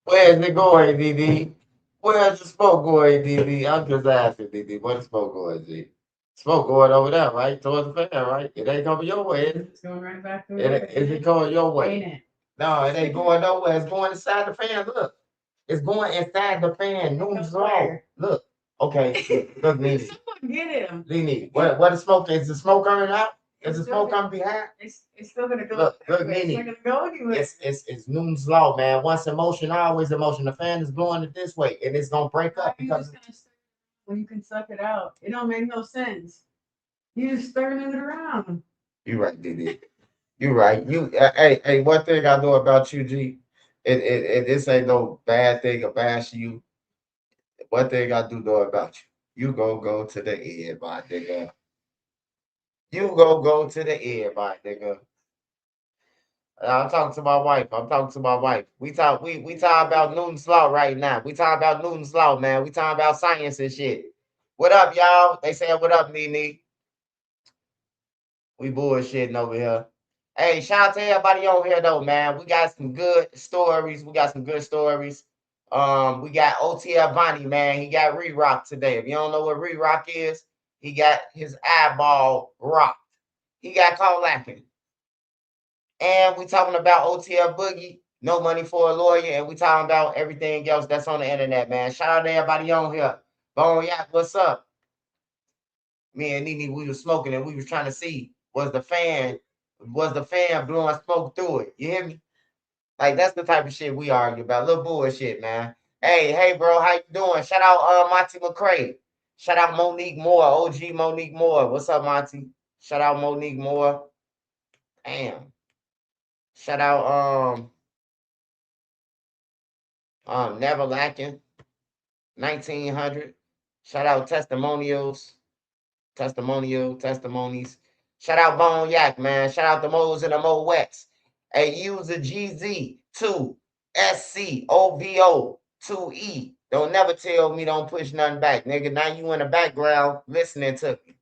Where's it going, DD? Where's the smoke going, DD? I'm just asking, DD. Where's the smoke going, G? Smoke going over there, right? Towards the fan, right? It ain't coming your way. It's going right back over It, there. is it going your way? Ain't it? No, it ain't going nowhere. It's going inside the fan. Look. It's going inside the fan. Noon's low. Look. Okay. Look, Nene. Someone get him. Nene. What is smoke? Is the smoke coming out? Is the smoke coming behind? It's still gonna go. Look, It's not Nene. gonna go anywhere. It's Newton's law, man. Once emotion, always emotion. The fan is blowing it this way, and it's gonna break How up are you because just gonna stir it when you can suck it out? It don't make no sense. You just stirring it around. you right, DD. You right. Hey, one thing I know about you, G. This ain't no bad thing or bash you. One thing I do know about you. You go to the end, my nigga. You go to the end, my nigga. I'm talking to my wife. I'm talking to my wife. We talk about Newton's law right now. We talking about Newton's law, man. We talking about science and shit. What up, y'all? They saying what up, Nene? We bullshitting over here. Hey, shout out to everybody on here though, man. We got some good stories. We got some good stories. We got OTF Vonnie, man. He got re-rock today. If you don't know what re-rock is, he got his eyeball rocked. He got caught laughing. And we talking about OTF Boogie, no money for a lawyer, and we talking about everything else that's on the internet, man. Shout out to everybody on here. Bone Yak, what's up? Me and Nene, we was smoking and we was trying to see was the fan blowing smoke through it. You hear me? Like that's the type of shit we argue about. Little bullshit, man. Hey, bro, how you doing? Shout out Monty McCray. Shout out Monique Moore, OG Monique Moore. What's up, Monty? Shout out Monique Moore. Damn. Shout out Never Lacking, 1900. Shout out testimonies. Shout out Bone Yak, man. Shout out the Mo's and the Mo Wets. Hey, use a GZ2 SCOVO 2E. Don't never tell me don't push nothing back, nigga. Now you in the background listening to me.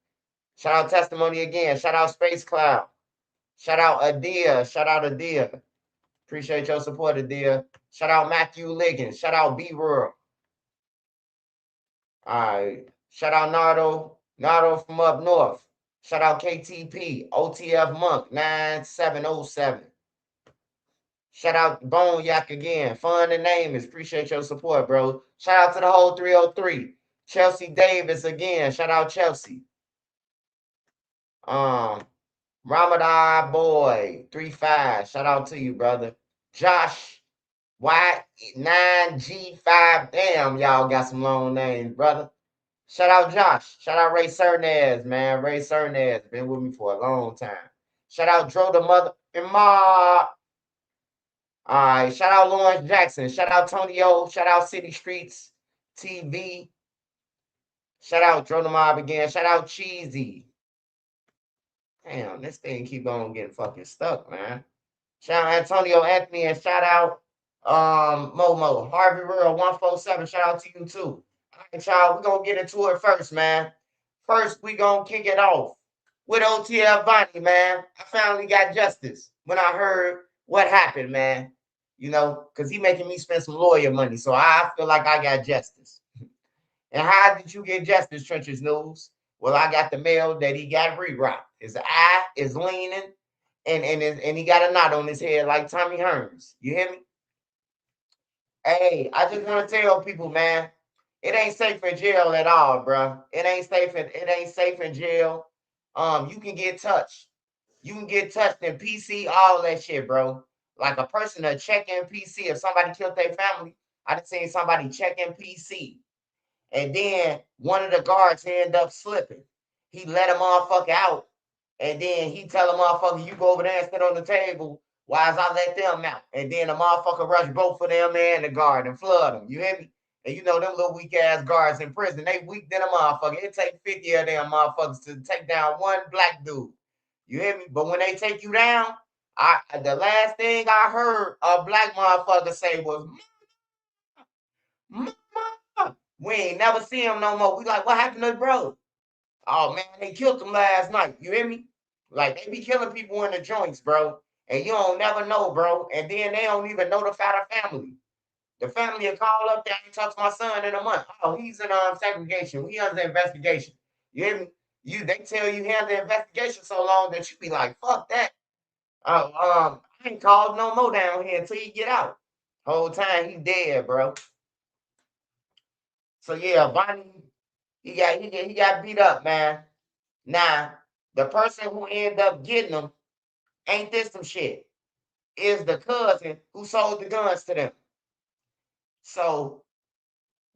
Shout out Testimony again. Shout out Space Cloud. Shout out Adia. Shout out Adia. Appreciate your support, Adia. Shout out Matthew Liggins. Shout out B-Rural. All right. Shout out Nardo from up north. Shout out KTP, OTF Monk 9707. Shout out Bone Yak again. Fun and name is. Appreciate your support, bro. Shout out to the whole 303. Chelsea Davis again. Shout out Chelsea. Ramadan Boy 35. Shout out to you, brother. Josh Y9G5. Damn, y'all got some long names, brother. Shout out Josh. Shout out Ray Cernez, man. Ray Cernez been with me for a long time. Shout out Dro the mother and Ma. All right. Shout out Lawrence Jackson. Shout out Tony O. Shout out City Streets TV. Shout out Dro the Mob again. Shout out Cheesy. Damn, this thing keep on getting fucking stuck, man. Shout out Antonio Anthony and shout out Momo. Harvey Real 147. Shout out to you too. All right, y'all, we're gonna get into it first, man. First, we gonna kick it off with OTF Vonnie, man. I finally got justice when I heard what happened, man. You know, because he making me spend some lawyer money. So I feel like I got justice. And how did you get justice, Trenches News? Well, I got the mail that he got re-rocked. His eye is leaning, and he got a knot on his head like Tommy Hearns. You hear me? Hey, I just want to tell people, man, it ain't safe in jail at all, bro. It ain't safe in jail. You can get touched. You can get touched in PC, all that shit, bro. Like a person to check in PC. If somebody killed their family, I done seen somebody check in PC. And then one of the guards end up slipping. He let a motherfucker out. And then he tell a motherfucker, you go over there and sit on the table while I let them out. And then the motherfucker rush both of them and the guard and flood them. You hear me? And you know them little weak ass guards in prison, they weak than a motherfucker. It take 50 of them motherfuckers to take down one black dude. You hear me? But when they take you down, the last thing I heard a black motherfucker say was, "Mama." We ain't never see him no more. We like, what happened to bro? Oh man, they killed him last night. You hear me? Like they be killing people in the joints, bro. And you don't never know, bro. And then they don't even notify the family. The family will call up there and talk to my son in a month. Oh, he's in segregation. He under investigation. You hear me? They tell you he under investigation so long that you be like, fuck that. I ain't called no more down here until you get out. Whole time he dead, bro. So yeah, Vonnie, he got beat up, man. Now, the person who ended up getting him, ain't this some shit? Is the cousin who sold the guns to them. So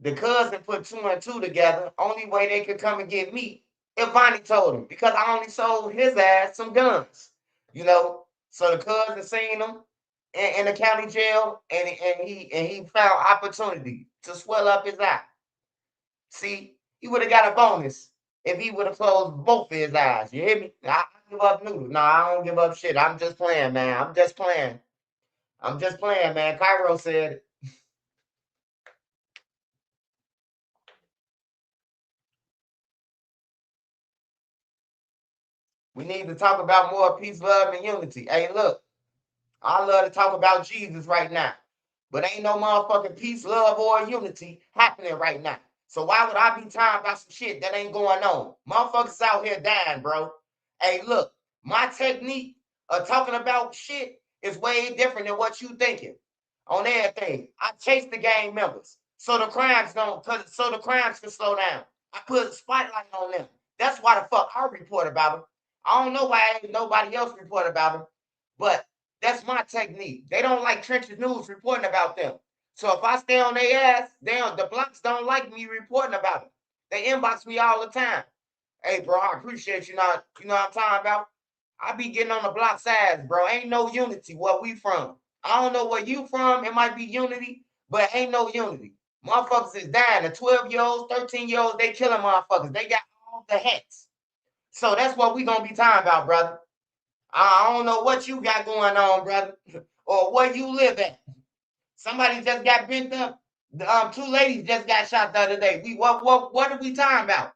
the cousin put two and two together. Only way they could come and get me if Vonnie told him, because I only sold his ass some guns. You know, so the cousin seen him in the county jail, and he found opportunity to swell up his eye. See, he would have got a bonus if he would have closed both of his eyes. You hear me? I give up noodle. No, I don't give up shit. I'm just playing, man. I'm just playing. I'm just playing, man. Cairo said it. We need to talk about more peace, love, and unity. Hey, look, I love to talk about Jesus right now, but ain't no motherfucking peace, love, or unity happening right now. So why would I be talking about some shit that ain't going on? Motherfuckers out here dying, bro. Hey, look, my technique of talking about shit is way different than what you thinking. On everything, I chase the gang members so the crimes don't, so the crimes can slow down. I put a spotlight on them. That's why the fuck I report about them. I don't know why ain't nobody else report about them, but that's my technique. They don't like Trenches News reporting about them. So if I stay on their ass, the blocks don't like me reporting about them. They inbox me all the time. Hey, bro, I appreciate you. Not, you know what I'm talking about? I be getting on the block's ass, bro. Ain't no unity where we from. I don't know where you from. It might be unity, but ain't no unity. Motherfuckers is dying. The 12-year-olds, 13-year-olds, they killing motherfuckers. They got all the hats. So that's what we gonna be talking about, brother. I don't know what you got going on, brother, or where you live at. Somebody just got bent up. Two ladies just got shot the other day. What are we talking about?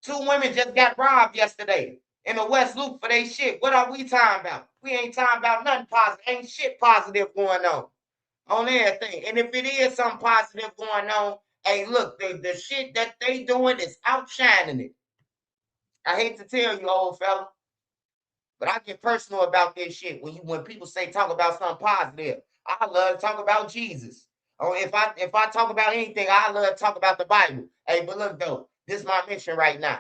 Two women just got robbed yesterday in the West Loop for their shit. What are we talking about? We ain't talking about nothing positive. Ain't shit positive going on everything. And if it is something positive going on, hey, look, the shit that they doing is outshining it. I hate to tell you, old fella, but I get personal about this shit when people say talk about something positive. I love to talk about Jesus. Or if I talk about anything, I love to talk about the Bible. Hey, but look though, this is my mission right now.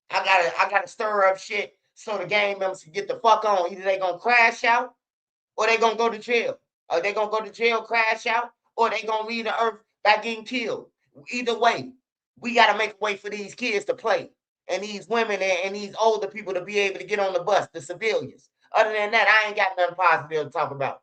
I gotta stir up shit so the gang members can get the fuck on. Either they gonna crash out or they gonna go to jail. Or they gonna go to jail, crash out, or they gonna leave the earth by getting killed. Either way, we gotta make a way for these kids to play, and these women and these older people to be able to get on the bus, the civilians. Other than that, I ain't got nothing positive to talk about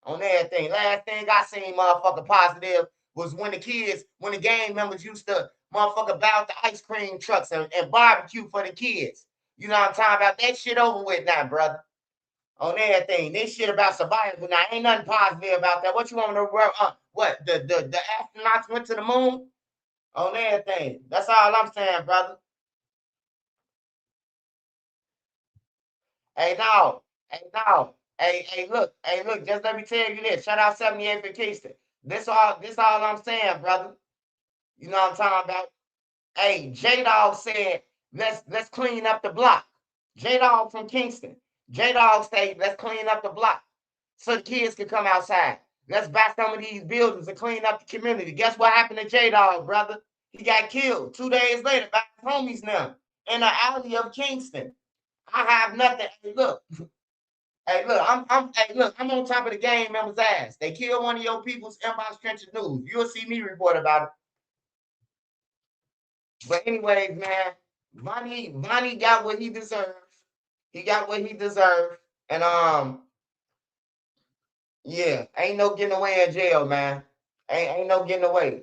on everything. Last thing I seen motherfucker positive was when the gang members used to motherfucker bow the ice cream trucks and barbecue for the kids. You know what I'm talking about? That shit over with now, brother. On everything. This shit about survival now. Ain't nothing positive about that. What you want me to work on? What? The astronauts went to the moon? On everything. That's all I'm saying, brother. Hey, no. Hey, no. Hey, look, just let me tell you this. Shout out 78 for Kingston. This all I'm saying, brother. You know what I'm talking about? Hey, J Dog said, let's clean up the block. J Dog from Kingston. J Dog said, let's clean up the block so the kids can come outside. Let's buy some of these buildings and clean up the community. Guess what happened to J Dog, brother? He got killed 2 days later by his homies now in the alley of Kingston. I have nothing. I'm on top of the game members' ass. They killed one of your people's inbox trenches news. You'll see me report about it. But anyways, man, Vonnie got what he deserves. He got what he deserved. And yeah, ain't no getting away in jail, man. Ain't no getting away.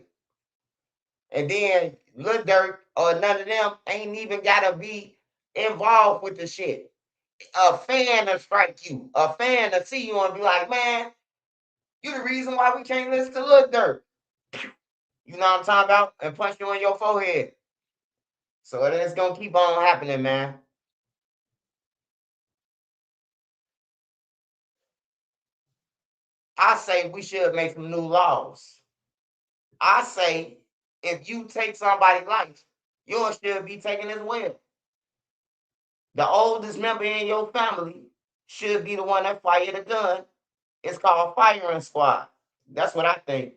And then Lil Durk or none of them ain't even gotta be involved with the shit. A fan will strike you. A fan will see you and be like, man, you the reason why we can't listen to Lil Durk. You know what I'm talking about? And punch you in your forehead. So it's gonna keep on happening, man. I say we should make some new laws. I say if you take somebody's life, yours should be taken as well. The oldest member in your family should be the one that fired the gun. It's called firing squad. That's what I think.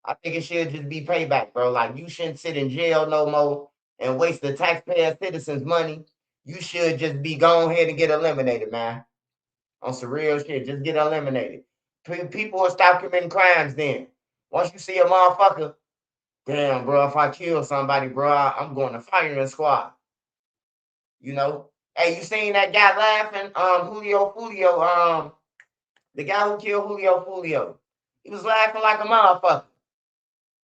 I think it should just be payback, bro. Like you shouldn't sit in jail no more and waste the taxpayer citizens' money. You should just be go ahead and get eliminated, man. On some real shit, just get eliminated. People will stop committing crimes then. Once you see a motherfucker, damn, bro, if I kill somebody, bro, I'm going to firing squad. You know? Hey, you seen that guy laughing? Julio Fulio, the guy who killed Julio Fulio. He was laughing like a motherfucker.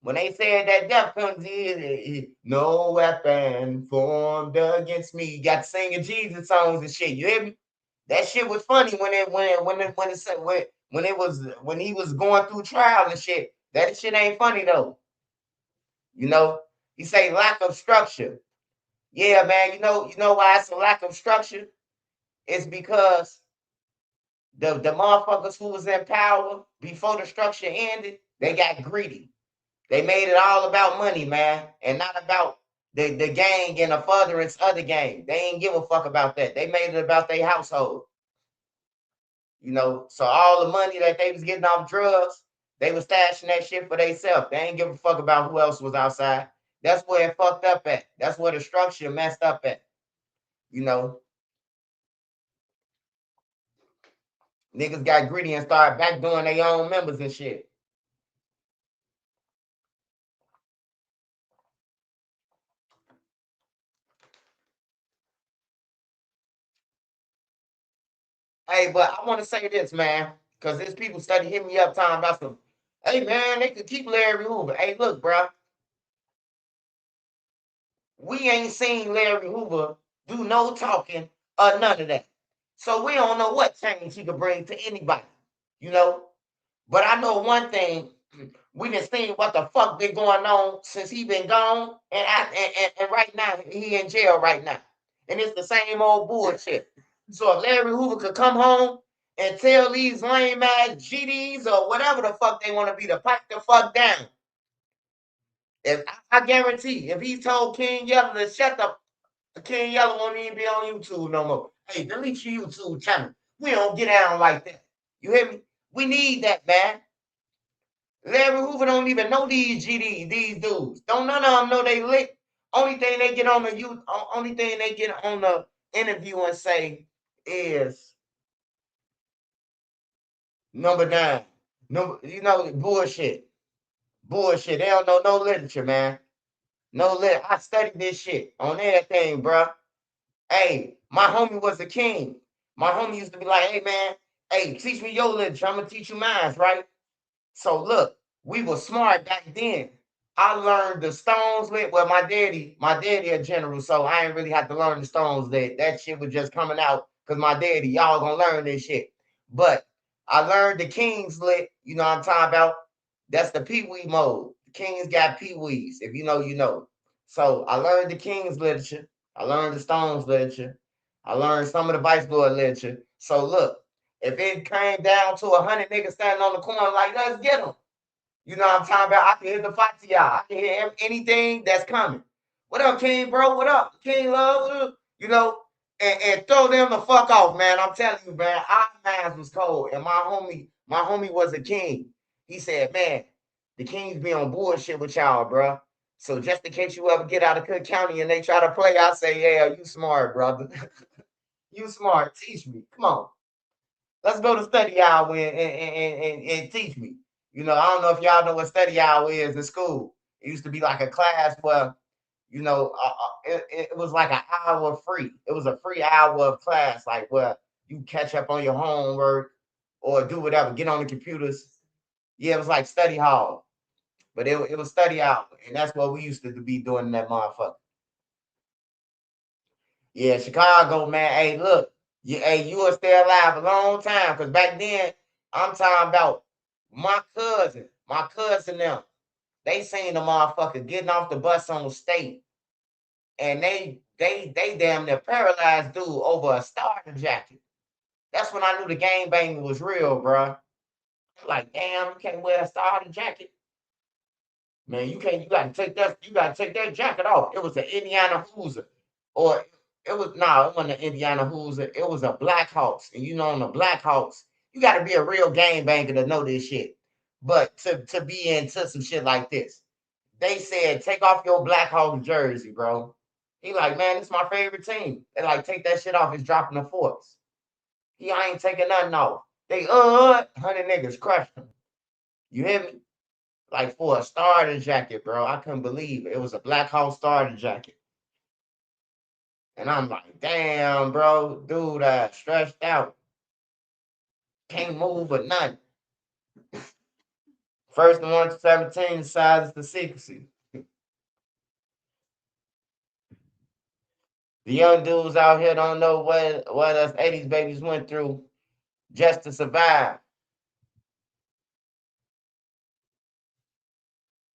When they said that death comes in, no weapon formed against me. You got singing Jesus songs and shit. You hear me? That shit was funny when he was going through trial and shit. That shit ain't funny though. You know, he say lack of structure. Yeah, man. You know why it's a lack of structure? It's because the motherfuckers who was in power before the structure ended, they got greedy. They made it all about money, man, and not about the gang and the furtherance of the gang. They ain't give a fuck about that. They made it about their household. So all the money that they was getting off drugs, they was stashing that shit for themselves. They ain't give a fuck about who else was outside. That's where it fucked up at. That's where the structure messed up at. You know, niggas got greedy and started backdoing their own members and shit. Hey, but I want to say this, man, because there's people study hitting me up talking about some. Hey, man, they could keep Larry Hoover. Hey, look, bro, we ain't seen Larry Hoover do no talking or none of that. So we don't know what change he could bring to anybody, you know. But I know one thing: we been seeing what the fuck been going on since he been gone, and right now he in jail right now, and it's the same old bullshit. So if Larry Hoover could come home and tell these lame ass GDs or whatever the fuck they want to be to pipe the fuck down, if I guarantee, if he told King Yellow to shut the King Yellow won't even be on YouTube no more. Hey, delete your YouTube channel. We don't get down like that. You hear me? We need that, man. Larry Hoover don't even know these GDs, these dudes. Don't none of them know they lit. Only thing they get on the only thing they get on the interview and say is number 9. No, bullshit. Bullshit. They don't know no literature, man. No lit. I studied this shit on everything, bro. Hey, my homie was a king. My homie used to be like, hey man, hey, teach me your literature. I'm gonna teach you mine, right? So look, we were smart back then. I learned the Stones lit. Well, my daddy a general, so I ain't really have to learn the Stones lit. That shit was just coming out because my daddy, y'all gonna learn this shit. But I learned the Kings lit. You know what I'm talking about? That's the Pee Wee mode. The Kings got Pee Wees. If you know, you know. So I learned the Kings literature. I learned the Stones literature. I learned some of the Vice Lord literature. So look, if it came down to 100 niggas standing on the corner like, let's get them. You know what I'm talking about? I can hear the fight to y'all. I can hear anything that's coming. What up, King, bro? What up, King Love? You know, and throw them the fuck off, man. I'm telling you, man. Our minds was cold, and my homie was a king. He said, man, the Kings be on bullshit with y'all, bro. So just in case you ever get out of Cook County and they try to play, I say, yeah, you smart, brother. You smart. Teach me. Come on. Let's go to study hour and teach me. I don't know if y'all know what study hour is in school. It used to be like a class where, it was like an hour free. It was a free hour of class, like where you catch up on your homework or do whatever, get on the computers. Yeah, it was like study hall, but it was study hour, and that's what we used to be doing in that motherfucker. Yeah, Chicago, man. Hey, look, you will stay alive a long time. Cause back then, I'm talking about my cousin them. They seen the motherfucker getting off the bus on the state, and they damn near paralyzed dude over a starter jacket. That's when I knew the gang banging was real, bro. Like, damn, you can't wear a starter jacket. Man, you can't. You gotta take that jacket off. It was an Indiana Hoosier, or it was no, it wasn't an Indiana Hoosier. It was a Blackhawks, and you know, on the Blackhawks, you got to be a real game banker to know this shit. But to be into some shit like this, they said take off your Blackhawks jersey, bro. He like, man, it's my favorite team. They like take that shit off. It's dropping the force. I ain't taking nothing off. They 100 niggas crushed him. You hear me? Like for a starter jacket, bro. I couldn't believe it. It was a Black Hawk starter jacket. And I'm like, damn, bro, dude, stressed out. Can't move or nothing. First and 117 decides the secrecy. The young dudes out here don't know what us 80s babies went through just to survive.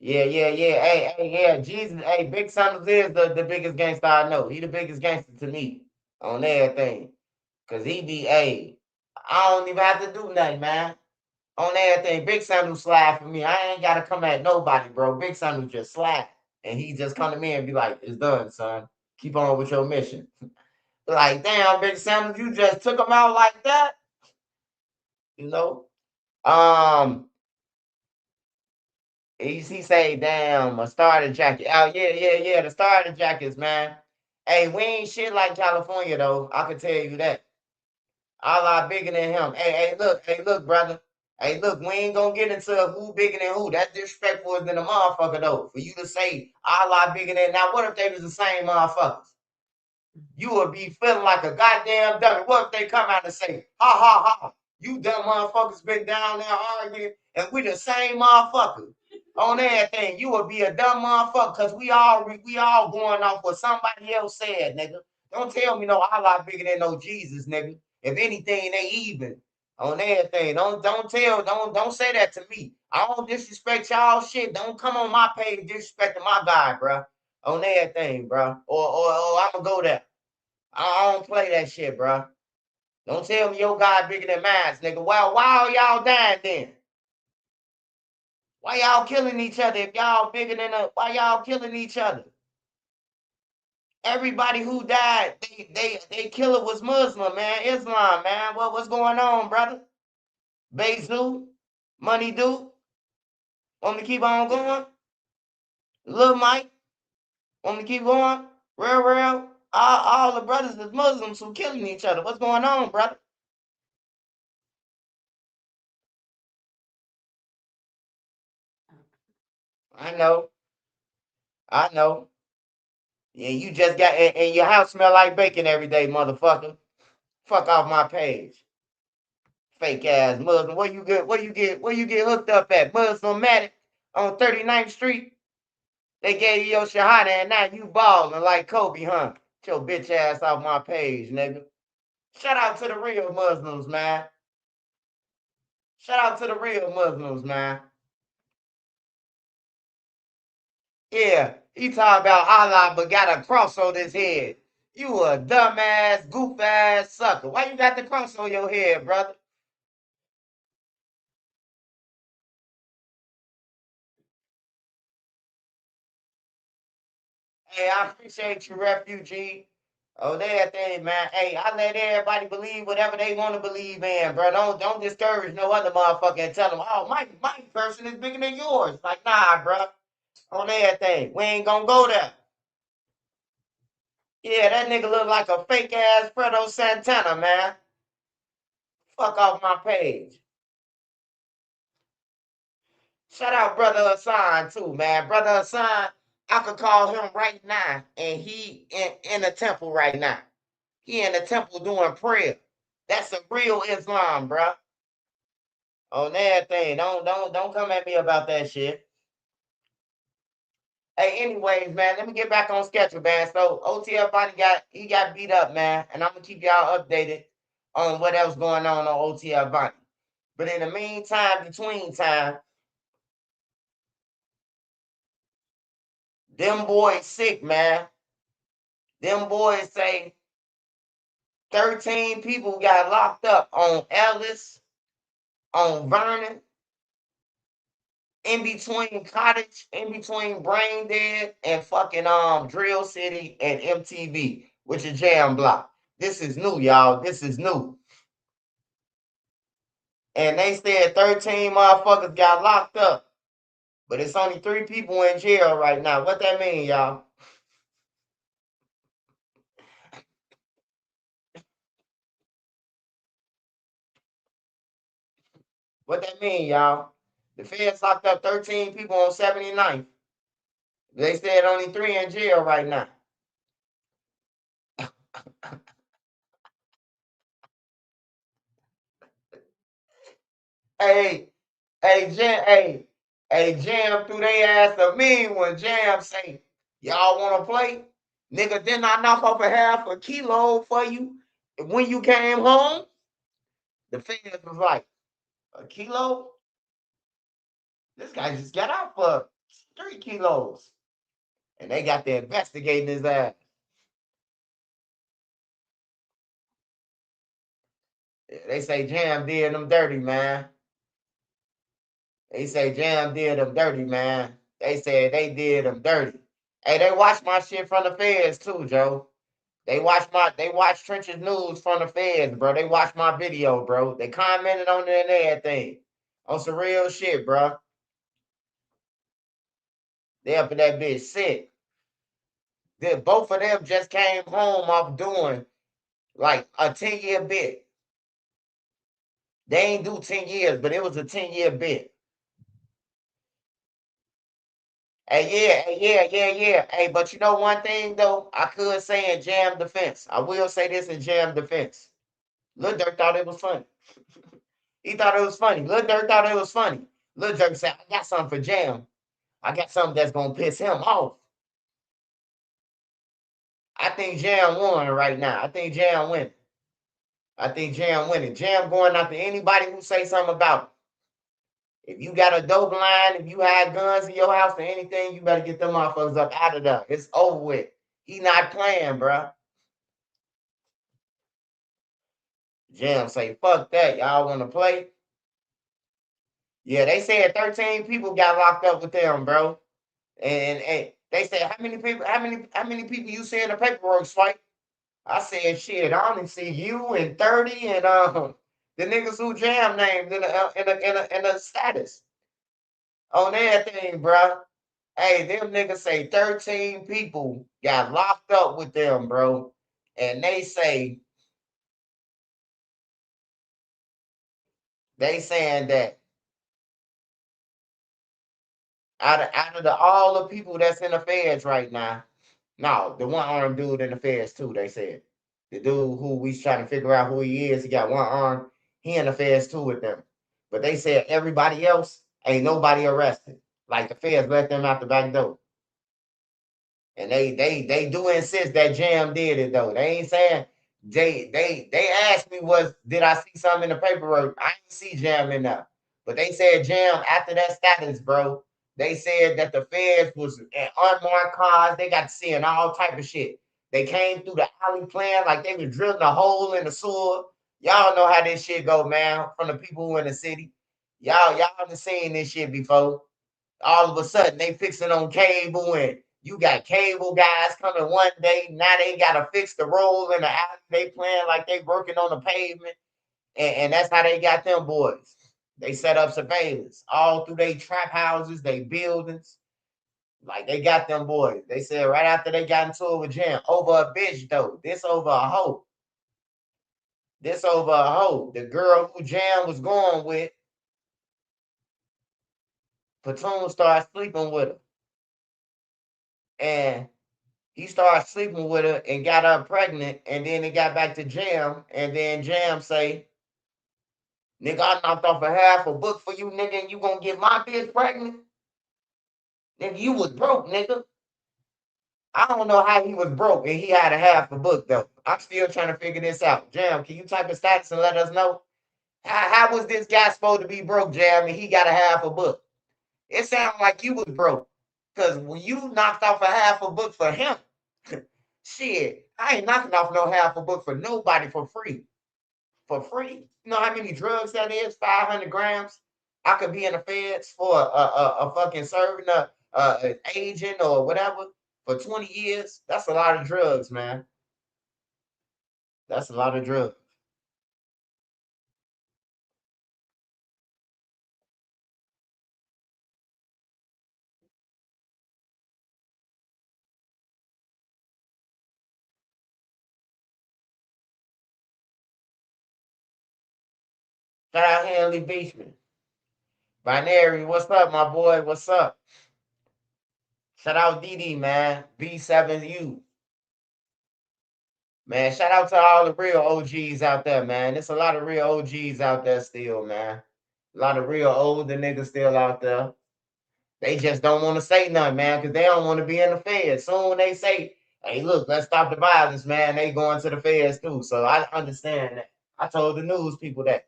Yeah. Yeah. Jesus, hey, Big Sanders is the biggest gangster I know. He the biggest gangster to me on everything. Cause he be, hey, I don't even have to do nothing, man. On everything, Big Sam slide for me. I ain't gotta come at nobody, bro. Big Sam just slide. And he just come to me and be like, it's done, son. Keep on with your mission. Like, damn, Big Sam, you just took him out like that. You know? Um, he say, damn, a starter jacket. Oh, yeah. The starter jackets, man. Hey, we ain't shit like California though. I can tell you that. A lot bigger than him. Hey, look, brother. Hey, look, we ain't gonna get into who bigger than who. That's disrespectful than a motherfucker though. For you to say a lot bigger than now, what if they was the same motherfuckers? You would be feeling like a goddamn dummy. What if they come out and say, ha ha ha, you dumb motherfuckers been down there arguing, and we the same motherfucker on everything. You would be a dumb motherfucker because we all going off what somebody else said, nigga. Don't tell me no Allah bigger than no Jesus, nigga. If anything, they even on everything. Don't say that to me. I don't disrespect y'all shit. Don't come on my page disrespecting my guy, bro. On everything, bro. Or I'ma go there. I don't play that shit, bro. Don't tell me your God bigger than mine, nigga. Why are y'all dying then? Why y'all killing each other if y'all bigger than us? Why y'all killing each other? Everybody who died, they killer was Muslim, man. Islam, man. What's going on, brother? Bezu, Money Duke, want me to keep on going? Lil Mike, want me to keep going? Real. All the brothers is Muslims who killing each other. What's going on, brother? I know. I know. Yeah, you just got and your house smell like bacon every day, motherfucker. Fuck off my page. Fake ass Muslim. Where you get hooked up at? Muslimatic on 39th Street. They gave you your shahada and now you balling like Kobe, huh? Get your bitch ass off my page, nigga. Shout out to the real Muslims, man. Shout out to the real Muslims, man. Yeah, he talking about Allah but got a cross on his head. You a dumbass, goof ass sucker. Why you got the cross on your head, brother? Hey, I appreciate you, refugee. Oh, that thing, man. Hey, I let everybody believe whatever they want to believe in, bro. Don't discourage no other motherfucker and tell them, oh, my person is bigger than yours. Like, nah, bro. On everything. We ain't gonna go there. Yeah, that nigga look like a fake ass Fredo Santana, man. Fuck off my page. Shout out Brother Hassan too, man. Brother Hassan, I could call him right now, and he in the temple right now. He in the temple doing prayer. That's a real Islam, bro. On everything. Don't come at me about that shit. Hey, anyways, man, let me get back on schedule, man. So OTF Vonnie got beat up, man, and I'm gonna keep y'all updated on what else going on OTF Vonnie. But in the meantime, between time, them boys sick, man. Them boys say 13 people got locked up on Ellis, on Vernon, in between Cottage, in between Brain Dead and fucking Drill City and MTV, which is Jam Block. This is new, y'all. This is new. And they said 13 motherfuckers got locked up. But it's only 3 people in jail right now. What that mean, y'all? What that mean, y'all? The feds locked up 13 people on 79th. They said only 3 in jail right now. Hey, Jam threw their ass a mean when Jam say, y'all want to play? Nigga, didn't I knock off a half a kilo for you when you came home? The feds was like, a kilo? This guy just got out for 3 kilos. And they got to investigating his ass. They say Jam did them dirty, man. They say Jam did them dirty, man. They said they did them dirty. Hey, they watch my shit from the feds too, Joe. They watch Trenches News from the feds, bro. They watch my video, bro. They commented on it and everything. On some real shit, bro. They up in that bitch sick. Both of them just came home off doing like a 10-year bit. They ain't do 10 years, but it was a 10-year bit. Yeah. Hey, but you know one thing though, I could say in Jam defense. I will say this in Jam defense. Lil Durk thought it was funny. He thought it was funny. Lil Durk thought it was funny. Lil Durk said, I got something for Jam. I got something that's gonna piss him off. I think Jam won right now. I think Jam winning. I think Jam winning. Jam going after anybody who say something about it. If you got a dope line, if you had guns in your house or anything, you better get them motherfuckers up out of there. It's over with. He not playing, bro. Jam say, fuck that. Y'all want to play? Yeah, they said 13 people got locked up with them, bro. And they said, how many people you see in the paperwork, Swipe? I said, shit, I only see you and 30 and the niggas who Jam named in the status on everything, bro. Hey, them niggas say 13 people got locked up with them, bro. And they saying that out of all the people that's in the feds right now, no, the one armed dude in the feds too, they said. The dude who we trying to figure out who he is, he got one arm, he in the feds too with them. But they said everybody else ain't nobody arrested. Like the feds let them out the back door. And they do insist that Jam did it though. They ain't saying they asked me did I see something in the paperwork? I ain't see Jam in there. But they said Jam after that status, bro. They said that the feds was in unmarked cars. They got to seeing all type of shit. They came through the alley plan like they was drilling a hole in the sewer. Y'all know how this shit go, man. From the people who in the city, y'all done seen this shit before. All of a sudden they fixing on cable and you got cable guys coming one day. Now they gotta fix the roll in the alley. They playing like they working on the pavement. And that's how they got them boys. They set up surveillance all through their trap houses, they buildings. Like they got them boys. They said right after they got into it with Jam, over a bitch though. This over a hoe. This over a hoe. The girl who Jam was going with, Platoon started sleeping with her. And he started sleeping with her and got her pregnant, and then it got back to Jam, and then Jam say, nigga, I knocked off a half a book for you, nigga, and you gonna get my bitch pregnant? Nigga, you was broke, nigga. I don't know how he was broke and he had a half a book though. I'm still trying to figure this out. Jam, can you type a status and let us know? How was this guy supposed to be broke, Jam, and he got a half a book? It sounds like you was broke. Cause when you knocked off a half a book for him, shit, I ain't knocking off no half a book for nobody for free. For free. You know how many drugs that is? 500 grams? I could be in the feds for a fucking serving an agent or whatever for 20 years. That's a lot of drugs, man. That's a lot of drugs. Shout out Hanley Beachman. Binary, what's up, my boy? What's up? Shout out DD, man. B7U. Man, shout out to all the real OGs out there, man. There's a lot of real OGs out there still, man. A lot of real older niggas still out there. They just don't want to say nothing, man, because they don't want to be in the feds. Soon they say, hey, look, let's stop the violence, man. They going to the feds too. So I understand that. I told the news people that.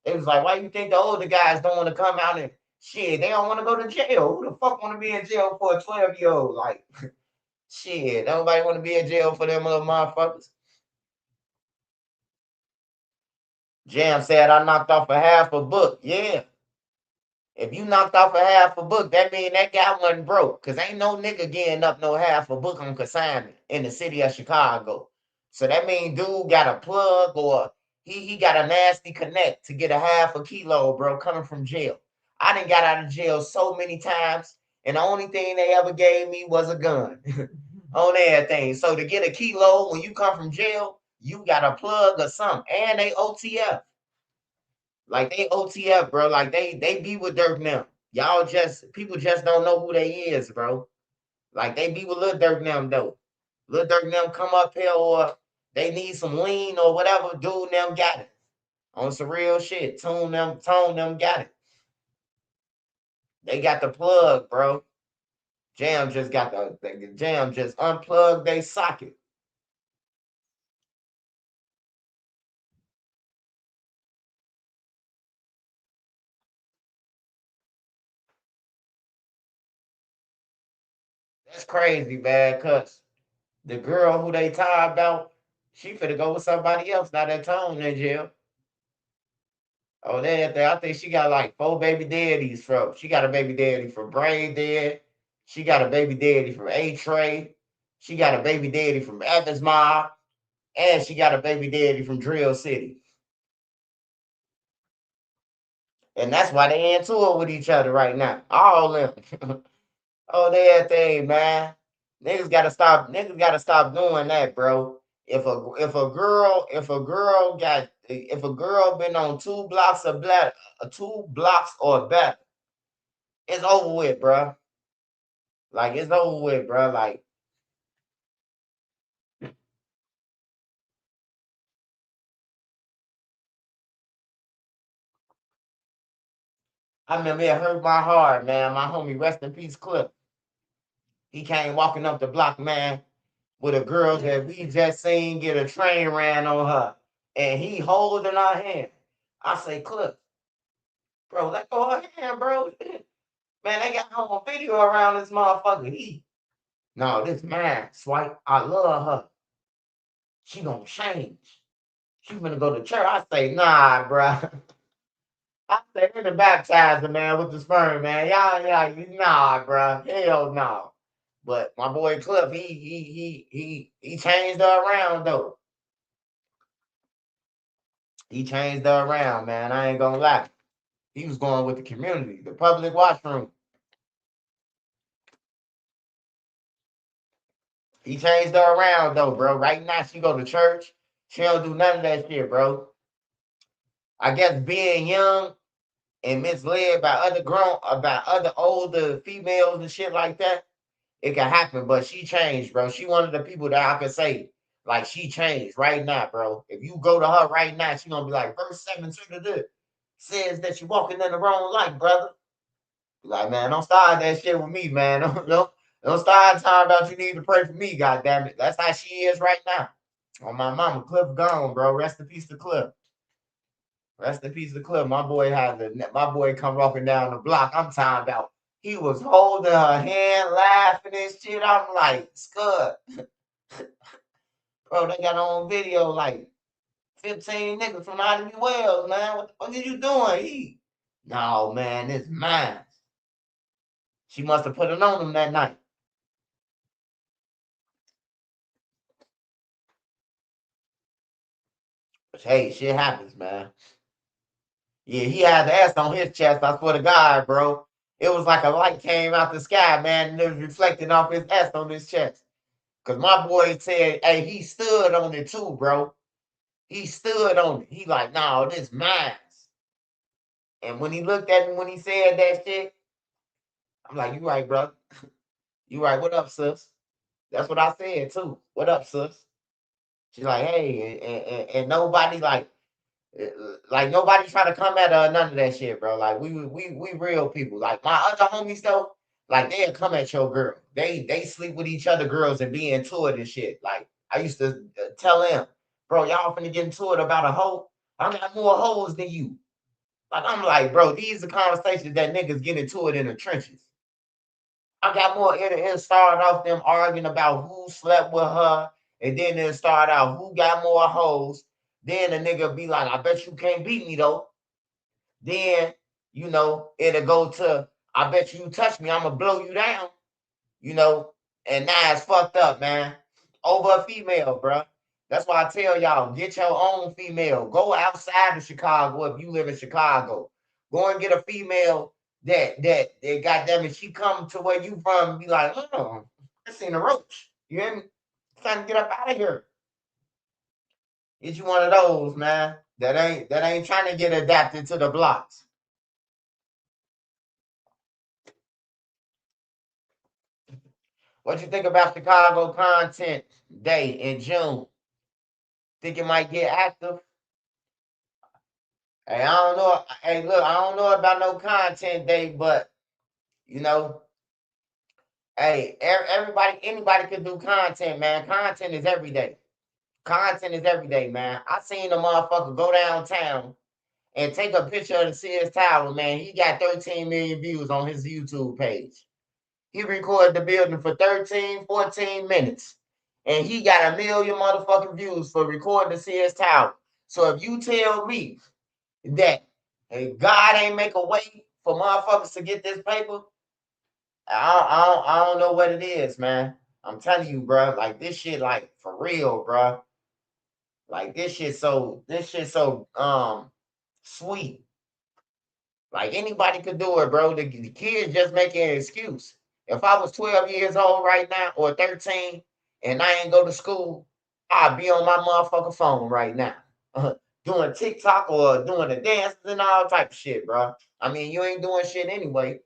It was like, why you think the older guys don't want to come out and shit? They don't want to go to jail. Who the fuck want to be in jail for a 12-year-old? Like, shit, nobody want to be in jail for them little motherfuckers. Jam said I knocked off a half a book. Yeah. If you knocked off a half a book, that mean that guy wasn't broke. Cause ain't no nigga getting up no half a book on consignment in the city of Chicago. So that mean dude got a plug or he got a nasty connect to get a half a kilo, bro, coming from jail. I done got out of jail so many times, and the only thing they ever gave me was a gun on everything. So to get a kilo when you come from jail, you got a plug or something. And they OTF. Like they OTF, bro. Like they be with Dirk now. Y'all just people just don't know who they is, bro. Like they be with Lil Dirk now though. Lil Dirk them come up here or they need some lean or whatever. Dude them got it on some real shit. Tone them got it. They got the plug, bro. Jam just got the Jam just unplugged they socket. That's crazy, man. Cause the girl who they tied about, she finna go with somebody else. Now that Tone in jail. Oh, I think she got like four baby daddies from. She got a baby daddy from Brain Dead. She got a baby daddy from A Tray. She got a baby daddy from Evans Mob. And she got a baby daddy from Drill City. And that's why they into it with each other right now. All of them. Oh, that thing, man. Niggas gotta stop doing that, bro. If a girl been on 2 blocks of black 2 blocks or better, it's over with, bro. Like it's over with, bro. Like I remember it hurt my heart, man. My homie, rest in peace, Clip. He came walking up the block, man, with a girl that we just seen get a train ran on her, and he holding her hand. I say, Clip, bro, let go of her hand, bro. Man, they got home video around this motherfucker. No, this man, Swipe, I love her. She gonna change. She gonna go to church. I say, nah, bro. I said, in the baptizer, man, with the sperm, man. Nah, bro. Hell no. But my boy Cliff, he changed her around though. He changed her around, man. I ain't gonna lie. He was going with the community, the public washroom. He changed her around though, bro. Right now she go to church. She don't do none of that shit, bro. I guess being young and misled by other older females and shit like that, it can happen. But she changed, bro. She one of the people that I could say, like, she changed right now, bro. If you go to her right now, she gonna be like, verse 7 says that you're walking in the wrong light, brother. Like, man, don't start that shit with me, man. Don't start talking about you need to pray for me, goddamn it. That's how she is right now. On my mama, Cliff gone, bro. Rest in peace to Cliff. Rest in peace to Cliff. My boy come walking down the block. I'm talking about he was holding her hand, laughing and shit. I'm like, Scud, bro, they got on video like 15 niggas from Ivy Wells, man. What the fuck are you doing? No, man, it's mine. She must have put it on him that night. But hey, shit happens, man. Yeah, he had the S on his chest. I swear to God, bro. It was like a light came out the sky, man, and it was reflecting off his S on his chest. Cause my boy said, hey, he stood on it too, bro. He stood on it. He like, no, this mine. And when he looked at me when he said that shit, I'm like, you right, bro. You right. What up, sis? That's what I said too. What up, sis? She's like, hey, and nobody like nobody try to come at her, none of that shit, bro. Like we real people. Like my other homies though, like they'll come at your girl. They sleep with each other girls and be into it and shit. Like I used to tell them, bro, y'all finna get into it about a hoe. I got more hoes than you. Like I'm like, bro, these are conversations that niggas get into it in the trenches. I got more it started off them arguing about who slept with her, and then it started out who got more hoes. Then the nigga be like, I bet you can't beat me though. Then, it'll go to, I bet you touch me, I'ma blow you down, you know, and now it's fucked up, man. Over a female, bro. That's why I tell y'all, get your own female. Go outside of Chicago if you live in Chicago. Go and get a female that goddamn it, she come to where you from and be like, oh, I seen a roach. You hear me? It's time to get up out of here. Get you one of those, man. That ain't trying to get adapted to the blocks. What you think about Chicago Content Day in June? Think it might get active? Hey, I don't know. Hey, look, I don't know about no content day, but you know, hey, everybody, anybody can do content, man. Content is every day. Content is every day, man. I seen a motherfucker go downtown and take a picture of the Sears Tower, man. He got 13 million views on his YouTube page. He recorded the building for 13, 14 minutes. And he got a million motherfucking views for recording the Sears Tower. So if you tell me that hey, God ain't make a way for motherfuckers to get this paper, I don't know what it is, man. I'm telling you, bro. Like this shit, like for real, bro. Like this shit so sweet. Like anybody could do it, bro. The kids just making an excuse. If I was 12 years old right now or 13 and I ain't go to school, I'd be on my motherfucking phone right now. Doing TikTok or doing the dances and all type of shit, bro. I mean, you ain't doing shit anyway.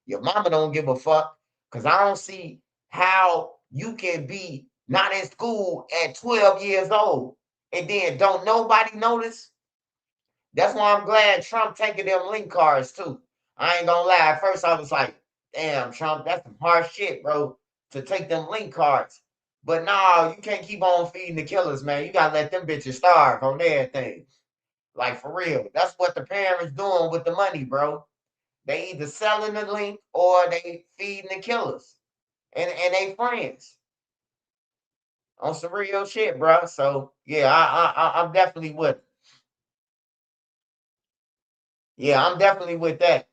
Your mama don't give a fuck. Cause I don't see how you can be not in school at 12 years old and then don't nobody notice. That's why I'm glad Trump taking them link cards too. I ain't gonna lie. At first, I was like, damn, Trump, that's some harsh shit, bro, to take them link cards. But no, you can't keep on feeding the killers, man. You gotta let them bitches starve on their thing. Like for real. That's what the parents doing with the money, bro. They either selling the link or they feeding the killers. And they friends on some real shit, bro. So yeah, I'm definitely with it. Yeah, I'm definitely with that.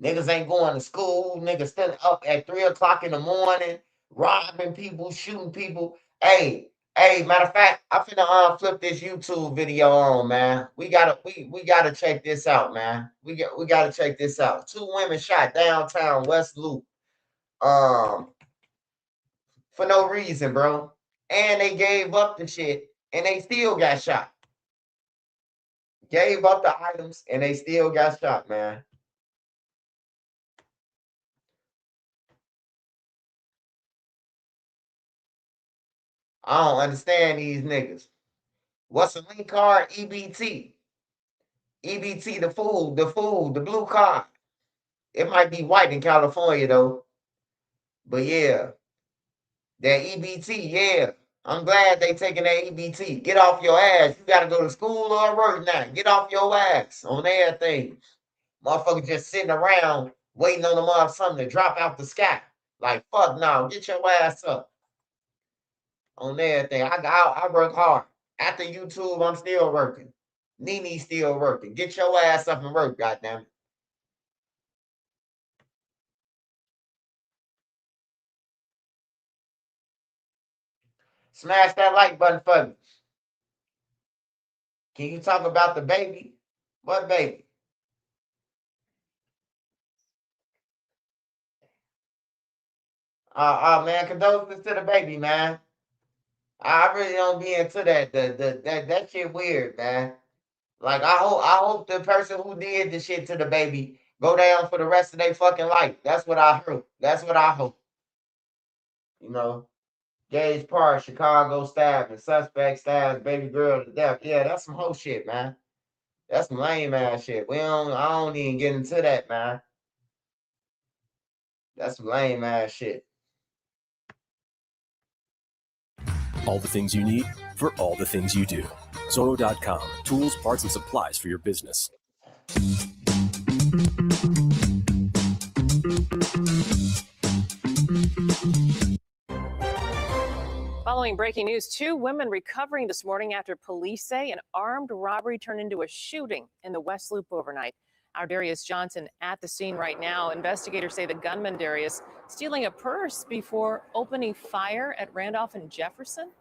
Niggas ain't going to school. Niggas still up at 3 o'clock in the morning, robbing people, shooting people. Hey, matter of fact, I finna flip this YouTube video on, man. We gotta check this out, man. We gotta check this out. Two women shot downtown West Loop, um, for no reason, bro. And they gave up the shit, and they still got shot. Gave up the items, and they still got shot, man. I don't understand these niggas. What's the link card? EBT. EBT, the blue card. It might be white in California though. But yeah, that EBT, yeah. I'm glad they taking that EBT. Get off your ass. You gotta go to school or work now. Get off your ass on everything. Motherfucker just sitting around waiting on the mother something to drop out the sky. Like fuck no, get your ass up on everything. I work hard. After YouTube, I'm still working. Nene still working. Get your ass up and work, goddamn it. Smash that like button for me. Can you talk about the baby? What baby? Man, condolences to the baby, man. I really don't be into that. That shit weird, man. Like I hope the person who did the shit to the baby go down for the rest of their fucking life. That's what I hope. That's what I hope. You know, Gage Park, Chicago stabbing, suspect stabs baby girl to death. Yeah, that's some whole shit, man. That's some lame ass shit. I don't even get into that, man. That's some lame ass shit. All the things you need for all the things you do. Zoro.com, tools, parts, and supplies for your business. Following breaking news, 2 women recovering this morning after police say an armed robbery turned into a shooting in the West Loop overnight. Our Darius Johnson at the scene right now. Investigators say the gunman, Darius, stealing a purse before opening fire at Randolph and Jefferson.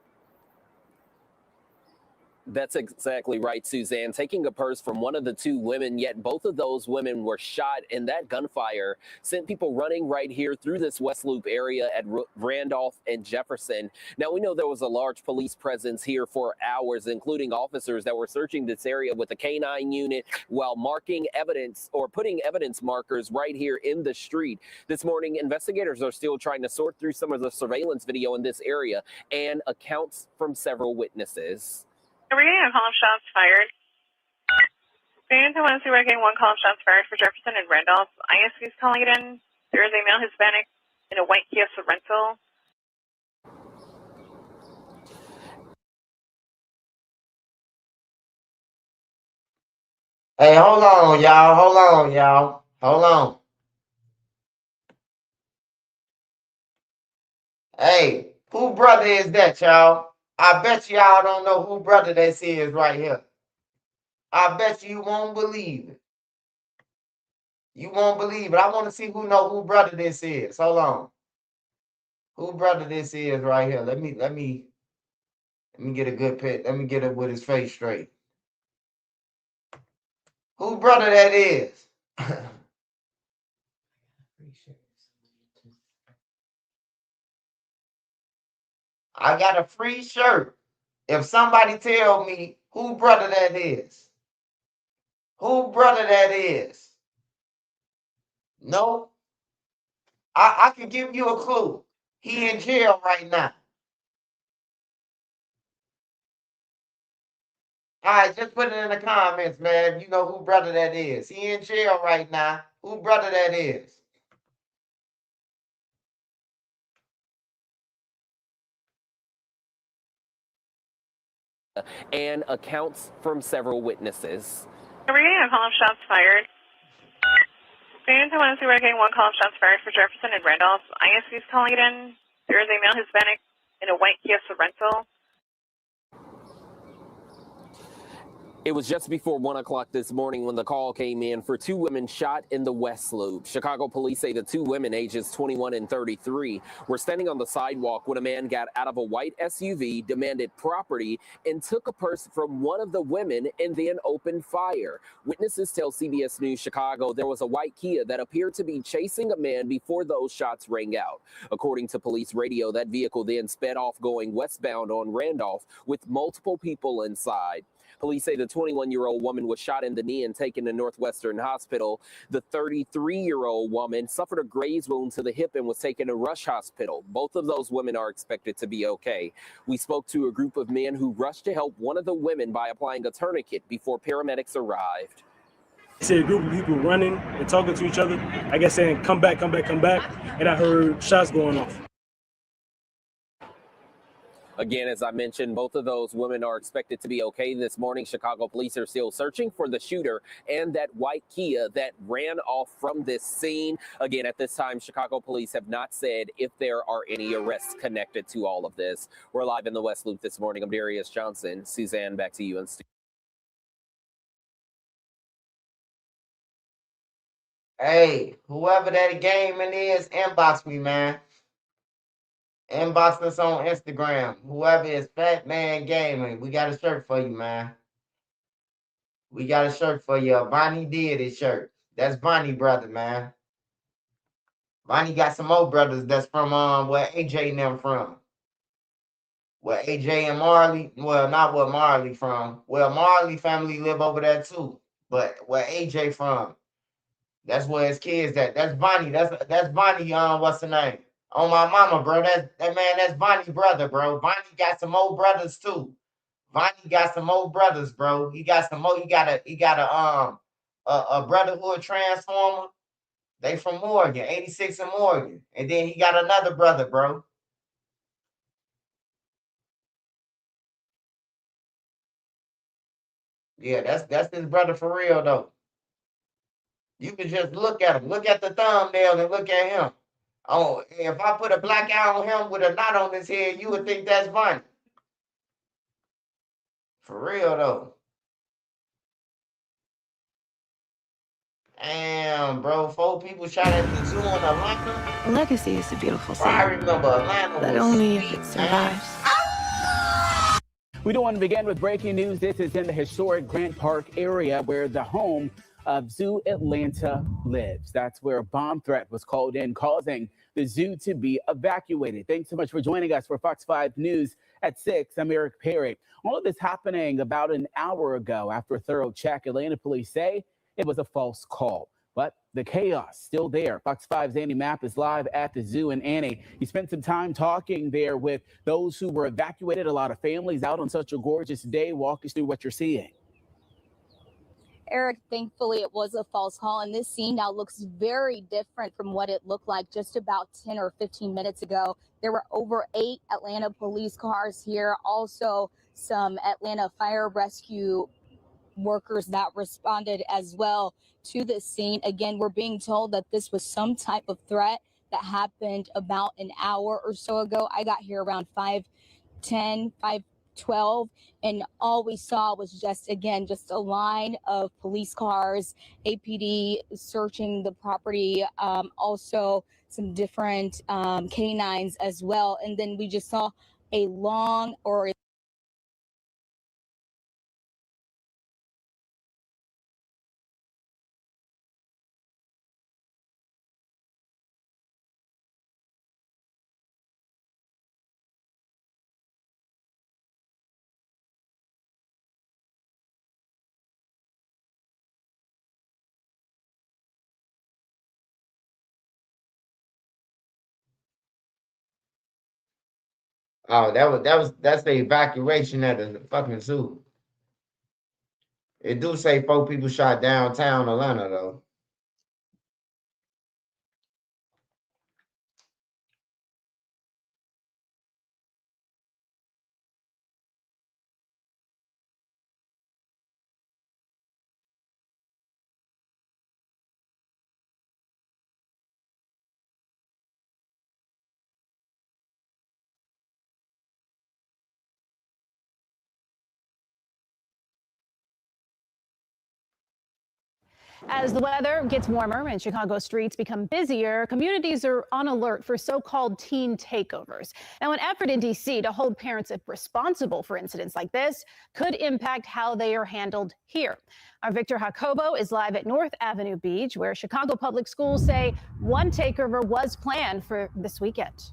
That's exactly right, Suzanne. Taking a purse from one of the 2 women, yet both of those women were shot, and that gunfire sent people running right here through this West Loop area at Randolph and Jefferson. Now, we know there was a large police presence here for hours, including officers that were searching this area with a K-9 unit while marking evidence or putting evidence markers right here in the street. This morning, investigators are still trying to sort through some of the surveillance video in this area and accounts from several witnesses. We're getting a call of shots fired. Fans who want to see we're getting 1 call of shots fired for Jefferson and Randolph. ISP is calling it in. There is a male Hispanic in a white Kia Sorrento. Hey, hold on, y'all. Hold on, y'all. Hold on. Hey, who brother is that, y'all? I bet y'all don't know who brother this is right here. I bet you won't believe it. You won't believe it. I want to see who brother this is. Hold on. Who brother this is right here. Let me get a good pic. Let me get it with his face straight. Who brother that is? I got a free shirt. If somebody tell me who brother that is. Who brother that is? No. I can give you a clue. He in jail right now. All right, just put it in the comments, man. If you know who brother that is. He in jail right now. Who brother that is? And accounts from several witnesses. We're getting a call of shots fired. Fans who want to see we're getting 1 call of shots fired for Jefferson and Randolph. ISP is calling it in. There is a male Hispanic in a white Kia Sorrento. It was just before 1 o'clock this morning when the call came in for 2 women shot in the West Loop. Chicago police say the 2 women, ages 21 and 33, were standing on the sidewalk when a man got out of a white SUV, demanded property, and took a purse from one of the women and then opened fire. Witnesses tell CBS News Chicago there was a white Kia that appeared to be chasing a man before those shots rang out. According to police radio, that vehicle then sped off going westbound on Randolph with multiple people inside. Police say the 21-year-old woman was shot in the knee and taken to Northwestern Hospital. The 33-year-old woman suffered a graze wound to the hip and was taken to Rush Hospital. Both of those women are expected to be okay. We spoke to a group of men who rushed to help one of the women by applying a tourniquet before paramedics arrived. I see a group of people running and talking to each other, I guess saying, come back, come back, come back. And I heard shots going off. Again, as I mentioned, both of those women are expected to be okay this morning. Chicago police are still searching for the shooter and that white Kia that ran off from this scene. Again, at this time, Chicago police have not said if there are any arrests connected to all of this. We're live in the West Loop this morning. I'm Darius Johnson. Suzanne, back to you in studio. Hey, whoever that gaming is, inbox me, man. Inbox us on Instagram. Whoever is Fat Man Gaming, we got a shirt for you, man. We got a shirt for you. Vonnie did his shirt. That's Vonnie brother, man. Vonnie got some more brothers that's from where AJ and them from. Where AJ and Marley, well, not where Marley from. Well, Marley family live over there too. But where AJ from, that's where his kids at. That's Vonnie. That's Vonnie, what's the name? On my mama, bro. That's Vonnie brother, bro. Vonnie got some old brothers too. Vonnie got some old brothers, bro. He got some more. He got a brotherhood transformer. They from Morgan, 86 in Morgan. And then he got another brother, bro. Yeah, that's his brother for real though. You can just look at him. Look at the thumbnail and look at him. Oh, if I put a black eye on him with a knot on his head, you would think that's Vonnie. For real though. Damn, bro. 4 people shot at the zoo in Atlanta. Legacy is a beautiful Bro, I thing, remember Atlanta but was only if sweet, it man. survives. We don't want to begin with breaking news. This is in the historic Grant Park area where the home of Zoo Atlanta lives. That's where a bomb threat was called in, causing the zoo to be evacuated. Thanks so much for joining us for Fox 5 News at 6. I'm Eric Perry. All of this happening about an hour ago. After a thorough check, Atlanta police say it was a false call. But the chaos still there. Fox 5's Annie Mapp is live at the zoo. And Annie, you spent some time talking there with those who were evacuated, a lot of families out on such a gorgeous day. Walk us through what you're seeing. Eric, thankfully it was a false call, and this scene now looks very different from what it looked like just about 10 or 15 minutes ago. There were over 8 Atlanta police cars here, also some Atlanta fire rescue workers that responded as well to this scene. Again, we're being told that this was some type of threat that happened about an hour or so ago. I got here around 5:10, 5:12, and all we saw was just a line of police cars, APD searching the property, also some different canines as well. And then we just saw a long or Oh, that's the evacuation at the fucking zoo. It do say 4 people shot downtown Atlanta though. As the weather gets warmer and Chicago streets become busier, communities are on alert for so-called teen takeovers. Now, an effort in D.C. to hold parents responsible for incidents like this could impact how they are handled here. Our Victor Jacobo is live at North Avenue Beach, where Chicago Public Schools say one takeover was planned for this weekend.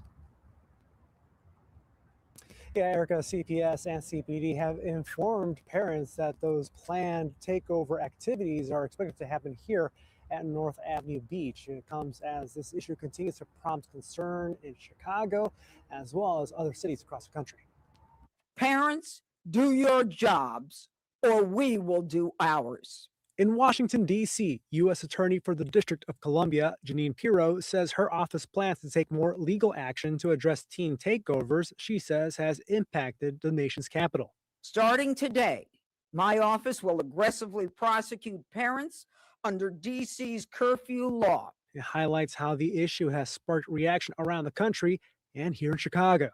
Yeah, Erica, CPS and CPD have informed parents that those planned takeover activities are expected to happen here at North Avenue Beach. It comes as this issue continues to prompt concern in Chicago as well as other cities across the country. Parents, do your jobs or we will do ours. In Washington, D.C., U.S. Attorney for the District of Columbia, Janine Pirro, says her office plans to take more legal action to address teen takeovers she says has impacted the nation's capital. Starting today, my office will aggressively prosecute parents under D.C.'s curfew law. It highlights how the issue has sparked reaction around the country and here in Chicago.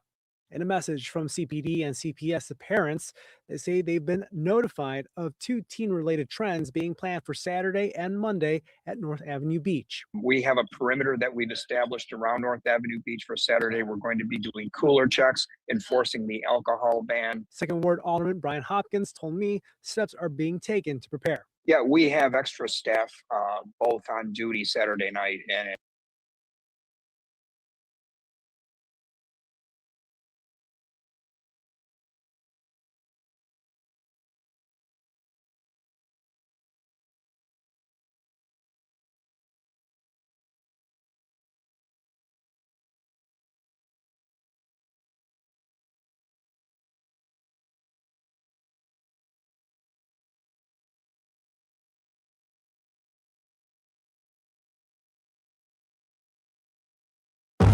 In a message from CPD and CPS to parents, they say they've been notified of 2 teen-related trends being planned for Saturday and Monday at North Avenue Beach. We have a perimeter that we've established around North Avenue Beach for Saturday. We're going to be doing cooler checks, enforcing the alcohol ban. Second Ward Alderman Brian Hopkins told me steps are being taken to prepare. Yeah, we have extra staff both on duty Saturday night and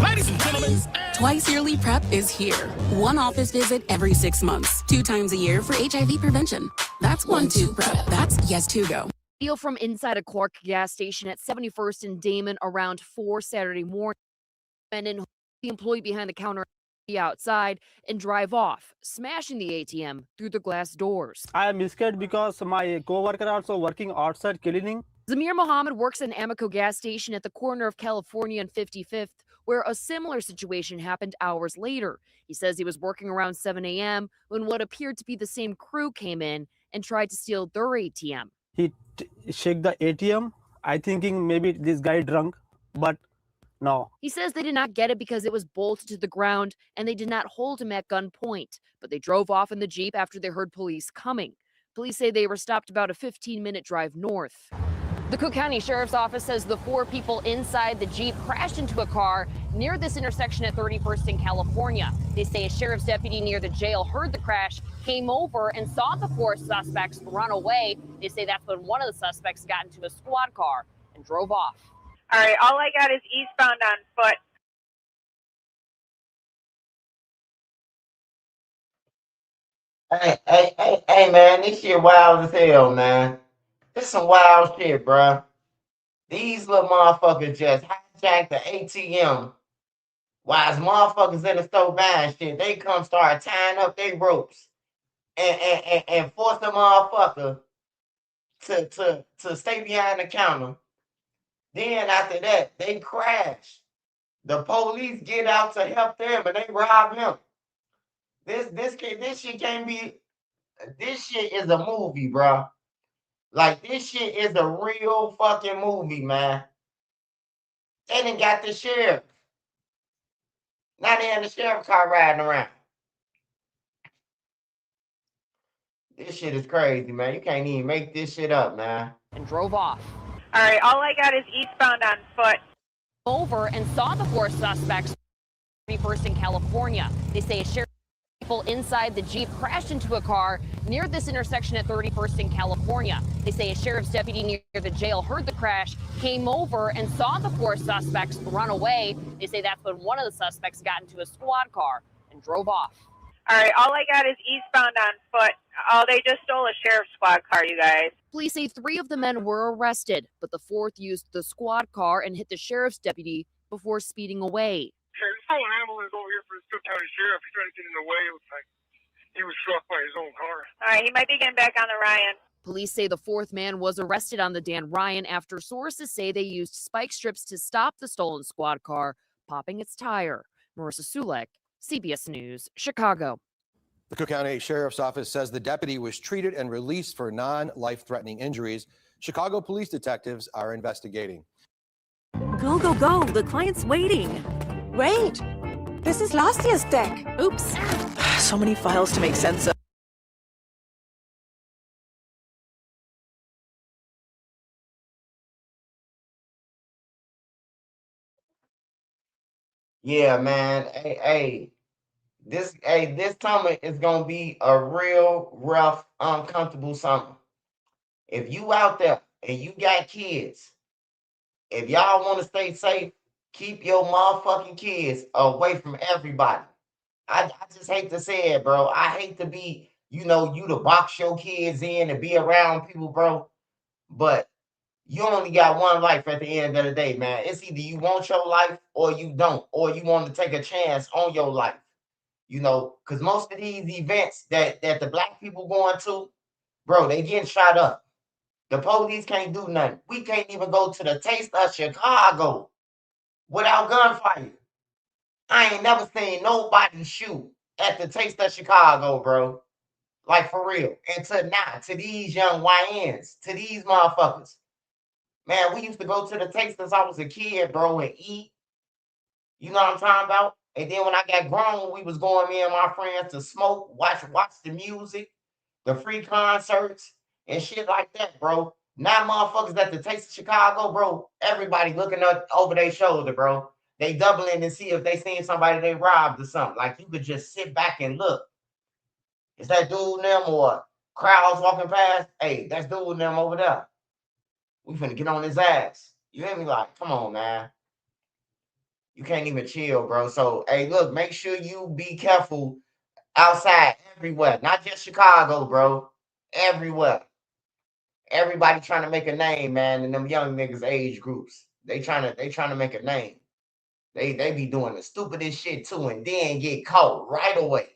Ladies and gentlemen, Twice Yearly PrEP is here. One office visit every 6 months, 2 times a year for HIV prevention. That's 1-2 PrEP. That's Yes2Go. Deal from inside a Clark gas station at 71st and Damon around 4 Saturday morning. And then the employee behind the counter outside and drive off, smashing the ATM through the glass doors. I am scared because my co-worker also working outside cleaning. Zamir Mohammed works at an Amoco gas station at the corner of California and 55th, where a similar situation happened hours later. He says he was working around 7 a.m. when what appeared to be the same crew came in and tried to steal their ATM. He shake the ATM. I thinking maybe this guy drunk, but no. He says they did not get it because it was bolted to the ground and they did not hold him at gunpoint, but they drove off in the Jeep after they heard police coming. Police say they were stopped about a 15-minute drive north. The Cook County Sheriff's Office says the 4 people inside the Jeep crashed into a car near this intersection at 31st in California. They say a sheriff's deputy near the jail heard the crash, came over and saw the 4 suspects run away. They say that's when one of the suspects got into a squad car and drove off. All right, all I got is eastbound on foot. Hey, man, this shit wild as hell, man. This some wild shit, bruh. These little motherfuckers just hijacked the ATM. While motherfuckers in the store buying shit, they come start tying up their ropes and force the motherfucker to stay behind the counter. Then after that, they crash. The police get out to help them and they rob him. This shit can't be. This shit is a movie, bro. Like, this shit is a real fucking movie, man. They done got the sheriff. Now they in the sheriff car riding around. This shit is crazy, man. You can't even make this shit up, man. And drove off. All right, all I got is eastbound on foot. Over and saw the 4 suspects 31st in California. They say a sheriff people inside the Jeep crashed into a car near this intersection at 31st in California. They say a sheriff's deputy near the jail heard the crash, came over and saw the 4 suspects run away. They say that's when one of the suspects got into a squad car and drove off. All right, all I got is eastbound on foot. Oh, they just stole a sheriff's squad car, you guys. Police say 3 of the men were arrested, but the 4th used the squad car and hit the sheriff's deputy before speeding away. There's an ambulance over here for the Cook County Sheriff. He's trying to get in the way. It looks like he was struck by his own car. All right, he might be getting back on the Ryan. Police say the 4th man was arrested on the Dan Ryan after sources say they used spike strips to stop the stolen squad car, popping its tire. Marissa Sulek, CBS News, Chicago. The Cook County Sheriff's Office says the deputy was treated and released for non-life-threatening injuries. Chicago police detectives are investigating. Go, go, go. The client's waiting. Wait. This is last year's deck. Oops. So many files to make sense of. Yeah, man. This summer is gonna be a real rough, uncomfortable summer. If you out there and you got kids, if y'all want to stay safe, keep your motherfucking kids away from everybody. I just hate to say it, bro. I hate to be, you to box your kids in and be around people, bro. But you only got one life at the end of the day, man. It's either you want your life or you don't, or you want to take a chance on your life. You know, because most of these events that the black people going to, bro, they getting shot up. The police can't do nothing. We can't even go to the Taste of Chicago without gunfire. I ain't never seen nobody shoot at the Taste of Chicago, bro. Like, for real. And to now, to these young YNs, to these motherfuckers. Man, we used to go to the Taste since I was a kid, bro, and eat. You know what I'm talking about? And then when I got grown, we was going, me and my friends, to smoke, watch the music, the free concerts, and shit like that, bro. Now motherfuckers at the Taste of Chicago, bro, everybody looking up over their shoulder, bro. They doubling to see if they seen somebody they robbed or something. Like, you could just sit back and look. Is that dude them or crowds walking past? Hey, that's dude them over there. We finna get on his ass. You hear me? Like, come on, man. You can't even chill, bro. So, hey, look, make sure you be careful outside everywhere. Not just Chicago, bro. Everywhere. Everybody trying to make a name, man, in them young niggas age groups. They trying to make a name. They be doing the stupidest shit too, and then get caught right away.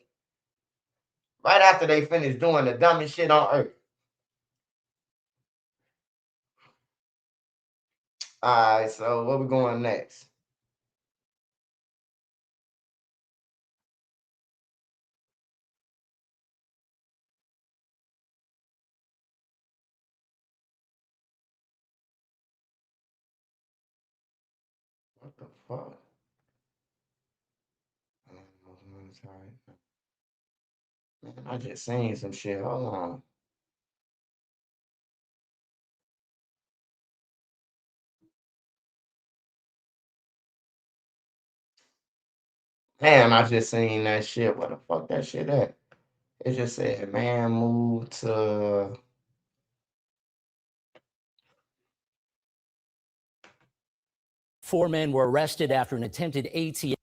Right after they finish doing the dumbest shit on earth. All right, so where we going next? What the fuck? Man, I just seen some shit. Hold on. Damn, I just seen that shit. Where the fuck that shit at? It just said, man, moved to. Four men were arrested after an attempted ATM.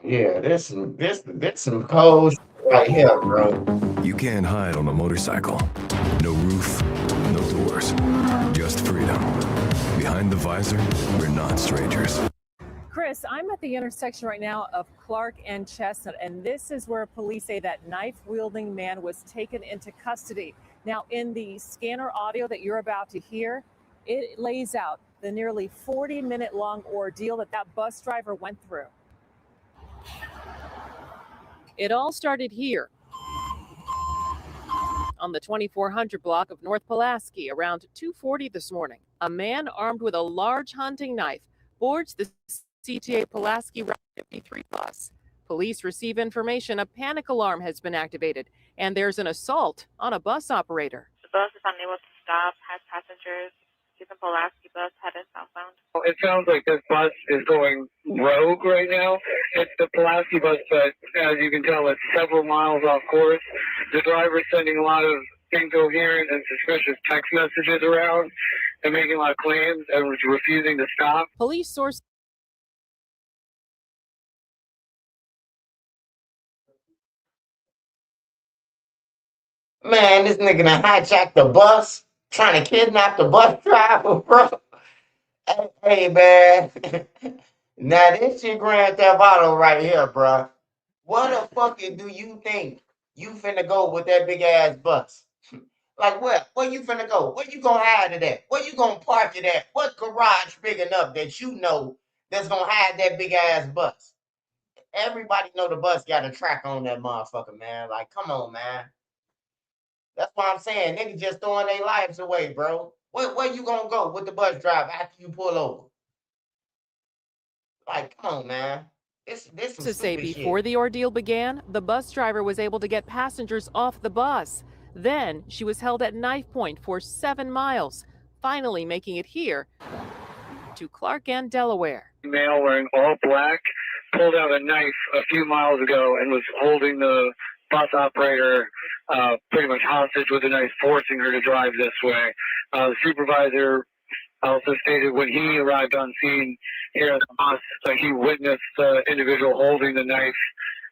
Yeah, this some cold shit right here, bro. You can't hide on a motorcycle. No roof, no doors, just freedom. Behind the visor, we're not strangers. Chris, I'm at the intersection right now of Clark and Chestnut, and this is where police say that knife-wielding man was taken into custody. Now, in the scanner audio that you're about to hear, it lays out the nearly 40-minute-long ordeal that bus driver went through. It all started here on the 2400 block of North Pulaski around 2:40 this morning. A man armed with a large hunting knife boards the CTA Pulaski Route 53 bus. Police receive information a panic alarm has been activated, and there's an assault on a bus operator. The bus is unable to stop, has passengers. The Pulaski bus headed southbound. It sounds like this bus is going rogue right now. It's the Pulaski bus, but as you can tell, it's several miles off course. The driver's sending a lot of incoherent and suspicious text messages around and making a lot of claims and was refusing to stop. Police source. Man, this nigga done hijacked the bus, trying to kidnap the bus driver, bro. Hey, man. Now this shit Grand Theft Auto right here, bro. What the fuck do you think you finna go with that big ass bus? Like what? Where you finna go? Where you gonna hide it at? Where you gonna park it at? What garage big enough that you know that's gonna hide that big ass bus? Everybody know the bus got a track on that motherfucker, man. Like, come on, man. That's why I'm saying niggas just throwing their lives away, bro. Where you gonna go with the bus driver after you pull over? Like, come on, man. This some To say stupid before shit. the ordeal began, the bus driver was able to get passengers off the bus. Then she was held at knife point for 7 miles, finally making it here to Clark and Delaware. Male wearing all black, pulled out a knife a few miles ago and was holding the bus operator pretty much hostage with a knife, forcing her to drive this way. The supervisor also stated when he arrived on scene here at the bus, he witnessed the individual holding the knife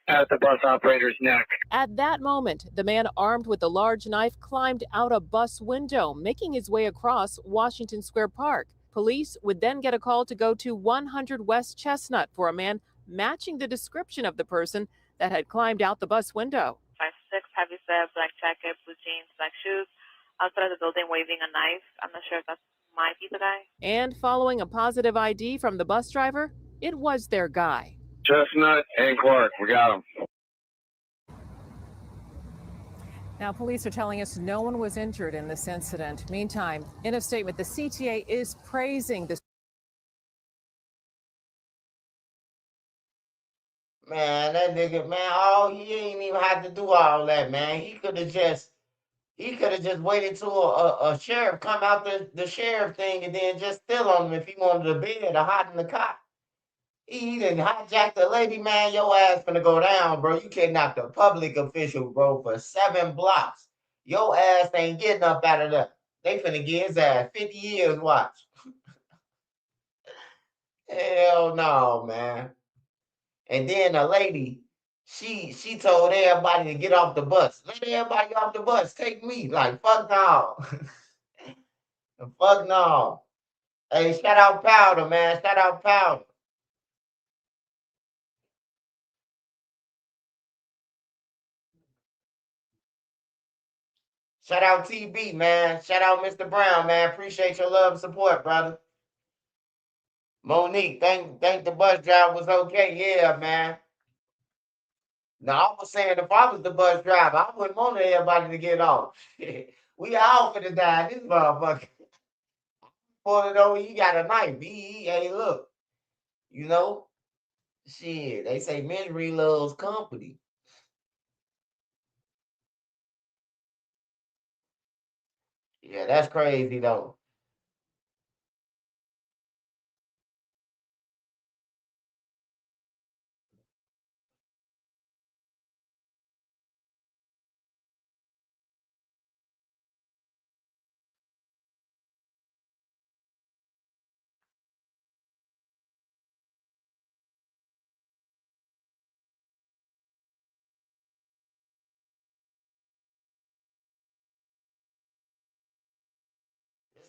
at the bus operator's neck. At that moment, the man armed with the large knife climbed out a bus window, making his way across Washington Square Park. Police would then get a call to go to 100 West Chestnut for a man matching the description of the person that had climbed out the bus window. 5'6", heavy set, black jacket, blue jeans, black shoes, outside of the building waving a knife. I'm not sure if that might be the guy. And following a positive ID from the bus driver, it was their guy. Chestnut and Clark, we got him. Now, police are telling us no one was injured in this incident. Meantime, in a statement, the CTA is praising this. Man, that nigga, man, he ain't even had to do all that, man. He could have just waited till a sheriff come out the sheriff thing and then just steal on him if he wanted a bed or hide in the cop. He didn't hijack the lady, man. Your ass finna go down, bro. You kidnapped a public official, bro, for 7 blocks. Your ass ain't getting up out of there. They finna get his ass 50 years, watch. Hell no, man. And then the lady, she told everybody to get off the bus. Let everybody off the bus. Take me. Like, fuck no. Fuck no. Hey, shout out Powder, man. Shout out Powder. Shout out TB, man. Shout out Mr. Brown, man. Appreciate your love and support, brother. Monique, think the bus driver was okay. Yeah, man. Now, I was saying if I was the bus driver, I wouldn't want everybody to get off. We all finna die. This motherfucker. Pull it over, you got a knife. Hey, look. You know? Shit, they say misery loves company. Yeah, that's crazy, though.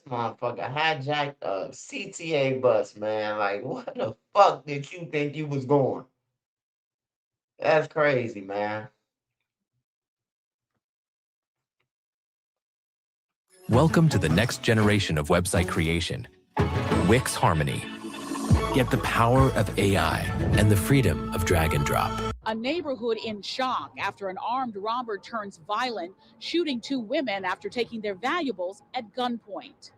Motherfucker hijacked a CTA bus, man. Like, what the fuck did you think you was going? That's crazy, man. Welcome to the next generation of website creation, Wix Harmony. Get the power of AI and the freedom of drag and drop. A neighborhood in shock after an armed robber turns violent, shooting 2 women after taking their valuables at gunpoint.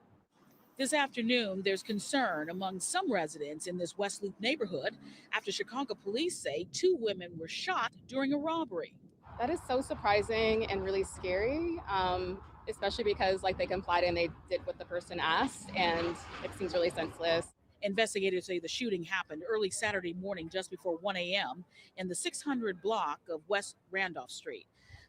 This afternoon, there's concern among some residents in this West Loop neighborhood after Chicago police say 2 women were shot during a robbery. That is so surprising and really scary, especially because they complied and they did what the person asked, and it seems really senseless. Investigators say the shooting happened early Saturday morning just before 1 a.m. in the 600 block of West Randolph Street.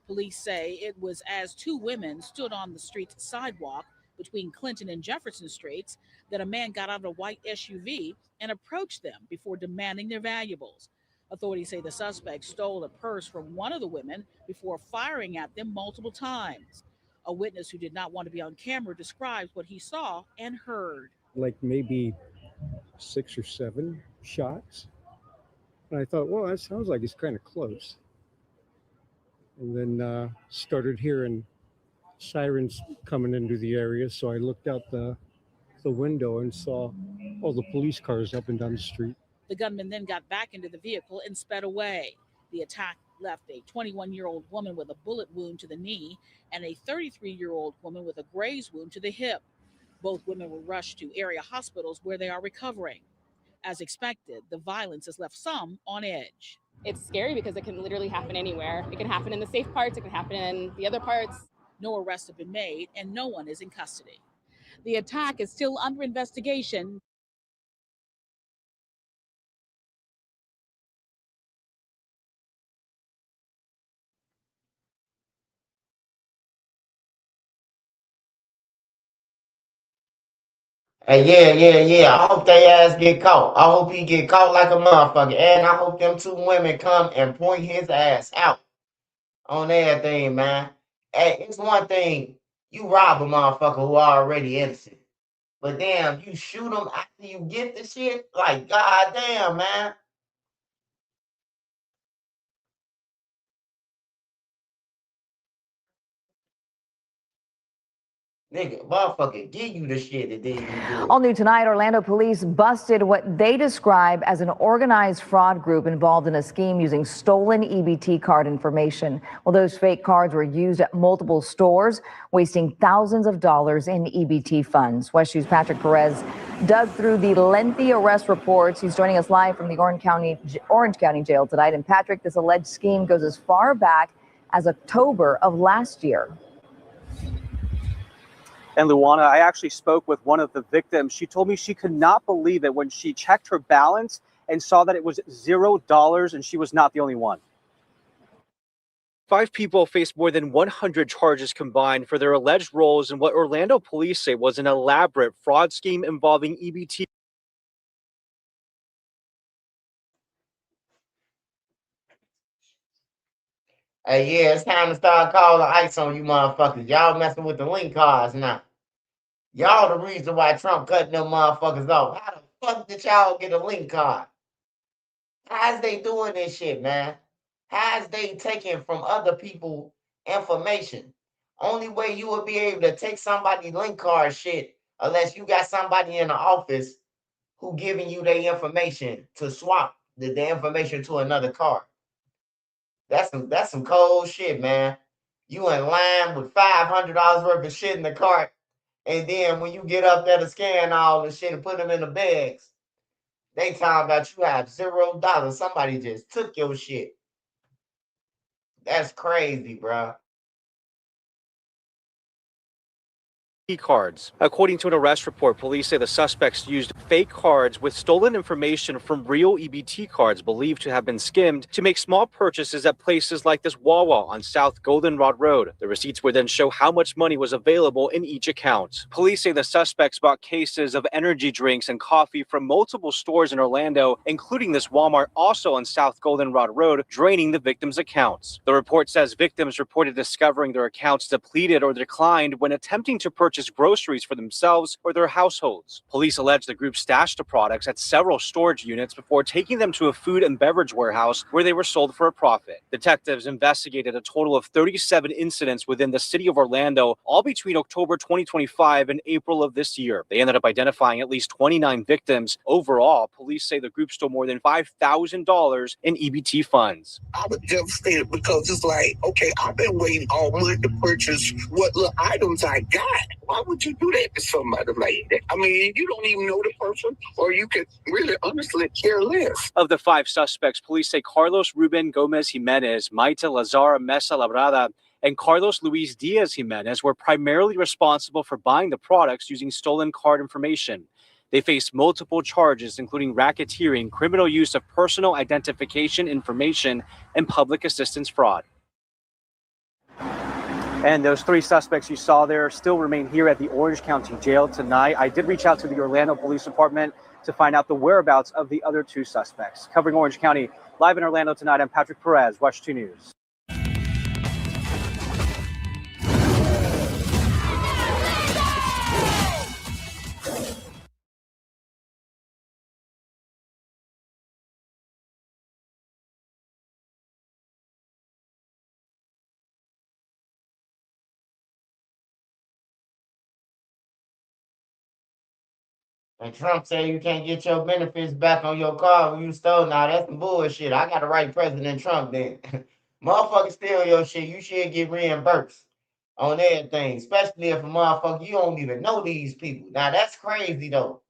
Police say it was as 2 women stood on the street's sidewalk between Clinton and Jefferson Streets that a man got out of a white SUV and approached them before demanding their valuables. Authorities say the suspect stole a purse from one of the women before firing at them multiple times. A witness who did not want to be on camera describes what he saw and heard. Like maybe 6 or 7 shots. And I thought, well, that sounds like it's kind of close. And then started hearing sirens coming into the area. So I looked out the window and saw all the police cars up and down the street. The gunman then got back into the vehicle and sped away. The attack left a 21-year-old woman with a bullet wound to the knee and a 33-year-old woman with a graze wound to the hip. Both women were rushed to area hospitals where they are recovering. As expected, the violence has left some on edge. It's scary because it can literally happen anywhere. It can happen in the safe parts, it can happen in the other parts. No arrests have been made and no one is in custody. The attack is still under investigation. Hey, yeah. I hope they ass get caught. I hope he get caught like a motherfucker. And I hope them two women come and point his ass out on everything, man. Hey, it's one thing you rob a motherfucker who already innocent. But damn, you shoot him after you get the shit? Like, goddamn, man. Nigga, motherfucker, give you the shit and then you do it. All new tonight, Orlando police busted what they describe as an organized fraud group involved in a scheme using stolen EBT card information. Well, those fake cards were used at multiple stores, wasting thousands of dollars in EBT funds. West 2's Patrick Perez dug through the lengthy arrest reports. He's joining us live from the Orange County Jail tonight. And Patrick, this alleged scheme goes as far back as October of last year. And Luana, I actually spoke with one of the victims. She told me she could not believe it when she checked her balance and saw that it was $0, and she was not the only one. 5 people faced more than 100 charges combined for their alleged roles in what Orlando police say was an elaborate fraud scheme involving EBT. Hey, yeah, it's time to start calling ICE on you motherfuckers. Y'all messing with the link cards now. Y'all the reason why Trump cutting them motherfuckers off. How the fuck did y'all get a link card? How's they doing this shit, man? How's they taking from other people information? Only way you would be able to take somebody's link card shit unless you got somebody in the office who giving you their information to swap the information to another card. That's some cold shit, man. You in line with $500 worth of shit in the cart, and then when you get up there to scan all the shit and put them in the bags, they talking about you have $0. Somebody just took your shit. That's crazy, bro. Cards. According to an arrest report, police say the suspects used fake cards with stolen information from real EBT cards believed to have been skimmed to make small purchases at places like this Wawa on South Goldenrod Road. The receipts would then show how much money was available in each account. Police say the suspects bought cases of energy drinks and coffee from multiple stores in Orlando, including this Walmart also on South Goldenrod Road, draining the victims' accounts. The report says victims reported discovering their accounts depleted or declined when attempting to purchase groceries for themselves or their households. Police allege the group stashed the products at several storage units before taking them to a food and beverage warehouse where they were sold for a profit. Detectives investigated a total of 37 incidents within the city of Orlando, all between October 2025 and April of this year. They ended up identifying at least 29 victims. Overall, police say the group stole more than $5,000 in EBT funds. I was devastated because it's like, okay, I've been waiting all month to purchase what little items I got. Why would you do that to somebody like that? I mean, you don't even know the person, or you could really honestly care less. Of the 5 suspects, police say Carlos Ruben Gomez Jimenez, Maite Lazara Mesa Labrada, and Carlos Luis Diaz Jimenez were primarily responsible for buying the products using stolen card information. They face multiple charges, including racketeering, criminal use of personal identification information, and public assistance fraud. And those 3 suspects you saw there still remain here at the Orange County Jail tonight. I did reach out to the Orlando Police Department to find out the whereabouts of the other 2 suspects. Covering Orange County, live in Orlando tonight, I'm Patrick Perez, Watch 2 News. And Trump said you can't get your benefits back on your car when you stole. Now that's some bullshit. I got to write President Trump then. Motherfucker steal your shit, you should get reimbursed on everything, especially if a motherfucker you don't even know these people. Now that's crazy though.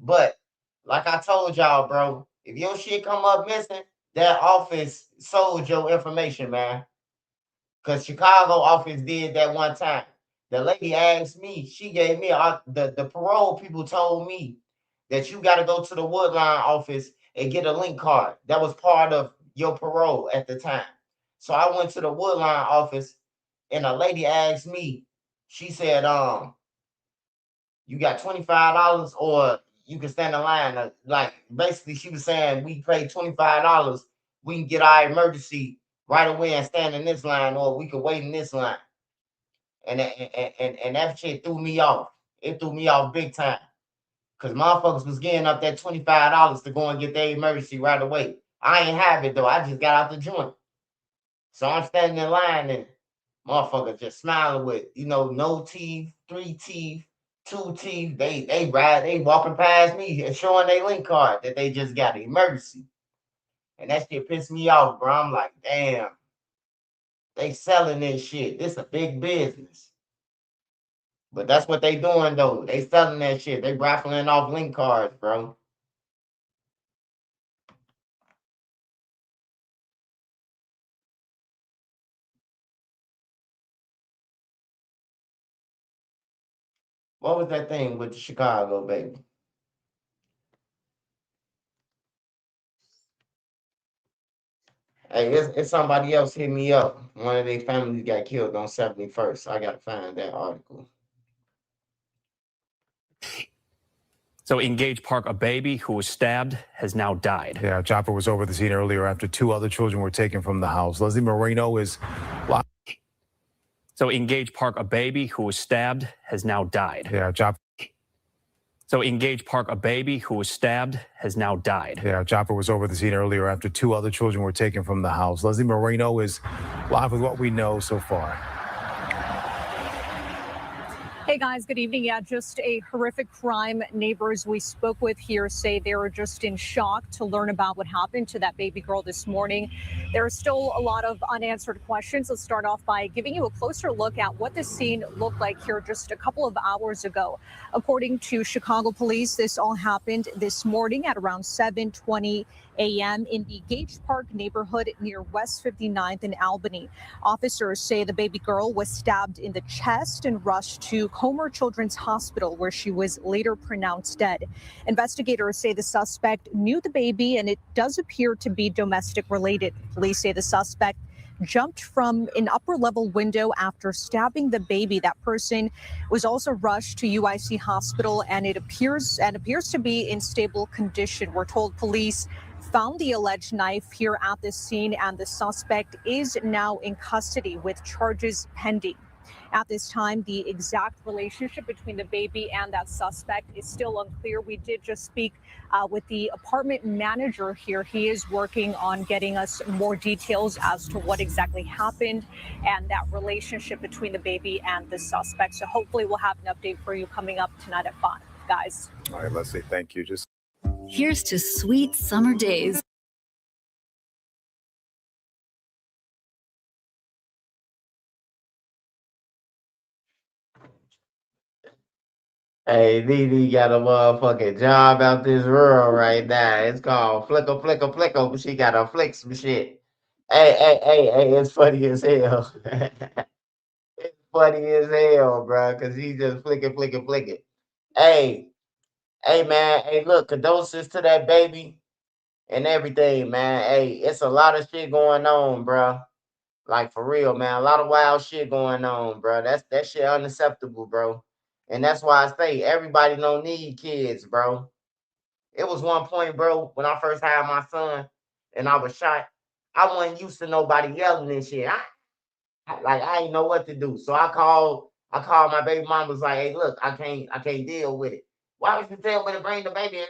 But like I told y'all, bro, if your shit come up missing, that office sold your information, man. Because Chicago office did that one time. The lady asked me, she gave me the parole people told me that you got to go to the Woodline office and get a link card. That was part of your parole at the time. So I went to the Woodline office and a lady asked me, she said, You got $25 or you can stand in line. Like basically she was saying we pay $25, we can get our emergency right away and stand in this line, or we could wait in this line. And that shit threw me off. It threw me off big time. Cause motherfuckers was getting up that $25 to go and get their emergency right away. I ain't have it though. I just got out the joint. So I'm standing in line and motherfuckers just smiling with, no teeth, 3 teeth, 2 teeth. They walking past me and showing their link card that they just got an emergency. And that shit pissed me off, bro. I'm like, damn, they selling this shit. This a big business. But that's what they doing though. They selling that shit. They raffling off link cards, bro. What was that thing with the Chicago, baby? Hey, it's somebody else hit me up. One of their families got killed on 71st. I gotta find that article. So in Gage Park, a baby who was stabbed has now died. Yeah, chopper was over the scene earlier after 2 other children were taken from the house. Leslie Moreno is... So in Gage Park, a baby who was stabbed has now died. Yeah, chopper... So in Gage Park, a baby who was stabbed has now died. Yeah, chopper was over the scene earlier after 2 other children were taken from the house. Leslie Moreno is live with what we know so far. Hey guys, good evening. Yeah, just a horrific crime. Neighbors we spoke with here say they were just in shock to learn about what happened to that baby girl this morning. There are still a lot of unanswered questions. Let's start off by giving you a closer look at what the scene looked like here just a couple of hours ago. According to Chicago police, this all happened this morning at around 7:20 a.m. in the Gage Park neighborhood near West 59th in Albany. Officers say the baby girl was stabbed in the chest and rushed to Comer Children's Hospital, where she was later pronounced dead. Investigators say the suspect knew the baby, and it does appear to be domestic related. Police say the suspect jumped from an upper level window after stabbing the baby. That person was also rushed to UIC Hospital, and it appears to be in stable condition. We're told police found the alleged knife here at the scene, and the suspect is now in custody with charges pending. At this time, the exact relationship between the baby and that suspect is still unclear. We did just speak with the apartment manager here. He is working on getting us more details as to what exactly happened and that relationship between the baby and the suspect. So hopefully we'll have an update for you coming up tonight at 5, guys. All right, Leslie, thank you. Here's to sweet summer days. Hey, Dee got a motherfucking job out this world right now. It's called Flicker, but she got to flick some shit. Hey, it's funny as hell. It's funny as hell, bro, because he just flicking. Hey, man. Hey, look, condolences to that baby and everything, man. Hey, it's a lot of shit going on, bro. Like, for real, man. A lot of wild shit going on, bro. That shit unacceptable, bro. And that's why I say everybody don't need kids, bro. It was one point, bro, when I first had my son and I was shot, I wasn't used to nobody yelling and shit. I ain't know what to do. So I called my baby mom, was like, hey, look, I can't deal with it. Why would you tell me to bring the baby?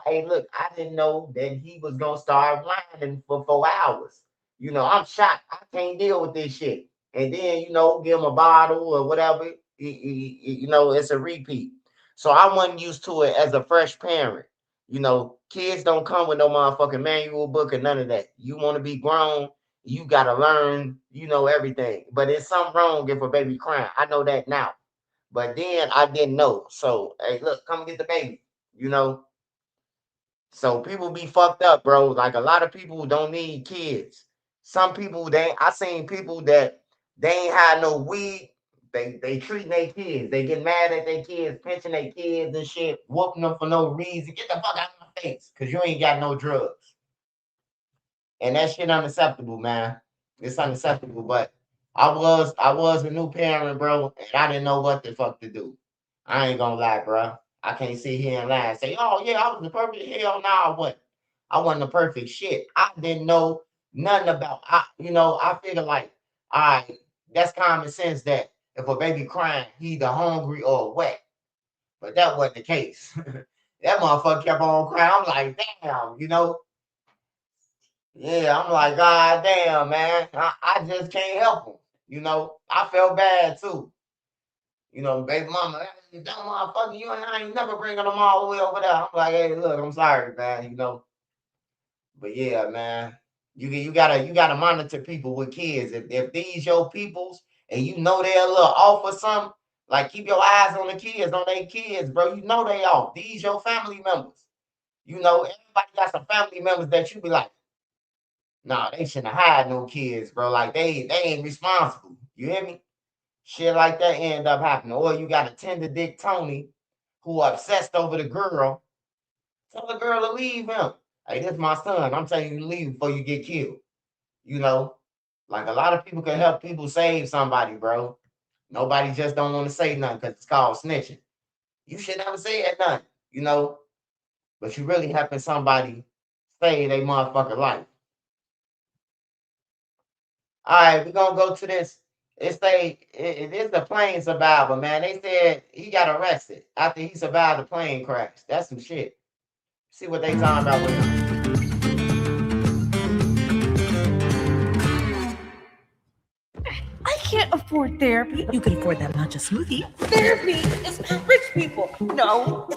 Hey, look, I didn't know that he was gonna start whining for 4 hours. I'm shocked. I can't deal with this shit. And then, give him a bottle or whatever. It's a repeat. So I wasn't used to it as a fresh parent. Kids don't come with no motherfucking manual book or none of that. You want to be grown, you got to learn, everything. But it's something wrong if a baby crying. I know that now. But then I didn't know. So, hey, look, come get the baby, So people be fucked up, bro. Like a lot of people don't need kids. Some people, I seen people that they ain't had no weed. They treating their kids. They get mad at their kids, pinching their kids and shit, whooping them for no reason. Get the fuck out of my face, because you ain't got no drugs. And that shit unacceptable, man. It's unacceptable. But I was a new parent, bro, and I didn't know what the fuck to do. I ain't gonna lie, bro. I can't sit here and lie and say, oh, yeah, I was the perfect. Hell no, I wasn't. I wasn't the perfect shit. I didn't know nothing about, I figure like, all right, that's common sense that if a baby crying, he either hungry or wet. But that wasn't the case. That motherfucker kept on crying. I'm like, damn, Yeah, I'm like, God damn, man. I just can't help him. I felt bad too. Baby mama, hey, that motherfucker, I ain't never bringing them all the way over there. I'm like, hey, look, I'm sorry, man. But yeah, man, you gotta monitor people with kids. If these your peoples and you know they're a little off or something, like keep your eyes on the kids, on their kids, bro. You know they off. These your family members. Everybody got some family members that you be like, nah, they shouldn't have had no kids, bro. Like they ain't responsible. You hear me? Shit like that end up happening. Or you got a tender dick Tony who obsessed over the girl. Tell the girl to leave him. Hey, this is my son. I'm telling you to leave before you get killed. You know, like a lot of people can help people save somebody, bro. Nobody just don't want to say nothing because it's called snitching. You should never say nothing, but you really helping somebody save their motherfucking life. All right, we're gonna go to this. It is the plane survivor, man. They said he got arrested after he survived the plane crash. That's some shit. See what they talking about with him. I can't afford therapy. You can afford that matcha smoothie. Therapy is for rich people. No.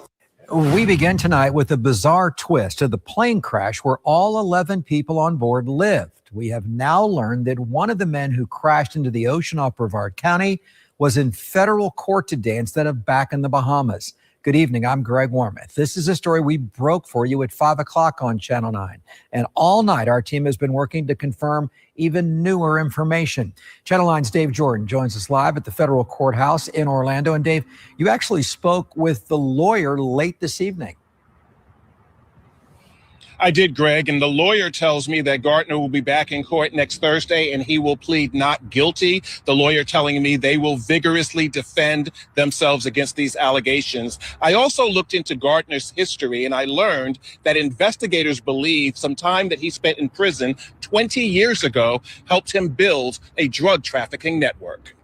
We begin tonight with a bizarre twist to the plane crash where all 11 people on board lived. We have now learned that one of the men who crashed into the ocean off Brevard County was in federal court today instead of back in the Bahamas. Good evening. I'm Greg Warmith. This is a story we broke for you at 5 o'clock on Channel 9. And all night, our team has been working to confirm even newer information. Channel 9's Dave Jordan joins us live at the federal courthouse in Orlando. And Dave, you actually spoke with the lawyer late this evening. I did, Greg, and the lawyer tells me that Gardner will be back in court next Thursday and he will plead not guilty. The lawyer telling me they will vigorously defend themselves against these allegations. I also looked into Gardner's history and I learned that investigators believe some time that he spent in prison 20 years ago helped him build a drug trafficking network.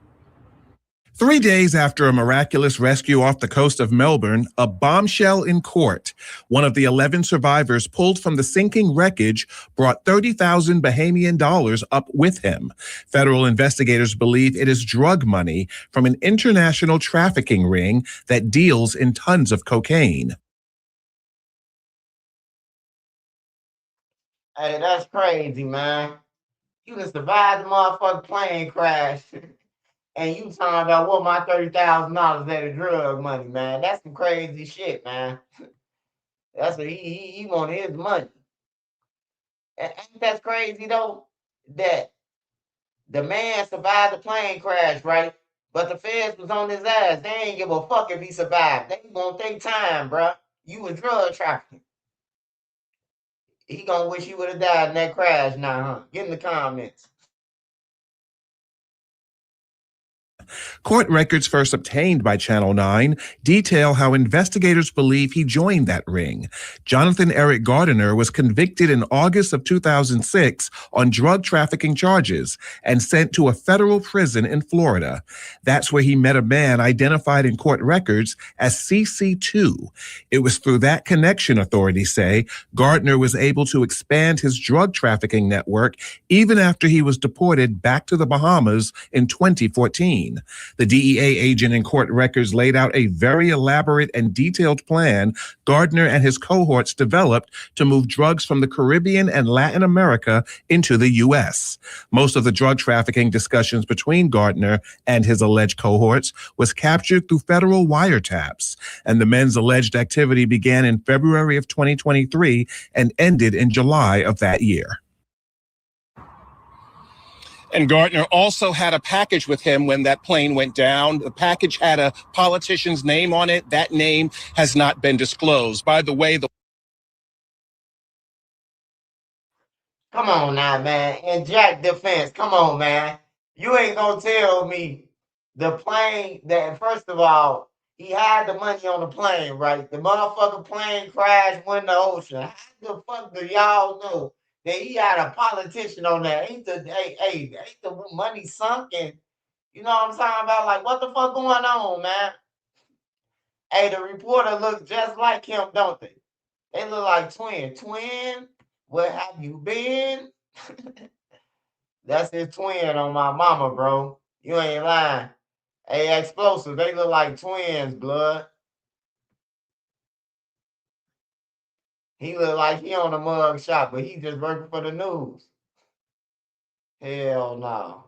3 days after a miraculous rescue off the coast of Melbourne, a bombshell in court. One of the 11 survivors pulled from the sinking wreckage brought $30,000 Bahamian dollars up with him. Federal investigators believe it is drug money from an international trafficking ring that deals in tons of cocaine. Hey, that's crazy, man. You just survived the motherfucking plane crash. And you talking about what my $30,000 that is drug money, man. That's some crazy shit, man. That's what he wanted his money. And ain't that crazy though? That the man survived the plane crash, right? But the feds was on his ass. They ain't give a fuck if he survived. They gonna take time, bro. You was drug trafficking. He gonna wish he would have died in that crash now, huh? Get in the comments. Court records first obtained by Channel 9 detail how investigators believe he joined that ring. Jonathan Eric Gardner was convicted in August of 2006 on drug trafficking charges and sent to a federal prison in Florida. That's where he met a man identified in court records as CC2. It was through that connection, authorities say, Gardner was able to expand his drug trafficking network even after he was deported back to the Bahamas in 2014. The DEA agent in court records laid out a very elaborate and detailed plan Gardner and his cohorts developed to move drugs from the Caribbean and Latin America into the U.S. Most of the drug trafficking discussions between Gardner and his alleged cohorts was captured through federal wiretaps, and the men's alleged activity began in February of 2023 and ended in July of that year. And Gardner also had a package with him when that plane went down. The package had a politician's name on it. That name has not been disclosed. By the way, Come on now, man. In Jack defense, come on, man. You ain't gonna tell me the plane that, first of all, He had the money on the plane, right? The motherfucking plane crashed, went in the ocean. How the fuck do y'all know that he had a politician on there? Ain't the money sunk? And you know what I'm talking about? Like, what the fuck going on, man? Hey, the reporter look just like him, don't they? They look like twin. Twin, where have you been? That's his twin on my mama, bro. You ain't lying. Hey, explosive. They look like twins, blood. He look like he on a mug shot, but he just working for the news. Hell no.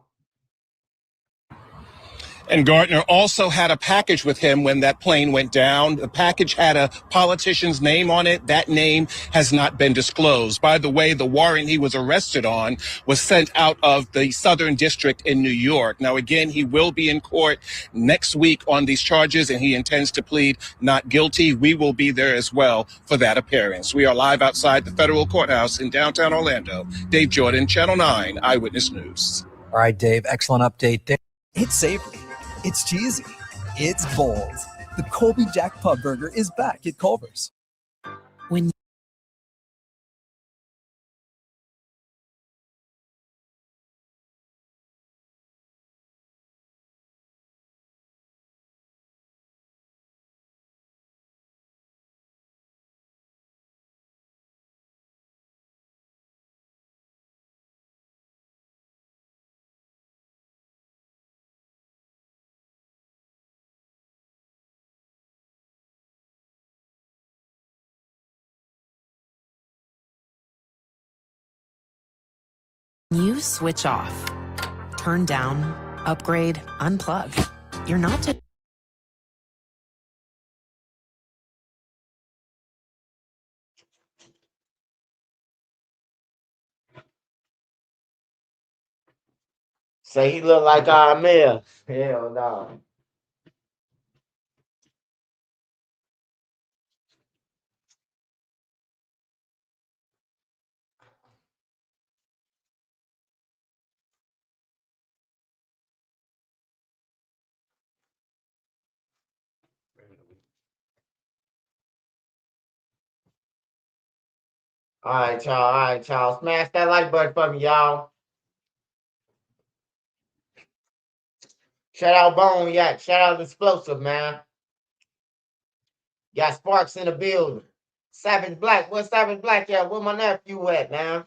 And Gardner also had a package with him when that plane went down. The package had a politician's name on it. That name has not been disclosed. By the way, the warrant he was arrested on was sent out of the Southern District in New York. Now, again, he will be in court next week on these charges, and he intends to plead not guilty. We will be there as well for that appearance. We are live outside the federal courthouse in downtown Orlando. Dave Jordan, Channel 9 Eyewitness News. All right, Dave, excellent update there. It's savory, it's cheesy, it's bold. The Colby Jack Pub Burger is back at Culver's. When you switch off, turn down, upgrade, unplug. You're not just Say he look like our mayor. Hell no. All right, y'all. All right, y'all. Smash that like button for me, y'all. Shout out Bone Yak. Shout out Explosive, man. Got Sparks in the building. Savage Black. Where's Savage Black at? Where my nephew at, man?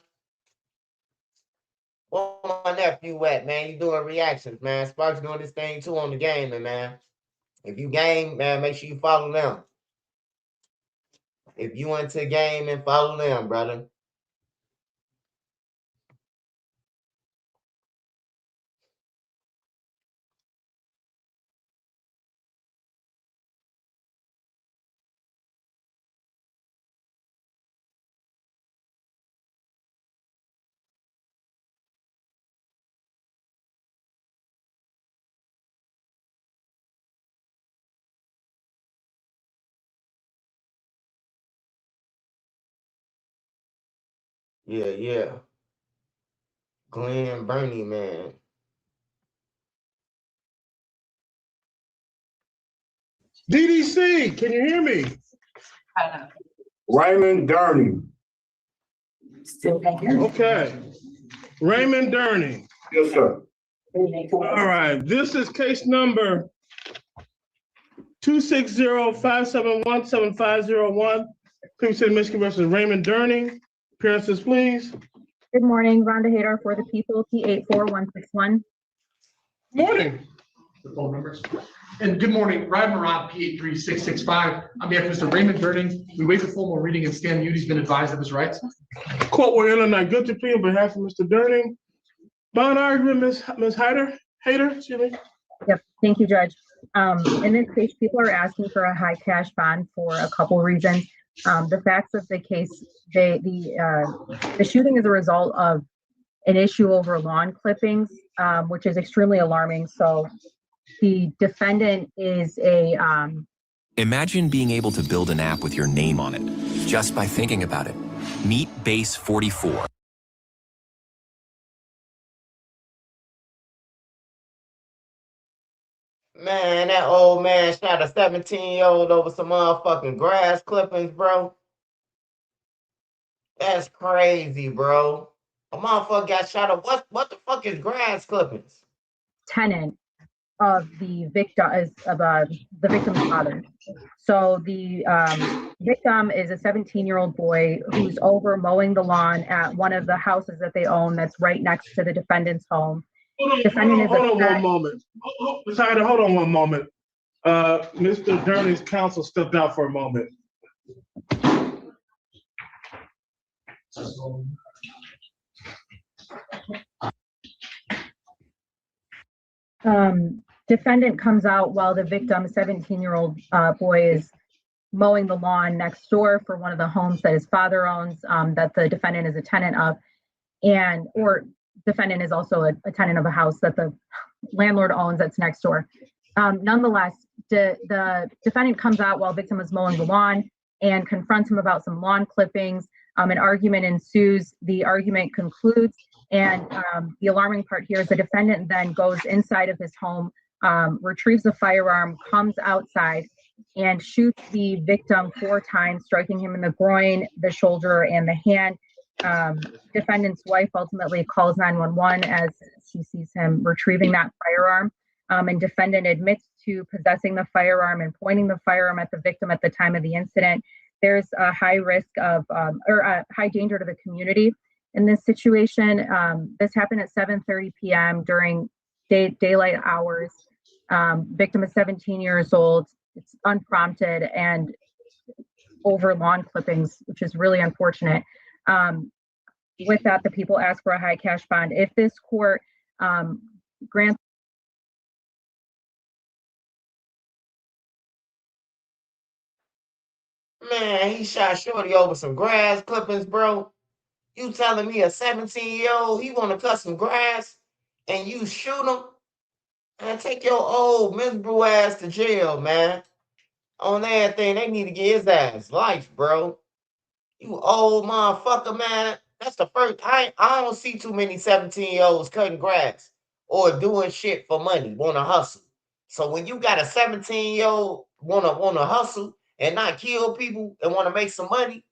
Where my nephew at, man? You doing reactions, man. Sparks doing this thing too on the game, man. If you game, man, make sure you follow them. If you into the game and follow them, brother. Yeah. Glenn Bernie, man. DDC, can you hear me? Raymond Gurney. Okay. Raymond Gurney. Yes, sir. All right. This is case number 260-571-7501. Cleveland City, Michigan versus Raymond Gurney. Appearances, please. Good morning, Rhonda Hadar for the people, P84161. Morning. The phone numbers. And good morning, Ryan Marad, P83665. On behalf of Mr. Raymond Gurney, we waive the formal reading and stand mute. He's been advised of his rights. Court will enter not guilty plea on behalf of Mr. Gurney. Bond argument, Ms. Hader, excuse me. Yep, thank you, Judge. In this case, people are asking for a high cash bond for a couple reasons. The facts of the case, the shooting is a result of an issue over lawn clippings, which is extremely alarming. So the defendant is a... Imagine being able to build an app with your name on it, just by thinking about it. Meet Base 44. Man, that old man shot a 17-year-old over some motherfucking grass clippings, bro. That's crazy, bro. A motherfucker got shot up. What the fuck is grass clippings? Tenant of the victim is the victim's father. So the victim is a 17-year-old boy who's over mowing the lawn at one of the houses that they own that's right next to the defendant's home. Hold on one moment. Hold on one moment. Mr. Durning's counsel stepped out for a moment. Defendant comes out while the victim, 17-year-old boy, is mowing the lawn next door for one of the homes that his father owns, that the defendant is a tenant of, or defendant is also a tenant of a house that the landlord owns that's next door. Nonetheless, the defendant comes out while victim is mowing the lawn and confronts him about some lawn clippings. An argument ensues. The argument concludes, and the alarming part here is the defendant then goes inside of his home, retrieves a firearm, comes outside, and shoots the victim 4 times, striking him in the groin, the shoulder, and the hand. Defendant's wife ultimately calls 911 as she sees him retrieving that firearm. And defendant admits to possessing the firearm and pointing the firearm at the victim at the time of the incident. There's a high risk of, or a high danger to the community in this situation. This happened at 7:30 p.m. during daylight hours. Victim is 17 years old. It's unprompted and over lawn clippings, which is really unfortunate. With that, the people ask for a high cash bond. If this court grants Man, he shot Shorty over some grass clippings, bro. You telling me a 17-year-old, he want to cut some grass and you shoot him? Man, take your old miserable ass to jail, man. On everything, they need to get his ass life, bro. You old motherfucker, man. That's the first. I don't see too many 17-year-olds cutting grass or doing shit for money, want to hustle. So when you got a 17-year-old wanna hustle and not kill people and want to make some money,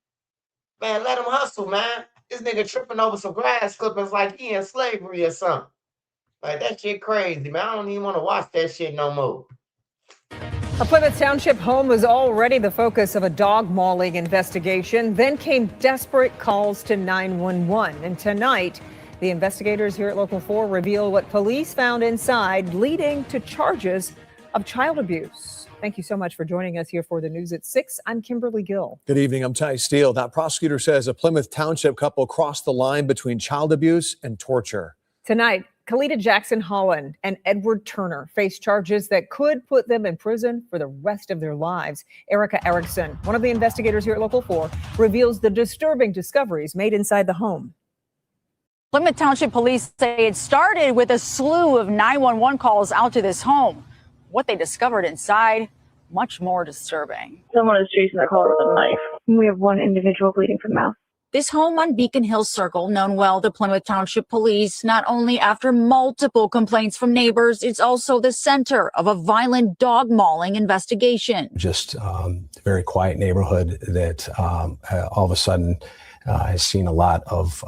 man, let him hustle, man. This nigga tripping over some grass clippings like he in slavery or something. Like, that shit crazy, man. I don't even want to watch that shit no more. A Plymouth Township home was already the focus of a dog mauling investigation. Then came desperate calls to 911. And tonight, the investigators here at Local 4 reveal what police found inside, leading to charges of child abuse. Thank you so much for joining us here for the news at 6. I'm Kimberly Gill. Good evening. I'm Ty Steele. That prosecutor says a Plymouth Township couple crossed the line between child abuse and torture. Tonight, Kalita Jackson Holland and Edward Turner face charges that could put them in prison for the rest of their lives. Erica Erickson, one of the investigators here at Local 4, reveals the disturbing discoveries made inside the home. Plymouth Township police say it started with a slew of 911 calls out to this home. What they discovered inside, much more disturbing. Someone is chasing their car with a knife. We have one individual bleeding from the mouth. This home on Beacon Hill Circle, known well to Plymouth Township police, not only after multiple complaints from neighbors, it's also the center of a violent dog mauling investigation. Just a very quiet neighborhood that all of a sudden has seen a lot of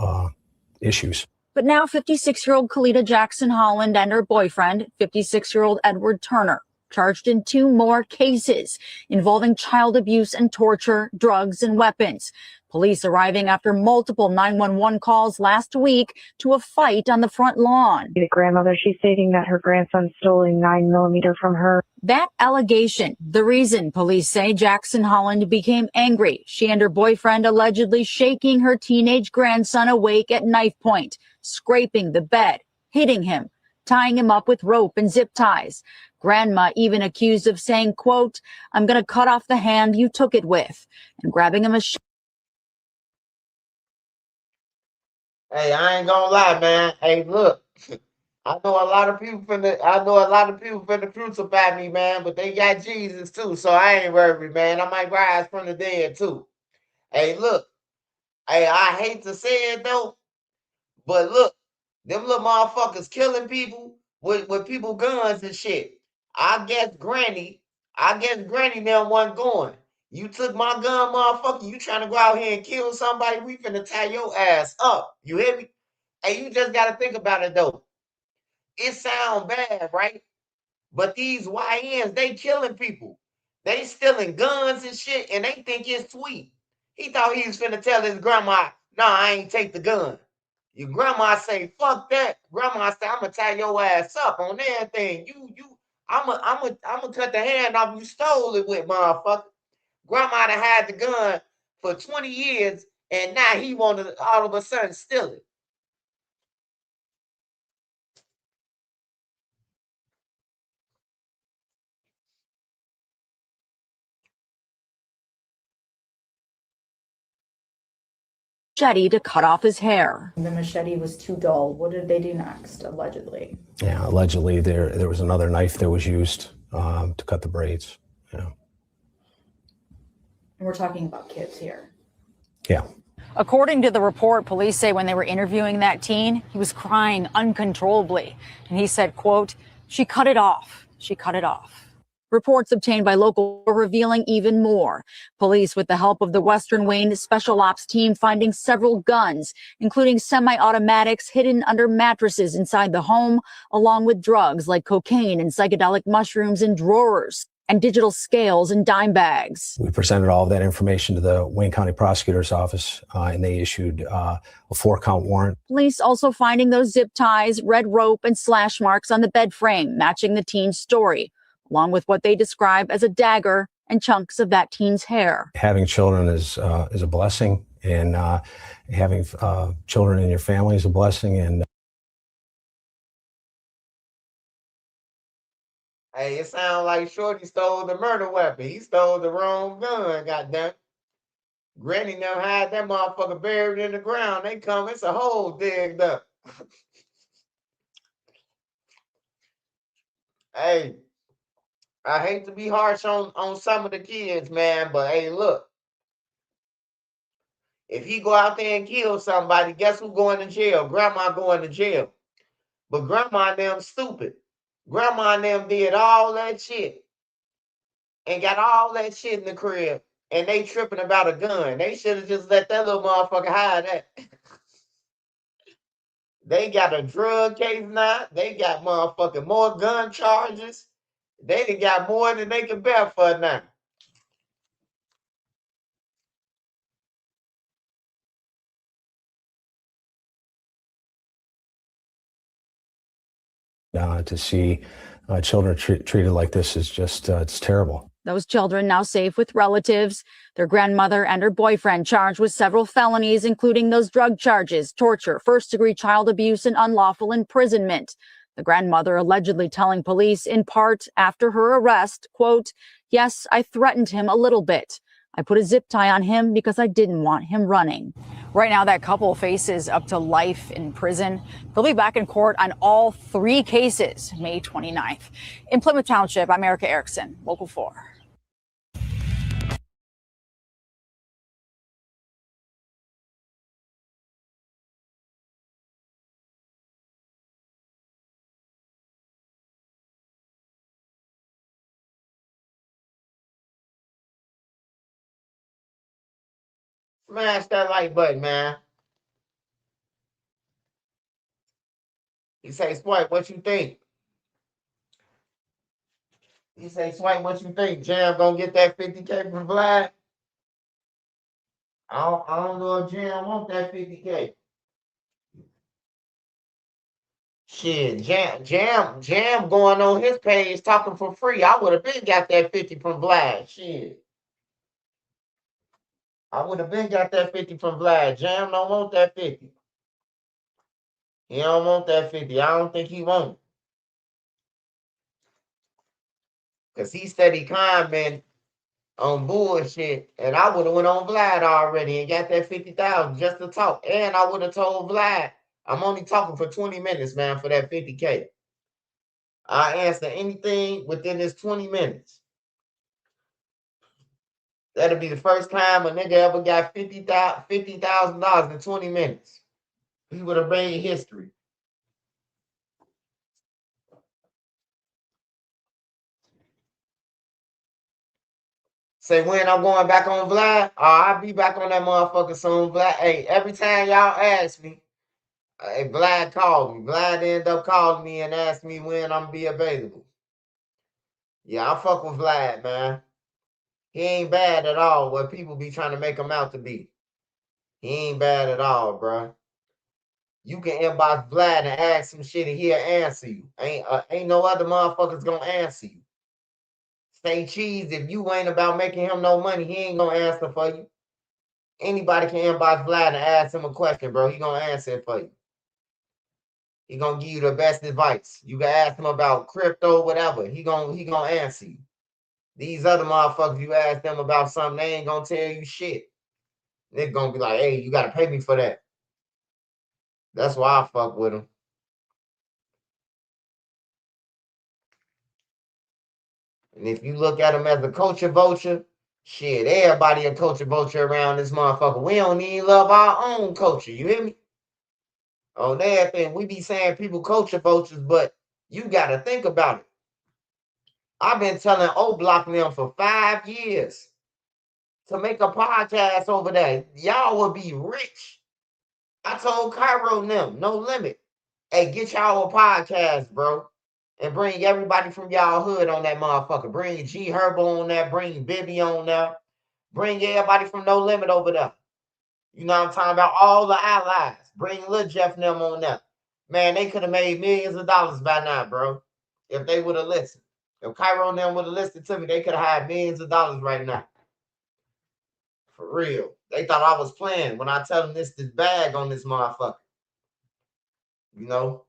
issues. But now 56-year-old Kalita Jackson Holland and her boyfriend, 56-year-old Edward Turner, charged in 2 more cases involving child abuse and torture, drugs, and weapons. Police arriving after multiple 911 calls last week to a fight on the front lawn. The grandmother, she's stating that her grandson stole a 9mm from her. That allegation, the reason police say Jackson Holland became angry. She and her boyfriend allegedly shaking her teenage grandson awake at knife point, scraping the bed, hitting him, tying him up with rope and zip ties. Grandma even accused of saying, quote, "I'm going to cut off the hand you took it with," and grabbing a machine. Hey, I ain't gonna lie, man. Hey, look, I know a lot of people finna crucify me, man, but they got Jesus too, so I ain't worried, man. I might rise from the dead too. Hey, look, hey, I hate to say it though, but look, them little motherfuckers killing people with people guns and shit. I guess Granny now wasn't going. You took my gun, motherfucker. You trying to go out here and kill somebody? We finna tie your ass up. You hear me? Hey, you just gotta think about it though. It sound bad, right? But these YNs, they killing people. They stealing guns and shit, and they think it's sweet. He thought he was finna tell his grandma, "Nah, I ain't take the gun." Your grandma say, "Fuck that." Grandma say, "I'm gonna tie your ass up on everything. I'm gonna cut the hand off you stole it with, motherfucker." Grandma done had the gun for 20 years, and now he wanted all of a sudden steal it. Machete to cut off his hair. The machete was too dull. What did they do next, allegedly? Yeah, allegedly there was another knife that was used to cut the braids. And we're talking about kids here. Yeah. According to the report, police say when they were interviewing that teen, he was crying uncontrollably. And he said, quote, "She cut it off. She cut it off." Reports obtained by local are revealing even more. Police, with the help of the Western Wayne Special Ops team, finding several guns, including semi-automatics hidden under mattresses inside the home, along with drugs like cocaine and psychedelic mushrooms in drawers, and digital scales and dime bags. We presented all of that information to the Wayne County Prosecutor's Office, and they issued a 4-count warrant. Police also finding those zip ties, red rope, and slash marks on the bed frame, matching the teen's story, along with what they describe as a dagger and chunks of that teen's hair. Having children is a blessing, and having children in your family is a blessing. And Hey, it sounds like Shorty stole the murder weapon. He stole the wrong gun, goddamn. Granny never had that motherfucker buried in the ground. They come, it's a hole digged up. Hey, I hate to be harsh on some of the kids, man, but hey, look. If he go out there and kill somebody, guess who going to jail? Grandma going to jail. But grandma and them stupid. Grandma and them did all that shit and got all that shit in the crib, and they tripping about a gun. They should have just let that little motherfucker hide that. They got a drug case now. They got motherfucking more gun charges. They done got more than they can bear for now. to see children treated like this is just, it's terrible. Those children now safe with relatives. Their grandmother and her boyfriend charged with several felonies, including those drug charges, torture, first-degree child abuse, and unlawful imprisonment. The grandmother allegedly telling police, in part after her arrest, quote, "Yes, I threatened him a little bit. I put a zip tie on him because I didn't want him running." Right now, that couple faces up to life in prison. They'll be back in court on all 3 cases May 29th. In Plymouth Township, I'm Erica Erickson, Local 4. Smash that like button, man. He say, Swipe, what you think? He say, Swipe, what you think? Jam gonna get that 50K from Vlad? I don't know if Jam want that 50K. Shit, Jam going on his page talking for free. I would have been got that 50 from Vlad. Shit. I would have been got that 50 from Vlad. Jam don't want that 50. He don't want that 50. I don't think he won't. Because he steady comment on bullshit. And I would have went on Vlad already and got that 50,000 just to talk. And I would have told Vlad, I'm only talking for 20 minutes, man, for that 50K. I answer anything within this 20 minutes. That'll be the first time a nigga ever got $50,000 in 20 minutes. He would have made history. Say when I'm going back on Vlad, I'll be back on that motherfucker soon. Vlad, hey, every time y'all ask me, hey, Vlad called me. Vlad ended up calling me and asked me when I'm be available. Yeah, I fuck with Vlad, man. He ain't bad at all. What people be trying to make him out to be. He ain't bad at all, bro. You can inbox Vlad and ask some shit and he'll answer you. Ain't no other motherfuckers gonna answer you. Say cheese, if you ain't about making him no money, he ain't gonna answer for you. Anybody can inbox Vlad and ask him a question, bro. He gonna answer it for you. He gonna give you the best advice. You can ask him about crypto, whatever. He gonna answer you. These other motherfuckers, you ask them about something, they ain't gonna tell you shit. They're gonna be like, hey, you gotta pay me for that. That's why I fuck with him. And if you look at him as a culture vulture, shit, everybody a culture vulture around this motherfucker. We don't even love our own culture. You hear me? On that thing, we be saying people culture vultures, but you gotta think about it. I've been telling O Block them for 5 years to make a podcast over there. Y'all will be rich. I told Cairo them, no limit. Hey, get y'all a podcast, bro. And bring everybody from y'all hood on that motherfucker. Bring G Herbo on there. Bring Bibby on there. Bring everybody from No Limit over there. You know what I'm talking about? All the allies. Bring Lil Jeff and them on there. Man, they could have made millions of dollars by now, bro. If they would have listened. If Cairo and them would have listened to me, they could have had millions of dollars right now. For real. They thought I was playing when I tell them this bag on this motherfucker. You know?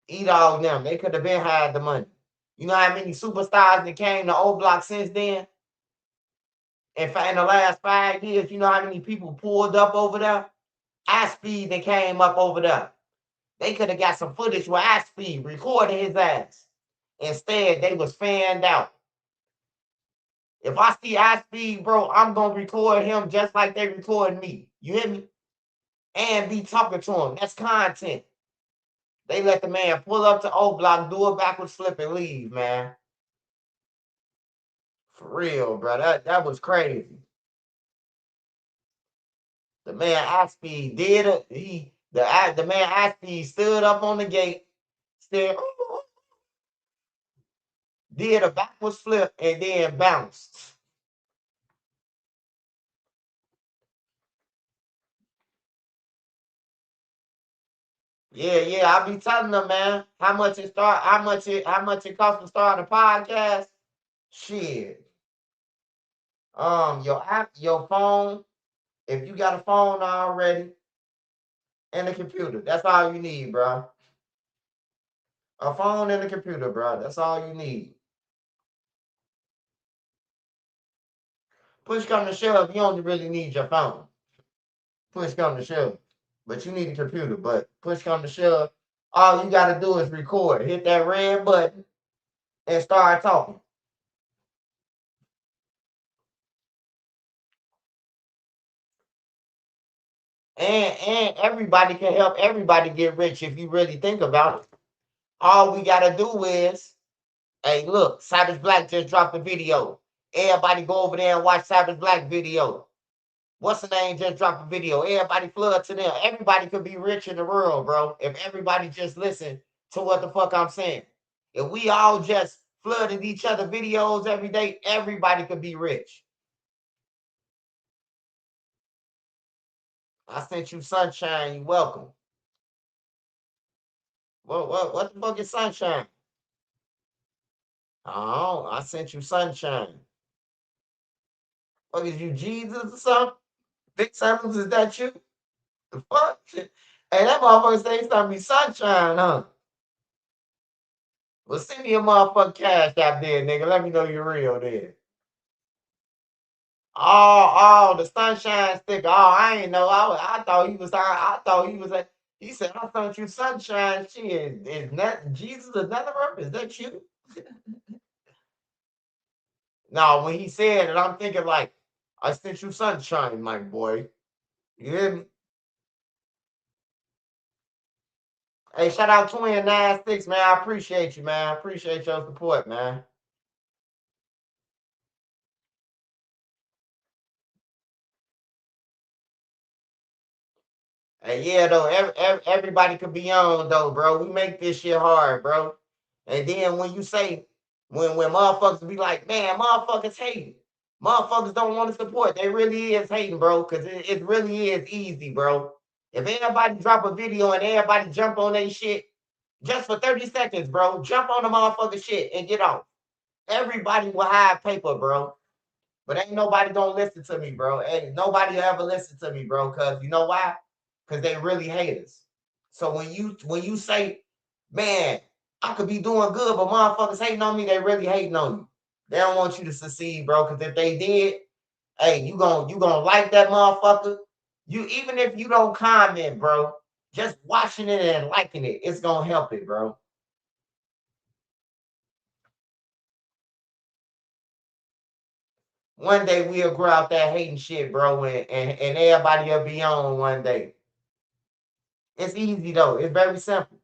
Eat all of them. They could have been had the money. You know how many superstars that came to O Block since then? In fact, in the last 5 years, you know how many people pulled up over there? Speed that came up over there. They could have got some footage with Speed recording his ass. Instead, they was fanned out. If I see Speed, bro, I'm gonna record him just like they record me. You hear me? And be talking to him. That's content. They let the man pull up to O Block, do a backwards flip, and leave, man. For real, bro. That was crazy. The man Speed did it. The man Speed stood up on the gate, said, did a backwards flip, and then bounced. Yeah, I be telling them, man, how much it costs to start a podcast. Shit. Your app, your phone, if you got a phone already, and a computer. That's all you need, bro. A phone and a computer, bro. That's all you need. Push come to shove, you don't really need your phone. Push come to shove. But you need a computer. But push come to shove, all you got to do is record. Hit that red button and start talking. And everybody can help everybody get rich if you really think about it. All we got to do is, hey, look, Savage Black just dropped a video. Everybody go over there and watch Savage Black video. What's the name just dropped a video? Everybody flood to them. Everybody could be rich in the world, bro. If everybody just listen to what the fuck I'm saying. If we all just flooded each other videos every day, everybody could be rich. I sent you sunshine. You welcome. What the fuck is sunshine? Oh, I sent you sunshine. What is you, Jesus or something? Big Simmons, is that you? The fuck? Hey, that motherfucker say something be sunshine, huh? Well, send me a motherfucking cash out there, nigga. Let me know you're real there. Oh, the sunshine sticker. Oh, I ain't know. I thought he was. I thought he was. He said, "I thought you sunshine." Shit, is that Jesus another one? Is that you? No, when he said it, I'm thinking like, I sent you sunshine, my boy. You hear me? Hey, shout out Twin 96, man. I appreciate you, man. I appreciate your support, man. And yeah, though, everybody could be on, though, bro. We make this shit hard, bro. And then when you say, when motherfuckers be like, man, motherfuckers hating. Motherfuckers don't want to support. They really is hating, bro, because it really is easy, bro. If everybody drop a video and everybody jump on their shit just for 30 seconds, bro, jump on the motherfucker shit and get off. Everybody will have paper, bro. But ain't nobody gonna listen to me, bro. Ain't nobody ever listen to me, bro. Cause you know why? Cause they really haters. So when you say, man, I could be doing good, but motherfuckers hating on me, they really hating on you. They don't want you to succeed, bro. Cause if they did, hey, you gonna like that motherfucker. You even if you don't comment, bro, just watching it and liking it, it's gonna help it, bro. One day we'll grow out that hating shit, bro, and everybody will be on one day. It's easy though. It's very simple.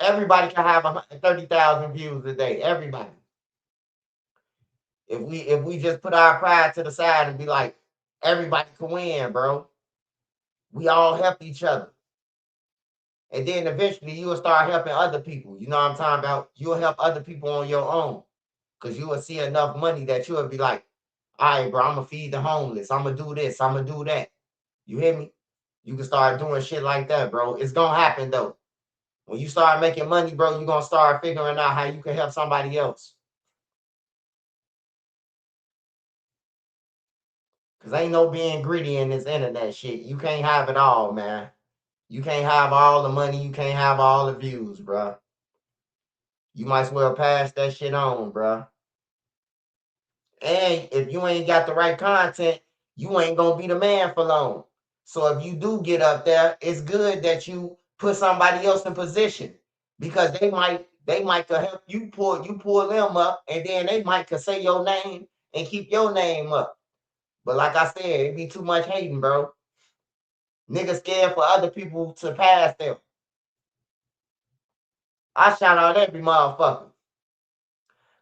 Everybody can have 30,000 views a day. Everybody. If we just put our pride to the side and be like, everybody can win, bro. We all help each other. And then eventually you will start helping other people. You know what I'm talking about? You'll help other people on your own. Because you will see enough money that you will be like, all right, bro, I'm going to feed the homeless. I'm going to do this. I'm going to do that. You hear me? You can start doing shit like that, bro. It's going to happen, though. When you start making money, bro, you're going to start figuring out how you can help somebody else. Because ain't no being greedy in this internet shit. You can't have it all, man. You can't have all the money. You can't have all the views, bro. You might as well pass that shit on, bro. And if you ain't got the right content, you ain't going to be the man for long. So if you do get up there, it's good that you put somebody else in position because they might could help you pull them up, and then they might could say your name and keep your name up. But like I said, it be too much hating, bro. Niggas scared for other people to pass them. I shout out every motherfucker.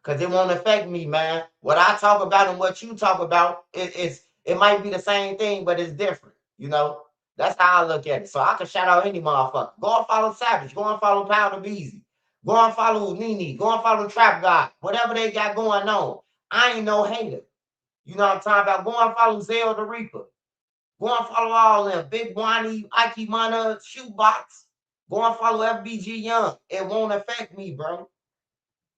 Cause it won't affect me, man. What I talk about and what you talk about, it might be the same thing, but it's different. You know? That's how I look at it. So I can shout out any motherfucker. Go and follow Savage. Go and follow Powder Beezy. Go and follow Nene. Go and follow Trap God. Whatever they got going on. I ain't no hater. You know what I'm talking about? Go and follow Zell the Reaper. Go and follow all them. Big Vonnie, Ike Mana, Shoebox. Go and follow FBG Young. It won't affect me, bro.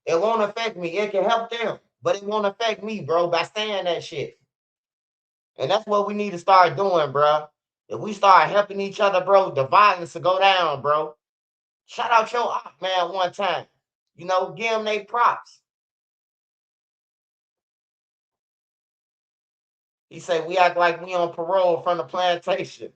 It won't affect me. It can help them, but it won't affect me, bro, by saying that shit. And that's what we need to start doing, bro. If we start helping each other, bro, the violence will go down, bro. Shout out your op, man, one time. You know, give them their props. He said, we act like we on parole from the plantation.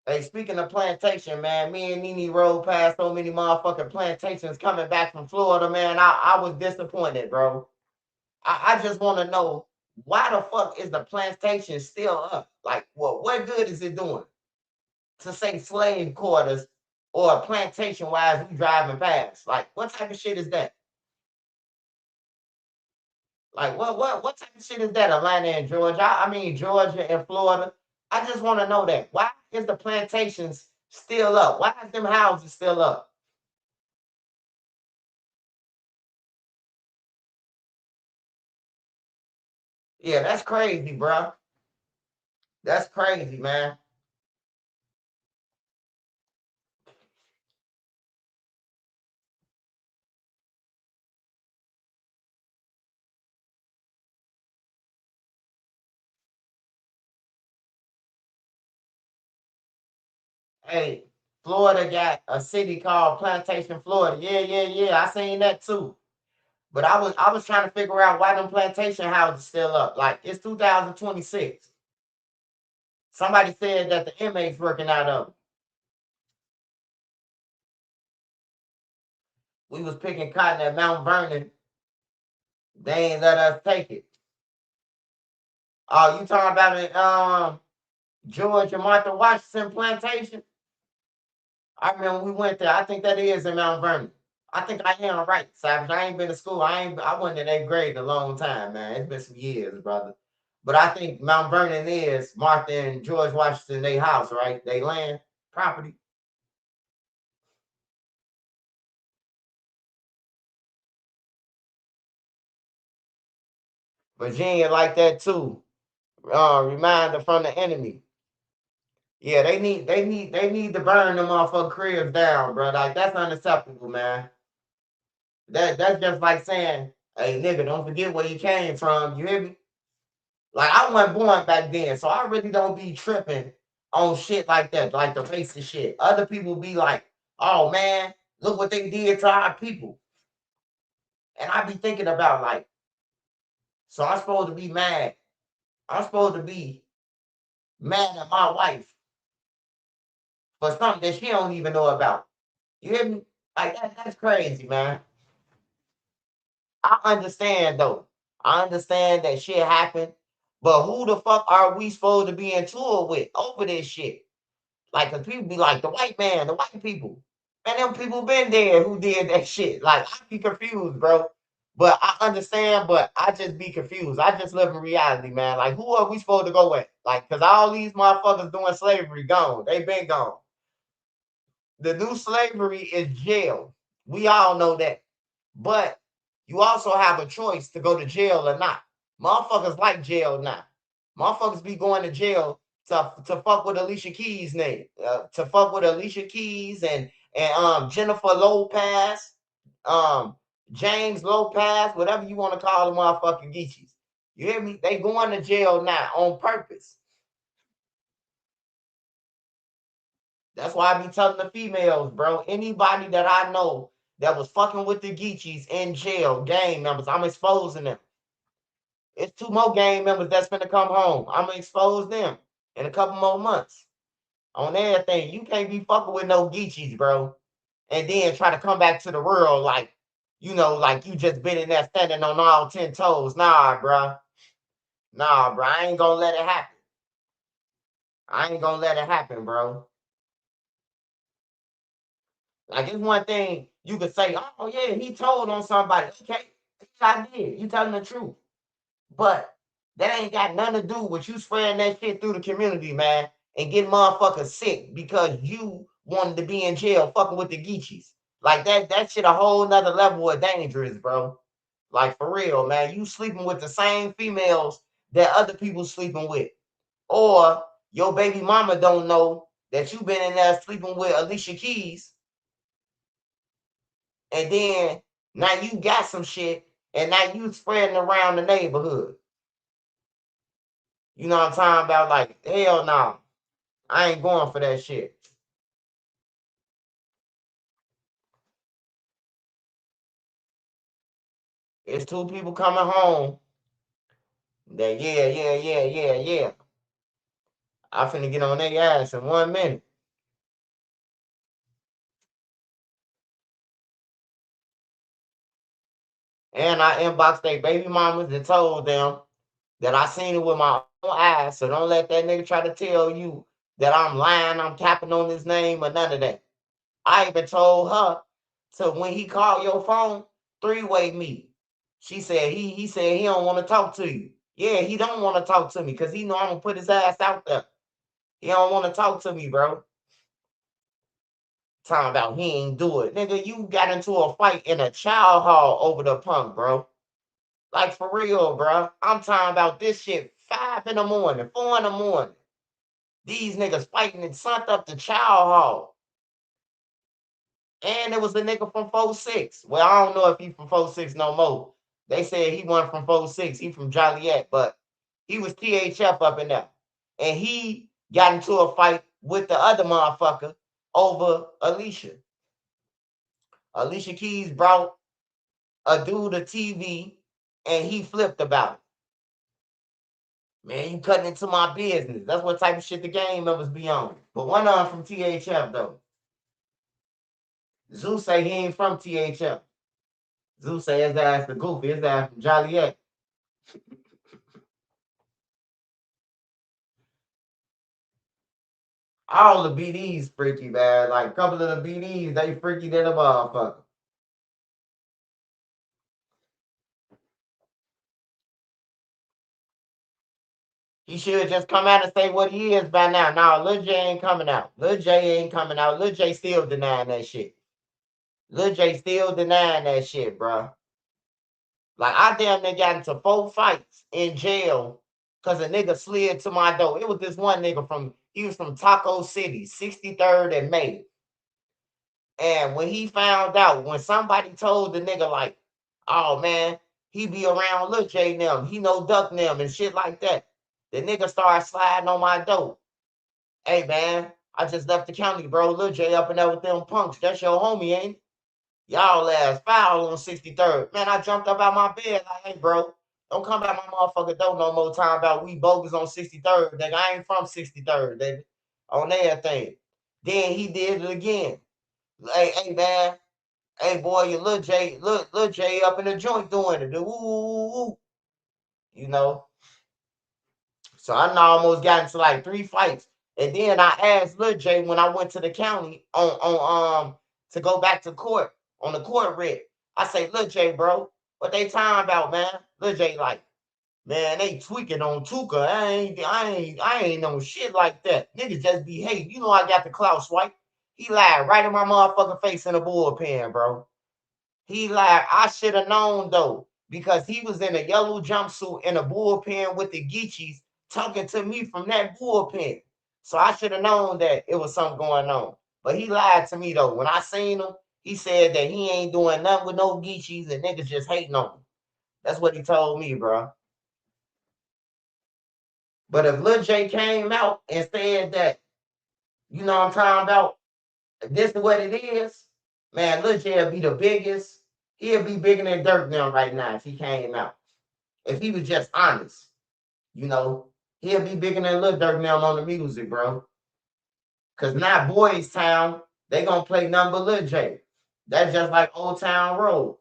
Hey, speaking of plantation, man, me and Nene rode past so many motherfucking plantations coming back from Florida, man. I was disappointed, bro. I just want to know why the fuck is the plantation still up? Like, what good is it doing to say slave quarters or a plantation while we driving past? Like, what type of shit is that? Like, what type of shit is that? Atlanta and Georgia? I mean, Georgia and Florida. I just want to know that. Why is the plantations still up? Why is them houses still up? Yeah, that's crazy, bro. That's crazy, man. Hey, Florida got a city called Plantation, Florida. Yeah. I seen that too. But I was trying to figure out why them plantation houses still up. Like it's 2026. Somebody said that the inmates working out of them. We was picking cotton at Mount Vernon. They ain't let us take it. Oh, you talking about it? George and Martha Washington plantation? I remember we went there. I think that is in Mount Vernon. I think I am right, Savage. I ain't been to school. I wasn't in 8th grade in a long time, man. It's been some years, brother. But I think Mount Vernon is Martha and George Washington, they house, right? They land property. Virginia like that too. Reminder from the enemy. Yeah, they need to burn them motherfucking cribs down, bro. Like that's unacceptable, man. That's just like saying, hey nigga, don't forget where you came from. You hear me? Like I wasn't born back then, so I really don't be tripping on shit like that, like the racist shit. Other people be like, oh man, look what they did to our people. And I be thinking about like, so I'm supposed to be mad. I'm supposed to be mad at my wife for something that she don't even know about. You hear me? Like that's crazy, man. I understand though. I understand that shit happened, but who the fuck are we supposed to be in tour with over this shit? Like, cause people be like, the white man, the white people. Man, them people been there who did that shit. Like, I be confused, bro. But I understand, but I just be confused. I just live in reality, man. Like, who are we supposed to go with? Like, cause all these motherfuckers doing slavery gone. They been gone. The new slavery is jail. We all know that. But you also have a choice to go to jail or not. Motherfuckers like jail now. Motherfuckers be going to jail to fuck with Alicia Keys' name, to fuck with Alicia Keys and Jennifer Lopez, um James Lopez, whatever you want to call the motherfucking Geechies. You hear me? They going to jail now on purpose. That's why I be telling the females, bro. Anybody that I know that was fucking with the Geechies in jail, gang members, I'm exposing them. It's 2 more gang members that's gonna come home. I'm gonna expose them in a couple more months. On everything. You can't be fucking with no Geechies, bro. And then try to come back to the world like, like you just been in there standing on all 10 toes. Nah, bro. Nah, bro. I ain't gonna let it happen. I ain't gonna let it happen, bro. Like it's one thing you could say, oh yeah, he told on somebody. Okay, I did. You telling the truth. But that ain't got nothing to do with you spreading that shit through the community, man, and getting motherfuckers sick because you wanted to be in jail fucking with the Geechies. Like that shit a whole nother level of dangerous, bro. Like for real, man. You sleeping with the same females that other people sleeping with. Or your baby mama don't know that you been in there sleeping with Alicia Keys. And then now you got some shit and now you spreading around the neighborhood. You know what I'm talking about? Like, hell no. I ain't going for that shit. It's 2 people coming home that, yeah. I finna get on their ass in 1 minute. And I inboxed their baby mamas and told them that I seen it with my own eyes. So don't let that nigga try to tell you that I'm lying, I'm capping on his name or none of that. I even told her to when he called your phone, 3-way me. She said he said he don't want to talk to you. Yeah, he don't want to talk to me because he know I'm gonna put his ass out there. He don't want to talk to me, bro. Talking about he ain't do it. Nigga, you got into a fight in a child hall over the punk, bro. Like for real, bro. I'm talking about this shit 5 in the morning, 4 in the morning. These niggas fighting and sent up the child hall. And it was the nigga from 4-6. Well, I don't know if he from 4-6 no more. They said he wasn't from 4-6. He from Joliet, but he was THF up in there. And he got into a fight with the other motherfucker over Alicia. Alicia Keys brought a dude a TV and he flipped about it. Man, you cutting into my business. That's what type of shit the game members be on. But one of them from THF though. Zeus say he ain't from THF. Zeus say his ass the goofy, his ass from Joliet. All the BDs freaky, man. Like a couple of the BDs, they freaky than a motherfucker. He should just come out and say what he is by now. No, Lil J ain't coming out. Lil J ain't coming out. Lil J still denying that shit. Lil J still denying that shit, bro. Like, I damn near got into 4 fights in jail because a nigga slid to my door. It was this one nigga he was from Taco City, 63rd and May. And when he found out, when somebody told the nigga, like, oh man, he be around Lil J and them, he know Duck and them and shit like that, the nigga started sliding on my door. Hey man, I just left the county, bro. Lil J up in there with them punks. That's your homie, ain't it? Y'all ass foul on 63rd. Man, I jumped up out my bed like, hey, bro, don't come out my motherfucking door no more time about we bogus on 63rd, nigga. I ain't from 63rd, nigga. On everything. Then he did it again. Hey, man. Hey, boy, you Lil J up in the joint doing it. Woo. You know? So I almost got into like 3 fights. And then I asked Lil J when I went to the county to go back to court on the court writ. I say, Lil J, bro, what they talking about, man? Lil J like, man, they tweaking on Tuka. I ain't no shit like that. Niggas just be hating. You know I got the clout swipe. He lied right in my motherfucking face in the bullpen, bro. He lied. I should have known though, because he was in a yellow jumpsuit in a bullpen with the Geechees talking to me from that bullpen. So I should have known that it was something going on. But he lied to me though. When I seen him, he said that he ain't doing nothing with no Geechees and niggas just hating on him. That's what he told me, bro. But if Lil J came out and said that, you know what I'm talking about, this is what it is, man, Lil J will be the biggest. He'll be bigger than Dirk now right now if he came out. If he was just honest, you know, he'll be bigger than Lil Dirk now on the music, bro. Because now Boys Town, they going to play nothing but Lil J. That's just like Old Town Road.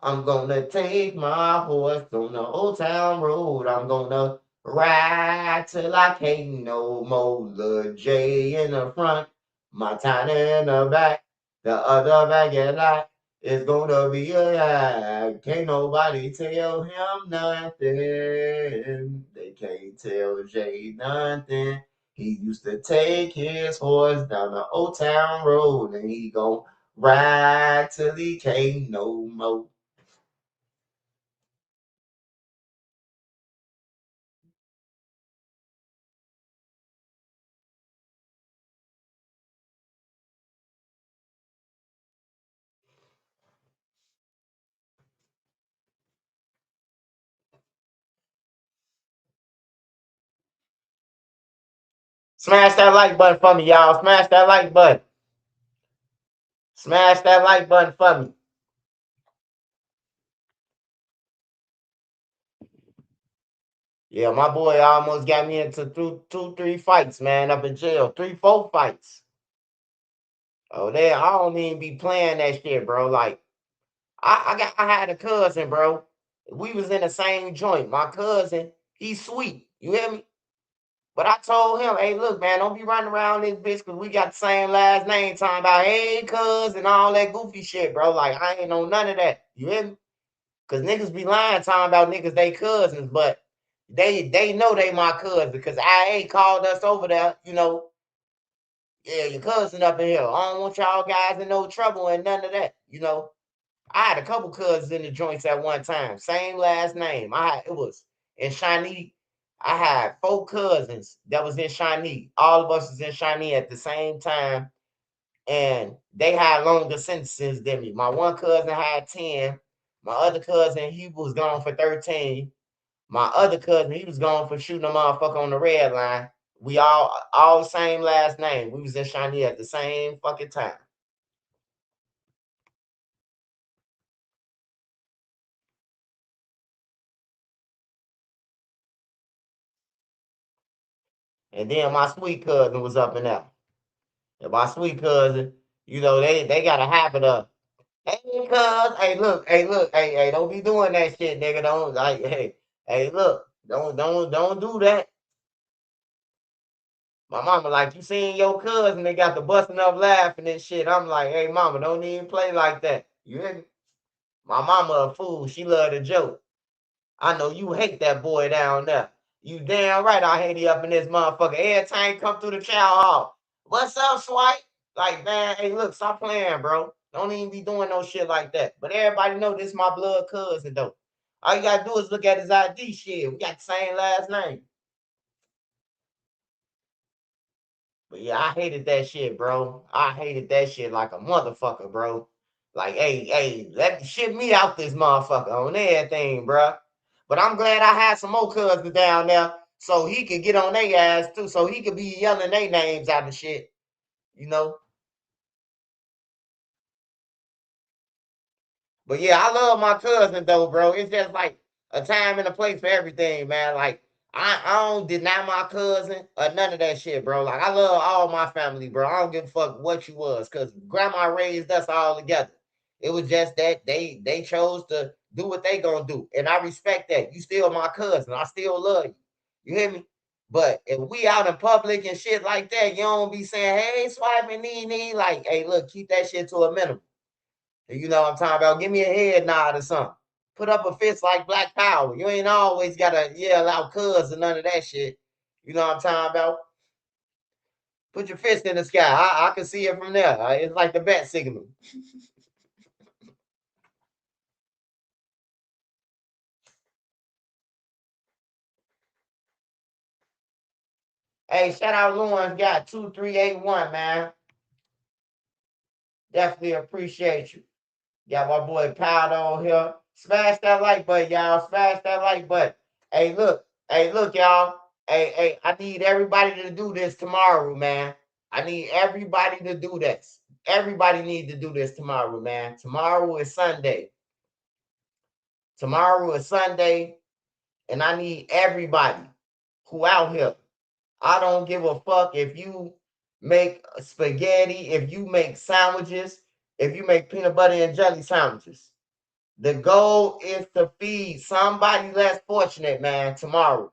I'm gonna take my horse on the Old Town Road. I'm gonna ride till I can't no more. Lil J in the front, my Tiny in the back. The other back at light is gonna be a lie. Can't nobody tell him nothing. They can't tell J nothing. He used to take his horse down the Old Town Road, and he gon' ride till he can't no more. Smash that like button for me, y'all. Smash that like button. Smash that like button for me. Yeah, my boy almost got me into 3 fights, man, up in jail. 3, 4 fights. Oh, there, I don't even be playing that shit, bro. Like, I had a cousin, bro. We was in the same joint. My cousin, he's sweet. You hear me? But I told him, hey, look, man, don't be running around this bitch because we got the same last name talking about, hey, cuz, and all that goofy shit, bro. Like, I ain't know none of that. You hear me? Because niggas be lying talking about niggas they cousins, but they know they my cousin because IA called us over there, you know. Yeah, your cousin up in here. I don't want y'all guys in no trouble and none of that, you know. I had a couple cousins in the joints at one time. Same last name. It was in Shawnee. I had 4 cousins that was in Shawnee. All of us was in Shawnee at the same time. And they had longer sentences than me. My one cousin had 10. My other cousin, he was gone for 13. My other cousin, he was gone for shooting a motherfucker on the red line. We all the same last name. We was in Shawnee at the same fucking time. And then my sweet cousin was up in there. And my sweet cousin, you know, they got a habit of, hey, cuz, hey, don't be doing that shit, nigga. Don't like, hey, look, don't do that. My mama like, you seen your cousin, they got the busting up laughing and shit. I'm like, hey, mama, don't even play like that. You hear me? My mama a fool. She love to joke. I know you hate that boy down there. You damn right I hate he up in this motherfucker. Every time he come through the chow hall. What's up, Swipe? Like, man, hey, look, stop playing, bro. Don't even be doing no shit like that. But everybody know this my blood cousin, though. All you gotta do is look at his ID shit. We got the same last name. But yeah, I hated that shit, bro. I hated that shit like a motherfucker, bro. Like, hey, let shit me out this motherfucker on everything, bro. But I'm glad I had some more cousins down there so he could get on their ass too, so he could be yelling their names out of shit, you know. But yeah, I love my cousin though, bro. It's just like a time and a place for everything, man. Like I don't deny my cousin or none of that shit, bro. Like I love all my family, bro. I don't give a fuck what you was, cause grandma raised us all together. It was just that they chose to do what they gonna do, and I respect that. You still my cousin. I still love you. You hear me? But if we out in public and shit like that, you don't be saying, "Hey, swiping knee." Like, hey, look, keep that shit to a minimum. You know what I'm talking about? Give me a head nod or something. Put up a fist like Black Power. You ain't always gotta yell out cuz and none of that shit. You know what I'm talking about? Put your fist in the sky. I can see it from there. It's like the bat signal. Hey, shout out Lawrence got 2381, man. Definitely appreciate you. Got my boy Powder on here. Smash that like button, y'all. Smash that like button. Hey, look, y'all. Hey, I need everybody to do this tomorrow, man. I need everybody to do this. Everybody needs to do this tomorrow, man. Tomorrow is Sunday. Tomorrow is Sunday, and I need everybody who out here. I don't give a fuck if you make spaghetti, if you make sandwiches, if you make peanut butter and jelly sandwiches. The goal is to feed somebody less fortunate, man, tomorrow.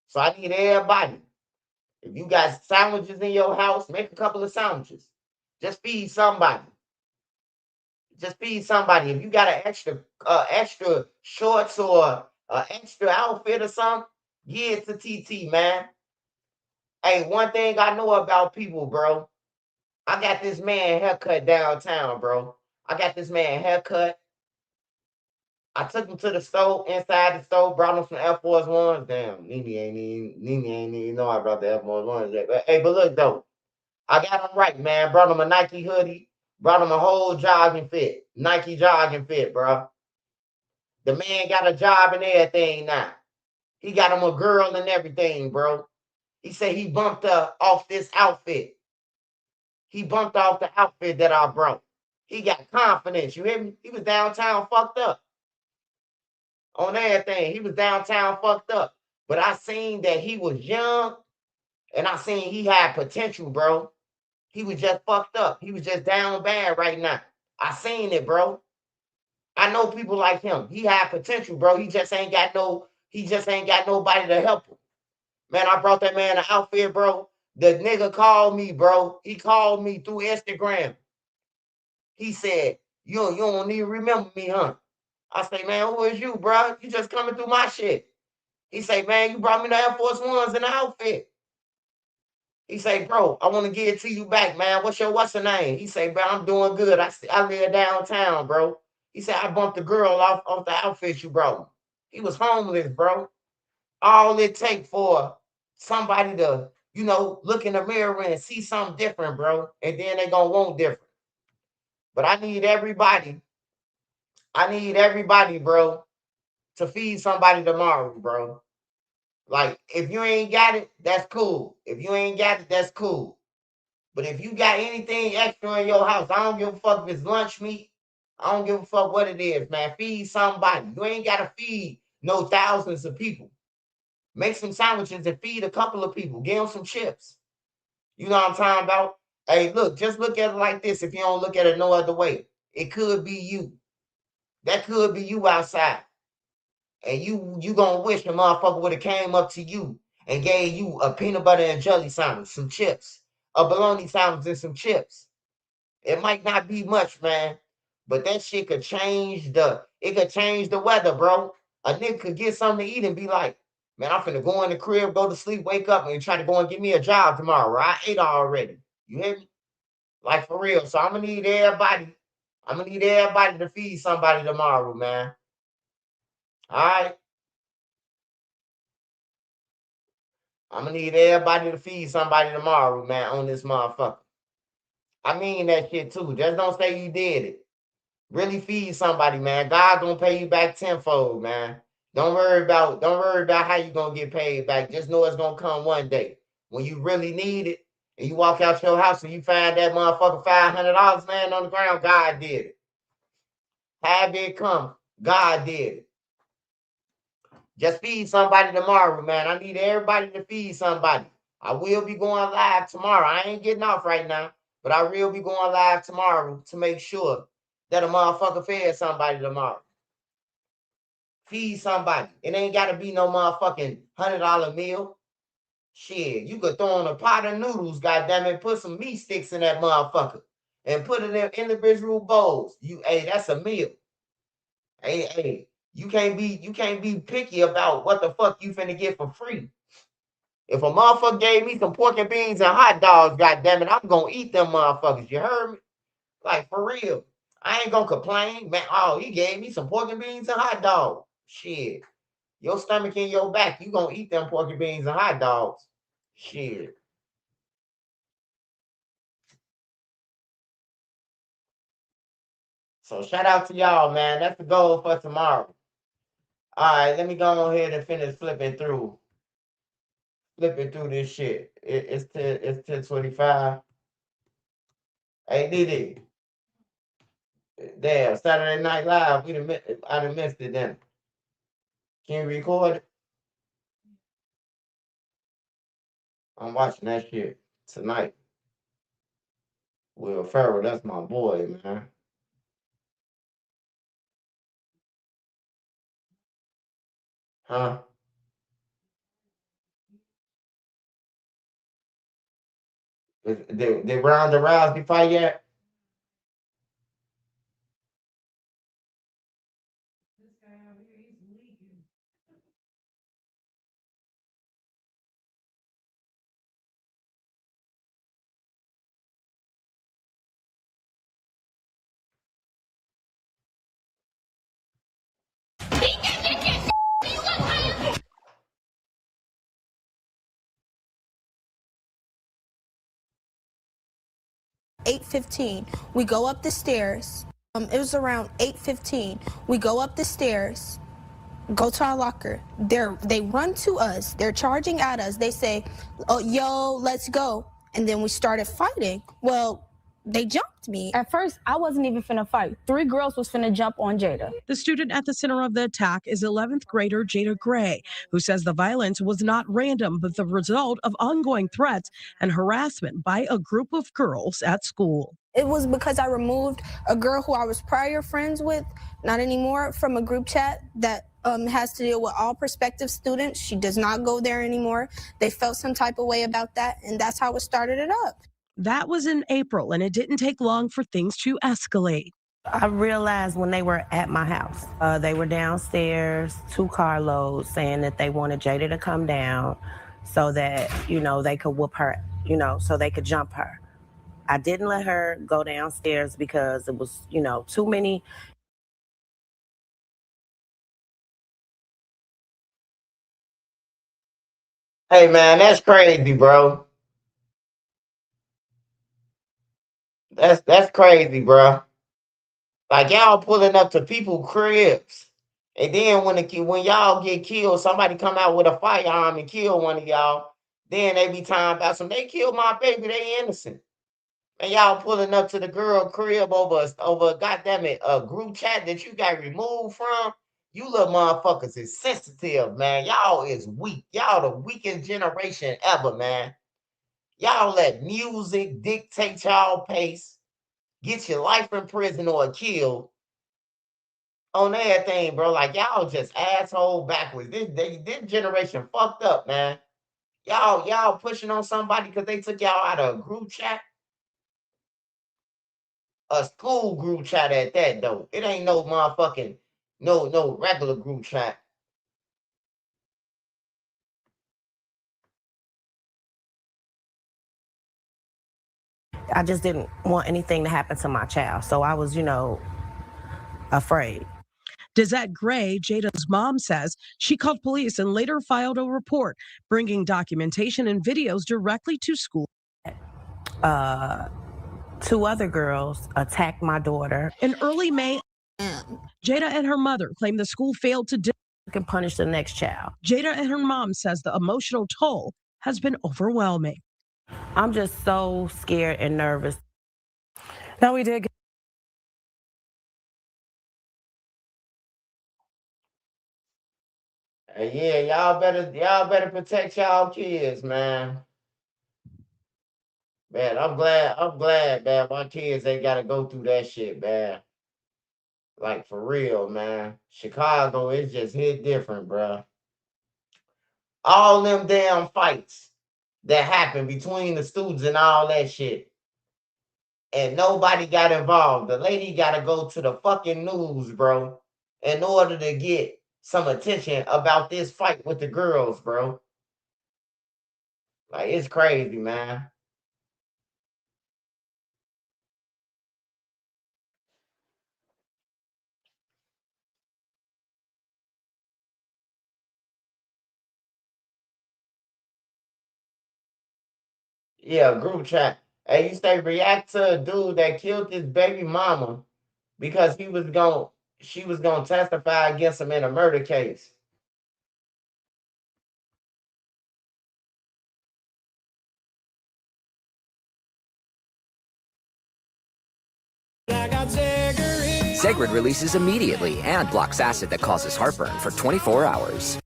So I need everybody. If you got sandwiches in your house, make a couple of sandwiches. Just feed somebody. Just feed somebody. If you got an extra shorts or an extra outfit or something, give it to TT, man. Hey, one thing I know about people, bro. I got this man haircut downtown, bro. I got this man haircut. I took him to the store, inside the store, brought him some Air Force Ones. Damn, Nene ain't even know I brought the Air Force Ones. But look though, I got him right, man. Brought him a Nike hoodie, brought him a whole jogging fit, Nike jogging fit, bro. The man got a job and everything now. He got him a girl and everything, bro. He said he bumped off this outfit. He bumped off the outfit that I brought. He got confidence. You hear me? He was downtown fucked up. On everything. He was downtown fucked up. But I seen that he was young and I seen he had potential, bro. He was just fucked up. He was just down bad right now. I seen it, bro. I know people like him. He had potential, bro. He just ain't got nobody to help him. Man, I brought that man an outfit, bro. The nigga called me, bro. He called me through Instagram. He said, you don't even remember me, huh? I say, man, who is you, bro? You just coming through my shit. He say, man, you brought me the Air Force Ones in the outfit. He say, bro, I want to give it to you back, man. What's the name? He say, bro, I'm doing good. I live downtown, bro. He said, I bumped the girl off the outfit you brought me. He was homeless, bro. All it take for somebody to, look in the mirror and see something different, bro. And then they gonna want different. But I need everybody, bro, to feed somebody tomorrow, bro. Like, if you ain't got it, that's cool. If you ain't got it, that's cool. But if you got anything extra in your house, I don't give a fuck if it's lunch meat. I don't give a fuck what it is, man. Feed somebody. You ain't got to feed no thousands of people. Make some sandwiches and feed a couple of people. Give them some chips. You know what I'm talking about? Hey, look, just look at it like this if you don't look at it no other way. It could be you. That could be you outside. And you gonna wish the motherfucker would have came up to you and gave you a peanut butter and jelly sandwich, some chips, a bologna sandwich and some chips. It might not be much, man, but that shit could change the weather, bro. A nigga could get something to eat and be like, man, I'm finna go in the crib, go to sleep, wake up, and try to go and get me a job tomorrow. I ate already. You hear me? Like for real. So I'm gonna need everybody. I'm gonna need everybody to feed somebody tomorrow, man. All right. I'm gonna need everybody to feed somebody tomorrow, man, on this motherfucker. I mean that shit too. Just don't say you did it. Really feed somebody, man. God gonna pay you back tenfold, man. Don't worry about how you gonna get paid back. Just know it's gonna come one day. When you really need it, and you walk out your house and you find that motherfucker $500 laying on the ground, God did it. Have it come. God did it. Just feed somebody tomorrow, man. I need everybody to feed somebody. I will be going live tomorrow. I ain't getting off right now, but I will be going live tomorrow to make sure that a motherfucker fed somebody tomorrow. Feed somebody. It ain't got to be no motherfucking $100 meal. Shit, you could throw in a pot of noodles, goddammit, put some meat sticks in that motherfucker and put it in individual bowls. Hey, that's a meal. Hey, you can't be picky about what the fuck you finna get for free. If a motherfucker gave me some pork and beans and hot dogs, goddammit, I'm gonna eat them motherfuckers. You heard me? Like for real. I ain't gonna complain, man. Oh, he gave me some pork and beans and hot dogs. Shit. Your stomach in your back, you gonna eat them pork and beans and hot dogs. Shit. So shout out to y'all, man. That's the goal for tomorrow. All right, let me go ahead and finish flipping through this shit. It's 10:25. Hey, Didi. Damn, Saturday Night Live. I done missed it then. Can you record it? I'm watching that shit tonight. Will Ferrell, that's my boy, man. Huh? They Ronda Rousey fight yet? $8:15. We go up the stairs. It was around $8:15. We go up the stairs, go to our locker. They run to us. They're charging at us. They say, "Oh, yo, let's go." And then we started fighting. Well, they jumped me. At first, I wasn't even finna fight. 3 girls was finna jump on Jada. The student at the center of the attack is 11th grader Jada Gray, who says the violence was not random, but the result of ongoing threats and harassment by a group of girls at school. It was because I removed a girl who I was prior friends with, not anymore, from a group chat that has to deal with all prospective students. She does not go there anymore. They felt some type of way about that, and that's how it started it up. That was in April, and it didn't take long for things to escalate. I realized when they were at my house, they were downstairs, 2 carloads, saying that they wanted Jada to come down so that, they could whoop her, so they could jump her. I didn't let her go downstairs because it was, too many. Hey, man, that's crazy, bro. That's crazy, bro. Like y'all pulling up to people's cribs, and then when y'all get killed, somebody come out with a firearm and kill one of y'all. Then they be talking about some. They killed my baby. They innocent. And y'all pulling up to the girl crib over goddamn it a group chat that you got removed from. You little motherfuckers is sensitive, man. Y'all is weak. Y'all the weakest generation ever, man. Y'all let music dictate y'all pace, get your life in prison or killed on everything, bro. Like y'all just asshole backwards. This generation fucked up, man. Y'all pushing on somebody because they took y'all out of a group chat. A school group chat at that though. It ain't no motherfucking no regular group chat. I just didn't want anything to happen to my child. So I was, afraid. Dezette Gray, Jada's mom, says she called police and later filed a report, bringing documentation and videos directly to school. 2 other girls attacked my daughter. In early May, Jada and her mother claimed the school failed to can punish the next child. Jada and her mom says the emotional toll has been overwhelming. I'm just so scared and nervous. Now we did. Yeah, y'all better protect y'all kids, man. Man, I'm glad, man. My kids ain't gotta go through that shit, man. Like for real, man. Chicago is just hit different, bro. All them damn fights that happen between the students and all that shit. And nobody got involved. The lady gotta go to the fucking news, bro, in order to get some attention about this fight with the girls, bro. Like, it's crazy, man. Yeah, group chat. Hey, you say react to a dude that killed his baby mama because she was gonna testify against him in a murder case. Zegrid releases immediately and blocks acid that causes heartburn for 24 hours.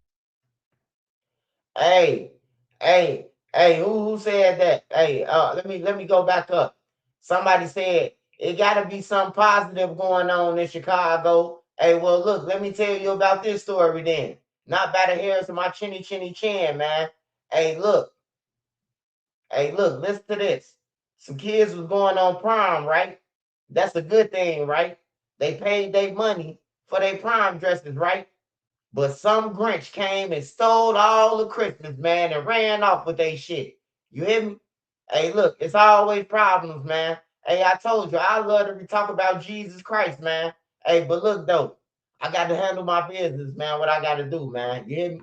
Hey, who said that? Hey, let me go back up. Somebody said it gotta be something positive going on in Chicago. Hey, well, look, let me tell you about this story then. Not by the hairs of my chinny chin, man. Hey, look, listen to this. Some kids was going on prom, right? That's a good thing, right? They paid their money for their prom dresses, right? But some Grinch came and stole all the Christmas, man, and ran off with their shit. You hear me? Hey, look, it's always problems, man. Hey, I told you, I love to talk about Jesus Christ, man. Hey, but look, though, I got to handle my business, man, what I got to do, man. You hear me?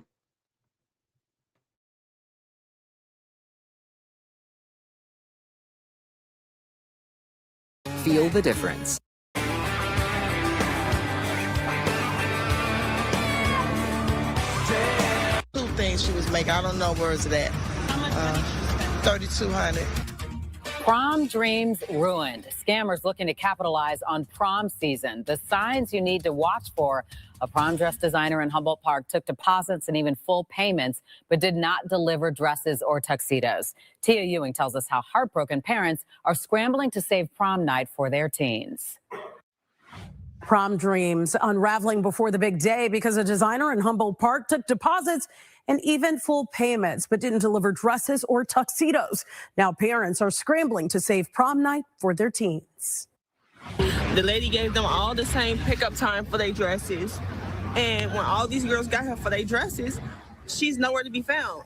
Feel the difference. Two things she was making. I don't know words of that. 3,200. Prom dreams ruined. Scammers looking to capitalize on prom season. The signs you need to watch for. A prom dress designer in Humboldt Park took deposits and even full payments, but did not deliver dresses or tuxedos. Tia Ewing tells us how heartbroken parents are scrambling to save prom night for their teens. Prom dreams unraveling before the big day because a designer in Humboldt Park took deposits and even full payments, but didn't deliver dresses or tuxedos. Now parents are scrambling to save prom night for their teens. The lady gave them all the same pickup time for their dresses. And when all these girls got her for their dresses, she's nowhere to be found.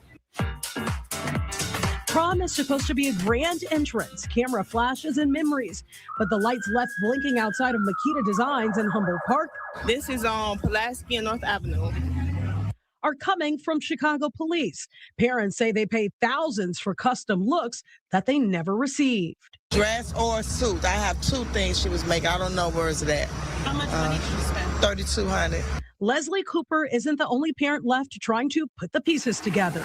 Prom is supposed to be a grand entrance, camera flashes and memories, but the lights left blinking outside of Makita Designs in Humboldt Park. This is on Pulaski and North Avenue. Are coming from Chicago police. Parents say they paid thousands for custom looks that they never received. Dress or suit. I have two things she was making. I don't know words of that. How much money did you spend? 3,200. Leslie Cooper isn't the only parent left trying to put the pieces together.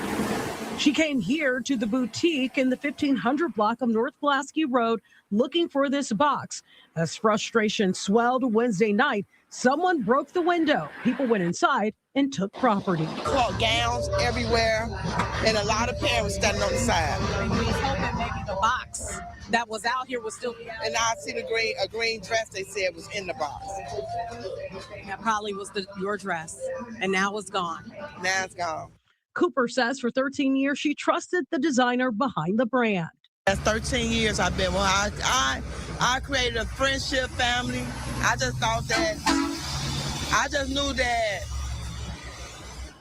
She came here to the boutique in the 1500 block of North Pulaski Road looking for this box. As frustration swelled Wednesday night, someone broke the window. People went inside and took property. Caught gowns everywhere, and a lot of parents standing on the side. We was hoping maybe the box that was out here was still. And I see a green dress they said was in the box. That probably was your dress, and now it's gone. Now it's gone. Cooper says for 13 years, she trusted the designer behind the brand. That's 13 years I've been. Well, I created a friendship, family. I just knew that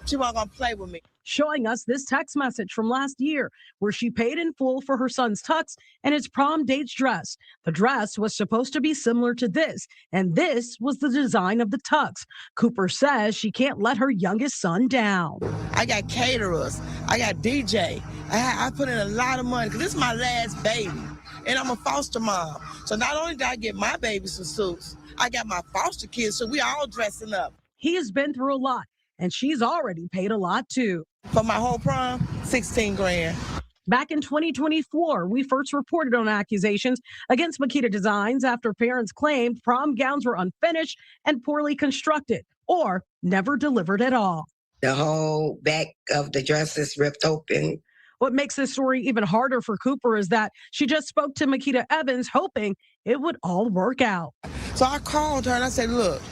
she wasn't gonna play with me. showing us this text message from last year where she paid in full for her son's tux and his prom date's dress. The dress was supposed to be similar to this, and this was the design of the tux. Cooper says she can't let her youngest son down. I got caterers. I got DJ. I put in a lot of money because this is my last baby, and I'm a foster mom. So not only did I get my baby some suits, I got my foster kids, so we all dressing up. He has been through a lot, and she's already paid a lot too. For my whole prom, 16 grand. Back in 2024, we first reported on accusations against Makita Designs after parents claimed prom gowns were unfinished and poorly constructed or never delivered at all. The whole back of the dress is ripped open. What makes this story even harder for Cooper is that she just spoke to Makita Evans hoping it would all work out. So I called her and I said, look,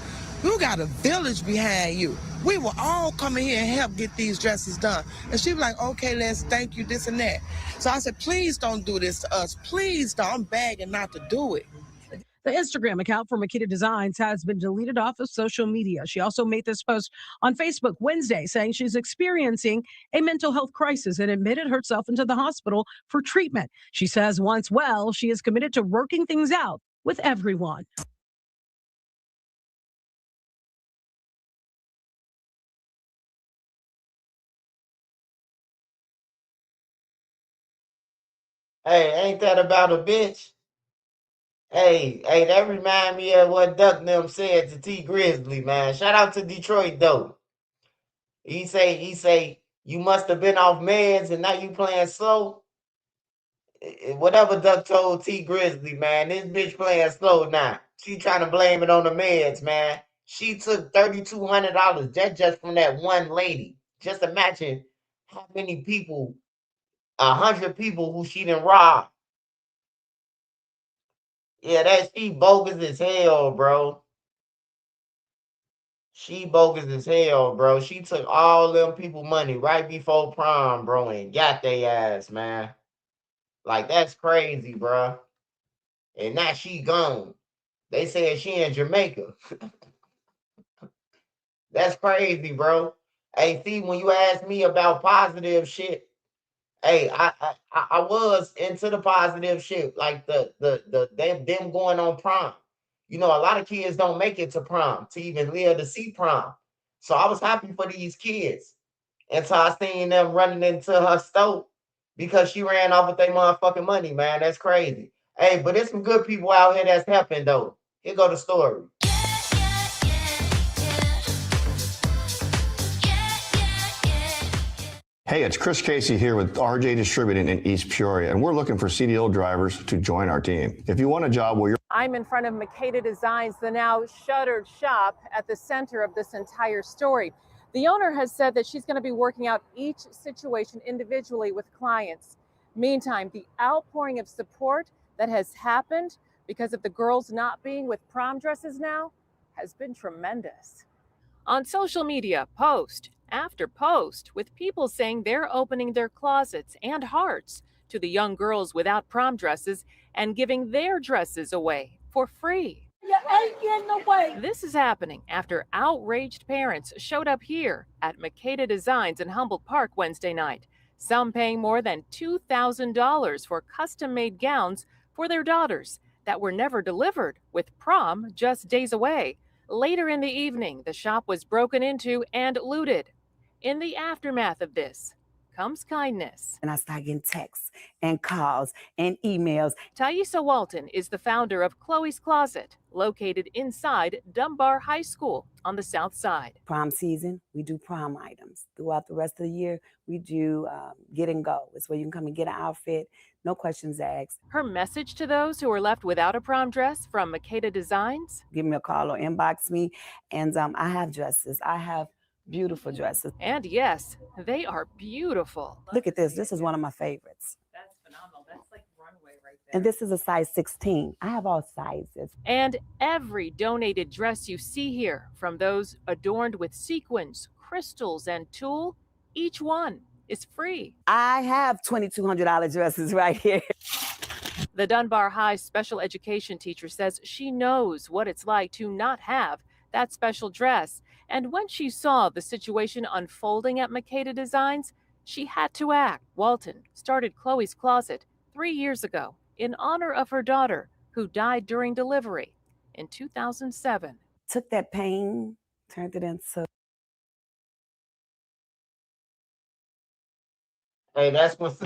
you got a village behind you. We will all come in here and help get these dresses done. And she was like, okay, Les, thank you, this and that. So I said, please don't do this to us. Please don't. I'm begging not to do it. The Instagram account for Makita Designs has been deleted off of social media. She also made this post on Facebook Wednesday saying she's experiencing a mental health crisis and admitted herself into the hospital for treatment. She says once well, she is committed to working things out with everyone. Hey, ain't that about a bitch? Hey, that remind me of what Duck them said to T Grizzly, man. Shout out to Detroit though. He say, you must have been off meds and now you playing slow. Whatever Duck told T Grizzly, man, this bitch playing slow now. She trying to blame it on the meds, man. She took $3,200 just from that one lady. Just imagine how many people, 100 people who she done robbed. Yeah, she bogus as hell, bro. She bogus as hell, bro. She took all them people money right before prom, bro, and got their ass, man. Like, that's crazy, bro. And now she gone. They said she in Jamaica. That's crazy, bro. Hey, see, when you ask me about positive shit, hey, I was into the positive shit, like them going on prom. You know, a lot of kids don't make it to prom to even live to see prom. So I was happy for these kids until I seen them running into her store because she ran off with their motherfucking money, man. That's crazy. Hey, but there's some good people out here that's helping though. Here go the story. Hey, it's Chris Casey here with RJ Distributing in East Peoria, and we're looking for CDL drivers to join our team. If you want a job where you're I'm in front of Makita Designs, the now shuttered shop at the center of this entire story. The owner has said that she's going to be working out each situation individually with clients. Meantime, the outpouring of support that has happened because of the girls not being with prom dresses now has been tremendous. On social media, post after post with people saying they're opening their closets and hearts to the young girls without prom dresses and giving their dresses away for free. You ain't getting away. This is happening after outraged parents showed up here at Makita Designs in Humboldt Park Wednesday night, some paying more than $2,000 for custom-made gowns for their daughters that were never delivered, with prom just days away. Later in the evening, the shop was broken into and looted. In the aftermath of this comes kindness. And I started getting texts and calls and emails. Thaisa Walton is the founder of Chloe's Closet, located inside Dunbar High School on the south side. Prom season, we do prom items. Throughout the rest of the year, we do get and go. It's where you can come and get an outfit, no questions asked. Her message to those who are left without a prom dress from Makita Designs? Give me a call or inbox me, and I have dresses. I have beautiful dresses. And yes, they are beautiful. Look at this. This is one of my favorites. That's phenomenal. That's like runway right there. And this is a size 16. I have all sizes. And every donated dress you see here, from those adorned with sequins, crystals, and tulle, each one is free. I have $2,200 dresses right here. The Dunbar High special education teacher says she knows what it's like to not have that special dress And when she saw the situation unfolding at Makeda Designs, she had to act. Walton started Chloe's Closet 3 years ago in honor of her daughter, who died during delivery in 2007. Took that pain, turned it into. Hey, that's what's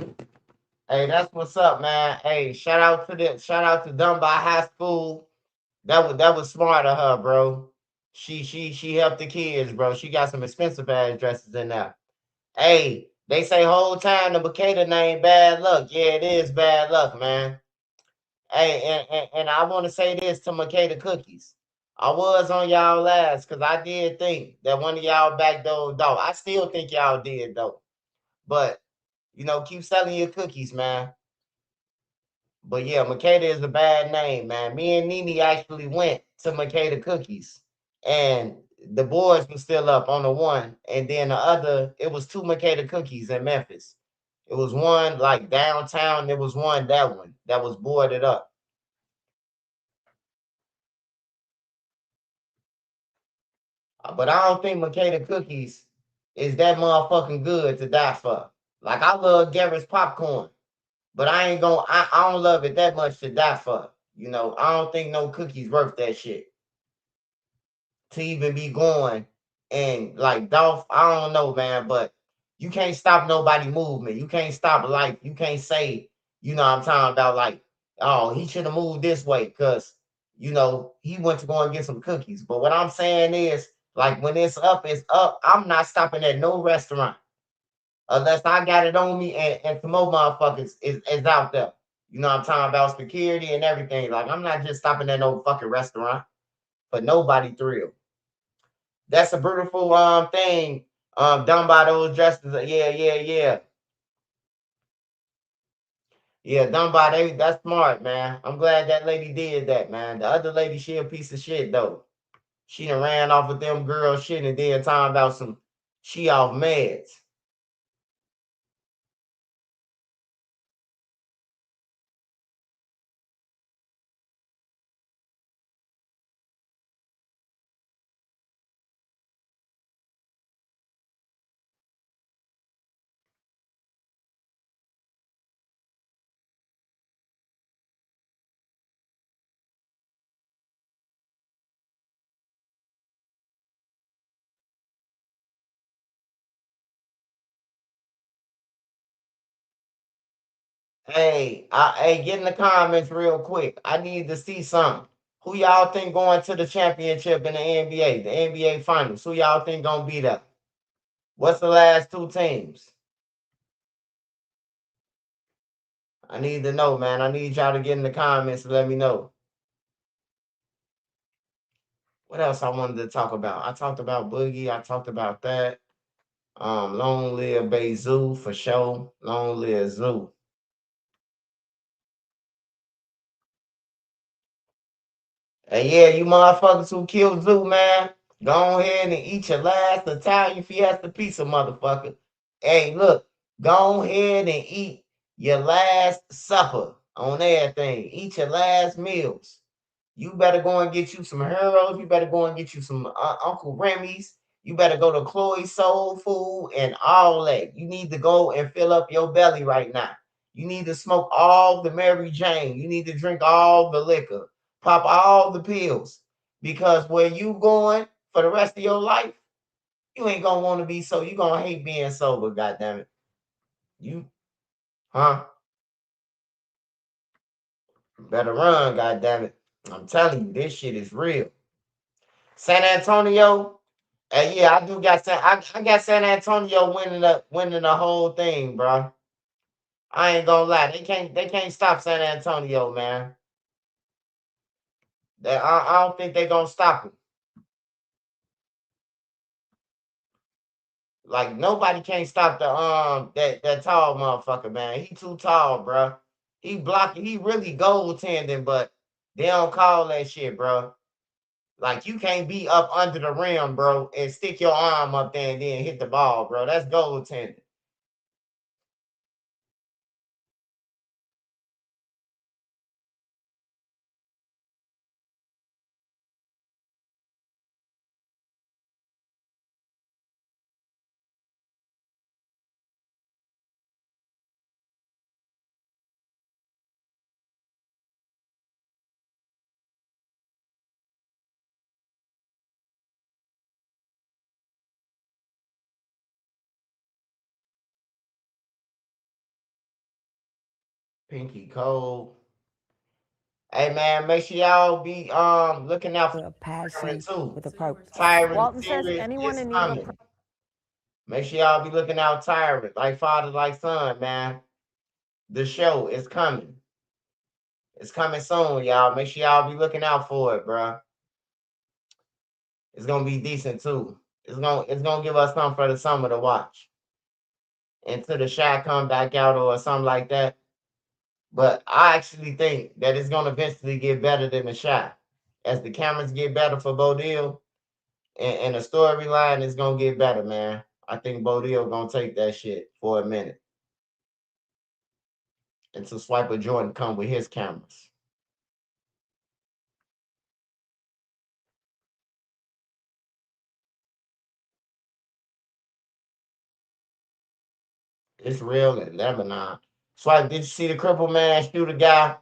up, man. Hey, shout out to Dunbar High School. That was smart of her, bro. She helped the kids, bro. She got some expensive ass dresses in there. Hey, they say whole time the Makeda name bad luck. Yeah, it is bad luck, man. Hey, and I want to say this to Makeda Cookies. I was on y'all last because I did think that one of y'all backdoored dog. I still think y'all did though. But keep selling your cookies, man. But yeah, Makeda is a bad name, man. Me and Nene actually went to Makeda Cookies, and the boys were still up on the one, and then the other, it was two Makeda Cookies in Memphis. It was one like downtown, there was one that was boarded up. But I don't think Makeda Cookies is that motherfucking good to die for. Like I love Garrett's popcorn, but I ain't gonna. I don't love it that much to die for. I don't think no cookies worth that shit to even be going. And like Dolph, I don't know, man, but you can't stop nobody movement. You can't stop life. You can't say, I'm talking about like, oh, he should have moved this way because he went to go and get some cookies. But what I'm saying is, like when it's up, it's up. I'm not stopping at no restaurant unless I got it on me and some more motherfuckers is out there. I'm talking about security and everything. Like I'm not just stopping at no fucking restaurant for nobody thrill. That's a beautiful thing done by those dresses. Yeah. Yeah, done by that's smart, man. I'm glad that lady did that, man. The other lady, she a piece of shit though. She done ran off with them girls shit and then talking about some she off meds. Hey, get in the comments real quick. I need to see something. Who y'all think going to the championship in the NBA, the NBA finals? Who y'all think gonna be there? What's the last two teams? I need to know, man. I need y'all to get in the comments and let me know. What else I wanted to talk about? I talked about Boogie. I talked about that. Long live Bay Zoo for sure. Long live Zoo. And yeah, you motherfuckers who killed Zoo, man, go ahead and eat your last Italian Fiesta pizza, motherfucker. Hey, look, go ahead and eat your last supper on everything. Eat your last meals. You better go and get you some Heroes. You better go and get you some Uncle Remy's. You better go to Chloe's Soul Food and all that. You need to go and fill up your belly right now. You need to smoke all the Mary Jane. You need to drink all the liquor. Pop all the pills. Because where you going for the rest of your life, you ain't gonna want to be so. You gonna hate being sober, goddammit. You, huh? Better run, goddammit. I'm telling you, this shit is real. San Antonio, yeah, I do got I got San Antonio winning the whole thing, bro. I ain't gonna lie, they can't stop San Antonio, man. I don't think they gonna stop him. Like nobody can't stop that tall motherfucker, man. He too tall, bro. He blocking. He really goaltending, but they don't call that shit, bro. Like you can't be up under the rim, bro, and stick your arm up there and then hit the ball, bro. That's goaltending. Pinky Cold. Hey man, make sure y'all be looking out for Tyron Passion too. with a purpose. Tyron Walton says series anyone is in need of a coming. Make sure y'all be looking out Tyron, like father, like son, man. The show is coming. It's coming soon, y'all. Make sure y'all be looking out for it, bro. It's gonna be decent too. It's gonna give us something for the summer to watch. Until the shot come back out or something like that. But I actually think that it's gonna eventually get better than the shot. As the cameras get better for Bodil and the storyline is gonna get better, man. I think Bodil gonna take that shit for a minute. Until Swiper Jordan come with his cameras. It's real in Lebanon. Swipe, did you see the cripple man shoot a guy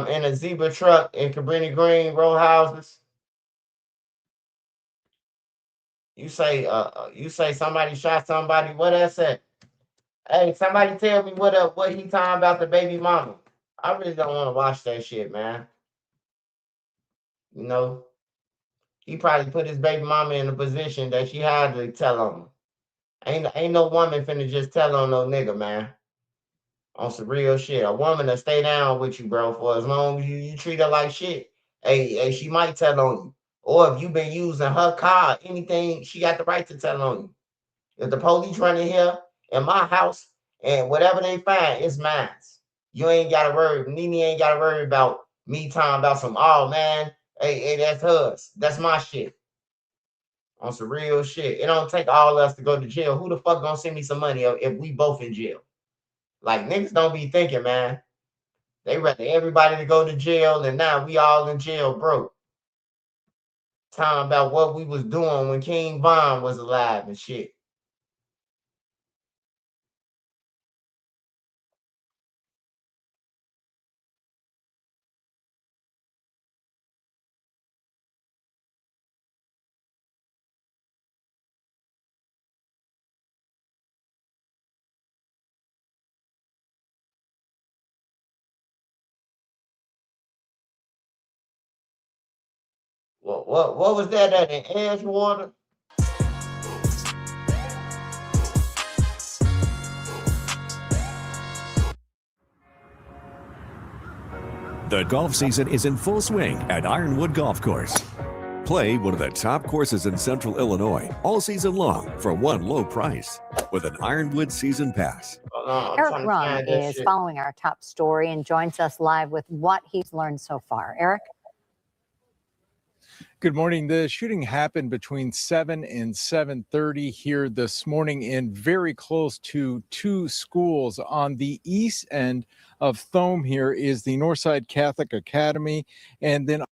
in a zebra truck in Cabrini Green row houses? You say somebody shot somebody. What that said? Hey, somebody tell me what he talking about the baby mama. I really don't want to watch that shit, man. You know, he probably put his baby mama in a position that she had to tell on him. Ain't no woman finna just tell on no nigga, man. On some real shit. A woman to stay down with you, bro, for as long as you treat her like shit. Hey, she might tell on you. Or if you been using her car, anything, she got the right to tell on you. If the police running here in my house and whatever they find, it's mine. You ain't gotta worry. Nene ain't gotta worry about me talking about some, oh man, hey, that's hers. That's my shit. On some real shit. It don't take all us to go to jail. Who the fuck gonna send me some money if we both in jail? Like niggas don't be thinking, man. They rather everybody to go to jail and now we all in jail broke. Talking about what we was doing when King Von was alive and shit. What was that at in Edgewater? The golf season is in full swing at Ironwood Golf Course. Play one of the top courses in Central Illinois all season long for one low price with an Ironwood Season Pass. Eric Rum is following our top story and joins us live with what he's learned so far. Eric? Good morning. The shooting happened between 7 and 7:30 here this morning and very close to two schools. On the east end of Thome here is the Northside Catholic Academy, and then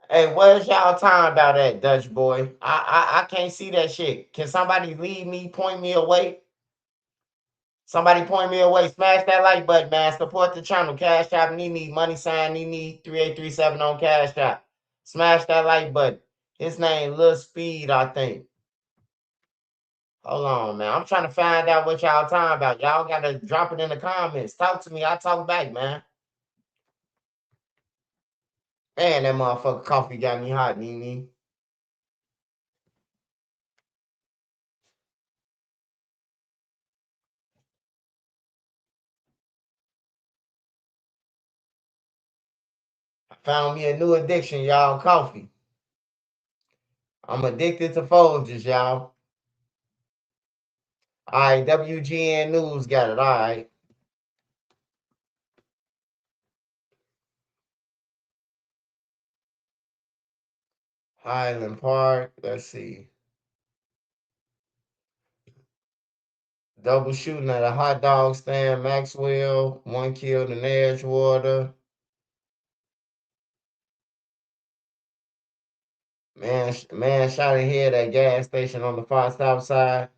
Hey, where's y'all talking about that, Dutch boy? I can't see that shit. Can somebody lead me, point me away? Somebody point me away. Smash that like button, man. Support the channel. Cash App Nene, money sign Nene 3837 on Cash App. Smash that like button. His name Lil Speed, I think. Hold on, man. I'm trying to find out what y'all talking about. Y'all gotta drop it in the comments. Talk to me. I talk back, man. Man, that motherfucker coffee got me hot, Nene. I found me a new addiction, y'all. Coffee. I'm addicted to Folgers, y'all. All right, WGN News got it. All right. Highland Park. Let's see. Double shooting at a hot dog stand, Maxwell. One killed in Edgewater. Man shot in head at gas station on the far south side.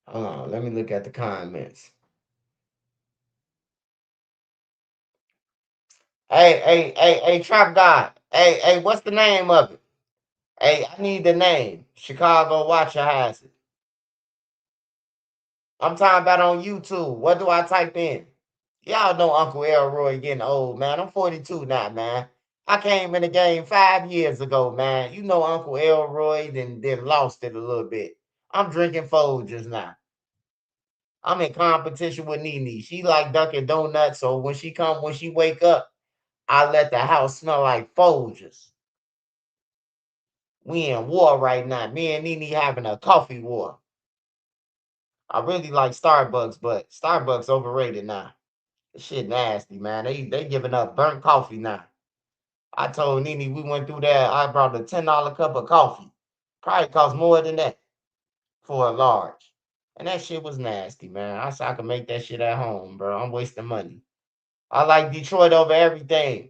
Hold on, let me look at the comments. Hey, Trap God. Hey, what's the name of it? Hey, I need the name. Chicago Watcher has it. I'm talking about on YouTube. What do I type in? Y'all know Uncle Elroy getting old, man. I'm 42 now, man. I came in the game 5 years ago, man. You know Uncle Elroy then lost it a little bit. I'm drinking Folgers now. I'm in competition with Nene. She like Dunkin' Donuts, so when she wake up, I let the house smell like Folgers. We in war right now. Me and Nene having a coffee war. I really like Starbucks, but Starbucks overrated now. This shit nasty, man. They giving up burnt coffee now. I told Nene we went through that. I brought a $10 cup of coffee. Probably cost more than that for a large. And that shit was nasty, man. I said I could make that shit at home, bro. I'm wasting money. I like Detroit over everything.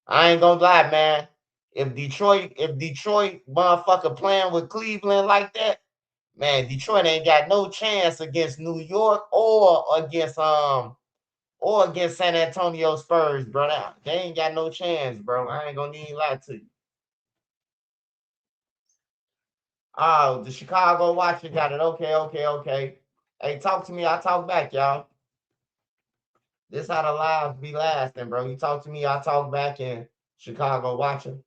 I ain't gonna lie, man. If Detroit motherfucker playing with Cleveland like that, man, Detroit ain't got no chance against New York or against San Antonio Spurs, bro. They ain't got no chance, bro. I ain't gonna even lie to you. Oh, the Chicago Watcher got it. Okay. Hey, talk to me. I talk back, y'all. This how the lives be lasting, bro. You talk to me, I talk back in Chicago Watcher.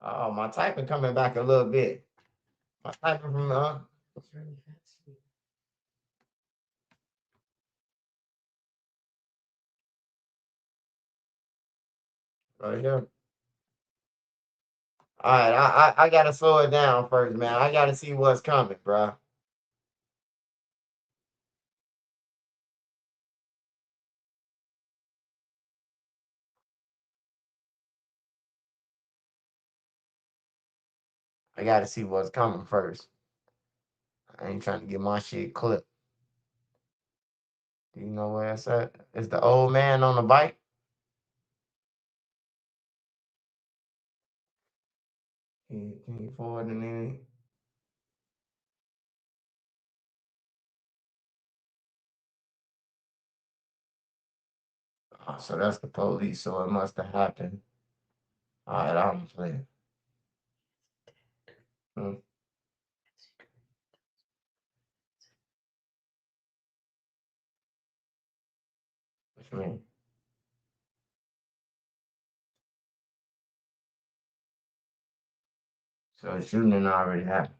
Oh, my typing coming back a little bit. My typing from right here. All right, I gotta slow it down first, man. I gotta see what's coming, bro. I gotta see what's coming first. I ain't trying to get my shit clipped. Do you know where it's at? Is the old man on the bike? Can you forward it in? Oh, so that's the police, so it must have happened. All right, I'm playing. What you mean? So the shooting already happened.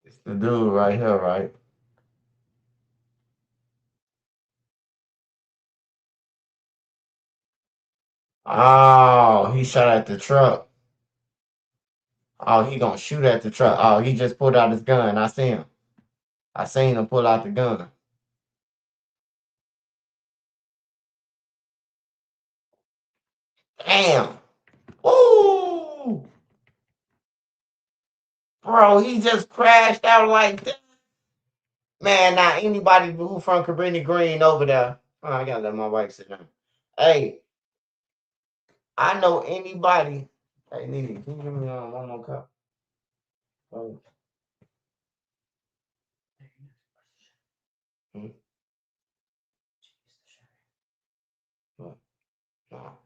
It's the dude right here, right? Oh, he shot at the truck. Oh, he gonna shoot at the truck. Oh, he just pulled out his gun. I see him. I seen him pull out the gun. Damn. Ooh. Bro, he just crashed out like that. Man, now anybody who from Cabrini Green over there. Oh, I gotta let my wife sit down. Hey, I know anybody. Hey, Nene, can you give me one more cup? Oh. Hmm? What? No.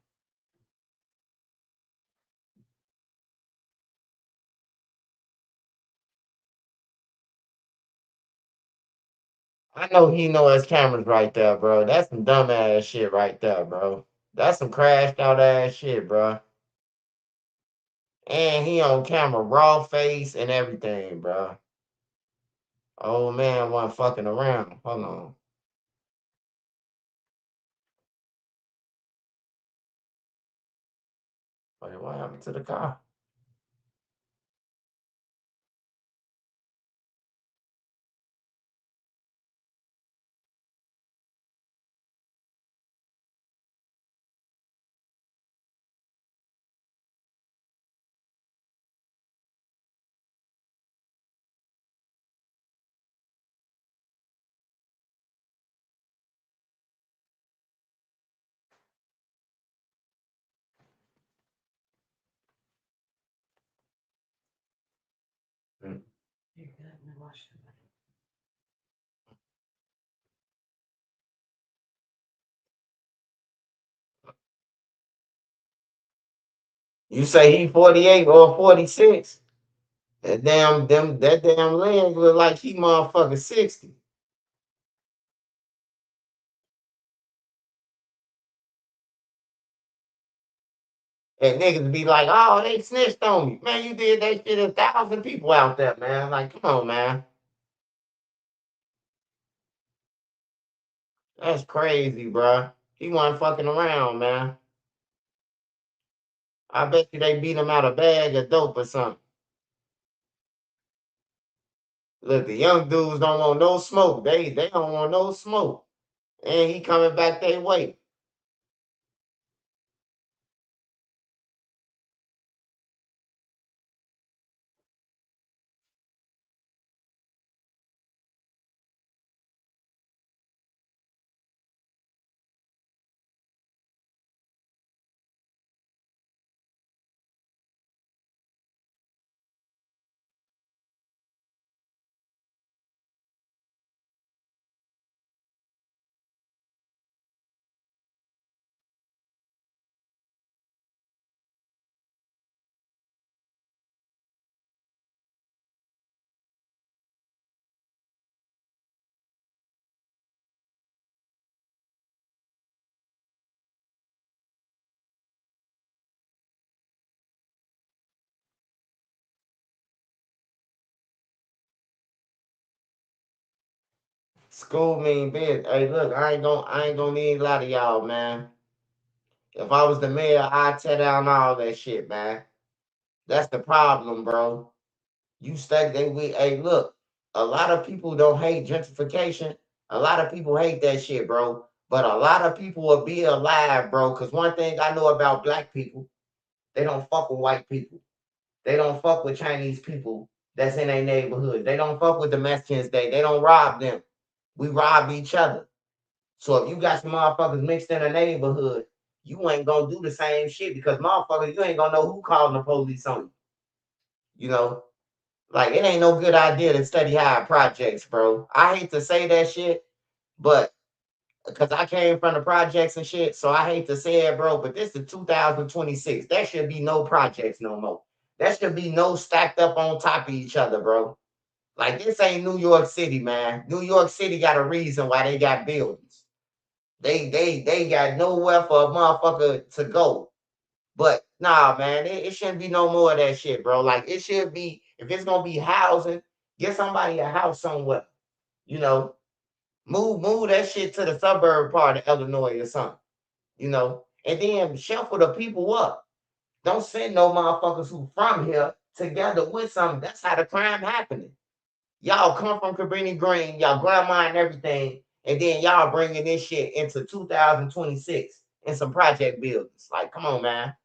I know he know his cameras right there, bro. That's some dumbass shit right there, bro. That's some crashed out ass shit, bro. And he on camera, raw face and everything, bro. Old man wasn't fucking around. Hold on. Wait, what happened to the car? You say he 48 or 46? That damn leg look like he motherfucking 60. And niggas be like, oh, they snitched on me. Man, you did that shit 1,000 people out there, man. Like, come on, man. That's crazy, bruh. He wasn't fucking around, man. I bet you they beat him out a bag of dope or something. Look, the young dudes don't want no smoke. They don't want no smoke. And he coming back their way. School mean bitch. Hey, look, I ain't gonna need a lot of y'all, man. If I was the mayor, I'd tear down all that shit, man. That's the problem, bro. You stuck they with hey, look, a lot of people don't hate gentrification. A lot of people hate that shit, bro. But a lot of people will be alive, bro. Cause one thing I know about black people, they don't fuck with white people. They don't fuck with Chinese people that's in their neighborhood. They don't fuck with the Mexicans. They don't rob them. We rob each other. So if you got some motherfuckers mixed in a neighborhood, you ain't gonna do the same shit because motherfuckers, you ain't gonna know who calling the police on you. You know, like it ain't no good idea to study high projects, bro. I hate to say that shit, but because I came from the projects and shit, so I hate to say it, bro. But this is 2026. There should be no projects no more. There should be no stacked up on top of each other, bro. Like this ain't New York City, man. New York City got a reason why they got buildings. They got nowhere for a motherfucker to go. But nah, man, it shouldn't be no more of that shit, bro. Like it should be, if it's gonna be housing, get somebody a house somewhere. You know, move that shit to the suburb part of Illinois or something. You know, and then shuffle the people up. Don't send no motherfuckers who from here together with something. That's how the crime happening. Y'all come from Cabrini Green, y'all grandma and everything, and then y'all bringing this shit into 2026 in some project buildings. Like, come on, man.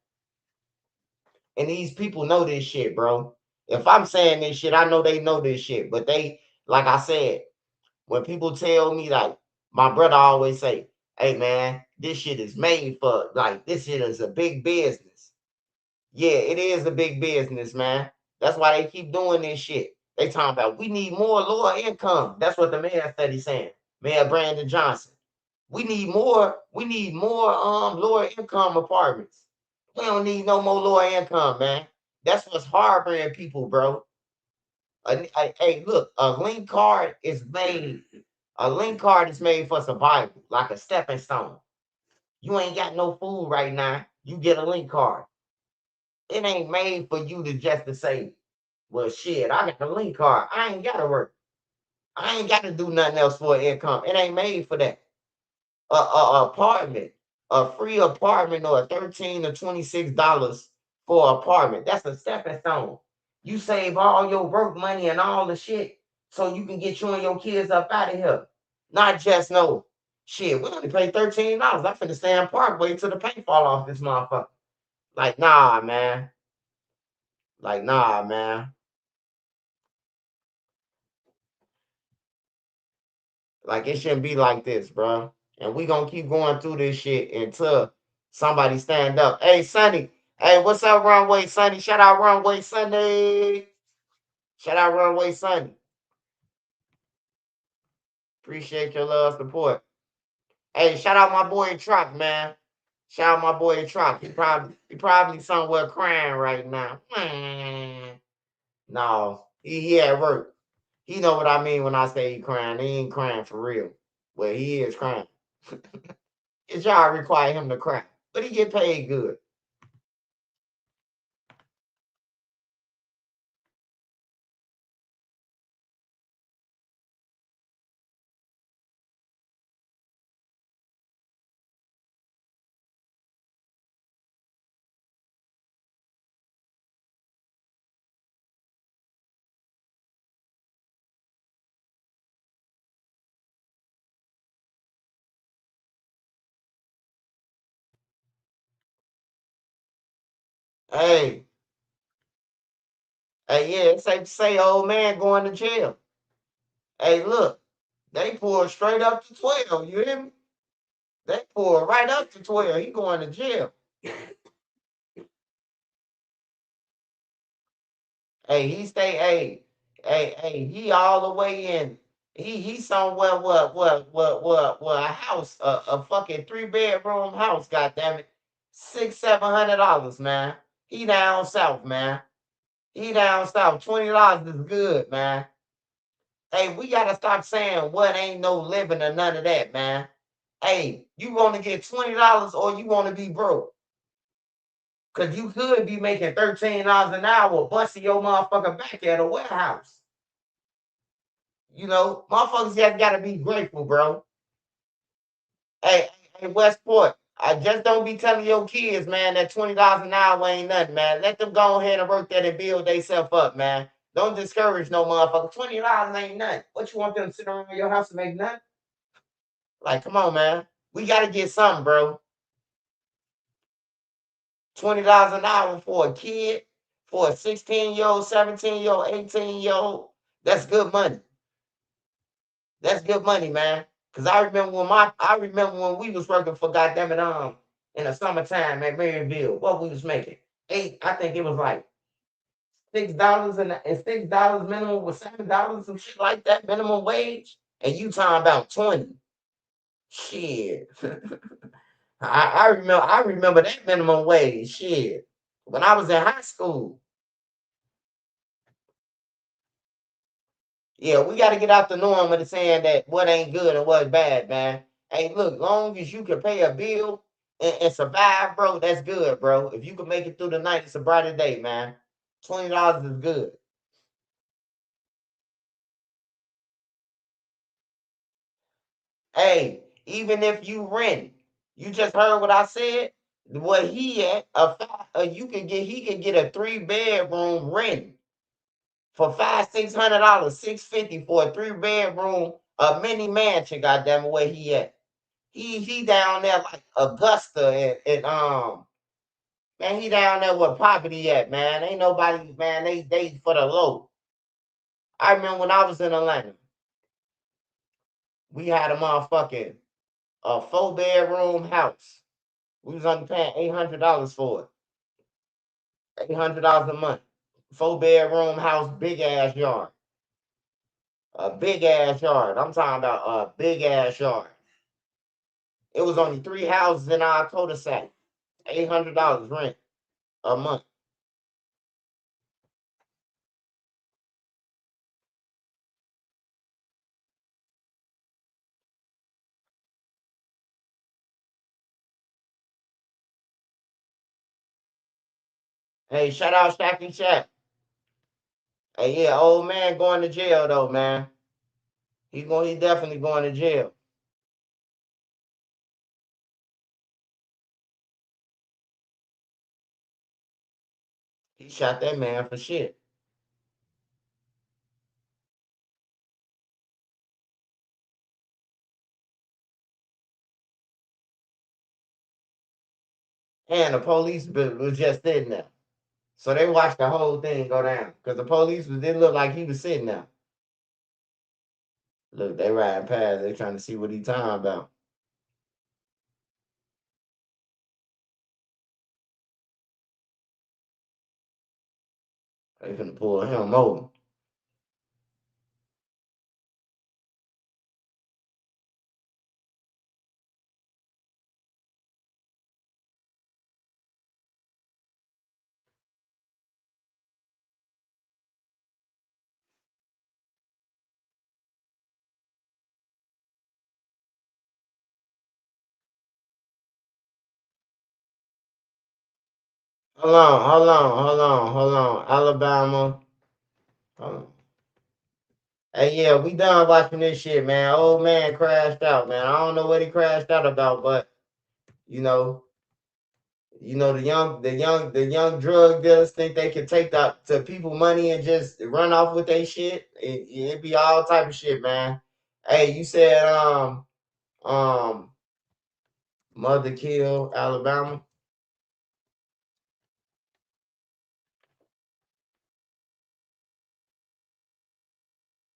And these people know this shit, bro. If I'm saying this shit, I know they know this shit. But they, like I said, when people tell me, like, my brother always say, hey, man, this shit is made for, like, this shit is a big business. Yeah, it is a big business, man. That's why they keep doing this shit. They talking about we need more lower income. That's what the mayor study saying. Mayor Brandon Johnson. We need more lower income apartments. We don't need no more lower income, man. That's what's harboring people, bro. Hey, look, a link card is made. A link card is made for survival, like a stepping stone. You ain't got no food right now. You get a link card. It ain't made for you to just to say, well, shit, I got a link card. I ain't gotta work. I ain't got to do nothing else for income. It ain't made for that. A apartment, a free apartment, or $13 to $26 for an apartment. That's a stepping stone. You save all your work money and all the shit so you can get you and your kids up out of here. Not just no shit. We only pay $13. I finna stay in Parkway till the paint fall off this motherfucker. Like, nah, man. Like, nah, man. Like, it shouldn't be like this, bro. And we gonna keep going through this shit until somebody stand up. Hey, Sonny. Hey, what's up, Runway Sonny? Shout out Runway Sunday. Shout out Runway Sunday. Appreciate your love support. Hey, shout out my boy Truck, man. Shout out my boy Truck. He probably somewhere crying right now. No, he at work. He know what I mean when I say he crying. He ain't crying for real. Well, he is crying. His job require him to cry, but he get paid good. Hey, hey, yeah, it's safe to say old man going to jail. Hey, look, they pulled straight up to 12. You hear me? They pulled right up to 12. He going to jail. Hey, he stay. Hey, he all the way in. He somewhere. What? A house, a fucking 3-bedroom house. Goddamn it, $600-700, man. He down south, man. He down south. $20 is good, man. Hey, we gotta stop saying what ain't no living or none of that, man. Hey, you want to get $20 or you want to be broke? Cause you could be making $13 an hour, busting your motherfucker back at a warehouse. You know, motherfuckers just gotta be grateful, bro. Hey, Westport, I just don't be telling your kids, man, that $20 an hour ain't nothing, man. Let them go ahead and work that and build themselves up, man. Don't discourage no motherfucker. $20 ain't nothing. What you want them to sit around your house and make nothing? Like, come on, man. We gotta get something, bro. $20 an hour for a kid, for a 16-year-old, 17-year-old, 18-year-old. That's good money. That's good money, man. Cause I remember when we was working for goddamn it in the summertime at Maryville, what we was making. I think it was like $6 and $6 minimum was $7, some shit like that, minimum wage. And you talking about 20. Shit. I remember that minimum wage. Shit. When I was in high school. Yeah, we got to get out the norm of the saying that what ain't good and what's bad, man. Hey, look, long as you can pay a bill and survive, bro, that's good, bro. If you can make it through the night, it's a brighter day, man. $20 is good. Hey, even if you rent, you just heard what I said. What he at he can get a 3-bedroom rent for $500-600, $650 for a 3-bedroom, a mini mansion. Goddamn it, where he at? He down there like Augusta and man, he down there where poverty at, man. Ain't nobody, man, they for the low. I remember when I was in Atlanta, we had a motherfucking 4-bedroom house. We was only paying $800 for it. $800 a month. 4-bedroom house, big ass yard. A big ass yard. I'm talking about a big ass yard. It was only 3 houses in our cul-de-sac. $800 rent a month. Hey, shout out Shacky Shack. Hey, yeah, old man going to jail though, man. He definitely going to jail. He shot that man for shit. And the police was just sitting there. So they watched the whole thing go down. Because the police didn't look like he was sitting there. Look, they riding past. They trying to see what he talking about. They finna pull him over. Hold on. Alabama. Hold on. Hey, yeah, we done watching this shit, man. Old man crashed out, man. I don't know what he crashed out about, but you know, the young drug dealers think they can take the people money and just run off with their shit. It be all type of shit, man. Hey, you said um mother kill Alabama.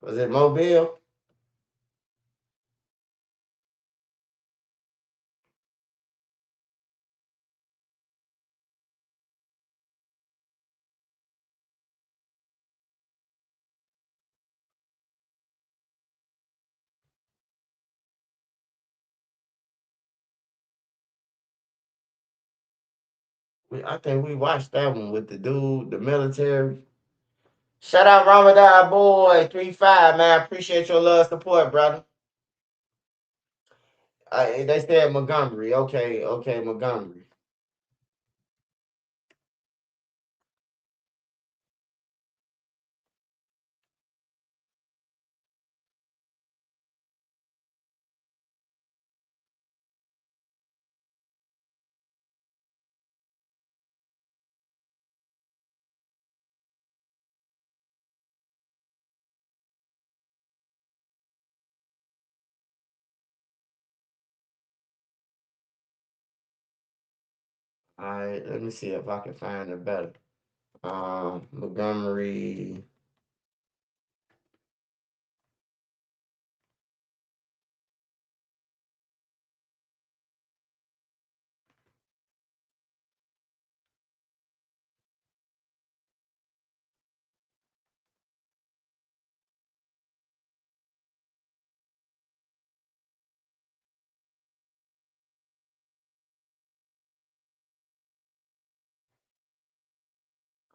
Was it Mobile? I think we watched that one with the dude, the military. Shout out Ramadan boy 3-5, man. Appreciate your love support, brother. They said Montgomery. Okay, Montgomery. All right, let me see if I can find it better. Montgomery.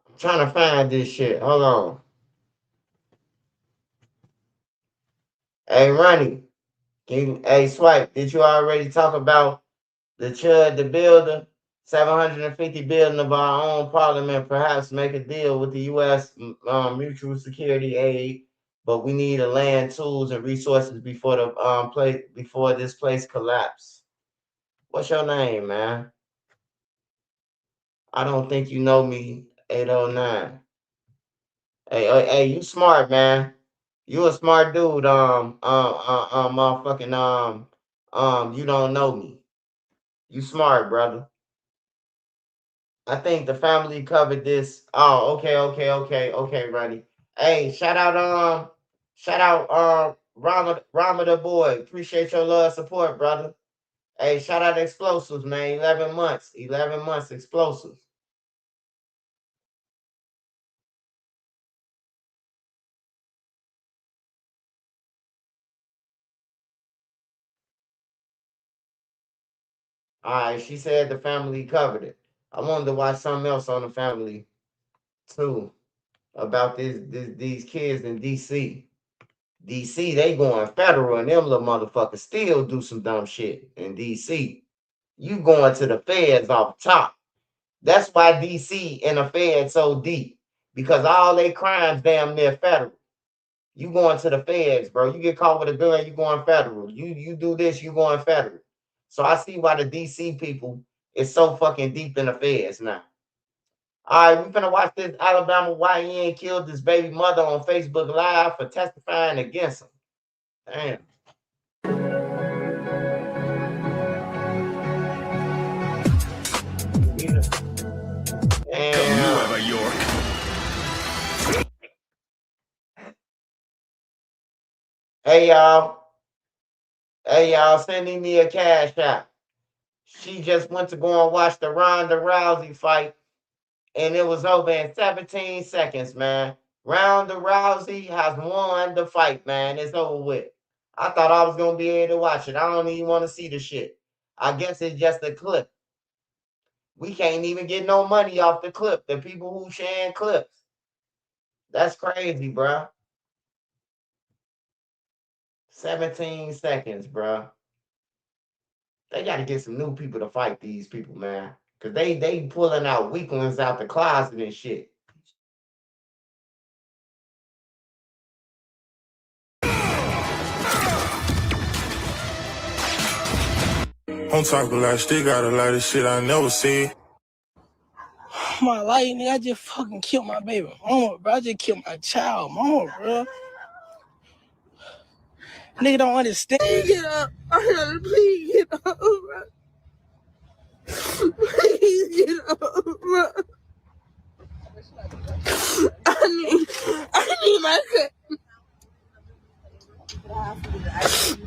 I'm trying to find this shit. Hold on. Hey, Ronnie. Hey, Swipe, did you already talk about the Chud the Builder? 750 billion of our own parliament, perhaps make a deal with the U.S. Mutual Security Aid, but we need a land, tools, and resources before this place collapse. What's your name, man? I don't think you know me. 809. Hey, you smart, man. You a smart dude. Motherfucking you don't know me. You smart, brother. I think the family covered this. Oh, okay, Ronnie. Hey, shout out, Rama the boy. Appreciate your love, support, brother. Hey, shout out Explosives, man. 11 months, Explosives. All right, she said the family covered it. I wanted to watch something else on the family too about these kids in DC. DC, they going federal, and them little motherfuckers still do some dumb shit in DC. You going to the feds off top. That's why DC and the feds so deep. Because all they crimes damn near federal. You going to the feds, bro. You get caught with a gun, you going federal. You do this, you going federal. So I see why the DC people is so fucking deep in the feds now. All right, we finna watch this Alabama YN killed his baby mother on Facebook Live for testifying against him. Damn. Nueva York. Hey y'all, sending me a cash app. She just went to go and watch the Ronda Rousey fight, and it was over in 17 seconds, man. Ronda Rousey has won the fight, man. It's over with. I thought I was gonna be able to watch it. I don't even want to see the shit. I guess it's just a clip. We can't even get no money off the clip. The people who sharing clips. That's crazy, bro. 17 seconds, bro. They got to get some new people to fight these people, man. Cause they pulling out weaklings out the closet and shit. On top of that, still got a lot of shit I never see. My life, nigga, I just fucking killed my baby mama, bro. I just killed my child mama, bro. Nigga don't understand. Get up. Please get up, bro. Please get up, bro. I need my cut.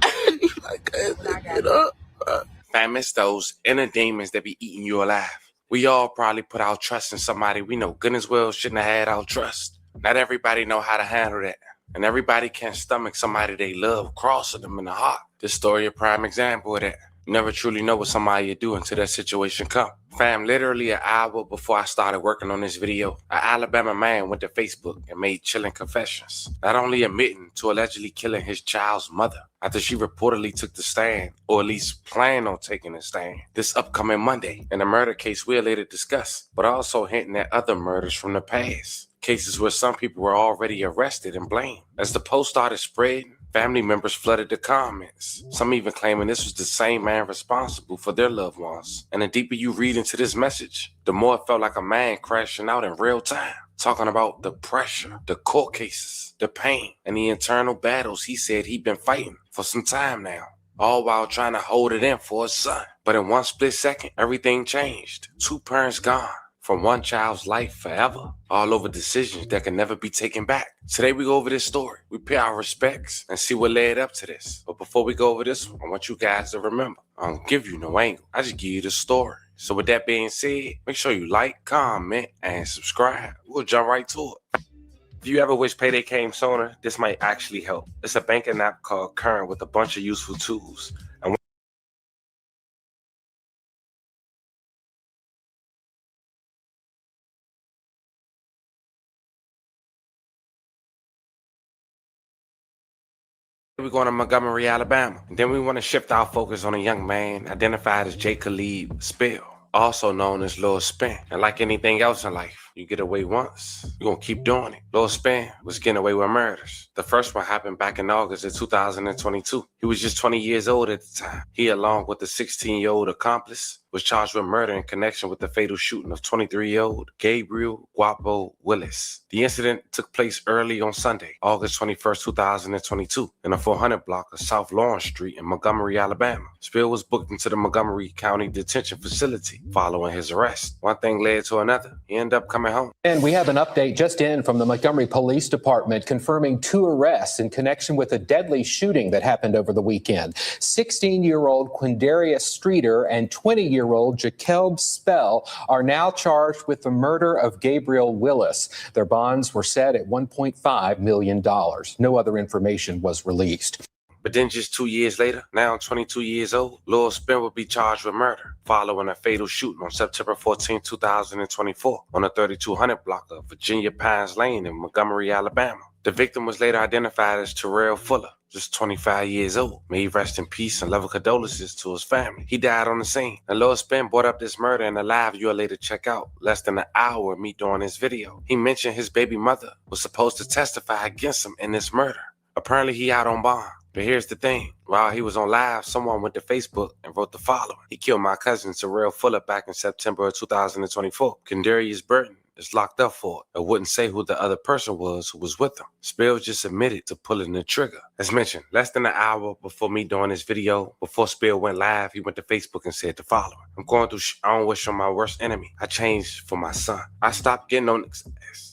I need my cousin. Get up, bro. Fam, it's those inner demons that be eating you alive. We all probably put our trust in somebody we know good as well shouldn't have had our trust. Not everybody know how to handle that. And everybody can't stomach somebody they love crossing them in the heart. This story a prime example of that. You never truly know what somebody you do until that situation come. Fam, literally an hour before I started working on this video, an Alabama man went to Facebook and made chilling confessions. Not only admitting to allegedly killing his child's mother after she reportedly took the stand, or at least planned on taking the stand, this upcoming Monday in a murder case we'll later discuss, but also hinting at other murders from the past. Cases where some people were already arrested and blamed. As the post started spreading, family members flooded the comments, some even claiming this was the same man responsible for their loved ones. And the deeper you read into this message, the more it felt like a man crashing out in real time, talking about the pressure, the court cases, the pain, and the internal battles he said he'd been fighting for some time now, all while trying to hold it in for his son. But in one split second, everything changed. 2 parents gone from one child's life forever, all over decisions that can never be taken back. Today we go over this story, we pay our respects and see what led up to this. But before we go over this one, I want you guys to remember, I don't give you no angle, I just give you the story. So with that being said, make sure you like, comment, and subscribe. We'll jump right to it. If you ever wish payday came sooner, this might actually help. It's a banking app called Current with a bunch of useful tools. And we're going to Montgomery, Alabama. And then we want to shift our focus on a young man identified as Jay Khalid Spill, also known as Lil Spin. And like anything else in life, you get away once, you're going to keep doing it. Lil Spin was getting away with murders. The first one happened back in August of 2022. He was just 20 years old at the time. He, along with a 16-year-old accomplice, was charged with murder in connection with the fatal shooting of 23-year-old Gabriel Guapo Willis. The incident took place early on Sunday, August 21st, 2022, in a 400 block of South Lawrence Street in Montgomery, Alabama. Spill was booked into the Montgomery County Detention Facility following his arrest. One thing led to another. He ended up coming home. And we have an update just in from the Montgomery Police Department confirming 2 arrests in connection with a deadly shooting that happened over the weekend. 16-year-old Quindarius Streeter and 20-year-old Jakelb Spell are now charged with the murder of Gabriel Willis. Their bonds were set at $1.5 million. No other information was released. But then just 2 years later, now 22 years old, Lil Spin will be charged with murder following a fatal shooting on September 14, 2024 on the 3200 block of Virginia Pines Lane in Montgomery, Alabama. The victim was later identified as Terrell Fuller, just 25 years old. May he rest in peace and level condolences to his family. He died on the scene. And Lil Spin brought up this murder in a live you'll later check out less than an hour of me doing this video. He mentioned his baby mother was supposed to testify against him in this murder. Apparently he out on bond. But here's the thing. While he was on live, someone went to Facebook and wrote the following. He killed my cousin Terrell Fuller back in September of 2024. Kendarius Burton is locked up for it. I wouldn't say who the other person was who was with him. Spill just admitted to pulling the trigger. As mentioned, less than an hour before me doing this video, before Spill went live, he went to Facebook and said the following. I'm going through I don't wish on my worst enemy. I changed for my son. I stopped getting on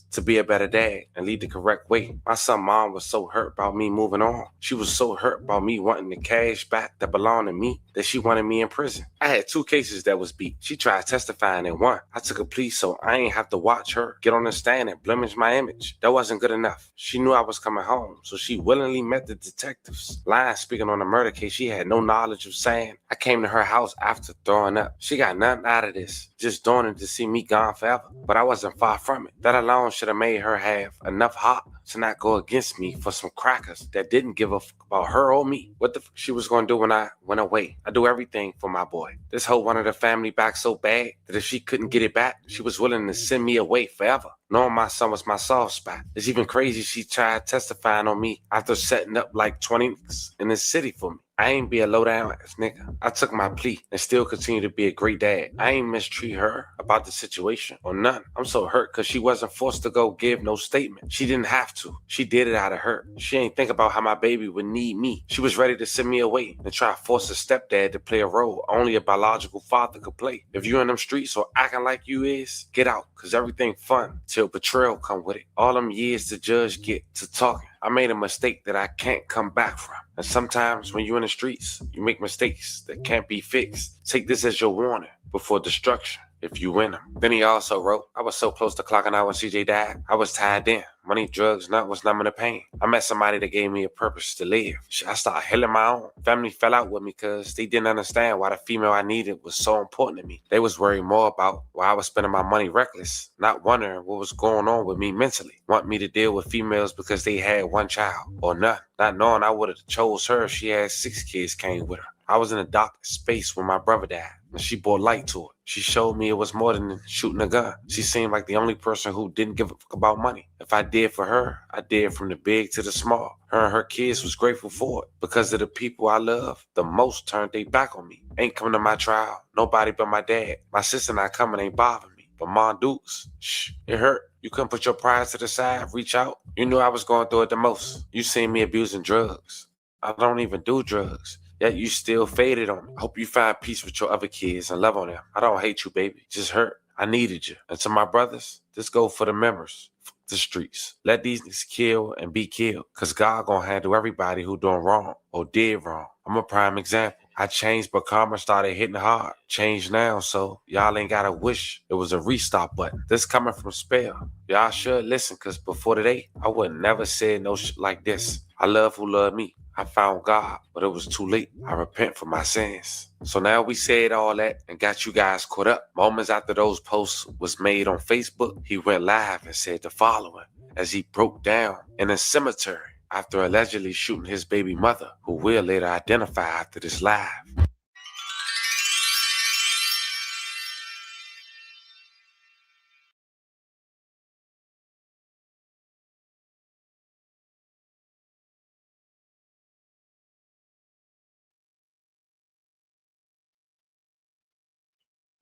to be a better dad and lead the correct way. My son's mom was so hurt about me moving on. She was so hurt about me wanting the cash back that belonged to me that she wanted me in prison. I had 2 cases that was beat. She tried testifying in one. I took a plea so I ain't have to watch her get on the stand and blemish my image. That wasn't good enough. She knew I was coming home, so she willingly met the detectives. Lying speaking on the murder case she had no knowledge of saying. I came to her house after throwing up. She got nothing out of this, just doing it to see me gone forever. But I wasn't far from it. That alone should have made her have enough heart to not go against me for some crackers that didn't give a fuck about her or me. What the she was gonna do when I went away? I do everything for my boy. This hoe wanted the family back so bad that if she couldn't get it back, she was willing to send me away forever. Knowing my son was my soft spot. It's even crazy she tried testifying on me after setting up like 20 in the city for me. I ain't be a low down ass nigga. I took my plea and still continue to be a great dad. I ain't mistreat her about the situation or none. I'm so hurt because she wasn't forced to go give no statement. She didn't have to. She did it out of hurt. She ain't think about how my baby would need me. She was ready to send me away and try to force a stepdad to play a role only a biological father could play. If you in them streets or acting like you is, get out, because everything fun till betrayal come with it. All them years the judge get to talking. I made a mistake that I can't come back from. And sometimes when you're in the streets, you make mistakes that can't be fixed. Take this as your warning before destruction if you win them. Then he also wrote, I was so close to clocking out when CJ died. I was tied in. Money, drugs, nothing was numbing the pain. I met somebody that gave me a purpose to live. I started healing my own. Family fell out with me because they didn't understand why the female I needed was so important to me. They was worried more about why I was spending my money reckless, not wondering what was going on with me mentally. Want me to deal with females because they had one child or none. Not knowing I would have chose her if she had 6 kids came with her. I was in a dark space when my brother died, and she brought light to it. She showed me it was more than shooting a gun. She seemed like the only person who didn't give a fuck about money. If I did for her, I did from the big to the small. Her and her kids was grateful for it. Because of the people I love, the most turned their back on me. Ain't coming to my trial. Nobody but my dad. My sister not coming ain't bothering me. But Mom Dukes, it hurt. You couldn't put your pride to the side, reach out. You knew I was going through it the most. You seen me abusing drugs. I don't even do drugs. Yet you still faded on me. I hope you find peace with your other kids and love on them. I don't hate you, baby. Just hurt. I needed you. And to my brothers, this go for the members. The streets. Let these niggas kill and be killed. Cause God gonna handle everybody who doing wrong or did wrong. I'm a prime example. I changed, but karma started hitting hard. Changed now, so y'all ain't gotta wish it was a restart button. This coming from Spell. Y'all should listen, cause before today, I would never say no shit like this. I love who love me. I found God, but it was too late. I repent for my sins. So now we said all that and got you guys caught up. Moments after those posts was made on Facebook, he went live and said the following as he broke down in a cemetery after allegedly shooting his baby mother, who we'll later identify after this live.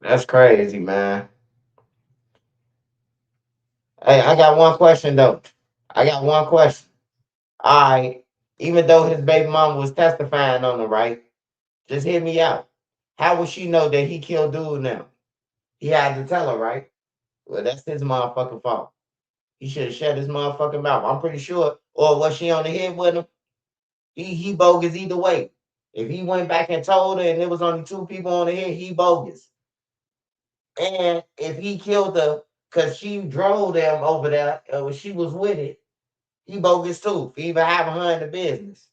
That's crazy, man. Hey, I got one question though. I got one question. All right. Even though his baby mama was testifying on him, right? Just hear me out. How would she know that he killed dude now? He had to tell her, right? Well, that's his motherfucking fault. He should have shut his motherfucking mouth. I'm pretty sure. Or was she on the head with him? He bogus either way. If he went back and told her and there was only 2 people on the head, he bogus. And if he killed her because she drove them over there, or she was with it, he bogus too. For even having her in the business.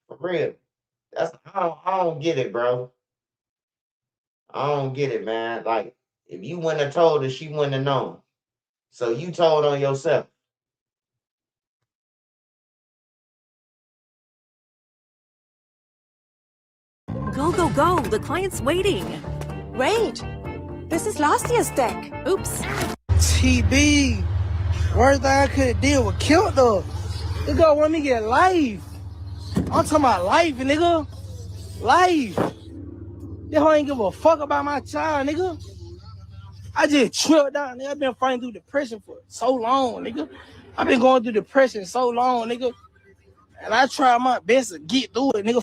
For real. I don't get it, bro. I don't get it, man. Like, if you wouldn't have told her, she wouldn't have known. So you told on yourself. Go, go, go. The client's waiting. Wait, this is last year's deck. Oops. TB. Worst thing I could deal with killed her. This girl want me to get life. I'm talking about life, nigga. Life. This hoe ain't give a fuck about my child, nigga. I just tripped down, nigga. I've been fighting through depression for so long, nigga. I've been going through depression so long, nigga. And I try my best to get through it, nigga.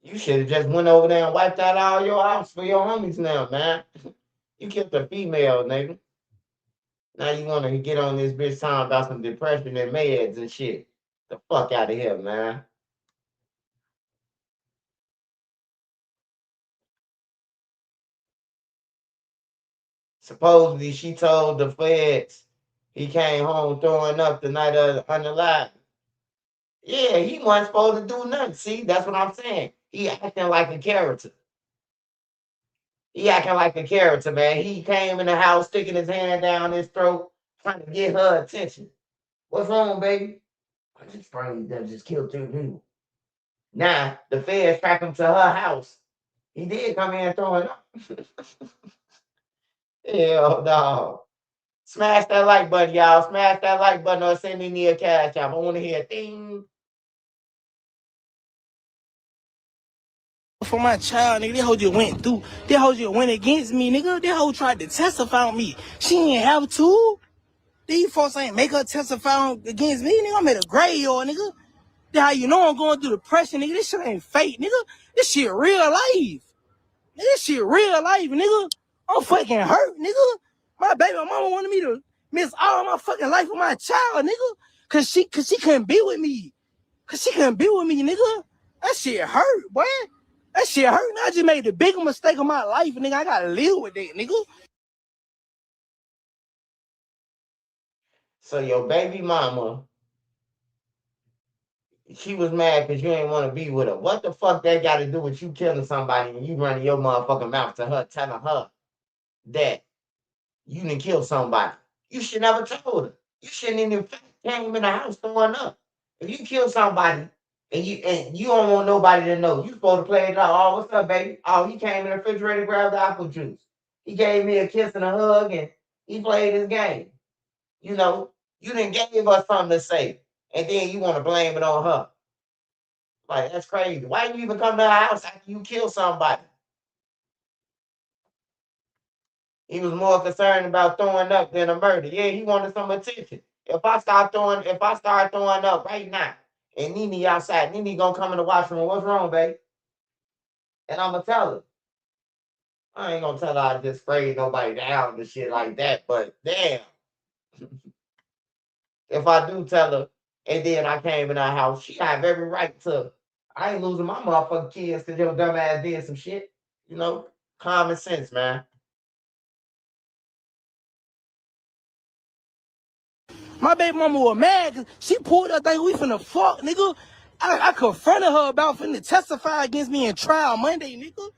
You should have just went over there and wiped out all your house for your homies now, man. You killed a female, nigga. Now you want to get on this bitch talking about some depression and meds and shit. The fuck out of here, man. Supposedly, she told the feds he came home throwing up the night of the unalive. Yeah, he wasn't supposed to do nothing. See, that's what I'm saying. He acting like a character. He acting like a character, man. He came in the house, sticking his hand down his throat, trying to get her attention. What's wrong, baby? I just framed that just killed 2 people. Now, the feds track him to her house. He did come in throwing up. Hell no. Smash that like button, y'all. Smash that like button or send me a cash app. I want to hear a ding. For my child, nigga, that hoe just went through. That hoe just went against me, nigga. That hoe tried to testify on me. She ain't have to. These folks ain't make her testify against me, nigga. I'm at a graveyard, nigga. That's how you know I'm going through depression, nigga. This shit ain't fake, nigga. This shit real life. This shit real life, nigga. I'm fucking hurt, nigga. My baby mama wanted me to miss all my fucking life with my child, nigga. Cause she couldn't be with me. Cause she couldn't be with me, nigga. That shit hurt, boy. That shit hurt. I just made the biggest mistake of my life, nigga. I gotta live with that, nigga. So your baby mama, she was mad because you ain't want to be with her. What the fuck that got to do with you killing somebody and you running your motherfucking mouth to her, telling her that you didn't kill somebody? You should never told her. You shouldn't even came in the house throwing up. If you kill somebody and you don't want nobody to know, you supposed to play it out. Oh, what's up, baby? Oh, he came in the refrigerator, grabbed the apple juice. He gave me a kiss and a hug, and he played his game. You know, you didn't gave us something to say, and then you want to blame it on her. Like, that's crazy. Why you even come to our house after you kill somebody? He was more concerned about throwing up than a murder. Yeah, he wanted some attention. If I start throwing up right now, and Nene outside, Nene gonna come in the washroom. What's wrong, babe? And I'm gonna tell her. I ain't gonna tell her I just sprayed nobody down and shit like that. But damn, if I do tell her, and then I came in our house, she have every right to. I ain't losing my motherfucking kids because your dumb ass did some shit. You know, common sense, man. My baby mama was mad because she pulled up like we finna fuck, nigga. I confronted her about finna testify against me in trial Monday, nigga.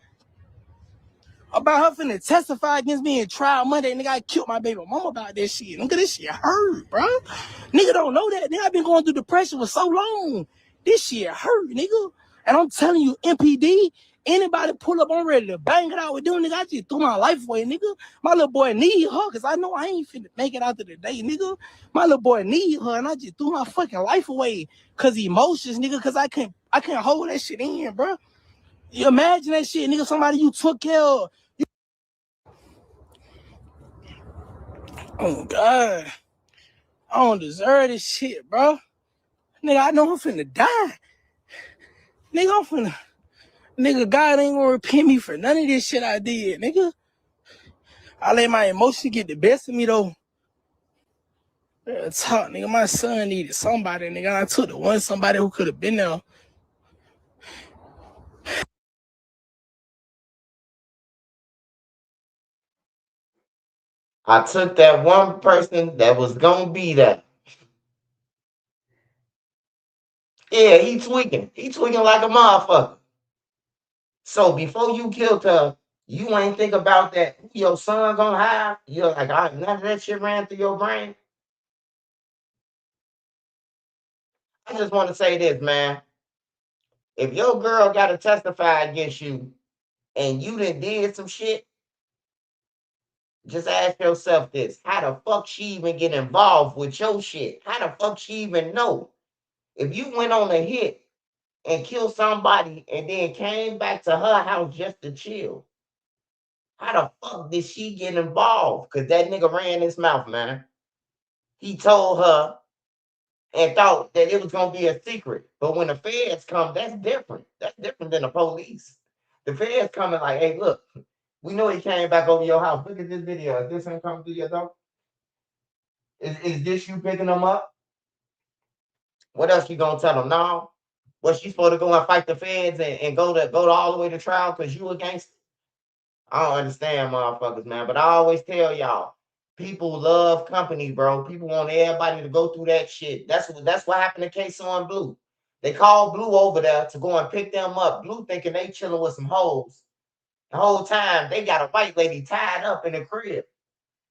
About her finna testify against me in trial Monday, nigga. I killed my baby mama about that shit. Nigga, this shit hurt, bro. Nigga don't know that. Nigga, I been going through depression for so long. This shit hurt, nigga. And I'm telling you, MPD, anybody pull up, I'm ready to bang it out with them, nigga. I just threw my life away, nigga. My little boy need her, because I know I ain't finna make it out to the day, nigga. My little boy need her, and I just threw my fucking life away because emotions, nigga, because I can't hold that shit in, bro. You imagine that shit, nigga, somebody you took care of. Oh, God. I don't deserve this shit, bro. Nigga, I know I'm finna die. Nigga, God ain't gonna repay me for none of this shit I did, nigga. I let my emotions get the best of me, though. Real talk, nigga. My son needed somebody, nigga. I took the one somebody who could have been there. I took that one person that was gonna be there. Yeah, he tweaking. He tweaking like a motherfucker. So before you killed her, you ain't think about that who your son gonna have. You're like, none of that shit ran through your brain. I just want to say this, man. If your girl got to testify against you and you did some shit, just ask yourself this: how the fuck she even get involved with your shit? How the fuck she even know? If you went on a hit and killed somebody and then came back to her house just to chill, how the fuck did she get involved? Because that nigga ran his mouth, man. He told her and thought that it was going to be a secret. But when the feds come, that's different. That's different than the police. The feds coming like, hey, look, we know he came back over your house. Look at this video. Is this him coming through your door? Is this you picking him up? What else you gonna tell him? No. Was she supposed to go and fight the feds and go to all the way to trial because you a gangster? I don't understand, motherfuckers, man. But I always tell y'all, people love company, bro. People want everybody to go through that shit. That's what happened to Queso and Blue. They called Blue over there to go and pick them up. Blue thinking they chilling with some hoes. The whole time they got a white lady tied up in the crib.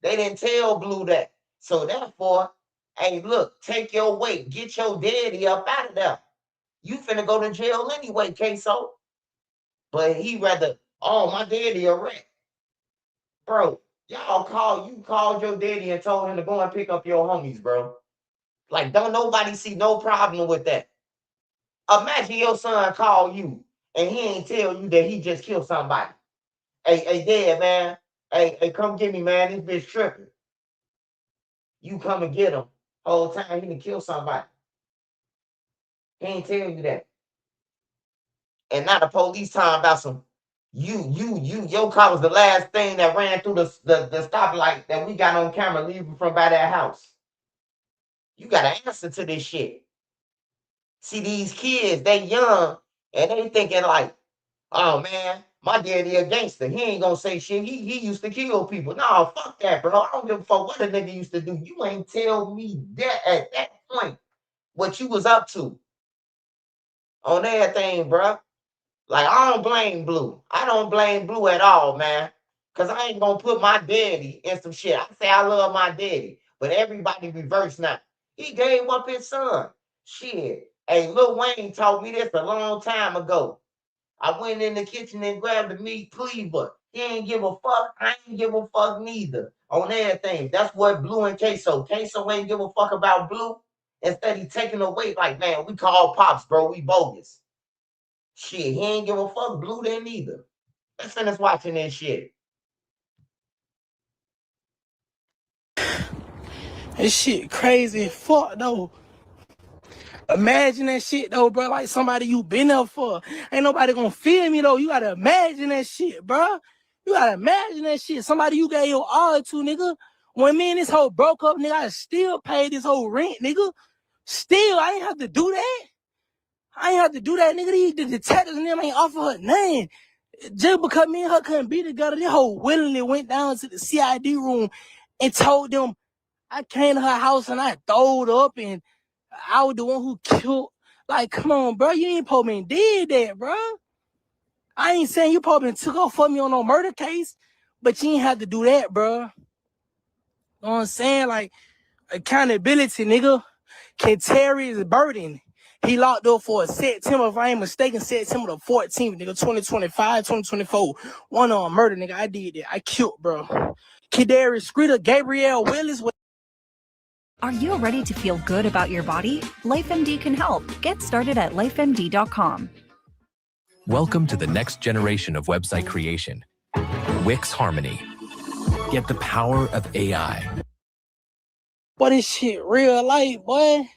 They didn't tell Blue that. So therefore, Hey, look, take your weight. Get your daddy up out of there. You finna go to jail anyway, Queso. But he rather, oh, my daddy a wreck. Bro, you called your daddy and told him to go and pick up your homies, bro. Like, don't nobody see no problem with that. Imagine your son call you and he ain't tell you that he just killed somebody. Hey, dad, man. Hey, come get me, man. This bitch tripping. You come and get him. Whole time he done kill somebody. He ain't tell you that. And now the police talking about some your car was the last thing that ran through the stoplight that we got on camera leaving from by that house. You gotta answer to this shit. See, these kids, they young and they thinking like, oh man, my daddy a gangster. He ain't gonna say shit. He used to kill people. No, fuck that, bro. I don't give a fuck what a nigga used to do. You ain't tell me that at that point what you was up to on everything, bro. Like, I don't blame Blue. I don't blame Blue at all, man. Because I ain't going to put my daddy in some shit. I say I love my daddy. But everybody reverse now. He gave up his son. Shit. Hey, Lil Wayne taught me this a long time ago. I went in the kitchen and grabbed the meat cleaver. He ain't give a fuck. I ain't give a fuck neither on everything. That's what Blue and Queso. Queso ain't give a fuck about Blue. Instead, he taking away like, man, we call Pops, bro. We bogus. Shit, he ain't give a fuck. Blue didn't either. Let's finish watching this shit. This shit crazy fuck though. Imagine that shit though, bro. Like somebody you been there for. Ain't nobody gonna feel me though. You gotta imagine that shit, bro. You gotta imagine that shit. Somebody you gave your all to, nigga. When me and this hoe broke up, nigga, I still paid this whole rent, nigga. Still, I ain't have to do that. I ain't have to do that, nigga. The detectives and them ain't offer her nothing. Just because me and her couldn't be together, this hoe willingly went down to the CID room and told them I came to her house and I throwed up and I was the one who killed. Like, come on, bro. You ain't supposed to did that, bro. I ain't saying you probably took off for me on no murder case, but you ain't have to do that, bro. You know what I'm saying? Like, accountability, nigga. Terry is burden. He locked up for September, if I ain't mistaken, September the 14th, nigga, 2025, 2024. One on murder, nigga. I did that. I killed, bro. Kadarius Streeter, Gabrielle Willis. Are you ready to feel good about your body? LifeMD can help. Get started at lifemd.com. Welcome to the next generation of website creation. Wix Harmony. Get the power of AI. Boy, this shit real life, boy.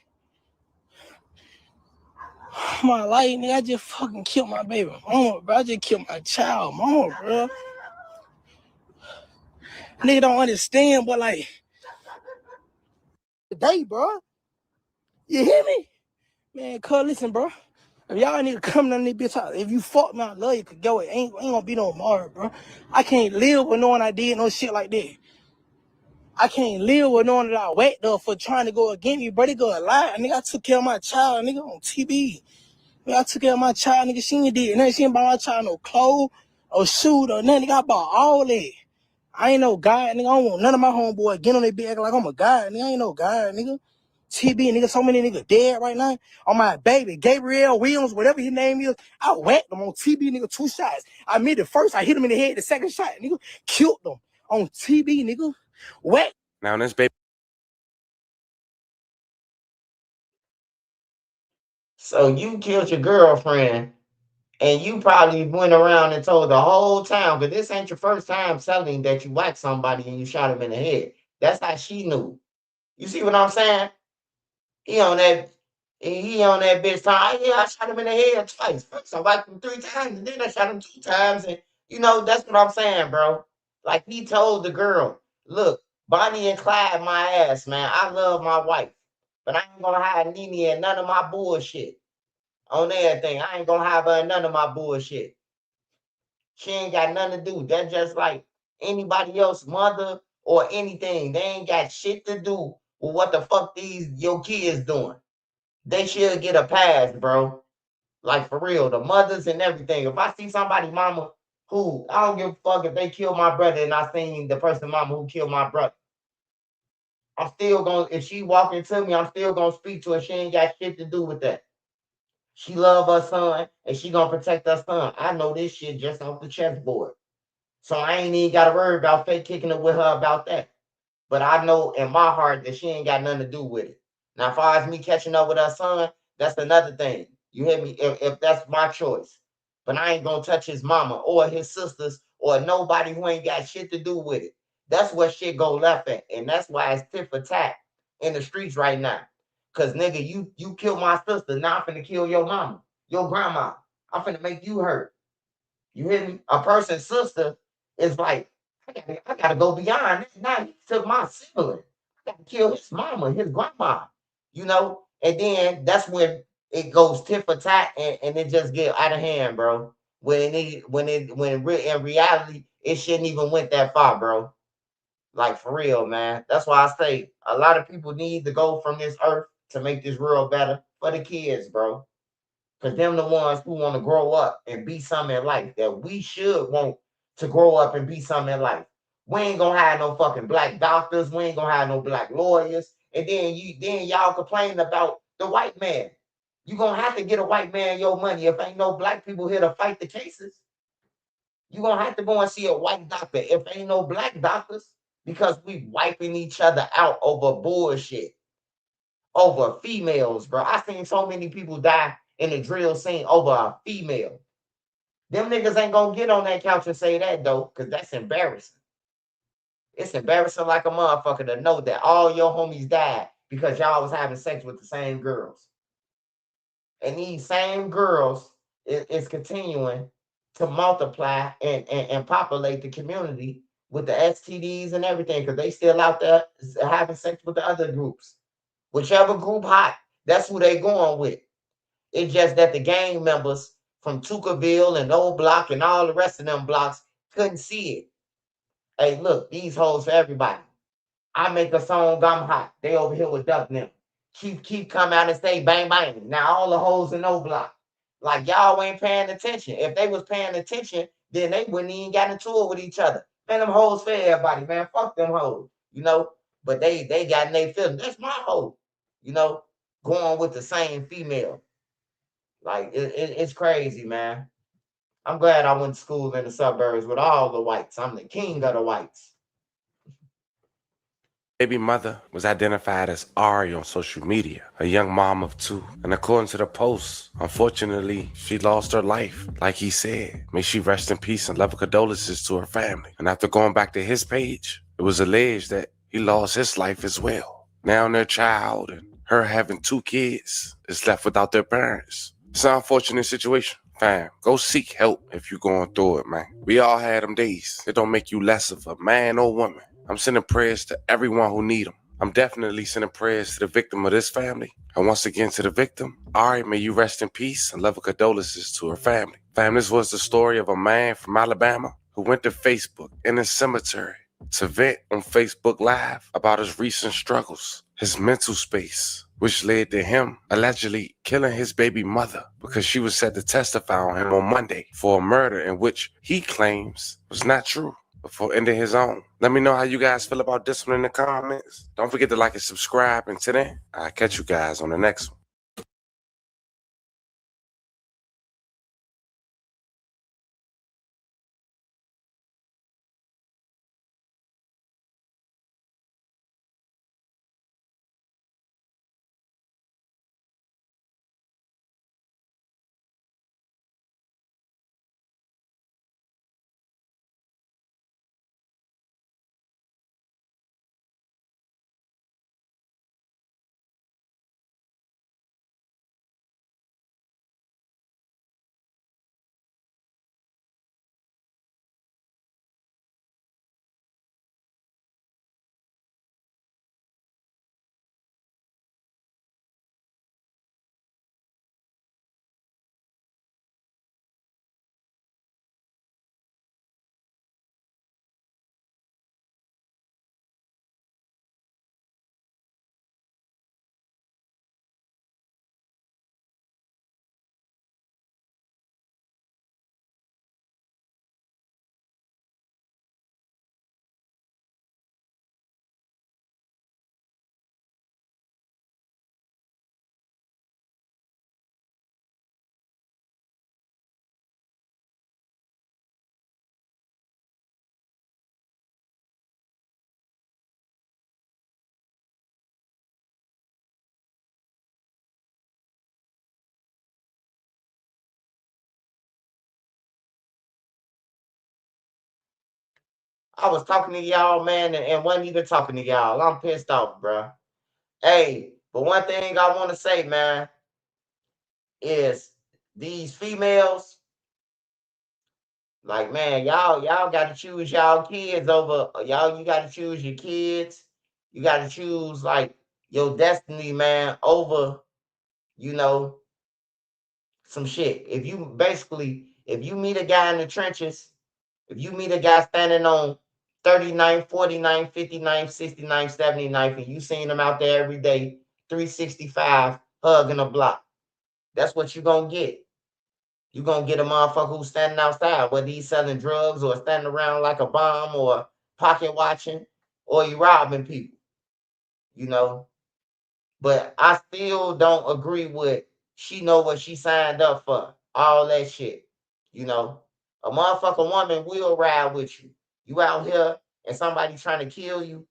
My life, nigga, I just fucking killed my baby mama, bro. I just killed my child mama, bro. Nigga don't understand, but like, today, bro. You hear me? Man, cuz, listen, bro. If y'all nigga coming on this bitch, if you fuck me, I love you, could go. It ain't gonna be no more, bro. I can't live with knowing I did no shit like that. I can't live with knowing that I whacked up for trying to go against me, bro. They go a lie. Nigga, I took care of my child, nigga, on TV. Nigga, I took care of my child, nigga. She ain't did nothing. She ain't buy my child no clothes or shoes or nothing. Nigga, I bought all that. I ain't no guy, nigga. I don't want none of my homeboy getting on their bed acting like I'm a guy, nigga. I ain't no guy, nigga. TB, nigga, so many niggas dead right now. On my baby, Gabriel Williams, whatever his name is, I whacked them on TB, nigga, 2 shots. I made the first, I hit him in the head, the second shot, nigga, killed them on TB, nigga. Whack. Now this baby. So you killed your girlfriend, and you probably went around and told the whole town, but this ain't your first time telling that you whacked somebody and you shot him in the head. That's how she knew. You see what I'm saying? He on that bitch time. Yeah, I shot him in the head twice. First I whacked him 3 times, and then I shot him 2 times. And that's what I'm saying, bro. Like, he told the girl, look, Bonnie and Clyde my ass, man. I love my wife. But I ain't gonna hide Nene in none of my bullshit. On everything. I ain't gonna have her in none of my bullshit. She ain't got nothing to do. That's just like anybody else, mother or anything. They ain't got shit to do with what the fuck your kids doing. They should get a pass, bro. Like, for real, the mothers and everything. If I see somebody mama who, I don't give a fuck if they kill my brother and I seen the person mama who killed my brother. I'm still gonna, if she walk into me, I'm still gonna speak to her. She ain't got shit to do with that. She love her son and she gonna protect her son. I know this shit just off the chessboard. So I ain't even gotta worry about fake kicking it with her about that. But I know in my heart that she ain't got nothing to do with it. Now, as far as me catching up with her son, that's another thing. You hear me? If that's my choice. But I ain't gonna touch his mama or his sisters or nobody who ain't got shit to do with it. That's where shit go left at. And that's why it's tit for tat in the streets right now. Cause nigga, you killed my sister. Now I'm finna kill your mama, your grandma. I'm finna make you hurt. You hear me? A person's sister is like, I gotta go beyond that. Now he took my sibling. I gotta kill his mama, his grandma. You know, and then that's when it goes tit for tat and it just get out of hand, bro. When in reality it shouldn't even went that far, bro. Like for real, man. That's why I say a lot of people need to go from this earth to make this world better for the kids, bro. Because them the ones who want to grow up and be something in life that we should want to grow up and be something in life. We ain't gonna have no fucking black doctors. We ain't gonna have no black lawyers. And then y'all complain about the white man. You gonna have to get a white man your money if ain't no black people here to fight the cases. You gonna have to go and see a white doctor if ain't no black doctors because we wiping each other out over bullshit, over females, bro. I seen so many people die in the drill scene over a female. Them niggas ain't gonna get on that couch and say that though, because that's embarrassing. It's embarrassing like a motherfucker to know that all your homies died because y'all was having sex with the same girls. And these same girls is continuing to multiply and populate the community with the STDs and everything because they still out there having sex with the other groups. Whichever group hot, that's who they going with. It's just that the gang members from Tuckerville and Old Block and all the rest of them blocks couldn't see it. Hey, look, these hoes for everybody. I make a song, I'm hot. They over here with Duck them. Keep come out and say bang bang. Now all the hoes in Old Block. Like y'all ain't paying attention. If they was paying attention, then they wouldn't even got into it with each other. Man, them hoes for everybody, man. Fuck them hoes. You know? But they got in their feelings. That's my hoe. You know, going with the same female. Like it's crazy, man. I'm glad I went to school in the suburbs with all the whites. I'm the king of the whites. Baby mother was identified as Ari on social media, a young mom of two. And according to the post, unfortunately, she lost her life. Like he said, may she rest in peace and love and condolences to her family. And after going back to his page, it was alleged that he lost his life as well. Now their child and her having two kids is left without their parents. It's an unfortunate situation. Fam, go seek help if you're going through it, man. We all had them days. It don't make you less of a man or woman. I'm sending prayers to everyone who need them. I'm definitely sending prayers to the victim of this family. And once again to the victim, Ari, may you rest in peace and love and condolences to her family. Fam, this was the story of a man from Alabama who went to Facebook in his cemetery to vent on Facebook Live about his recent struggles, his mental space, which led to him allegedly killing his baby mother because she was set to testify on him on Monday for a murder in which he claims was not true before ending his own. Let me know how you guys feel about this one in the comments. Don't forget to like and subscribe. And today, I'll catch you guys on the next one. I was talking to y'all, man, and wasn't even talking to y'all. I'm pissed off, bro. Hey, but one thing I want to say, man, is these females, like, man, y'all got to choose y'all kids over y'all. You got to choose your kids. You got to choose like your destiny, man, over you know some shit. If you meet a guy in the trenches, if you meet a guy standing on 39, 49, 59, 69, 79, and you seen him out there every day, 365, hugging a block, that's what you gonna get. You gonna get a motherfucker who's standing outside, whether he's selling drugs or standing around like a bomb or pocket watching or you robbing people, you know. But I still don't agree with she know what she signed up for. All that shit. You know. A motherfucking woman will ride with you. You out here and somebody trying to kill you,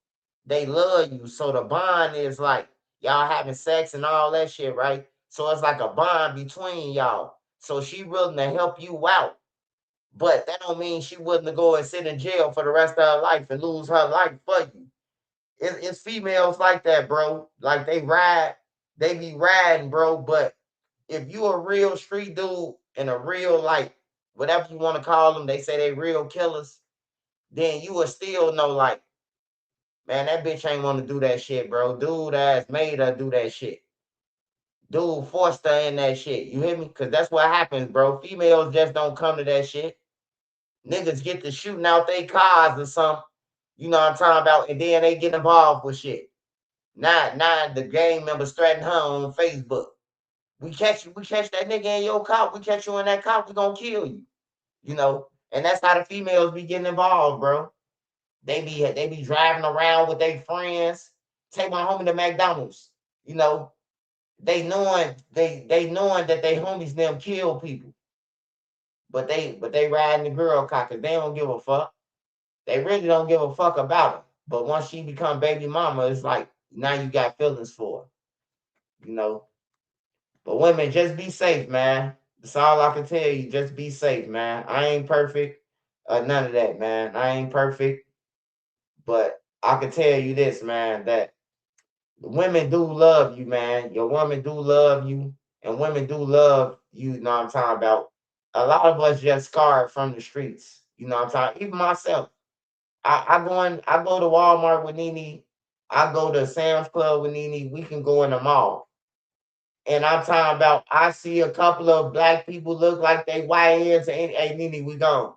they love you. So the bond is like y'all having sex and all that shit, right? So it's like a bond between y'all. So she willing to help you out. But that don't mean she willing to go and sit in jail for the rest of her life and lose her life for you. It's females like that, bro. Like they be riding, bro. But if you a real street dude and a real like whatever you want to call them, they say they real killers. Then you will still know, like, man, that bitch ain't want to do that shit, bro. Dude ass made her do that shit. Dude forced her in that shit. You hear me? Cause that's what happens, bro. Females just don't come to that shit. Niggas get to shooting out their cars or something. You know what I'm talking about? And then they get involved with shit. Now the gang members threaten her on Facebook. We catch that nigga in your car, we catch you in that car, we gonna kill you. You know, and that's how the females be getting involved, bro. They be driving around with their friends. Take my homie to McDonald's. You know, they knowing that they homies them kill people. But they riding the girl car 'cause they don't give a fuck. They really don't give a fuck about her. But once she become baby mama, it's like now you got feelings for her. You know. But women, just be safe, man. That's all I can tell you. Just be safe, man. I ain't perfect. None of that, man. I ain't perfect. But I can tell you this, man, that women do love you, man. Your woman do love you. And women do love you, know what I'm talking about. A lot of us just scarred from the streets. You know what I'm talking. Even myself. I go to Walmart with Nene. I go to Sam's Club with Nene. We can go in the mall. And I'm talking about, I see a couple of black people look like they white heads, and hey, Nene, we gone.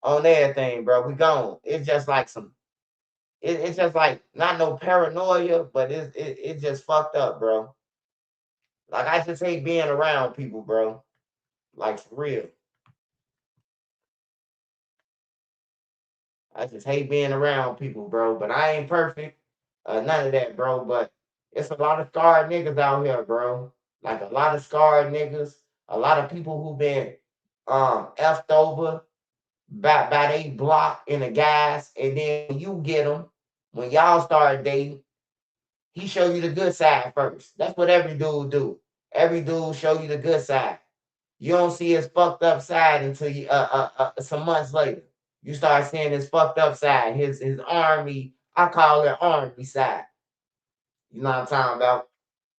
On everything, bro. We gone. It's just like it's just like not no paranoia, but it's just fucked up, bro. Like I just hate being around people, bro. Like for real. I just hate being around people, bro. But I ain't perfect. None of that, bro. But it's a lot of scarred niggas out here, bro. Like a lot of scarred niggas. A lot of people who been effed over by they block in the gas, and then when you get them, when y'all start dating, he show you the good side first. That's what every dude do. Every dude show you the good side. You don't see his fucked up side until you some months later. You start seeing his fucked up side, his army. I call it army side. You know what I'm talking about?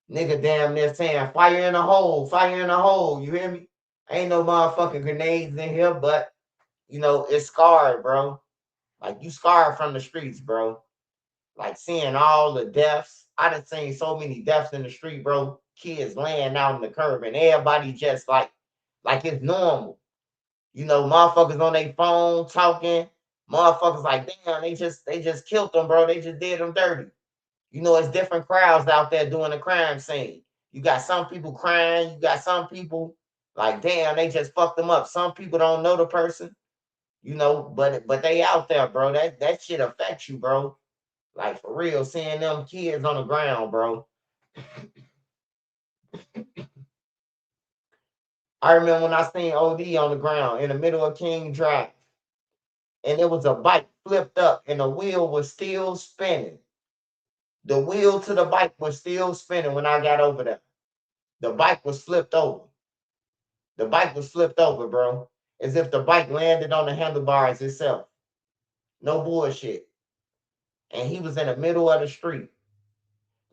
Nigga damn near saying fire in a hole, fire in a hole. You hear me? Ain't no motherfucking grenades in here, but you know, it's scarred, bro. Like you scarred from the streets, bro. Like seeing all the deaths. I done seen so many deaths in the street, bro. Kids laying out in the curb and everybody just like it's normal. You know, motherfuckers on their phone talking. Motherfuckers like, damn, they just killed them, bro. They just did them dirty. You know, it's different crowds out there doing the crime scene. You got some people crying. You got some people like, damn, they just fucked them up. Some people don't know the person, you know, but they out there, bro. That shit affects you, bro. Like for real, seeing them kids on the ground, bro. I remember when I seen OD on the ground in the middle of King Drive, and it was a bike flipped up, and the wheel was still spinning. The wheel to the bike was still spinning when I got over there. The bike was flipped over. The bike was flipped over, bro, as if the bike landed on the handlebars itself. No bullshit. And he was in the middle of the street,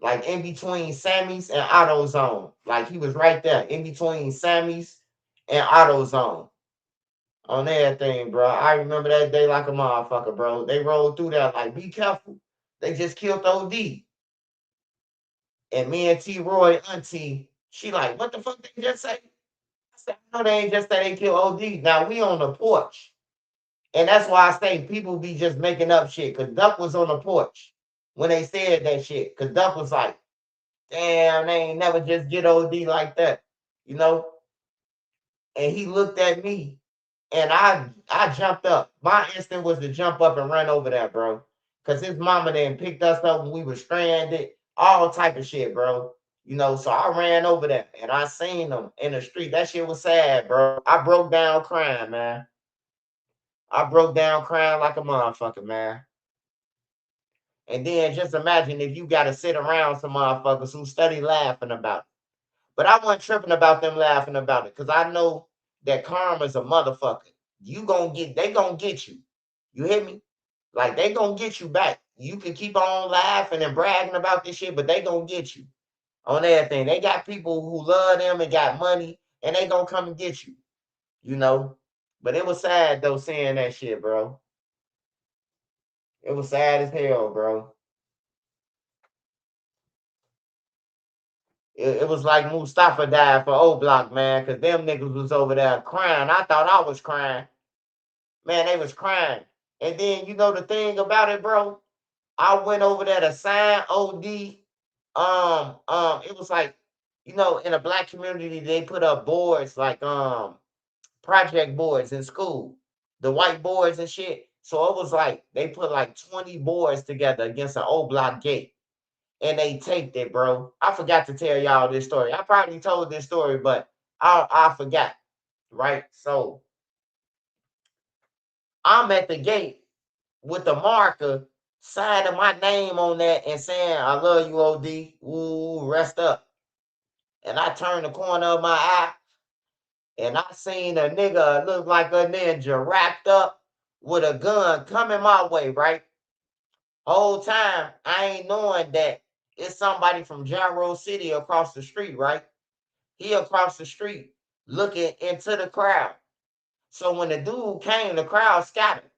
like in between Sammy's and AutoZone. Like he was right there in between Sammy's and AutoZone on everything, bro. I remember that day like a motherfucker, bro. They rolled through there like, be careful. They just killed OD. And me and T Roy, auntie, she like, what the fuck they just say? I said, no, they ain't just say they killed OD. Now we on the porch. And that's why I say people be just making up shit. Cause Duck was on the porch when they said that shit. Cause Duck was like, damn, they ain't never just get OD like that, you know? And he looked at me and I jumped up. My instinct was to jump up and run over there, bro. Cause his mama then picked us up when we were stranded, all type of shit, bro. You know, so I ran over there and I seen them in the street. That shit was sad, bro. I broke down crying, man. I broke down crying like a motherfucker, man. And then just imagine if you got to sit around some motherfuckers who study laughing about it. But I wasn't tripping about them laughing about it because I know that karma's a motherfucker. They gonna get you. You hear me? Like they gonna get you back. You can keep on laughing and bragging about this shit, but they gonna get you on everything. They got people who love them and got money, and they gonna come and get you. You know? But it was sad though seeing that shit, bro. It was sad as hell, bro. It was like Mustafa died for O Block, man, because them niggas was over there crying. I thought I was crying. Man, they was crying. And then, you know the thing about it, bro? I went over there to sign OD. It was like, you know, in a black community, they put up boards like project boards in school, the white boards and shit. So it was like they put like 20 boards together against an O Block gate. And they taped it, bro. I forgot to tell y'all this story. I probably told this story, but I forgot. Right? So I'm at the gate with the marker signing my name on that and saying, I love you, OD. Ooh, rest up. And I turned the corner of my eye and I seen a nigga look like a ninja wrapped up with a gun coming my way, right? Whole time I ain't knowing that it's somebody from Gyro City across the street, right? He across the street looking into the crowd. So when the dude came, the crowd scattered.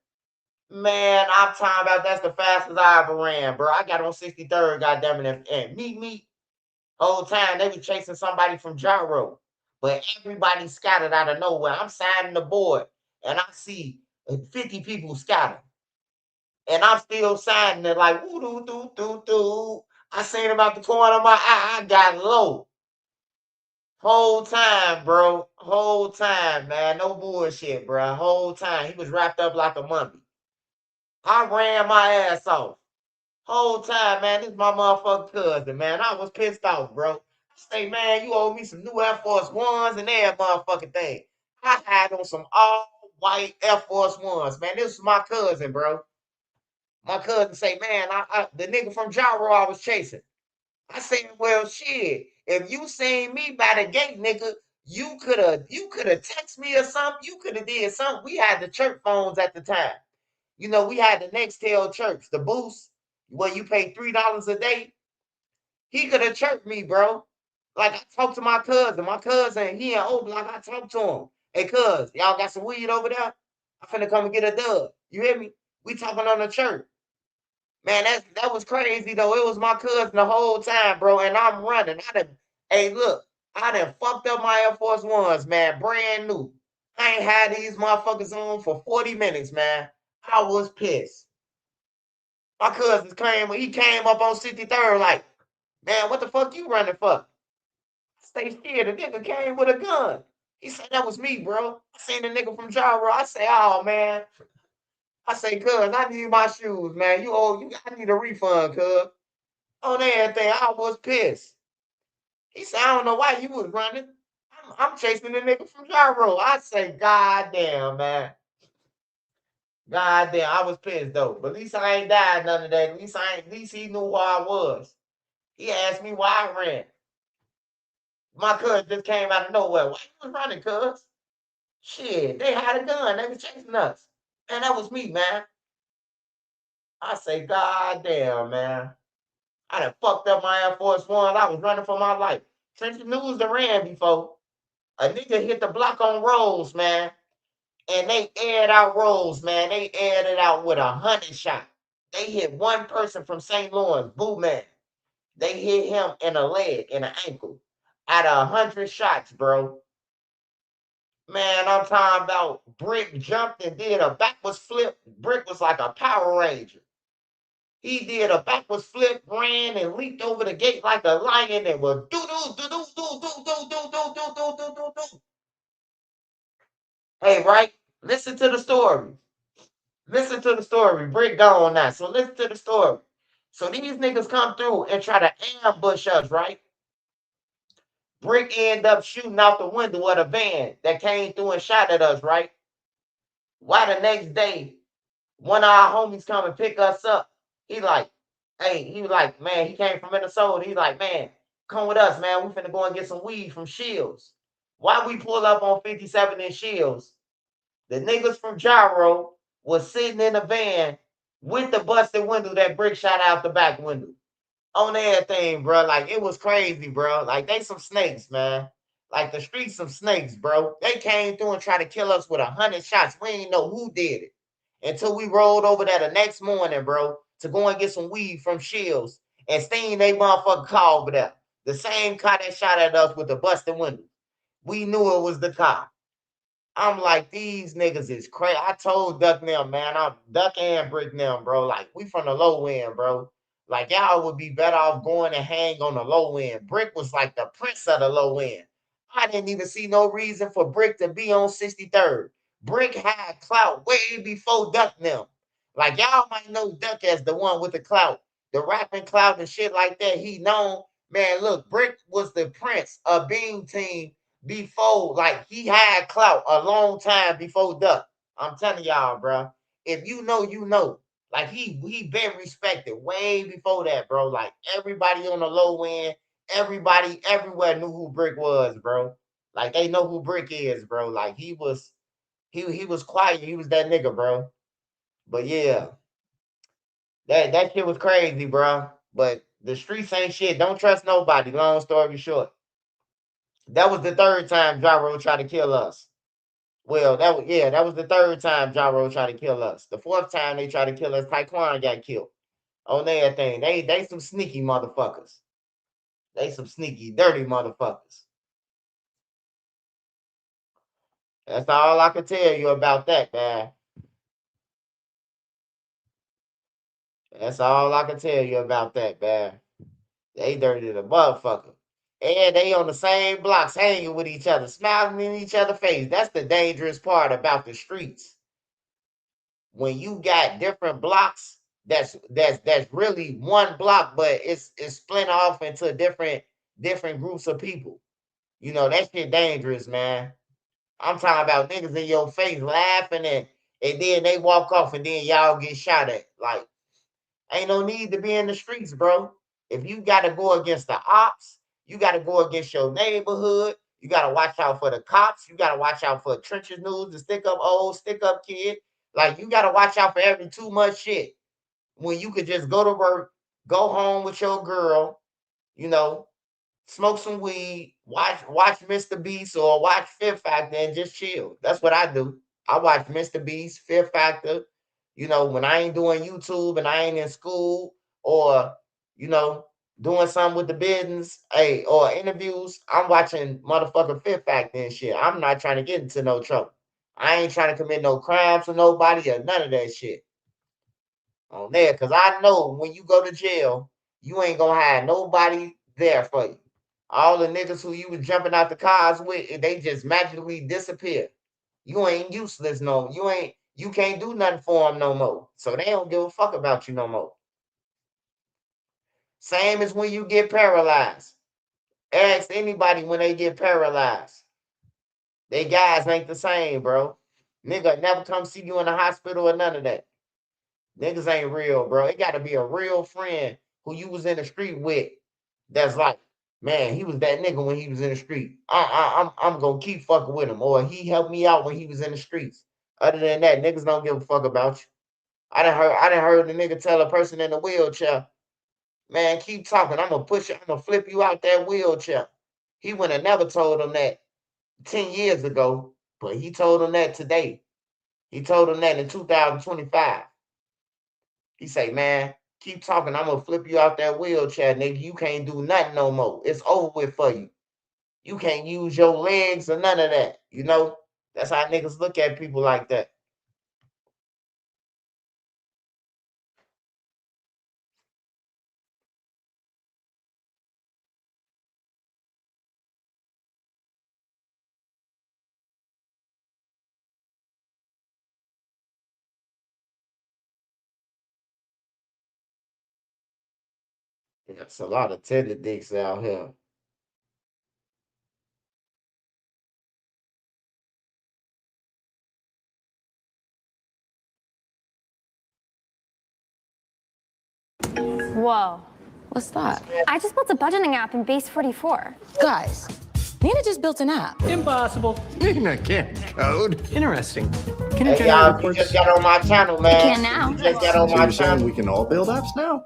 Man, I'm talking about that's the fastest I ever ran, bro. I got on 63rd, goddamn it, and meet. Whole time they were chasing somebody from Gyro. But everybody scattered out of nowhere. I'm signing the board and I see 50 people scattered. And I'm still signing it like woo doo doo doo doo. I seen him out the corner of my eye. I got low. Whole time, bro. Whole time, man. No bullshit, bro. Whole time. He was wrapped up like a mummy. I ran my ass off. Whole time, man. This is my motherfucking cousin, man. I was pissed off, bro. I say, man, you owe me some new Air Force Ones and that motherfucking thing. I had on some all white Air Force Ones, man. This is my cousin, bro. My cousin say, man, the nigga from Gyro I was chasing. I said, well, shit. If you seen me by the gate, nigga, you could have texted me or something. You could have did something. We had the church phones at the time. You know, we had the Nextel church, the boost, where you pay $3 a day. He could have chirped me, bro. Like I talked to my cousin. My cousin, he in O Block. I talked to him. Hey, cuz, y'all got some weed over there? I finna come and get a dub. You hear me? We talking on the church. Man, that was crazy though. It was my cousin the whole time, bro. And I'm running. Hey, look, I done fucked up my Air Force Ones, man. Brand new. I ain't had these motherfuckers on for 40 minutes, man. I was pissed. My cousin came when he came up on 63rd, like, man, what the fuck you running for? I say, shit, the nigga came with a gun. He said, that was me, bro. I seen the nigga from Gyro. I say, oh, man. I say, cuz, I need my shoes, man. I need a refund, cuz. On everything, I was pissed. He said, I don't know why you was running. I'm chasing the nigga from Gyro. I say, God damn, man. God damn, I was pissed though. But at least I ain't died none of that. At least he knew who I was. He asked me why I ran. My cousin just came out of nowhere. Why you was running, cuz? Shit, they had a gun. They was chasing us. Man, that was me, man. I say, God damn, man. I done fucked up my Air Force One. I was running for my life. Since the news done ran before, a nigga hit the block on Rolls, man. And they aired out Rolls, man. They aired it out with 100 shot. They hit one person from St. Louis, Boo Man. They hit him in a leg, in an ankle. Out of 100 shots, bro. Man, I'm talking about Brick jumped and did a backwards flip. Brick was like a Power Ranger. He did a backwards flip, ran and leaped over the gate like a lion and was do do do do do do do do do do do do do do. Hey, right? Listen to the story. Listen to the story. Brick gone now. So listen to the story. So these niggas come through and try to ambush us, right? Brick end up shooting out the window of the van that came through and shot at us, right? Why the next day, one of our homies come and pick us up. He like, hey, he was like, man, he came from Minnesota. He's like, man, come with us, man. We finna go and get some weed from Shields. Why we pull up on 57 in Shields? The niggas from Gyro was sitting in the van with the busted window that Brick shot out the back window. On everything, bro. Like, it was crazy, bro. Like, they some snakes, man. Like, the streets some snakes, bro. They came through and tried to kill us with 100 shots. We didn't know who did it until we rolled over there the next morning, bro, to go and get some weed from Shields and seen they motherfucking car over there. The same car that shot at us with the busted window. We knew it was the car. I'm like, these niggas is crazy. I told Duck now, man, I'm Duck and Brick now, bro. Like, we from the low end, bro. Like, y'all would be better off going and hang on the low end. Brick was like the prince of the low end. I didn't even see no reason for Brick to be on 63rd. Brick had clout way before Duck now. Like, y'all might know Duck as the one with the clout, the rapping clout and shit like that. He known, man, look, Brick was the prince of Beam Team before, like, he had clout a long time before Duck. I'm telling y'all, bro. If you know, you know. Like, he been respected way before that, bro. Like, everybody on the low end, everybody everywhere knew who Brick was, bro. Like, they know who Brick is, bro. Like, he was quiet. He was that nigga, bro. But yeah, that shit was crazy, bro. But the streets ain't shit. Don't trust nobody. Long story short. That was the third time Gyro tried to kill us. Well, that was the third time Gyro tried to kill us. The fourth time they tried to kill us, Taekwon got killed. On their thing. They some sneaky motherfuckers. They some sneaky, dirty motherfuckers. That's all I can tell you about that, man. That's all I can tell you about that, man. They dirty the motherfucker. And they on the same blocks hanging with each other, smiling in each other's face. That's the dangerous part about the streets. When you got different blocks, that's really one block, but it's split off into different groups of people. You know, that shit dangerous, man. I'm talking about niggas in your face laughing and then they walk off and then y'all get shot at. Like, ain't no need to be in the streets, bro. If you gotta go against the ops, you gotta go against your neighborhood. You gotta watch out for the cops. You gotta watch out for trenches news, the stick up kid. Like, you gotta watch out for every too much shit. When you could just go to work, go home with your girl, you know, smoke some weed, watch Mr. Beast or watch Fear Factor and just chill. That's what I do. I watch Mr. Beast, Fear Factor. You know, when I ain't doing YouTube and I ain't in school or, you know, doing something with the business, hey, or interviews, I'm watching motherfucking Fear Factor and shit. I'm not trying to get into no trouble. I ain't trying to commit no crimes for nobody or none of that shit on there. Cause I know when you go to jail, you ain't gonna have nobody there for you. All the niggas who you was jumping out the cars with, they just magically disappear. You ain't useless no. You can't do nothing for them no more. So they don't give a fuck about you no more. Same as when you get paralyzed. Ask anybody when they get paralyzed. They guys ain't the same, bro. Nigga never come see you in the hospital or none of that. Niggas ain't real, bro. It gotta be a real friend who you was in the street with that's like, man, he was that nigga when he was in the street. I'm gonna keep fucking with him. Or he helped me out when he was in the streets. Other than that, niggas don't give a fuck about you. I done heard the nigga tell a person in a wheelchair, man, keep talking. I'm gonna push you, I'm gonna flip you out that wheelchair. He would have never told him that 10 years ago, but he told him that today. He told him that in 2025. He say, man, keep talking. I'm gonna flip you out that wheelchair, nigga. You can't do nothing no more. It's over with for you. You can't use your legs or none of that. You know, that's how niggas look at people like that. There's a lot of teddy dicks out here. Whoa. What's that? I just built a budgeting app in Base 44. Guys, Nina just built an app. Impossible. Nina can't code. Interesting. Can you Hey, y'all, you just got on my channel, man. You can now. You just got on So my you're saying channel. we can all build apps now?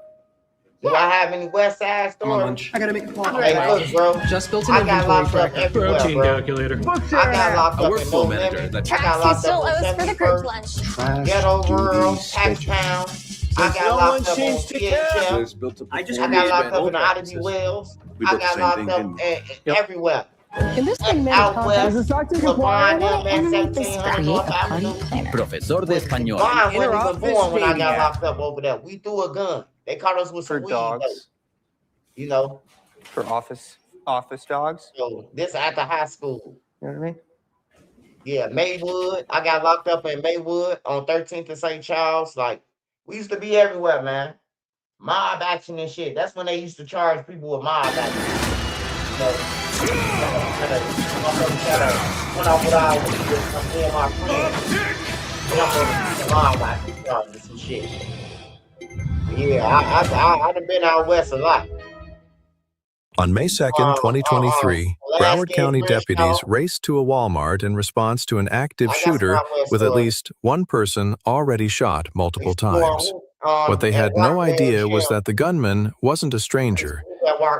Do I have any West Side stories? I gotta make a call. Hey, look, bro. Just built an I got inventory locked up tracker. everywhere, Protein bro. calculator. I got locked A up in workflow No manager Limit. that I got locked up in 71st. Trash, Ghetto World, duties, Tax Town. I Does got no locked one up on change to cab? CHF. I just I got locked up in Odyssey Wells. We I built the got same locked thing, up didn't we? everywhere. Can this thing Out west, Levon them at 1700 North Avenue. Profesor de español. Vaughn wasn't even Interoffice born when I dating got app. locked up over there. We threw a gun. They caught us with some weed, though. You know? For office dogs? So this after high school. You know what I mean? Yeah, Maywood. I got locked up in Maywood on 13th and St. Charles. Like, we used to be everywhere, man. Mob action and shit. That's when they used to charge people with mob action. So, went off with our weed with me and my friends. Went off with the mob action charges and shit. Yeah, I done been out west a lot. On May 2nd, 2023, Broward County deputies raced to a Walmart in response to an active shooter with at least one person already shot multiple times. What they had no idea was that the gunman wasn't a stranger.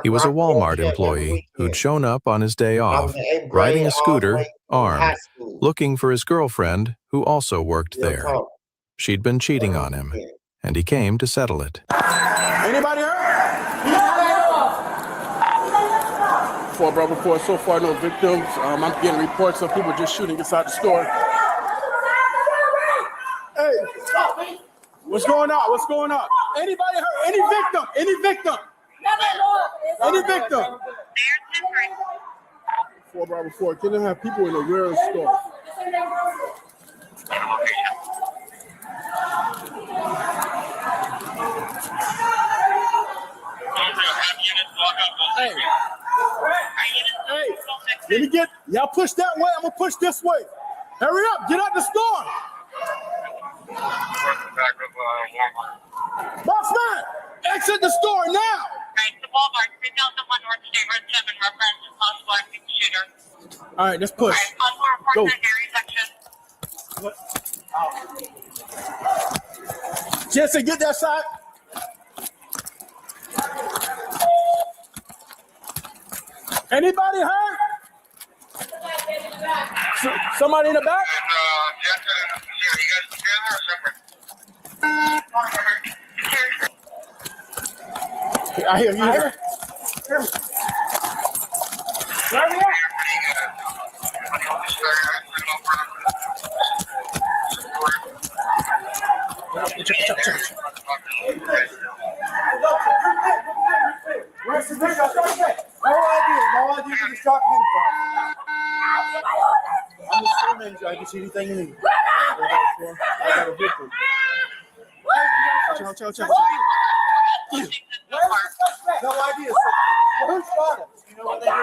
He was a Walmart employee who'd shown up on his day off, riding a scooter, armed, looking for his girlfriend, who also worked there. She'd been cheating on him, and he came to settle it. Anybody hurt? 4 Bravo report. So far, no victims. I'm getting reports of people just shooting inside the store. Hey, what's going on? What's going on? Anybody hurt? Any victim? Any victim? Any victim? 4 Bravo 4. Can they have people in the rear of the store? Hey, let me get, y'all push that way, I'm gonna push this way. Hurry up, get out the store. Boss man, exit the store now. All right, let's push. Go. What? Jesse, get that side. Anybody hurt? Somebody in the back? I hear you. Hear me. Where are we at? Where's the big guy? No idea where the shot came from. I'm the store manager. I can see anything you need. I got a victim. Chow. No idea. Who shot him? You know what they did?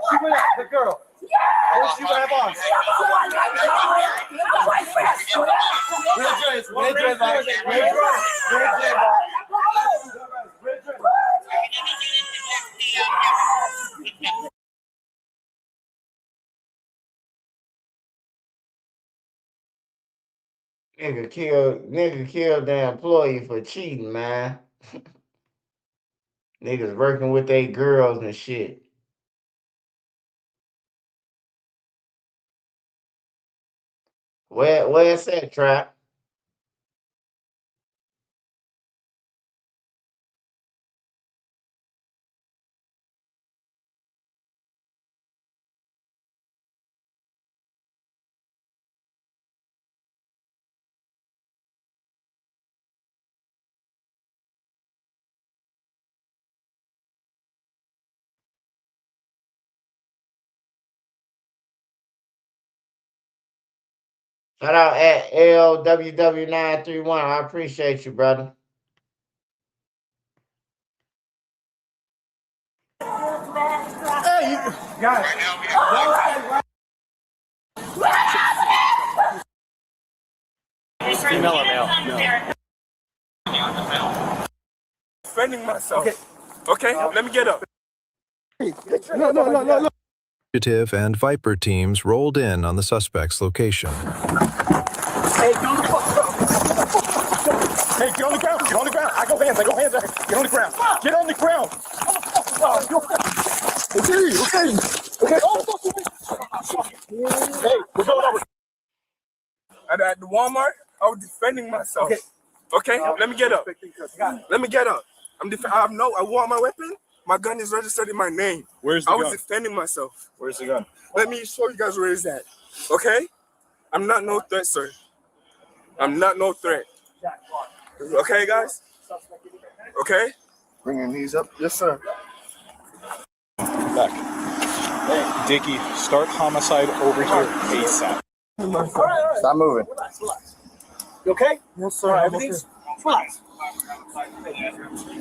She went out. The girl. Where's she have on? Nigga killed the employee for cheating, man. Niggas working with their girls and shit. Where's that trap? Shout out at LWW931. I appreciate you, brother. Hey, you guys. Female or male? No. Defending myself. Okay, let me get up. No. Fugitive and Viper teams rolled in on the suspect's location. Hey, get on the ground. Get on the ground. I go hands. Get on the ground. Get on the ground. Okay. Hey, we're going over. At the Walmart, I was defending myself. Okay, let me get up. I want my weapon. My gun is registered in my name. Where's the gun? I was defending myself. Where's the gun? Let me show you guys where it's at. Okay? I'm not no threat, sir. I'm not no threat. Okay, guys? Okay? Bringing these up. Yes, sir. Back. Hey, Dickie, start homicide over here ASAP. Stop moving. You okay? Yes, sir. Everything's fine.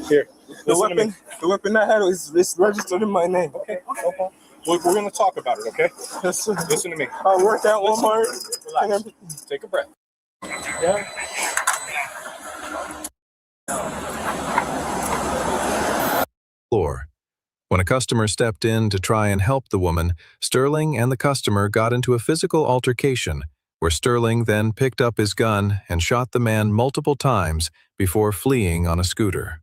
Here. The weapon I had is registered in my name. Okay. We're going to talk about it, okay? Yes, sir. Listen to me. I work at Walmart. Relax. Take a breath. Yeah. Floor. When a customer stepped in to try and help the woman, Sterling and the customer got into a physical altercation, where Sterling then picked up his gun and shot the man multiple times before fleeing on a scooter.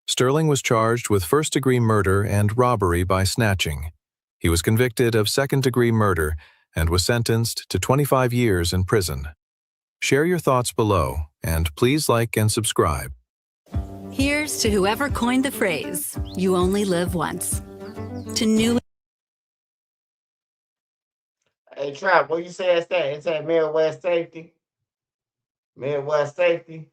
Sterling was charged with first-degree murder and robbery by snatching. He was convicted of second-degree murder and was sentenced to 25 years in prison. Share your thoughts below, and please like and subscribe. Here's to whoever coined the phrase, "You only live once." To new... Hey, Trap, what you say it's that? It's at Midwest Safety? Midwest Safety?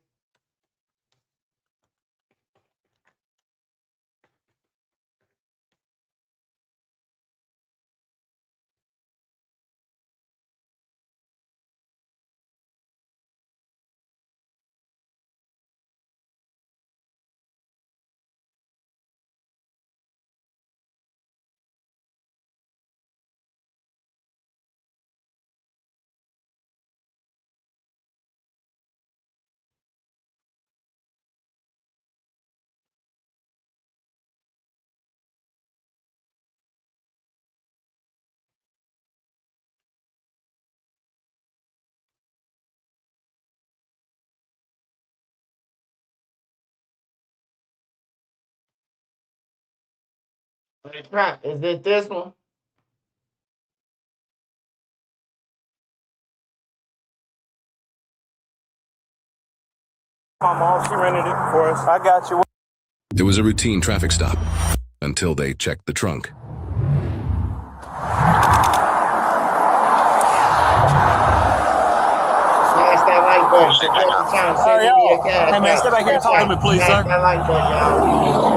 Hey, Trap, is it this one? My mom, she rented it for us. I got you. It was a routine traffic stop until they checked the trunk. Smash that like button. Hey, man, step back here and talk to me, please, sir. Smash that like button, y'all.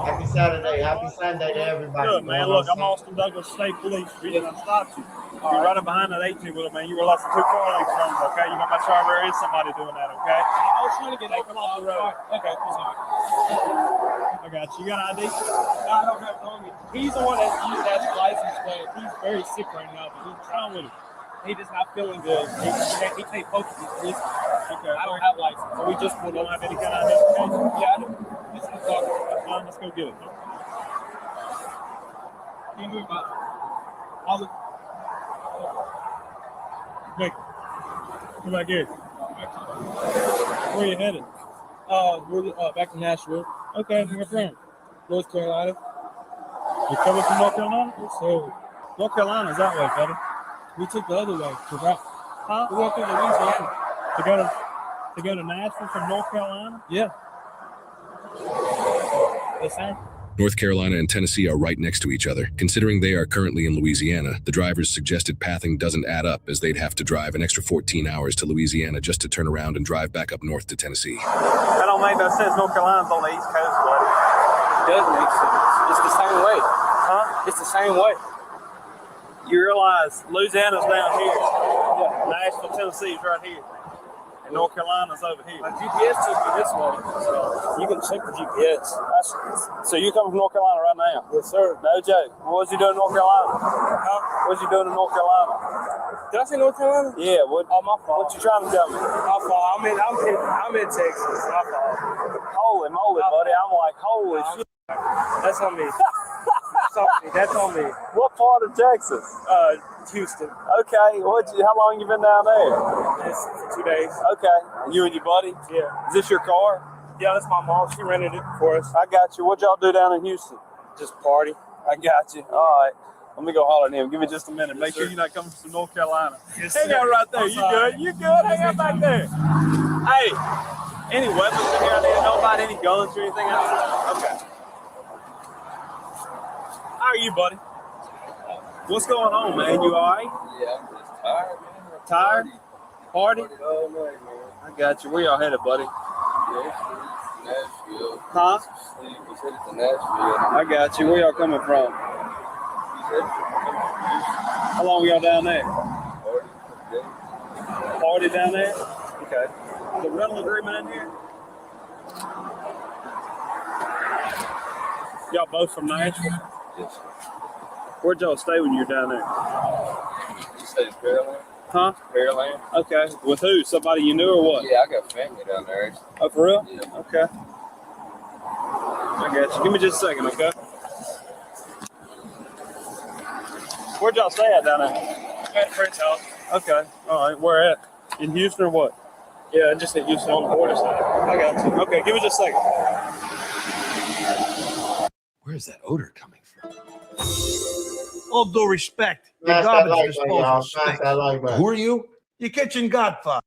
Happy Saturday. Happy Sunday to everybody. Look, man, look, I'm Austin Douglas State Police. The reason I stopped you, you're running behind that 18 wheeler, man. You were less than 2 car lengths from me, okay? You want to make sure there is somebody doing that, okay? I was trying to get that. Come off the road. Okay, I got you. You got ID? I don't have it on me. He's the one that used that license plate. He's very sick right now, but he's trying with him. He just not feeling good. He can't focus. Okay, I don't have license, so we just don't have any kind of identification. Yeah, I do. Let's go get it. Can you move about all the... Wait. Come back here. Where are you headed? We're back to Nashville. Okay, where from? North Carolina. You coming from North Carolina? So, North Carolina's that way, buddy. We took the other way. Huh? We walked through Louisiana to go to Nashville from North Carolina? Yeah. Yes, sir. North Carolina and Tennessee are right next to each other. Considering they are currently in Louisiana, the driver's suggested pathing doesn't add up, as they'd have to drive an extra 14 hours to Louisiana just to turn around and drive back up north to Tennessee. That don't make no sense. North Carolina's on the East Coast, buddy. It does make sense. It's the same way. Huh? It's the same way. You realize Louisiana's down here. Yeah. Nashville, Tennessee's right here. And North Carolina's over here. My GPS took me this way, so you can check the GPS. So you coming from North Carolina right now? Yes, sir. No joke. What was you doing in North Carolina? Huh? What was you doing in North Carolina? Did I say North Carolina? Yeah. What? Oh, my fault. What you trying to tell me? My fault. I'm in Texas. My fault. Holy moly, buddy! I'm like, holy shit. That's on me. That's on me. What part of Texas? Houston. Okay. How long you been down there? Just for 2 days. Okay. You and your buddy? Yeah. Is this your car? Yeah, that's my mom. She rented it for us. I got you. What y'all do down in Houston? Just party. I got you. All right. Let me go holler at him. Give me just a minute. Make sure you're not coming from North Carolina. Yes, hang out right there. You good? You good? Hang out back there. Hey, any weapons in here? Don't buy any guns or anything else? Okay. How are you, buddy? What's going on, man? You all right? Yeah, I'm just tired, man. Tired? Party? Oh, man. I got you. Where y'all headed, buddy? Nashville. Huh? We headed to Nashville. I got you. Where y'all coming from? How long y'all down there? Party down there? Okay. The rental agreement in here? Y'all both from Nashville? Yes. Where'd y'all stay when you were down there? You stayed in Pearland? Huh? Pearland. Okay. With who? Somebody you knew or what? Yeah, I got family down there. Oh, for real? Yeah. Okay. I got you. Give me just a second, okay? Where'd y'all stay at down there? At a friend's house. Okay. All right. Where at? In Houston or what? Yeah, just in Houston on the border side. I got you. Okay. Give me just a second. Where's that odor coming from? All due respect, your garbage disposal stinks. Who are you? Your kitchen godfather.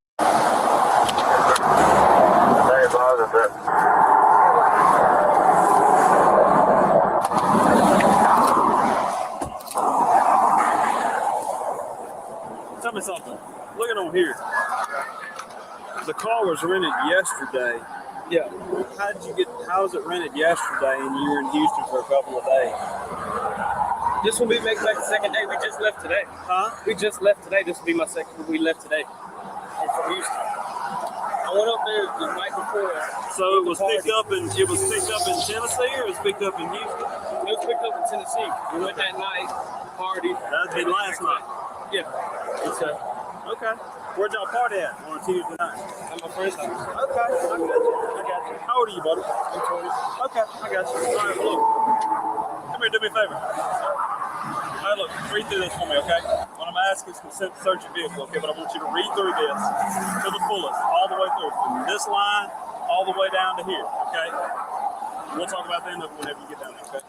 Tell me something. Looking on here. The car was rented yesterday. Yeah. How was it rented yesterday and you were in Houston for a couple of days? This will be making like the second day. We just left today. Huh? We just left today. This will be my second. We left today. From Houston. I went up there the night before. So it was picked up in Tennessee or it was picked up in Houston? It was picked up in Tennessee. We went that night, party. That'd be last night. Yeah. Okay. Okay. Where'd y'all party at on a Tuesday night? At my friend's house. Okay. I got you. How old are you, buddy? I'm 20. Okay. I got you. All right, look. Come here, do me a favor. All right, look, read through this for me, okay? What I'm asking is consent to search your vehicle, okay? But I want you to read through this to the fullest, all the way through, from this line all the way down to here, okay? We'll talk about that whenever you get down there, okay?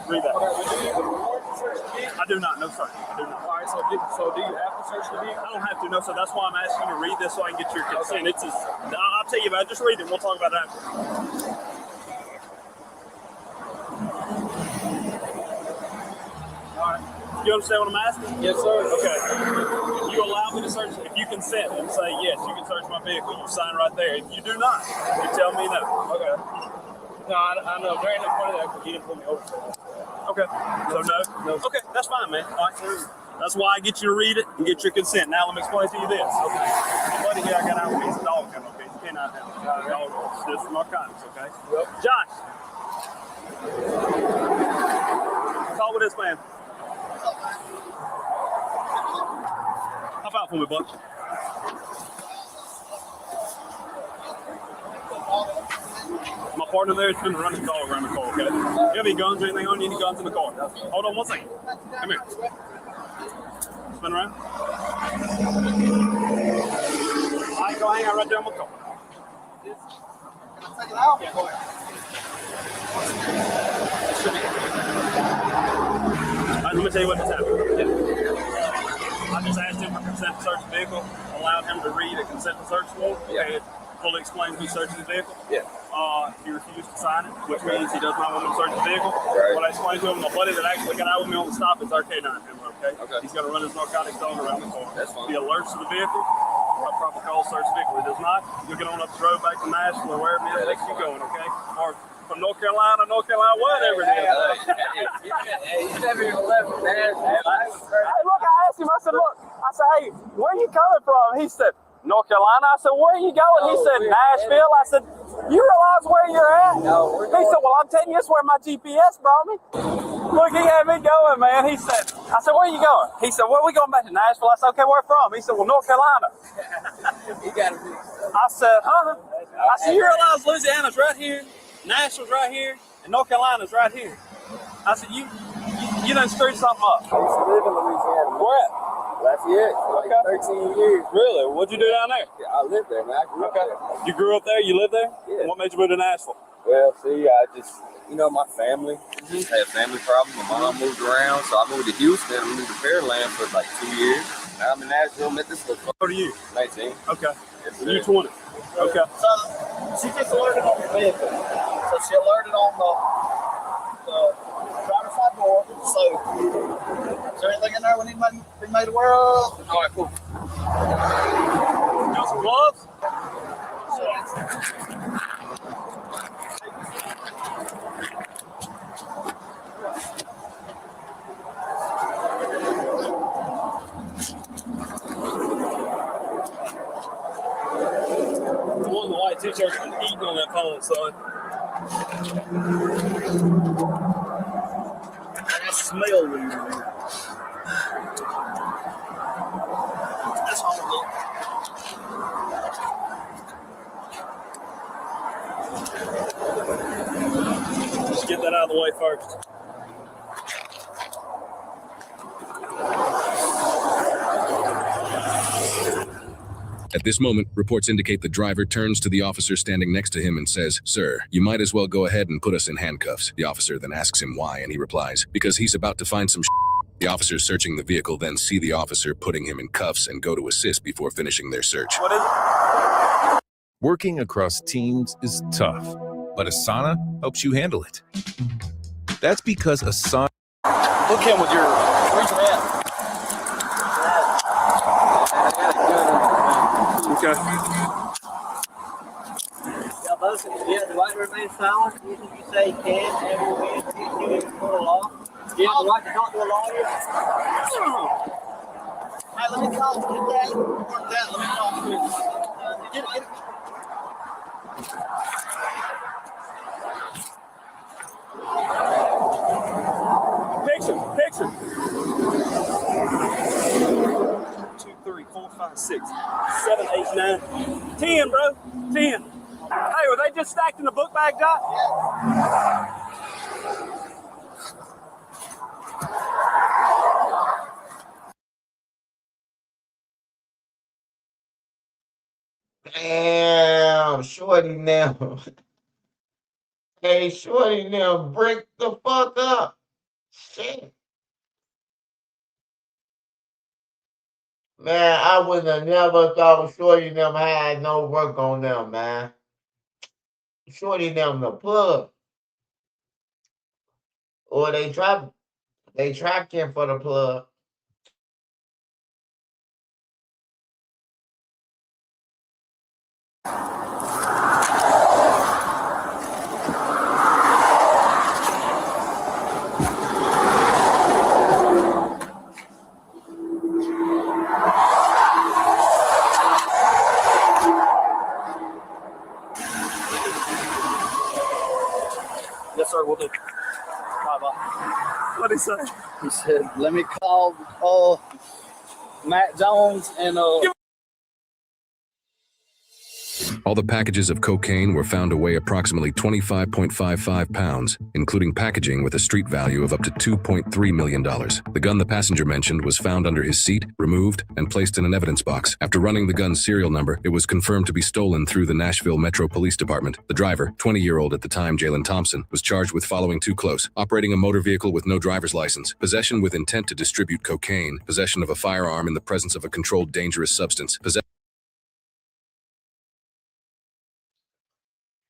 Read that. I do not, no sir. I do not. All right, so do you have to search the vehicle? I don't have to, no sir. That's why I'm asking you to read this so I can get your consent. Okay. I'll tell you about it. Just read it. We'll talk about it after. All right. You understand what I'm asking? Yes, sir. Okay. If you allow me to search, if you consent and say, yes, you can search my vehicle, you sign right there. If you do not, you tell me no. Okay. No, I know. There ain't no point of that because you didn't pull me over. Okay. So no? Okay, that's fine, man. All right. That's why I get you to read it and get your consent. Now let me explain to you this. Okay. Buddy here, I got out with his dog coming, okay? He can't out now. Dog, this is narcotics, okay? Yep. Josh. Talk with this man. Hop out for me, bud. My partner there has been running the dog around the car, okay? You have any guns or anything on you? Any guns in the car? Hold on one second. Come here. Spin around. gonna hang out right there on my car. Can I take it out? Yeah, go ahead. Let me tell you what just happened. I just asked him for consent to search the vehicle, allowed him to read a consent to search form, and fully explained who's searching the vehicle. Yeah. He refused to sign it, which means he does not want me to search the vehicle. Right. What I explained to him, the buddy that actually got out with me on the stop is our K9 member, okay? He's going to run his narcotics dog around the car. That's fine. He alerts to the vehicle, a proper call search the vehicle. He does not, you'll get on up the road back to Nashville or wherever it is that you're going, okay? Or from North Carolina, whatever it is. He's never even left from Nashville. Hey, look, I asked him, I said, hey, where are you coming from? He said, North Carolina. I said, where are you going? He said, Nashville. I said, you realize where you're at? He said, well, I'm telling you, it's where my GPS brought me. Look, he had me going, man. I said, where are you going? He said, well, we're going back to Nashville. I said, okay, where from? He said, well, North Carolina. I said, huh? I said, you realize Louisiana's right here, Nashville's right here, and North Carolina's right here. I said, you done screwed something up. I used to live in Louisiana. Where at? Lafayette for like 13 years. Really? What'd you do down there? Yeah, I lived there, man. I grew up there. You grew up there? You lived there? Yeah. What made you move to Nashville? Well, see, I just, my family had family problems. My mom moved around, so I moved to Houston. I moved to Pearland for like 2 years. Now I'm in Nashville, met this little fuck. What are you? 19. Okay. Yes, You 20. Okay. So she just alerted on the vehicle. So she alerted on the driver's side door. So is there anything in there we need to be made aware of? All right, cool. Got some gloves? The one in the white t-shirt's been eating on that phone, son. I smell weird. That's all good. Just get that out of the way first. At this moment, reports indicate the driver turns to the officer standing next to him and says, "Sir, you might as well go ahead and put us in handcuffs." The officer then asks him why, and he replies, "Because he's about to find some shit." The officers searching the vehicle then see the officer putting him in cuffs and go to assist before finishing their search. What is it? Working across teams is tough, but Asana helps you handle it. That's because Asana... Look him with your... Where's your at? Okay. Yeah, the right to remain silent. Anything you say can and will be executed for the law. You have the right to talk to a lawyer. Hey, let me call. Get that. Let me call. Get it. Picture. 2, 3, 4, 5, 6, 7, 8, 9, 10, bro. 10. Hey, were they just stacked in the book bag, Doc? Damn, shorty now. Hey, shorty now, break the fuck up. Shit. Man, I would have never thought Shorty them had no work on them, man. Shorty them the plug. Or they trapped him for the plug. Yes, sir, we'll do. Bye-bye. What'd he say? He said, let me call Matt Jones and All the packages of cocaine were found to weigh approximately 25.55 pounds, including packaging with a street value of up to $2.3 million. The gun the passenger mentioned was found under his seat, removed, and placed in an evidence box. After running the gun's serial number, it was confirmed to be stolen through the Nashville Metro Police Department. The driver, 20-year-old at the time, Jalen Thompson, was charged with following too close: operating a motor vehicle with no driver's license, possession with intent to distribute cocaine, possession of a firearm in the presence of a controlled dangerous substance,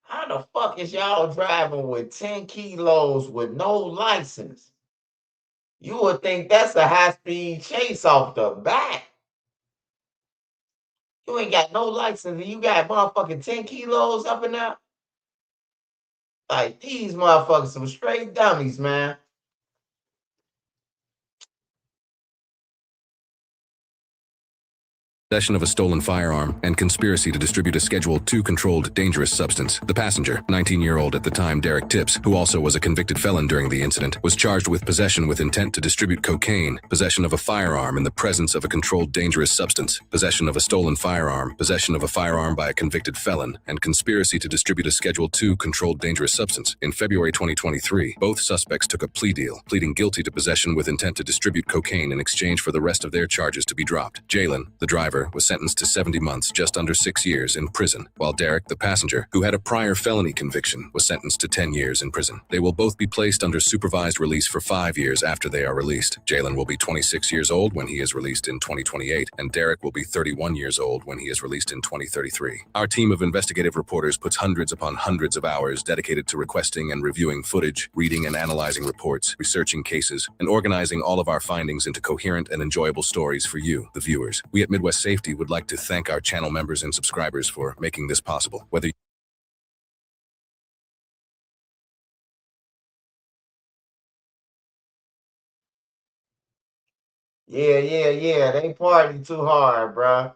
How the fuck is y'all driving with 10 kilos with no license? You would think that's a high-speed chase off the bat. You ain't got no license and you got motherfucking 10 kilos up and out. Like, these motherfuckers some straight dummies, man. possession of a stolen firearm, and conspiracy to distribute a Schedule II controlled dangerous substance. The passenger, 19-year-old at the time Derek Tips, who also was a convicted felon during the incident, was charged with possession with intent to distribute cocaine, possession of a firearm in the presence of a controlled dangerous substance, possession of a stolen firearm, possession of a firearm by a convicted felon, and conspiracy to distribute a Schedule II controlled dangerous substance. In February 2023, both suspects took a plea deal, pleading guilty to possession with intent to distribute cocaine in exchange for the rest of their charges to be dropped. Jalen, the driver, was sentenced to 70 months, just under 6 years, in prison, while Derek, the passenger, who had a prior felony conviction, was sentenced to 10 years in prison. They will both be placed under supervised release for 5 years after they are released. Jalen will be 26 years old when he is released in 2028, and Derek will be 31 years old when he is released in 2033. Our team of investigative reporters puts hundreds upon hundreds of hours dedicated to requesting and reviewing footage, reading and analyzing reports, researching cases, and organizing all of our findings into coherent and enjoyable stories for you, the viewers. We at Midwest Safety would like to thank our channel members and subscribers for making this possible. Whether Yeah. They party too hard, bruh.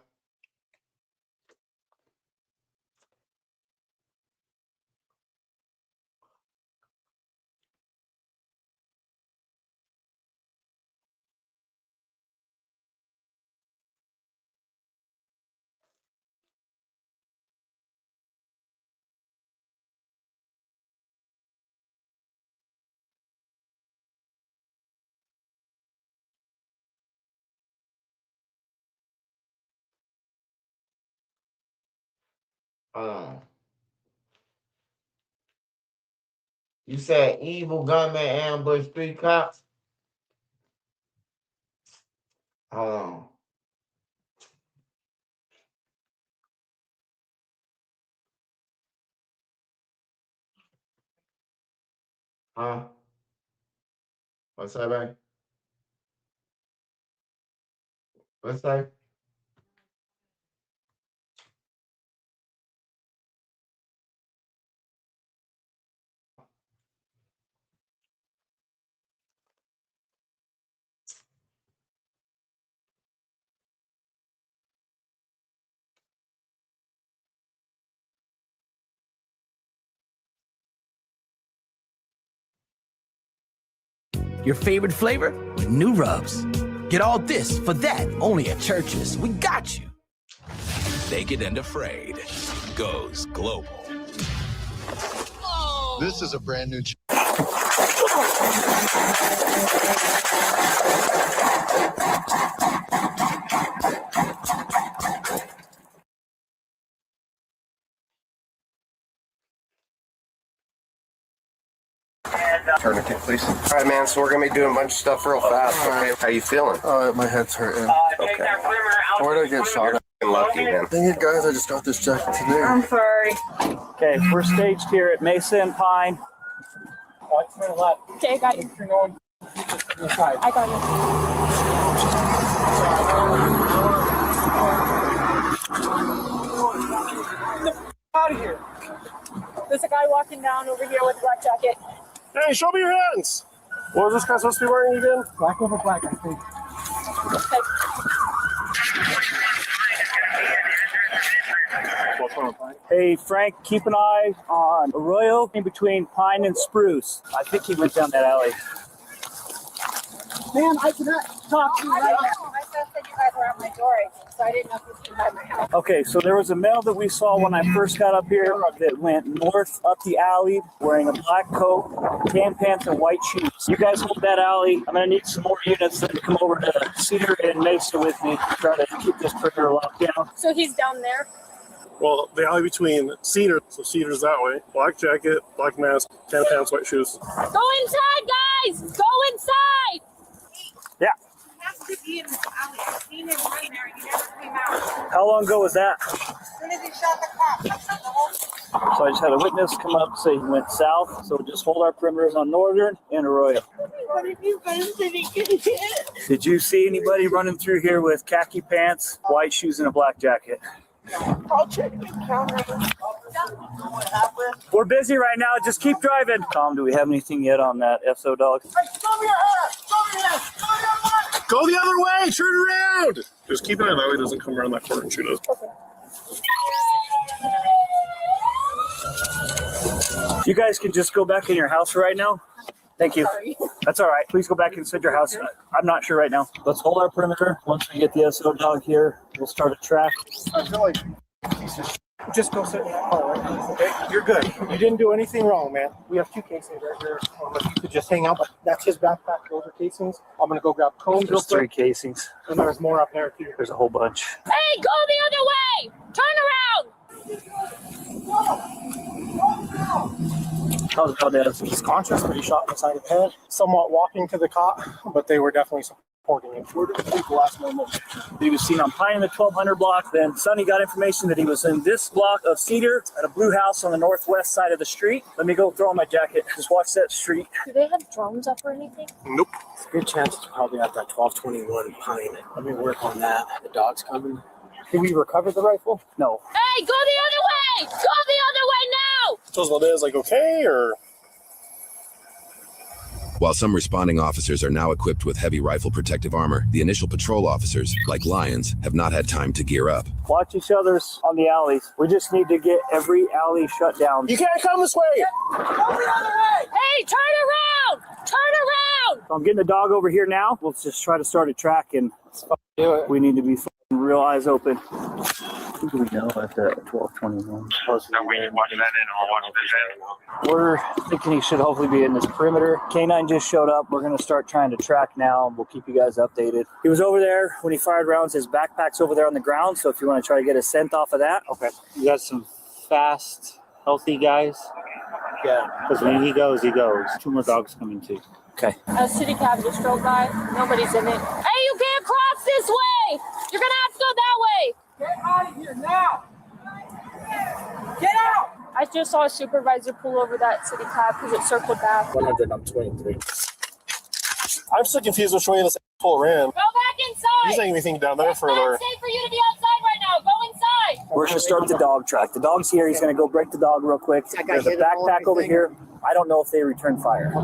You said evil gunman ambush 3 cops? Hold on. Huh? What's that, man? What's that? Your favorite flavor with new rubs. Get all this for that only at Church's. We got you. Naked and Afraid goes global. This is a brand new. Tourniquet, please. All right, man, so we're going to be doing a bunch of stuff real fast, okay? How you feeling? My head's hurting. Okay. Where did I get shot at? Lucky, man. Dang it, guys, I just got this jacket today. I'm sorry. Okay, we're staged here at Mesa and Pine. Turn left. Okay, I got you. Turn on. I got Get the out of here. There's a guy walking down over here with a black jacket. Hey, show me your hands. What was this guy supposed to be wearing again? Black over black, I think. Okay. Hey, Frank, keep an eye on Arroyo in between Pine and Spruce. I think he went down that alley. Man, I cannot talk to you right now. I said you guys around my door, so I didn't know if he was by my house. Okay, so there was a male that we saw when I first got up here that went north up the alley wearing a black coat, tan pants, and white shoes. You guys hold that alley. I'm going to need some more units to come over to Cedar and Mesa with me to try to keep this perimeter locked down. So he's down there? Well, the alley between Cedar, so Cedar's that way. Black jacket, black mask, tan pants, white shoes. Go inside, guys! Go inside! Yeah. He has to be in this alley. I've seen him run there. He never came out. How long ago was that? As soon as he shot the cop, that's the whole. So I just had a witness come up and say he went south. So just hold our perimeters on Northern and Arroyo. What if you guys didn't get hit? Did you see anybody running through here with khaki pants, white shoes, and a black jacket? I'll check the camera. We're busy right now. Just keep driving. Tom, do we have anything yet on that SO dog? Go the other way! Turn around! Just keep an eye that way he doesn't come around that corner and shoot us. You guys can just go back in your house right now. Thank you. Sorry. That's all right. Please go back inside your house. I'm not sure right now. Let's hold our perimeter. Once we get the SO dog here, we'll start a track. Just go sit in that car, right? Okay, you're good. You didn't do anything wrong, man. We have 2 casings right here. If you could just hang out, but that's his backpack. Those are casings. I'm gonna go grab cones. There's 3 casings. And there's more up there too. There's a whole bunch. Hey, go the other way! Turn around! How's it going, Dad? He's conscious, but he shot in the side of the head. Somewhat walking to the cot, but they were definitely supporting him. Where did the people last moment? He was seen on Pine in the 1200 block. Then Sonny got information that he was in this block of Cedar at a blue house on the northwest side of the street. Let me go throw on my jacket. Just watch that street. Do they have drones up or anything? Nope. It's a good chance it's probably at that 1221 Pine. Let me work on that. The dog's coming. Did we recover the rifle? No. Hey, go the other way! Go the other way now! So what it is, like, okay, or? While some responding officers are now equipped with heavy rifle protective armor, the initial patrol officers, like Lions, have not had time to gear up. Watch each other's on the alleys. We just need to get every alley shut down. You can't come this way! Go the other way! Hey, turn around! Turn around! So I'm getting the dog over here now. We'll just try to start a track, and do it. We need to be real eyes open. Who do we know at the 1221? We're thinking he should hopefully be in this perimeter. K9 just showed up. We're going to start trying to track now. We'll keep you guys updated. He was over there when he fired rounds. His backpack's over there on the ground, so if you want to try to get a scent off of that. Okay. You got some fast, healthy guys? Yeah. Because when he goes, he goes. 2 more dogs coming too. Okay. A city cab just drove by. Nobody's in it. Hey, you can't cross this way! You're going to have to go that way! Get out of here now! Get out! I just saw a supervisor pull over that city cab because it circled back. 100 on 23. I'm still confused which way this asshole ran. Go back inside! He's saying anything down there further. It's not safe for you to be outside right now. Go inside! We're going to start the dog track. The dog's here. He's going to go break the dog real quick. There's a backpack over here. I don't know if they returned fire.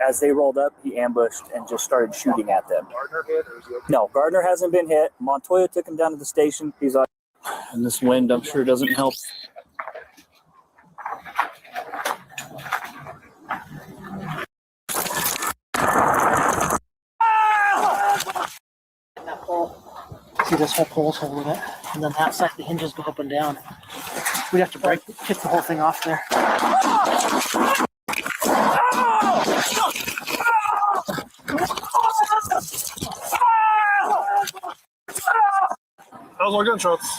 As they rolled up, he ambushed and just started shooting at them. Gardner hit, or is he okay? No, Gardner hasn't been hit. Montoya took him down to the station. He's on. And this wind, I'm sure, doesn't help. See this whole pole's holding it, and then that side the hinges go up and down. We'd have to kick the whole thing off there. How's our gunshots?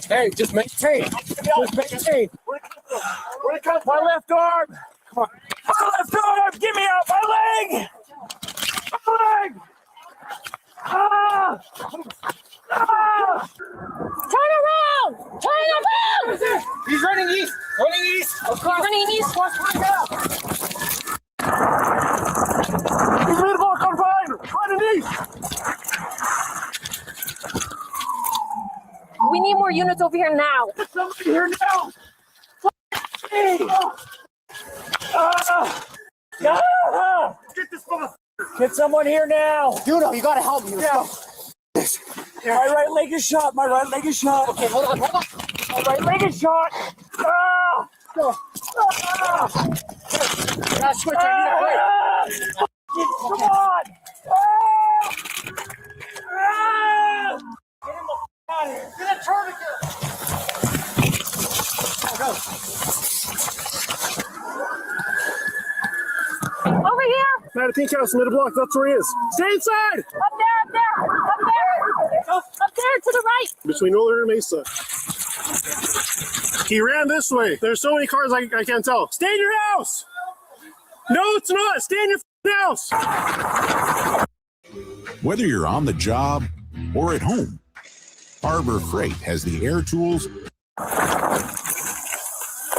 Hey, just maintain. Just maintain. Where it comes? My left arm. Come on. My left arm! Get me out! My leg! My leg! Ah! Ah! Turn around! Turn around! He's running east. Running east. Running east. He's mid block on fire. Running east. We need more units over here now. There's somebody here now. Get this motherfucker! Get someone here now! Juno, you gotta help me. Yeah. My right leg is shot. My right leg is shot. Okay, hold on. My right leg is shot. Ah! Go. Ah! Gotta switch. I need a break. Come on! Ah! Ah! the pink house, mid block. That's where he is. Stay inside. Up there to the right. Between Roller and Mesa. He ran this way. There's so many cars I can't tell. Stay in your house. No, it's not. Stay in your house. Whether you're on the job or at home, Harbor Freight has the air tools.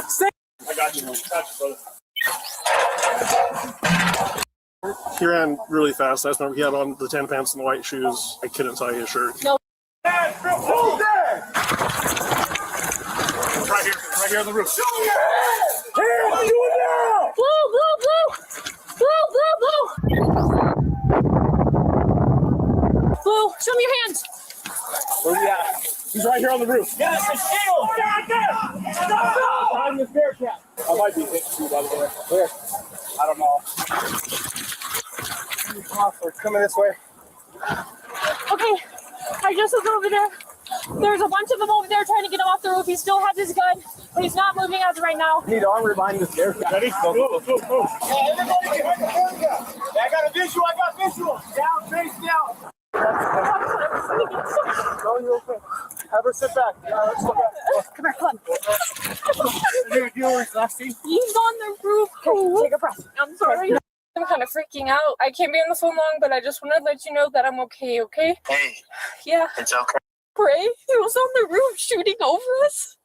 Stay. I got you, man. He ran really fast. I just remember he had on the tan pants and the white shoes. I couldn't tie his shirt. No. Hold there! Right here on the roof. Show me your hands! Hands, do it now! Blue. Blue, show me your hands. Where we at? He's right here on the roof. Yes, a shield! Behind this bear trap. I might be thinking by the way. Where? I don't know. Coming this way. Okay, I just was over there. There's a bunch of them over there trying to get him off the roof. He still has his gun, but he's not moving as of right now. I need armor behind this bear trap. Ready? Go. Yeah, everybody behind the bear trap. Yeah, I got a visual. Down, face down. Go real quick. Have her sit back. Let's go back. Come here, come on. He's on the roof. Take a breath. I'm sorry. I'm kind of freaking out. I can't be on the phone long, but I just want to let you know that I'm okay, okay? Hey. Yeah. It's okay. Ray, he was on the roof shooting over us.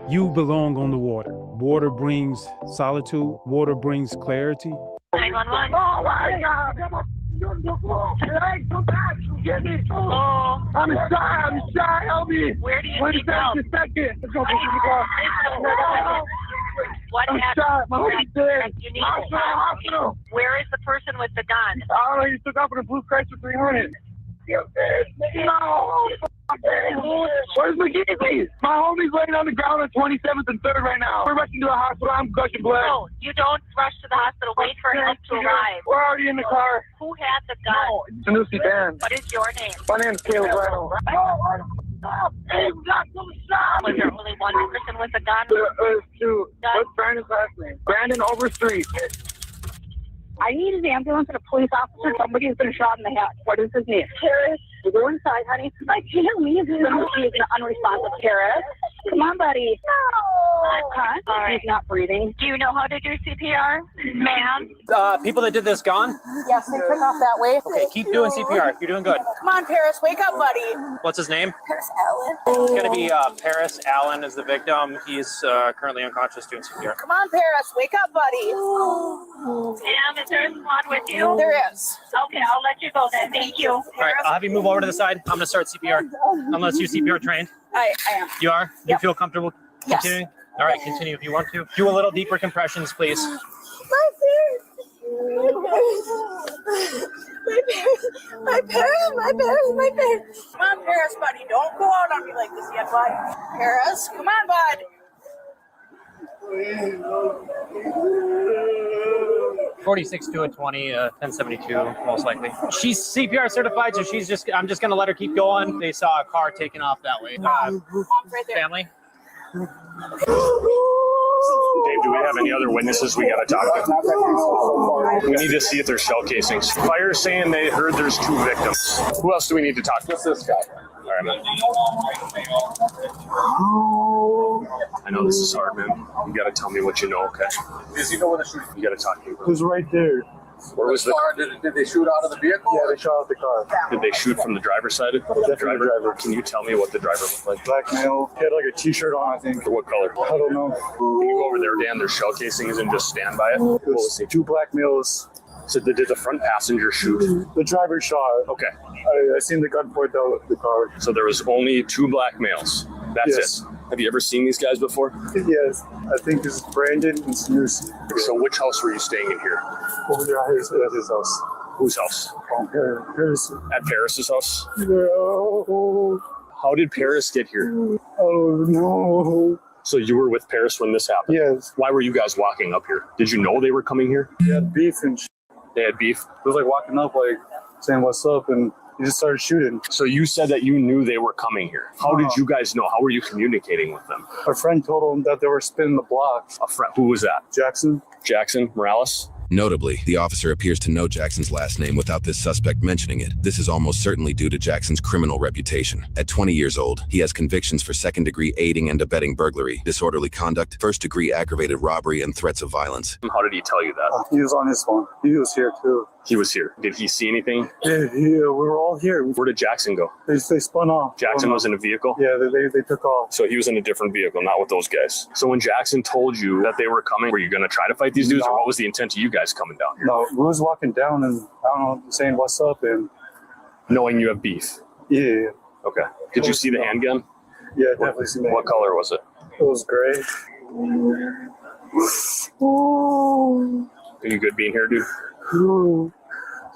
You belong on the water. Water brings solitude. Water brings clarity. 911. Oh my God! Hey, come back! Get me! Oh, I'm shy. Help me! Where do you need help? Just a second. Let's go. What happened? Shot. My homie's dead. You need hospital. Where is the person with the gun? I don't know. He took off in a blue Chrysler 300. No! Where's McGeezy? My homie's laying on the ground on 27th and 3rd right now. We're rushing to the hospital. I'm gushing blood. No, you don't rush to the hospital. Wait for him to arrive. We're already in the car. Who had the gun? No, it's Ben. What is your name? My name's Caleb Reno. Stop! Hey, we got some shots! Was there only one person with a gun? There's two. What's Brandon's last name? Brandon Overstreet. ambulance and a police officer. Somebody has been shot in the head. What is his name? Paris. You go inside, honey. I can't leave. He's an unresponsive. Paris. Come on, buddy. No. Huh? He's not breathing. Do you know how to do CPR, ma'am? People that did this gone? Yes, they took off that way. Okay, keep doing CPR. You're doing good. Come on, Paris, wake up, buddy. What's his name? Paris Allen. It's going to be Paris Allen is the victim. He's currently unconscious doing CPR. Come on, Paris, wake up, buddy. Ma'am, is there a squad with you? There is. Okay, I'll let you go then. Thank you. All right, I'll have you move over to the side. I'm going to start CPR. Unless you're CPR trained. I am. You are? Do you feel comfortable Yes. continuing? All right, continue if you want to. Do a little deeper compressions, please. My parents. Come on, Paris, buddy. Don't go out on me like this yet, bud. Paris, come on, bud. 46 to a 20, 1072, most likely. She's CPR certified, so I'm just going to let her keep going. They saw a car taking off that way. Mom's right there. Family? Dave, do we have any other witnesses we got to talk to? We need to see if there's shell casings. Fire saying they heard there's 2 victims. Who else do we need to talk to? What's this guy? All right, man. I know this is hard, man. You got to tell me what you know, okay? Does he know where the shooting? You got to talk to me. Who's right there? Where was the car? Did they shoot out of the vehicle? Yeah, they shot out the car. Did they shoot from the driver's side? The driver. Can you tell me what the driver looked like? Black male. He had like a t-shirt on, I think. What color? I don't know. Can you go over there, Dan? There's shell casings and just stand by it. It was 2 black males. So did the front passenger shoot? The driver shot. Okay. I seen the gun point out of the car. So there was only 2 black males. That's Yes. it. Have you ever seen these guys before? Yes. I think this is Brandon and Snooze. So which house were you staying in here? Over there at his house. Whose house? Paris. At Paris's house? No. How did Paris get here? Oh, no. So you were with Paris when this happened? Yes. Why were you guys walking up here? Did you know they were coming here? They had beef and shit. They had beef? It was like walking up, like saying what's up, and he just started shooting. So you said that you knew they were coming here. How did you guys know? How were you communicating with them? Our friend told him that they were spinning the block. A friend? Who was that? Jackson. Jackson Morales? Notably, the officer appears to know Jackson's last name without this suspect mentioning it. This is almost certainly due to Jackson's criminal reputation. At 20 years old, he has convictions for second-degree aiding and abetting burglary, disorderly conduct, first-degree aggravated robbery, and threats of violence. How did he tell you that? He was on his phone. He was here too. He was here. Did he see anything? Yeah, we were all here. Where did Jackson go? They spun off. Jackson was in a vehicle? Yeah, they took off. So he was in a different vehicle, not with those guys. So when Jackson told you that they were coming, were you going to try to fight these dudes, or what was the intent of you guys coming down here? No, we was walking down and, I don't know, saying what's up and... Knowing you have beef? Yeah. Okay. Did you see the handgun? Yeah, definitely seen that. What color was it? It was gray. Are you good being here, dude?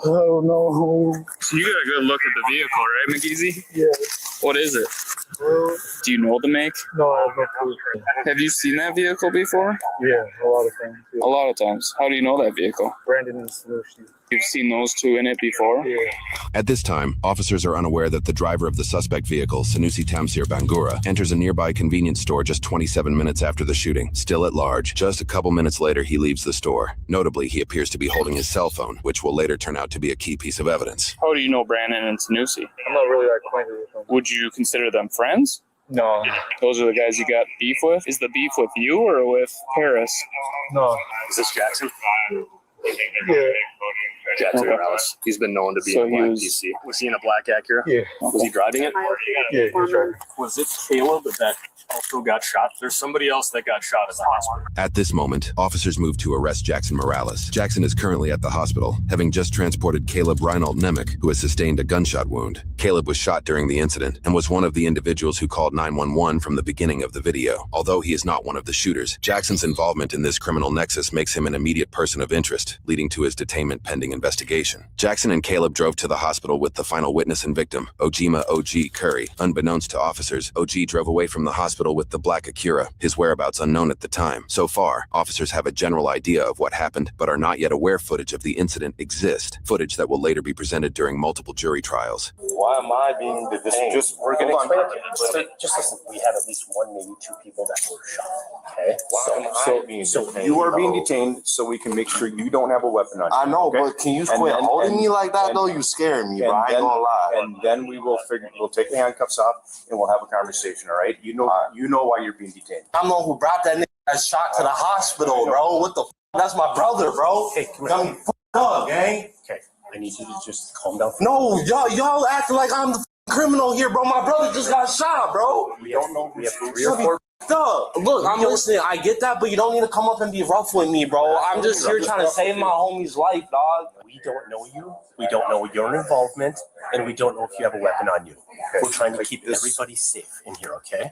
Oh, no. So you got a good look at the vehicle, right, McGeezy? Yeah. What is it? Do you know the make? No, I have no clue. Have you seen that vehicle before? Yeah, a lot of times. Yeah. A lot of times. How do you know that vehicle? Brandon and Snooze. You've seen those 2 in it before? Yeah. At this time, officers are unaware that the driver of the suspect vehicle, Sanusi Tamsir Bangura, enters a nearby convenience store just 27 minutes after the shooting. Still at large, just a couple minutes later, he leaves the store. Notably, he appears to be holding his cell phone, which will later turn out to be a key piece of evidence. How do you know Brandon and Sanusi? I'm not really acquainted with them. Would you consider them friends? No. Those are the guys you got beef with? Is the beef with you or with Paris? No. Is this Jackson? Yeah. Jackson Morales. He's been known to be in a black DC. Was he in a black Acura? Yeah. Was he driving it? Yeah, he was driving. Was it Caleb that also got shot? There's somebody else that got shot at the hospital. At this moment, officers move to arrest Jackson Morales. Jackson is currently at the hospital, having just transported Caleb Reinald Nemec, who has sustained a gunshot wound. Caleb was shot during the incident and was one of the individuals who called 911 from the beginning of the video. Although he is not one of the shooters, Jackson's involvement in this criminal nexus makes him an immediate person of interest, leading to his detainment pending investigation. Jackson and Caleb drove to the hospital with the final witness and victim, Ojima O.G. Curry. Unbeknownst to officers, O.G. drove away from the hospital with the black Acura, his whereabouts unknown at the time. So far, officers have a general idea of what happened, but are not yet aware footage of the incident exists, footage that will later be presented during multiple jury trials. Why am I being detained? We're going to explain it. Just listen, we have at least 1, maybe 2 people that were shot. Okay? So you are being detained so we can make sure you don't have a weapon on you. I know, okay? but can Can you quit holding me like that though? You scaring me, bro. I ain't gonna lie. And then we'll take the handcuffs off and we'll have a conversation, all right? You know why you're being detained. I'm the one who brought that nigga that shot to the hospital, bro. What the That's my brother, bro. Hey, come got me up, gang. Okay, I need you to just calm down. No, y'all acting like I'm the criminal here, bro. My brother just got shot, bro. We don't know. We have 3 or 4. Look, I'm listening. I get that, but you don't need to come up and be rough with me, bro. I'm just here trying to save my homie's life, dog. We don't know you. We don't know your involvement, and we don't know if you have a weapon on you. We're trying to keep everybody safe in here, okay?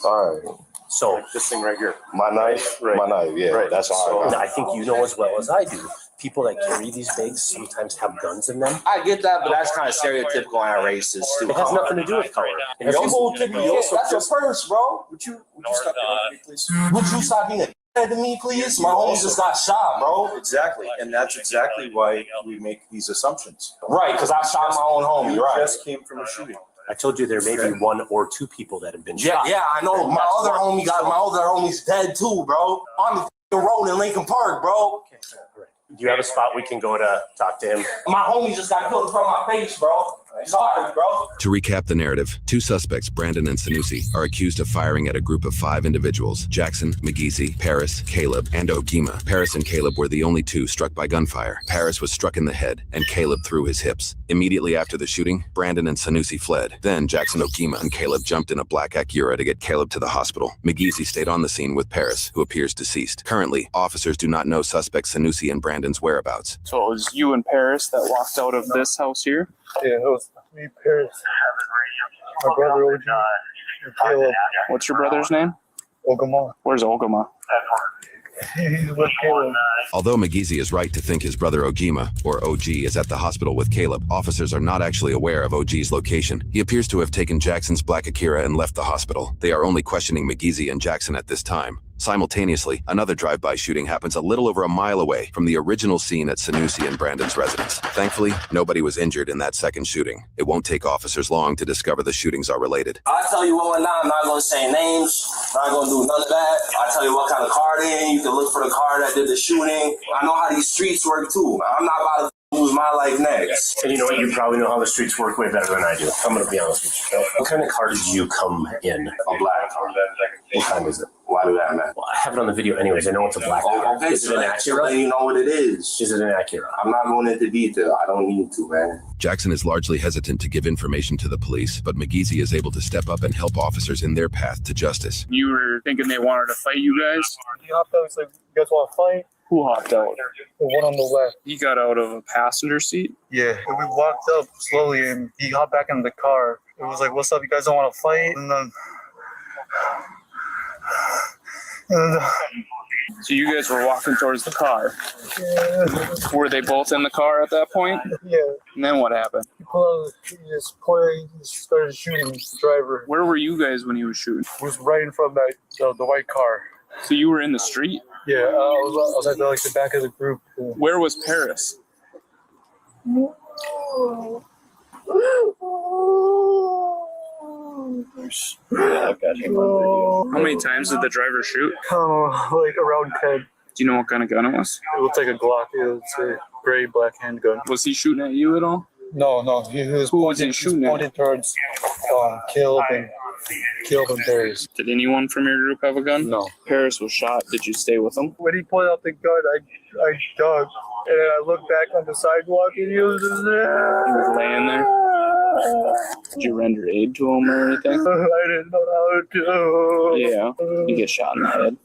All right. So this thing right here, my knife, yeah, right. That's all. So I think you know as well as I do. People that carry these bags sometimes have guns in them. I get that, but that's kind of stereotypical and racist too. It has nothing to do with color. And people could be that's your purse, bro. Would you stop being me, please? Would you stop being a to me, please? My homie just got shot, bro. Exactly, and that's exactly why we make these assumptions. Right, because I shot my own homie. You right. Just came from a shooting. I told you there may be 1 or 2 people that have been shot. Yeah, I know. My other homie's dead too, bro. On the road in Lincoln Park, bro. Okay, all right. Do you have a spot we can go to talk to him? My homie just got killed in front of my face, bro. Sorry, bro. To recap the narrative, 2 suspects, Brandon and Sanusi, are accused of firing at a group of 5 individuals: Jackson, McGeezy, Paris, Caleb, and Ogima. Paris and Caleb were the only 2 struck by gunfire. Paris was struck in the head, and Caleb through his hips. Immediately after the shooting, Brandon and Sanusi fled. Then Jackson, Ogima, and Caleb jumped in a black Acura to get Caleb to the hospital. McGeezy stayed on the scene with Paris, who appears deceased. Currently, officers do not know suspect Sanusi and Brandon's whereabouts. So it was you and Paris that walked out of this house here? Yeah, it was me, Paris, my brother OG, and Caleb. What's your brother's name? Ogama. Where's Ogama? He's with Caleb. Although McGeezy is right to think his brother Ogima, or OG, is at the hospital with Caleb, officers are not actually aware of OG's location. He appears to have taken Jackson's black Acura and left the hospital. They are only questioning McGeezy and Jackson at this time. Simultaneously, another drive-by shooting happens a little over a mile away from the original scene at Sanusi and Brandon's residence. Thankfully, nobody was injured in that second shooting. It won't take officers long to discover the shootings are related. I tell you what went down. I'm not going to say names. I'm not going to do none of that. I tell you what kind of car they in. You can look for the car that did the shooting. I know how these streets work too. I'm not about to lose my life next. And you know what? You probably know how the streets work way better than I do. I'm going to be honest with you. What kind of car did you come in? A black car. What kind is it? Why do that matter? Well, I have it on the video anyways. I know it's a black car. Okay, is it an Acura? You know what it is. Is it an Acura? I'm not going into detail. I don't need to, man. Jackson is largely hesitant to give information to the police, but McGeezy is able to step up and help officers in their path to justice. You were thinking they wanted to fight you guys? He hopped out. He's like, "You guys want to fight?" Who hopped out? The one on the left. He got out of a passenger seat? Yeah. And we walked up slowly, and he hopped back in the car. It was like, "What's up? You guys don't want to fight?" And then. So you guys were walking towards the car. Yeah. Were they both in the car at that point? Yeah. And then what happened? He just started shooting the driver. Where were you guys when he was shooting? He was right in front of the white car. So you were in the street? Yeah, I was at the back of the group. Where was Paris? Yeah, I've got him on video. How many times did the driver shoot? Like around 10. Do you know what kind of gun it was? It looked like a Glock. It's a gray black handgun. Was he shooting at you at all? No. He was pointed towards Caleb and Paris. Did anyone from your group have a gun? No. Paris was shot. Did you stay with him? When he pulled out the gun, I ducked. And then I looked back on the sidewalk and he was just there. He was laying there? Did you render aid to him or anything? I didn't know how to. Yeah. You get shot in the head.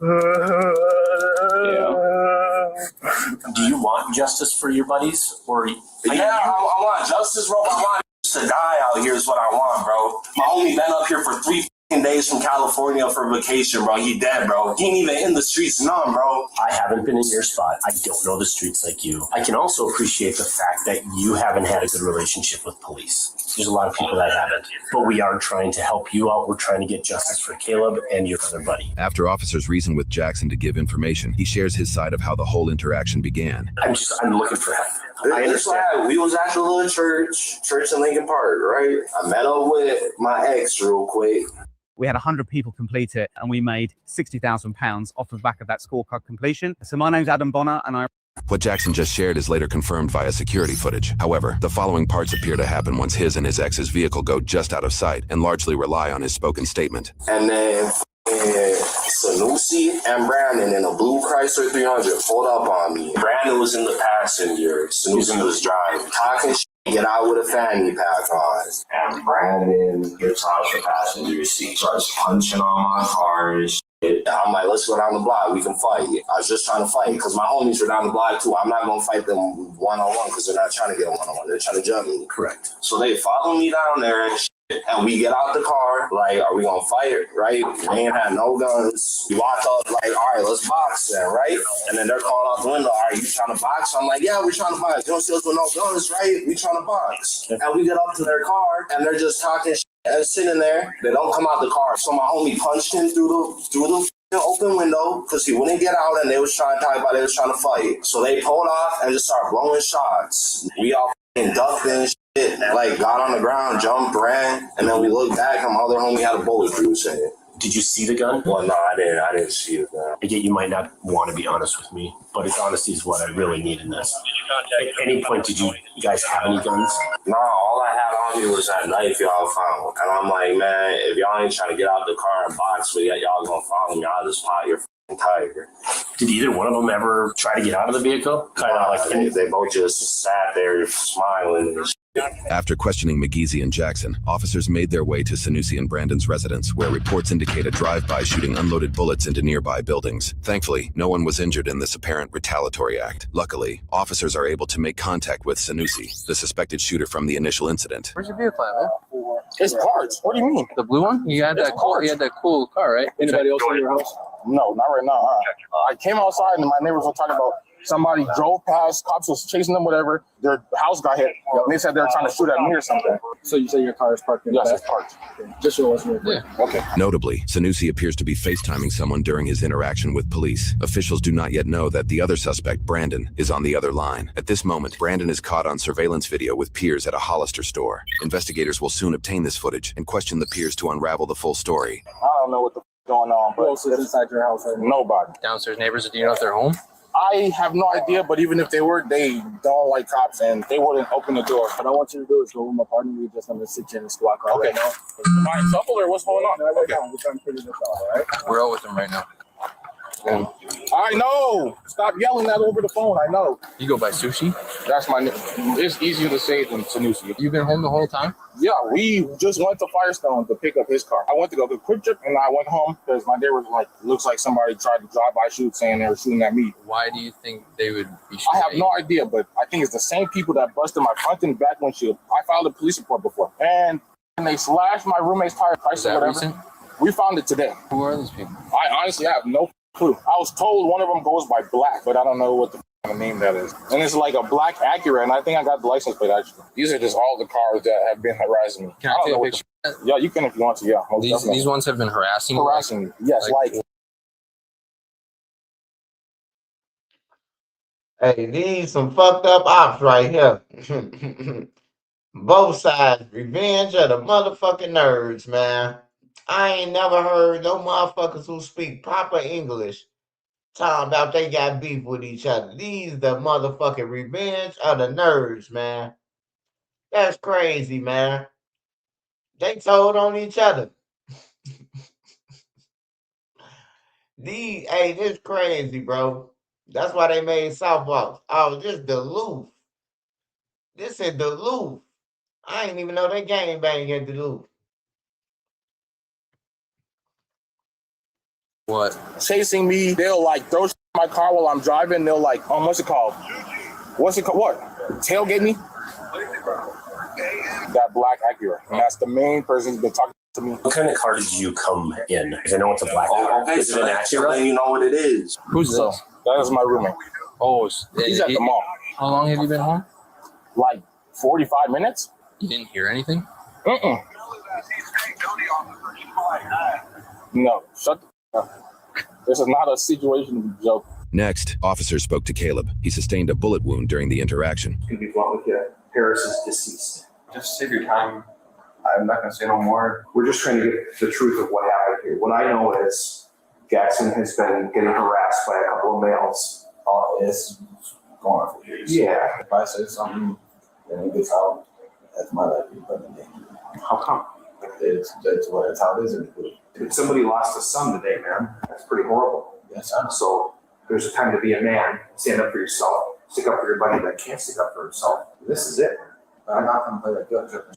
Yeah. Do you want justice for your buddies? Or I want justice, bro. I want to die out here is what I want, bro. My homie been up here for 3 days from California for vacation, bro. He dead, bro. He ain't even in the streets, none, bro. I haven't been in your spot. I don't know the streets like you. I can also appreciate the fact that you haven't had a good relationship with police. There's a lot of people that haven't. But we are trying to help you out. We're trying to get justice for Caleb and your other buddy. After officers reason with Jackson to give information, he shares his side of how the whole interaction began. I'm looking for help. I understand. We was at the little church in Lincoln Park, right? I met up with my ex real quick. We had 100 people complete it, and we made £60,000 off the back of that scorecard completion. So my name's Adam Bonner, and I What Jackson just shared is later confirmed via security footage. However, the following parts appear to happen once his and his ex's vehicle go just out of sight and largely rely on his spoken statement. And then Sanusi and Brandon in a blue Chrysler 300 pulled up on me. Brandon was in the passenger. Sanusi was driving. Talking shit, get out with a fanny pack on. And Brandon gets out the passenger seat, starts punching on my car and shit. I'm like, let's go down the block. We can fight. I was just trying to fight because my homies were down the block too. I'm not going to fight them one-on-one because they're not trying to get one-on-one. They're trying to jump me. Correct. So they follow me down there and shit. And we get out the car, like, are we gonna fight, right? We ain't had no guns. We walk up, like, all right, let's box then, right? And then they're calling out the window, all right, you trying to box? I'm like, yeah, we're trying to box. You don't see us with no guns, right? We trying to box. And we get up to their car, and they're just talking shit and sitting there. They don't come out the car. So my homie punched him through the open window because he wouldn't get out, and they was trying to talk about they was trying to fight. So they pulled off and just started blowing shots. We all ducked and shit. Like, got on the ground, jumped, ran, and then we looked back, and my other homie had a bullet through it. Did you see the gun? Well, no, I didn't see the gun. I get you might not want to be honest with me, but it's honesty is what I really need in this. At any point, did you guys have any guns? No, all I had on me was that knife y'all found. And I'm like, man, if y'all ain't trying to get out the car and box with y'all gonna follow me, I'll just pop your tiger. Did either one of them ever try to get out of the vehicle? Kind of like they both just sat there smiling and shit. After questioning McGeezy and Jackson, officers made their way to Sanusi and Brandon's residence, where reports indicate a drive-by shooting unloaded bullets into nearby buildings. Thankfully, no one was injured in this apparent retaliatory act. Luckily, officers are able to make contact with Sanusi, the suspected shooter from the initial incident. Where's your vehicle at, man? It's parts. What do you mean? The blue one? You had that cool car, right? Anybody else in your house? No, not right now. I came outside and my neighbors were talking about somebody drove past, cops was chasing them, whatever. Their house got hit. And they said they were trying to shoot at me or something. So you say your car is parked in the back? Yes, it's parked. Just so it wasn't Yeah. Okay. Notably, Sanusi appears to be FaceTiming someone during his interaction with police. Officials do not yet know that the other suspect, Brandon, is on the other line. At this moment, Brandon is caught on surveillance video with peers at a Hollister store. Investigators will soon obtain this footage and question the peers to unravel the full story. I don't know what the going on, but who else is inside your house right now? Nobody. Downstairs neighbors, do you know if they're home? I have no idea, but even if they were, they don't like cops and they wouldn't open the door. What I want you to do is go with my partner. We just have to sit you in the squad car right now. By himself or what's going on? Right now, we're trying to figure this out, all right? We're out with them right now. I know. Stop yelling that over the phone. I know. You go by Sushi? That's my name. It's easier to say than Sanusi. You've been home the whole time? Yeah, we just went to Firestone to pick up his car. I went to go to Quick Trip and I went home because my neighbor was like, looks like somebody tried to drive-by shoot saying they were shooting at me. Why do you think they would be shooting? I have no idea, but I think it's the same people that busted my front and back windshield. I filed a police report before. And they slashed my roommate's tire, Chrysler, whatever. Recent? We found it today. Who are these people? I honestly have no clue. I was told one of them goes by Black, but I don't know what the name that is. And it's like a black Acura, and I think I got the license plate actually. These are just all the cars that have been harassing me. Can I take a picture? Yeah, you can if you want to, yeah. These ones have been harassing you? Harassing me, yes, like Hey, these some fucked up ops right here. Both sides. Revenge of the motherfucking nerds, man. I ain't never heard no motherfuckers who speak proper English talking about they got beef with each other. These the motherfucking revenge of the nerds, man. That's crazy, man. They told on each other. Hey, this crazy, bro. That's why they made Southwalk. Oh, this Duluth. This is Duluth. I didn't even know they gang bang in Duluth. What? chasing me. They'll like throw shit in my car while I'm driving. They'll like, what's it called? What? Tailgate me? That black Acura. And that's the main person who's been talking to me. What kind of car did you come in? Because I know it's a black car. Okay, is it an Acura? You know what it is. Who's So, this? that is my roommate. Oh, He's at the mall. How long have you been home? Like 45 minutes. You didn't hear anything? No, shut the up. This is not a situation to joke. Next, officers spoke to Caleb. He sustained a bullet wound during the interaction. To be blunt with you, Harris is deceased. Just save your time. I'm not going to say no more. We're just trying to get the truth of what happened here. What I know is Jackson has been getting harassed by a couple of males. It's going for years. Yeah. If I say something, then it gets out. That's my life. How come? That's how it is in the group. Somebody lost a son today, man. That's pretty horrible. Yes, I know. So there's a time to be a man, stand up for yourself, stick up for your buddy that can't stick up for himself. This is it. I'm not going to play that guilt trip.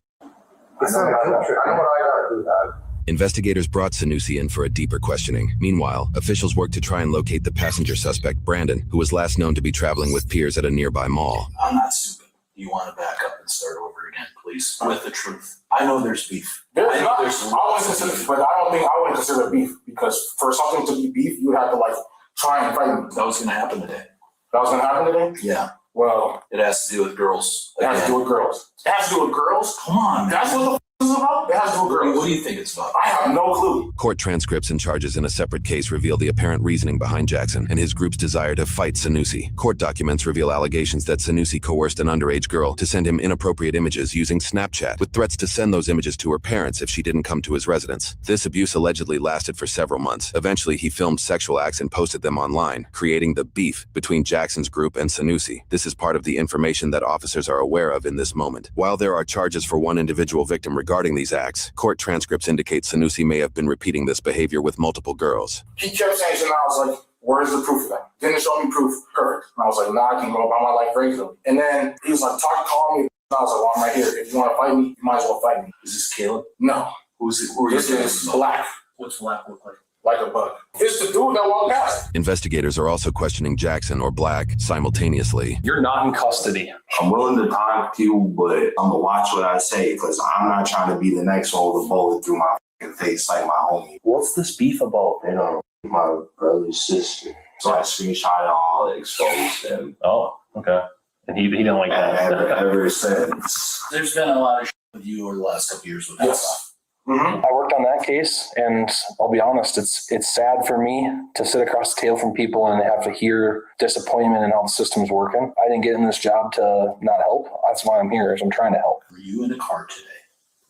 It's not a guilt trip. I know what I got to do, Dad. Investigators brought Sanusi in for a deeper questioning. Meanwhile, officials worked to try and locate the passenger suspect, Brandon, who was last known to be traveling with peers at a nearby mall. I'm not stupid. You want to back up and start over again, please, with the truth. I know there's beef. But I don't think I wouldn't consider beef, because for something to be beef, you would have to like try and fight me. That was going to happen today. That was going to happen today? Yeah. Well, it has to do with girls. It has to do with girls. It has to do with girls? Come on. That's what the f is about? It has to do with girls. What do you think it's about? I have no clue. Court transcripts and charges in a separate case reveal the apparent reasoning behind Jackson and his group's desire to fight Sanusi. Court documents reveal allegations that Sanusi coerced an underage girl to send him inappropriate images using Snapchat, with threats to send those images to her parents if she didn't come to his residence. This abuse allegedly lasted for several months. Eventually, he filmed sexual acts and posted them online, creating the beef between Jackson's group and Sanusi. This is part of the information that officers are aware of in this moment. While there are charges for one individual victim regarding these acts, court transcripts indicate Sanusi may have been repeating this behavior with multiple girls. He kept saying shit, and I was like, where's the proof of that? Didn't show me proof. Perfect. And I was like, nah, I can go about my life very easily. And then he was like, call me. And I was like, well, I'm right here. If you want to fight me, you might as well fight me. Is this Caleb? No. Who's it? Who This is Black. What's Black look like? Like a bug. It's the dude that walked past. Investigators are also questioning Jackson or Black simultaneously. You're not in custody. I'm willing to talk to you, but I'm going to watch what I say, because I'm not trying to be the next one with a bullet through my face like my homie. What's this beef about? You know, my brother's sister. So I screenshot it all, exposed him. Oh, okay. And he didn't like that. Ever since. There's been a lot of shit with you over the last couple years with that stuff. Mm-hmm. I worked on that case, and I'll be honest, it's sad for me to sit across the table from people and have to hear disappointment in how the system's working. I didn't get in this job to not help. That's why I'm here, is I'm trying to help. Were you in the car today?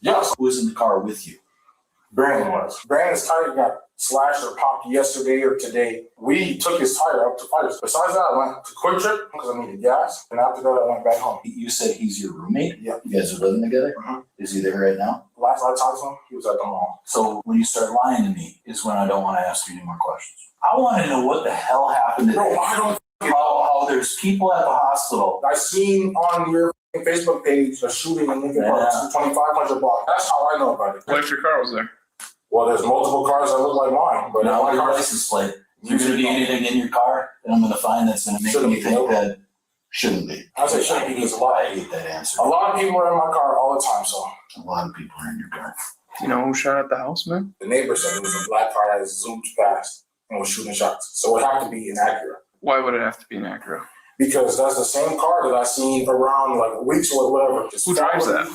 Yes. Who was in the car with you? Brandon was. Brandon's tire got slashed or popped yesterday or today. We took his tire up to fighters. Besides that, I went to Quick Trip because I needed gas. And after that, I went back home. You said he's your roommate? Yeah. You guys are living together? Mm-hmm. Is he there right now? Last I talked to him, he was at the mall. So when you start lying to me is when I don't want to ask you any more questions. I want to know what the hell happened today. Bro, I don't how there's people at the hospital. I seen on your Facebook page a shooting in Lincoln Park, 2500 block. That's how I know about it. What if your car was there? Well, there's multiple cars that look like mine, but now my your car license plate. You're going to be anything in your car that I'm going to find that's going to make me think that shouldn't be. I say shouldn't be because a lot. I hate that answer. A lot of people are in my car all the time, so. A lot of people are in your car. You know who shot at the house, man? The neighbor said it was a black car that zoomed past and was shooting shots. So it had to be inaccurate. Why would it have to be inaccurate? Because that's the same car that I seen around like weeks or whatever. Who drives that?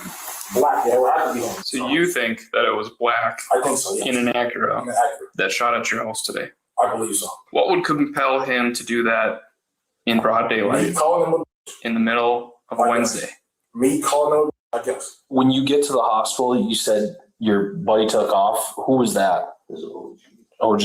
Black, yeah, it would have to be him. So you think that it was Black I think so, yeah. in an Acura that shot at your house today? I believe so. What would compel him to do that in broad daylight? Me calling him in the middle of a Wednesday? Me calling him, I guess. When you get to the hospital, you said your buddy took off. Who was that? OG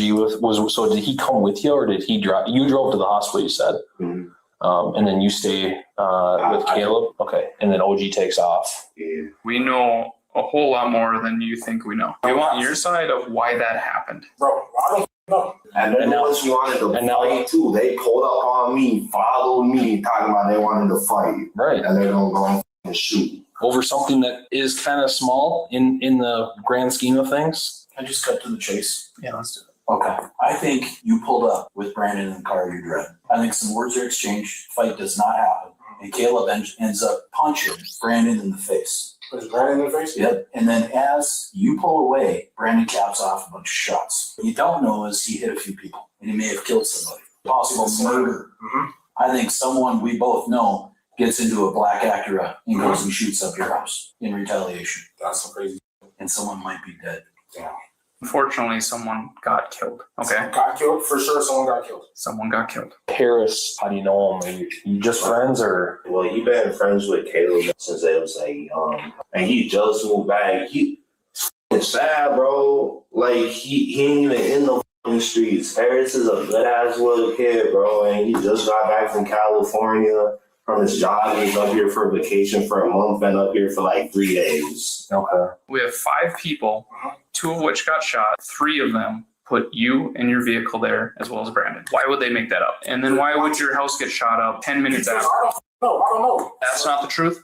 so did he come with you, or did he drive? You drove to the hospital, you said. Mm-hmm. And then you stay with Caleb. Okay. And then OG takes off. Yeah. We know a whole lot more than you think we know. We want your side of why that happened. Bro, I don't know. And then once you wanted to fight too, they pulled up on me, followed me, talking about they wanted to fight. Right. And they're going to go and shoot. Over something that is kind of small in the grand scheme of things. I just cut to the chase. Yeah, let's do it. Okay. I think you pulled up with Brandon in the car you drove. I think some words are exchanged. Fight does not happen. And Caleb ends up punching Brandon in the face. Was Brandon in the face? Yep. And then as you pull away, Brandon caps off a bunch of shots. What you don't know is he hit a few people. And he may have killed somebody. Possible murder. Mm-hmm. I think someone we both know gets into a black Acura and goes and shoots up your house in retaliation. That's so crazy. And someone might be dead. Yeah. Unfortunately, someone got killed. Okay. Someone got killed? For sure, someone got killed. Someone got killed. Paris, how do you know him? Are you just friends, or? Well, he been friends with Caleb since they was like young. And he just moved back. It's sad, bro. Like, he ain't even in the the streets. Harris is a good ass little kid, bro, and he just got back from California from his job. He's up here for vacation for a month, been up here for like 3 days. Okay. We have 5 people, 2 of which got shot. 3 of them put you and your vehicle there, as well as Brandon. Why would they make that up? And then why would your house get shot up 10 minutes after? I don't know. That's not the truth?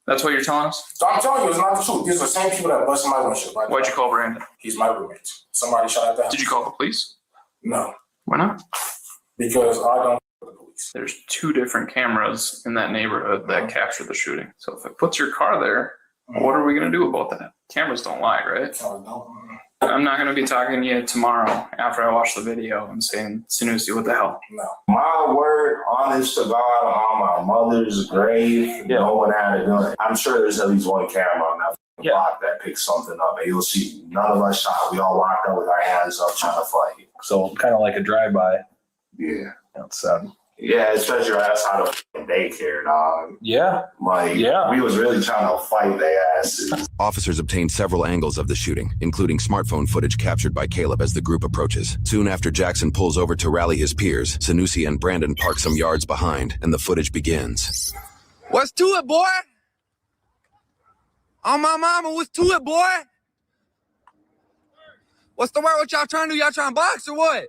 That's what you're telling us? So I'm telling you, it's not the truth. These are the same people that busted my windshield. Right? Why'd you call Brandon? He's my roommate. Somebody shot at that. Did you call the police? No. Why not? Because I don't. There's 2 different cameras in that neighborhood that captured the shooting. So if it puts your car there, what are we going to do about that? Cameras don't lie, right? I'm not going to be talking to you tomorrow after I watch the video and saying, Sanusi, what the hell? No. My word, honest to God, on my mother's grave, no one had a gun. I'm sure there's at least one camera on that block that picks something up. And you'll see none of us shot. We all walked up with our hands up trying to fight. So kind of like a drive-by. Yeah. That's yeah, especially that's how the daycare, dog. Yeah. We was really trying to fight their asses. Officers obtained several angles of the shooting, including smartphone footage captured by Caleb as the group approaches. Soon after Jackson pulls over to rally his peers, Sanusi and Brandon park some yards behind, and the footage begins. What's to it, boy? On my mama, what's to it, boy? What's the word? What y'all trying to do? Y'all trying to box or what?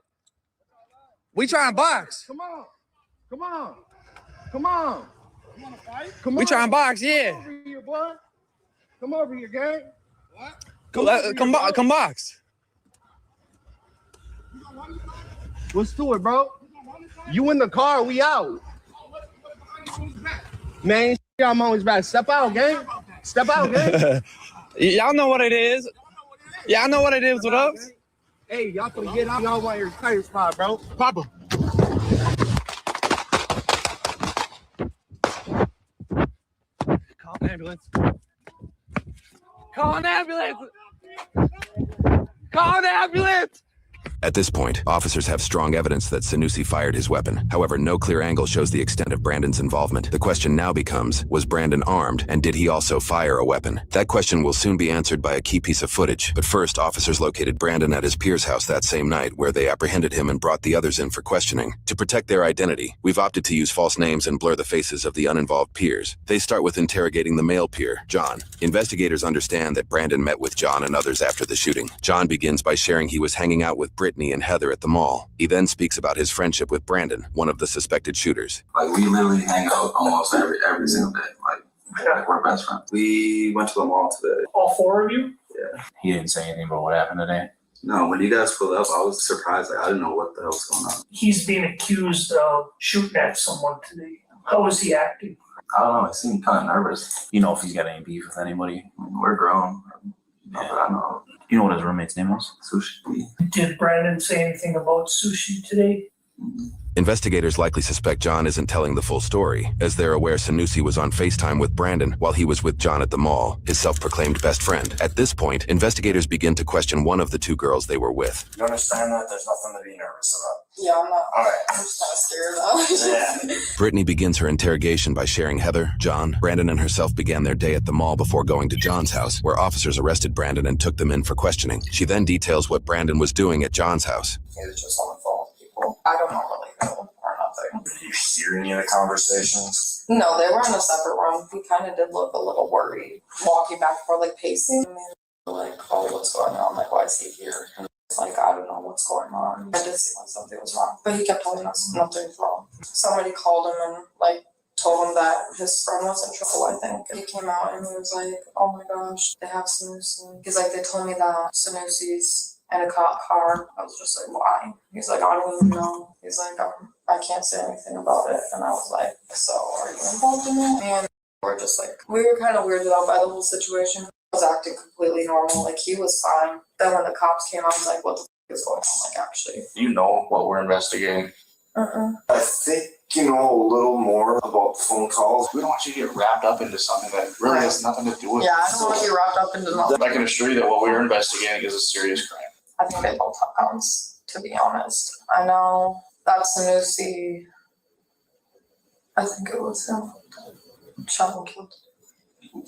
We trying to box. Come on. Come on. Come on. You want to fight? Come on. We trying to box, yeah. Come over here, boy. Come over here, gang. What? Come box. What's to it, bro? You in the car, we out. Man, I'm on his back. Step out, gang. Step out, gang. Y'all know what it is. Y'all know what it is with us. Hey, y'all can get out. Y'all want your tire spot, bro. Papa. Call an ambulance. Call an ambulance. Call an ambulance. At this point, officers have strong evidence that Sanusi fired his weapon. However, no clear angle shows the extent of Brandon's involvement. The question now becomes, was Brandon armed, and did he also fire a weapon? That question will soon be answered by a key piece of footage. But first, officers located Brandon at his peer's house that same night, where they apprehended him and brought the others in for questioning. To protect their identity, we've opted to use false names and blur the faces of the uninvolved peers. They start with interrogating the male peer, John. Investigators understand that Brandon met with John and others after the shooting. John begins by sharing he was hanging out with Brittany and Heather at the mall. He then speaks about his friendship with Brandon, one of the suspected shooters. Like, we literally hang out almost every single day. Like we're best friends. We went to the mall today. All 4 of you? Yeah. He didn't say anything about what happened today. No, when you guys pulled up, I was surprised. Like, I didn't know what the hell was going on. He's being accused of shooting at someone today. How is he acting? I don't know. I seemed kind of nervous. You know if he's got any beef with anybody? I mean, we're grown. But I know. You know what his roommate's name was? Sushi. Did Brandon say anything about Sushi today? Investigators likely suspect John isn't telling the full story, as they're aware Sanusi was on FaceTime with Brandon while he was with John at the mall, his self-proclaimed best friend. At this point, investigators begin to question one of the 2 girls they were with. You understand that? There's nothing to be nervous about. Yeah, I'm not. All right. I'm just kind of scared though. Yeah. Brittany begins her interrogation by sharing Heather, John, Brandon, and herself began their day at the mall before going to John's house, where officers arrested Brandon and took them in for questioning. She then details what Brandon was doing at John's house. He was just on the phone with people. I don't know really who or nothing. Did you hear any of the conversations? No, they were in a separate room. He kind of did look a little worried, walking back and forth, like pacing. And they were like, oh, what's going on? Like, why is he here? And it's like, I don't know what's going on. I did see like something was wrong, but he kept telling us nothing's wrong. Somebody called him and like told him that his friend was in trouble, I think. He came out and he was like, oh my gosh, they have Sanusi. He's like, they told me that Sanusi's in a cop car. I was just like, why? He's like, I don't even know. He's like, I can't say anything about it. And I was like, so are you involved in it? And we're just like, we were kind of weirded out by the whole situation. I was acting completely normal. Like, he was fine. Then when the cops came, I was like, what the f is going on? Like, actually. You know what we're investigating. I think you know a little more about phone calls. We don't want you to get wrapped up into something that really has nothing to do with it. Yeah, I don't want to get wrapped up into nothing. I can assure you that what we're investigating is a serious crime. I think they both have guns, to be honest. I know that's Sanusi. I think it was him. Shot and killed.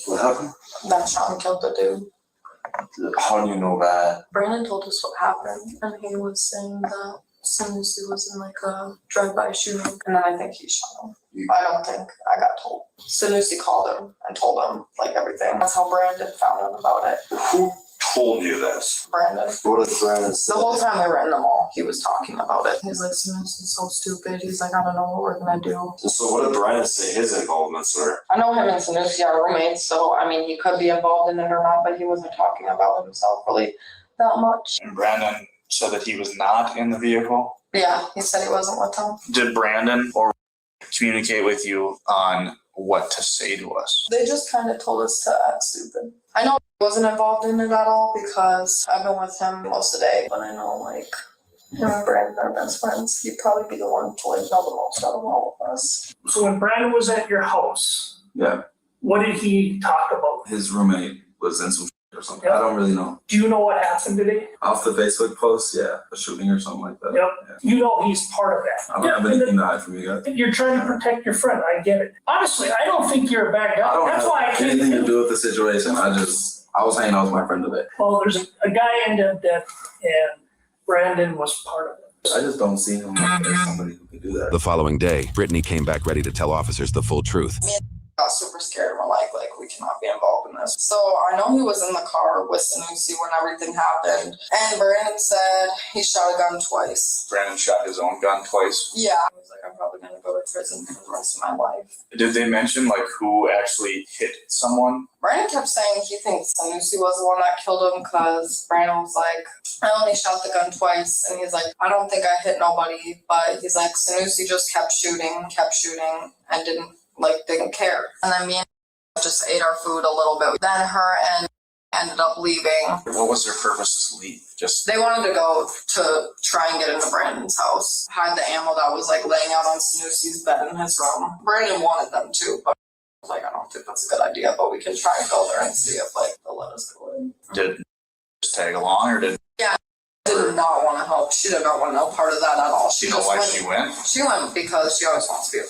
What happened? That shot and killed the dude. How do you know that? Brandon told us what happened, and he was saying that Sanusi was in like a drive-by shooting, and then I think he shot him. I don't think I got told. Sanusi called him and told him like everything. That's how Brandon found out about it. Who told you this? Brandon. What did Brandon say? The whole time we were in the mall, he was talking about it. He's like, Sanusi's so stupid. He's like, I don't know what we're gonna do. So what did Brandon say his involvements were? I know him and Sanusi are roommates, so I mean, he could be involved in it or not, but he wasn't talking about himself really that much. And Brandon said that he was not in the vehicle. Yeah, he said he wasn't with him. Did Brandon or communicate with you on what to say to us? They just kind of told us to act stupid. I know he wasn't involved in it at all because I've been with him most of the day, but I know like him and Brandon are best friends. He'd probably be the one to like know the most out of all of us. So when Brandon was at your house, Yeah, what did he talk about? his roommate was in some or something. Yep. I don't really know. Do you know what happened today? Off the Facebook post, yeah, a shooting or something like that. Yep. Yeah. You know he's part of that. I don't have anything to hide from you guys. You're trying to protect your friend. I get it. Honestly, I don't think you're a bad guy. I don't That's have why I can't. anything to do with the situation. I was hanging out with my friend today. Well, there's a guy ended up dead, and Brandon was part of it. I just don't see him as somebody who can do that. The following day, Brittany came back ready to tell officers the full truth. Me and got super scared and we're like we cannot be involved in this. So I know he was in the car with Sanusi when everything happened. And Brandon said he shot a gun twice. Brandon shot his own gun twice. Yeah. He was like, I'm probably gonna go to prison for the rest of my life. Did they mention like who actually hit someone? Brandon kept saying he thinks Sanusi was the one that killed him because Brandon was like, I only shot the gun twice. And he's like, I don't think I hit nobody. But he's like, Sanusi just kept shooting and didn't care. And then me and just ate our food a little bit. Then her and ended up leaving. What was their purpose to leave? Just They wanted to go to try and get into Brandon's house. Hide the ammo that was like laying out on Sanusi's bed in his room. Brandon wanted them to, but I was like, I don't think that's a good idea, but we can try and go there and see if like they'll let us go in. did just tag along or did Yeah, did not want to help. She did not want no part of that at all. you know why she went? She went because she always wants to be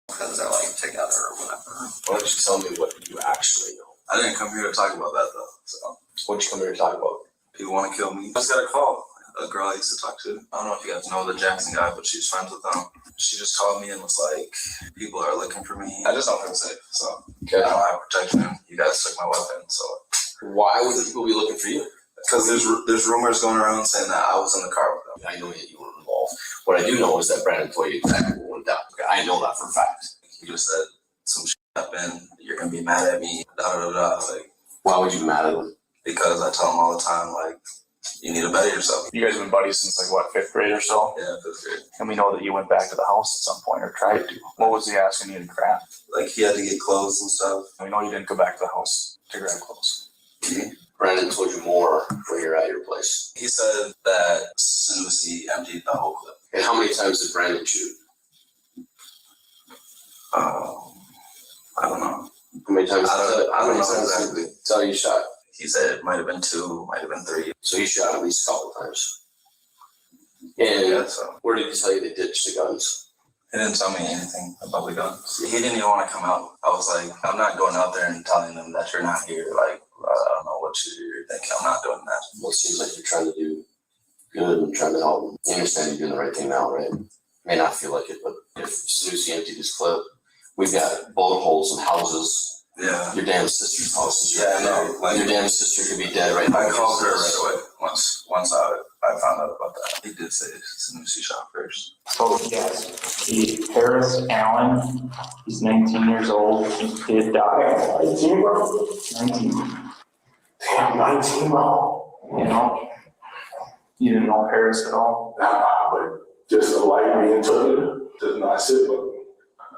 because they're like together or whatever. Why don't you tell me what you actually know? I didn't come here to talk about that though. So What'd you come here to talk about? people want to kill me. I just got a call. A girl I used to talk to. I don't know if you guys know the Jackson guy, but she's friends with him. She just called me and was like, people are looking for me. I just don't feel safe. So I don't have protection. You guys took my weapon. So Why would the people be looking for you? because there's rumors going around saying that I was in the car with them. I know that you weren't involved. What I do know is that Brandon told you exactly what went down. Okay, I know that for a fact. He just said some shit happened. You're gonna be mad at me. Da da da. Like, why would you be mad at him? Because I tell him all the time, like, you need to better yourself. You guys have been buddies since like what, 5th grade or so? Yeah, 5th grade. And we know that you went back to the house at some point or tried to. What was he asking you to grab? Like, he had to get clothes and stuff. We know you didn't go back to the house to grab clothes. Brandon told you more when you're at your place. He said that Sanusi emptied the whole clip. And how many times did Brandon shoot? I don't know. How many times? I don't know exactly. Tell you shot. He said it might have been 2, might have been 3. So he shot at least a couple times. And Yeah, so where did he tell you they ditched the guns? he didn't tell me anything about the guns. He didn't even want to come out. I was like, I'm not going out there and telling them that you're not here. Like, I don't know what you're thinking. I'm not doing that. Well, it seems like you're trying to do good and trying to help them. You understand you're doing the right thing now, right? May not feel like it, but if Sanusi emptied his clip, we've got bullet holes in houses. Yeah. Your damn sister's house. Yeah, I know. Like, your damn sister could be dead right now. I called her right away once I found out about that. He did say Sanusi shot first. So yes, Harris Allen, he's 19 years old. He did die. 19, bro? 19. Damn, 19, bro. You know? You didn't know Harris at all? Nah, but just the light being took, does not sit with me.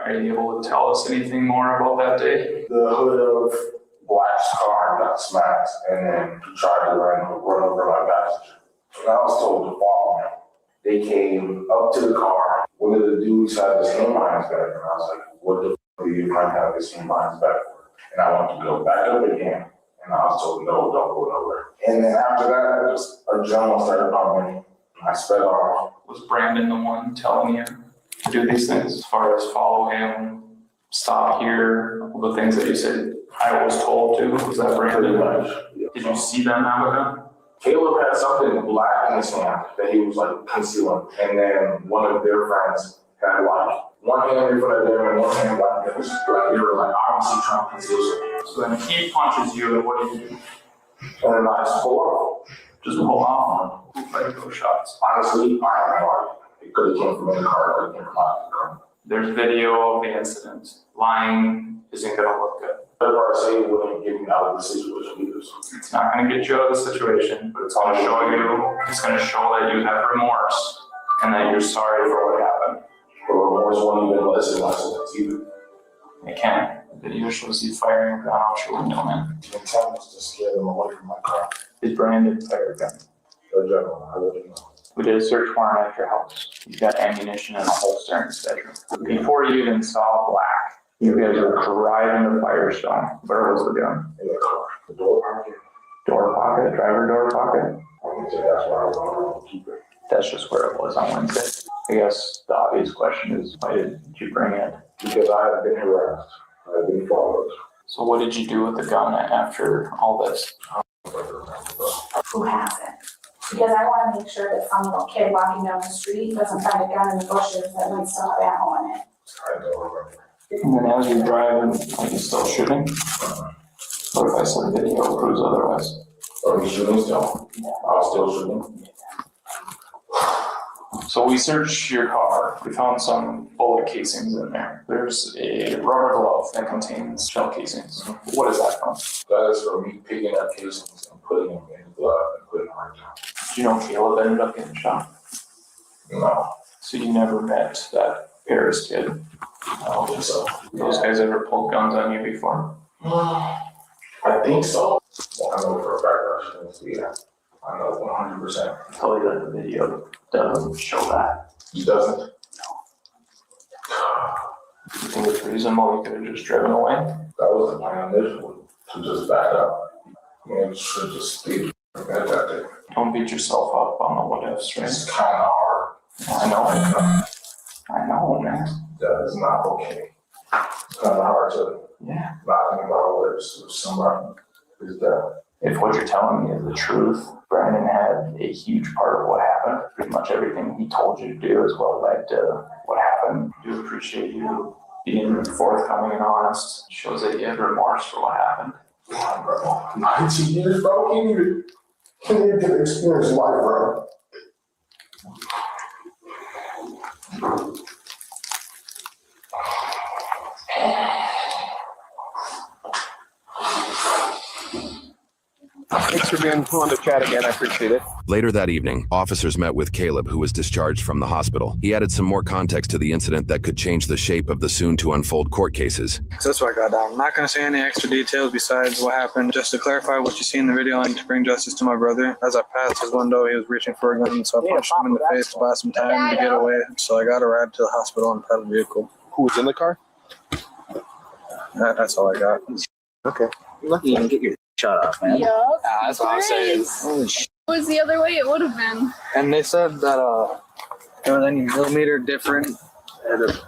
Are you able to tell us anything more about that day? The hood of Black's car got smacked, and then he tried to run over my passenger. And I was told to follow him. They came up to the car. One of the dudes had his hand behind his back, and I was like, what the f*** do you might have his hand behind his back for? And I went to go back up again, and I was told, no, don't go nowhere. And then after that, just a adrenaline started pumping. I sped off. Was Brandon the one telling you to do these things? As far as follow him, stop here, all the things that you said I was told to? Was that Brandon? Pretty much, yeah. Did you see them have a gun? Caleb had something black in his hand that he was like concealing, and then one of their friends had like one hand in front of them and one hand like this. Like they were like obviously trying to conceal something. So then he punches you, and what do you do? And I just pull off. Just pull off on him. Who fired those shots? Honestly, I have no idea. It could have came from in the car, it could have came from out of the car. There's video of the incident. Lying isn't gonna look good. Third party say it wouldn't get me out of the situation either. It's not gonna get you out of the situation, but it's gonna show you, it's gonna show that you have remorse and that you're sorry for what happened. But remorse won't even listen either. It can. The video shows you firing a gun out your window, man. The intent was to scare them away from my car. Did Brandon fire a gun? No general, I wouldn't know. We did a search warrant at your house. He's got ammunition and a holster in his bedroom. Before you even saw Black, you guys were driving to Firestone. Where was the gun? In the car. The door pocket. Door pocket, driver door pocket. I would say that's where I want to keep it. That's just where it was on Wednesday. I guess the obvious question is, why did you bring it? Because I had been harassed. I had been followed. So what did you do with the gun after all this? Who has it? Because I want to make sure that some little kid walking down the street doesn't find a gun in the bushes that might still have ammo in it. I don't remember. And then as you're driving, are you still shooting? What if I said video proves otherwise? Are you shooting still? Yeah. I was still shooting. So we searched your car. We found some bullet casings in there. There's a rubber glove that contains shell casings. What is that from? That is for me picking up casings and putting them in the glove and putting them right down. Do you know Caleb ended up getting shot? No. So you never met that Paris kid? I don't think so. Those guys ever pulled guns on you before? I think so. I know for a fact I shouldn't. Yeah. I know 100%. I tell you that the video doesn't show that. He doesn't? No. You think it's reasonable he could have just driven away? That was the plan initially, to just back up. Man, should just stay at that day. Don't beat yourself up on the what ifs, right? It's kind of hard. I know, man. That is not okay. It's kind of hard to not think about what if somebody is dead. If what you're telling me is the truth, Brandon had a huge part of what happened. Pretty much everything he told you to do is what led to what happened. I do appreciate you being forthcoming and honest. It shows that you have remorse for what happened. God, bro. 19 years, bro. Can't even get to experience life, bro. Thanks for being willing to chat again. I appreciate it. Later that evening, officers met with Caleb, who was discharged from the hospital. He added some more context to the incident that could change the shape of the soon-to-unfold court cases. So that's what I got down. I'm not going to say any extra details besides what happened. Just to clarify what you see in the video and to bring justice to my brother. As I passed his window, he was reaching for a gun, so I punched him in the face to buy some time to get away. So I got a ride to the hospital in a padded vehicle. Who was in the car? That's all I got. Okay. You're lucky you didn't get your shot off, man. Yup. That's what I'm saying. Holy shit. If it was the other way, it would have been. And they said that it was any millimeter different, it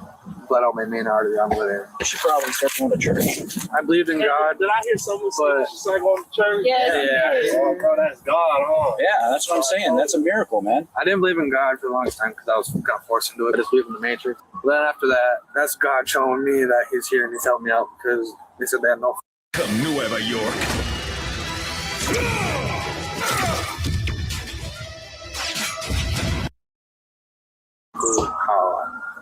bled out my main artery on the way there. You should probably start going to church. I believed in God. Did I hear someone say that she started going to church? Yes. Yeah. Oh, bro, that's God, huh? Yeah, that's what I'm saying. That's a miracle, man. I didn't believe in God for the longest time because I was kind of forced into it. I just believed in the Matrix. But then after that, that's God showing me that He's here and He's helping me out because they said they had no. Come Nueva York. How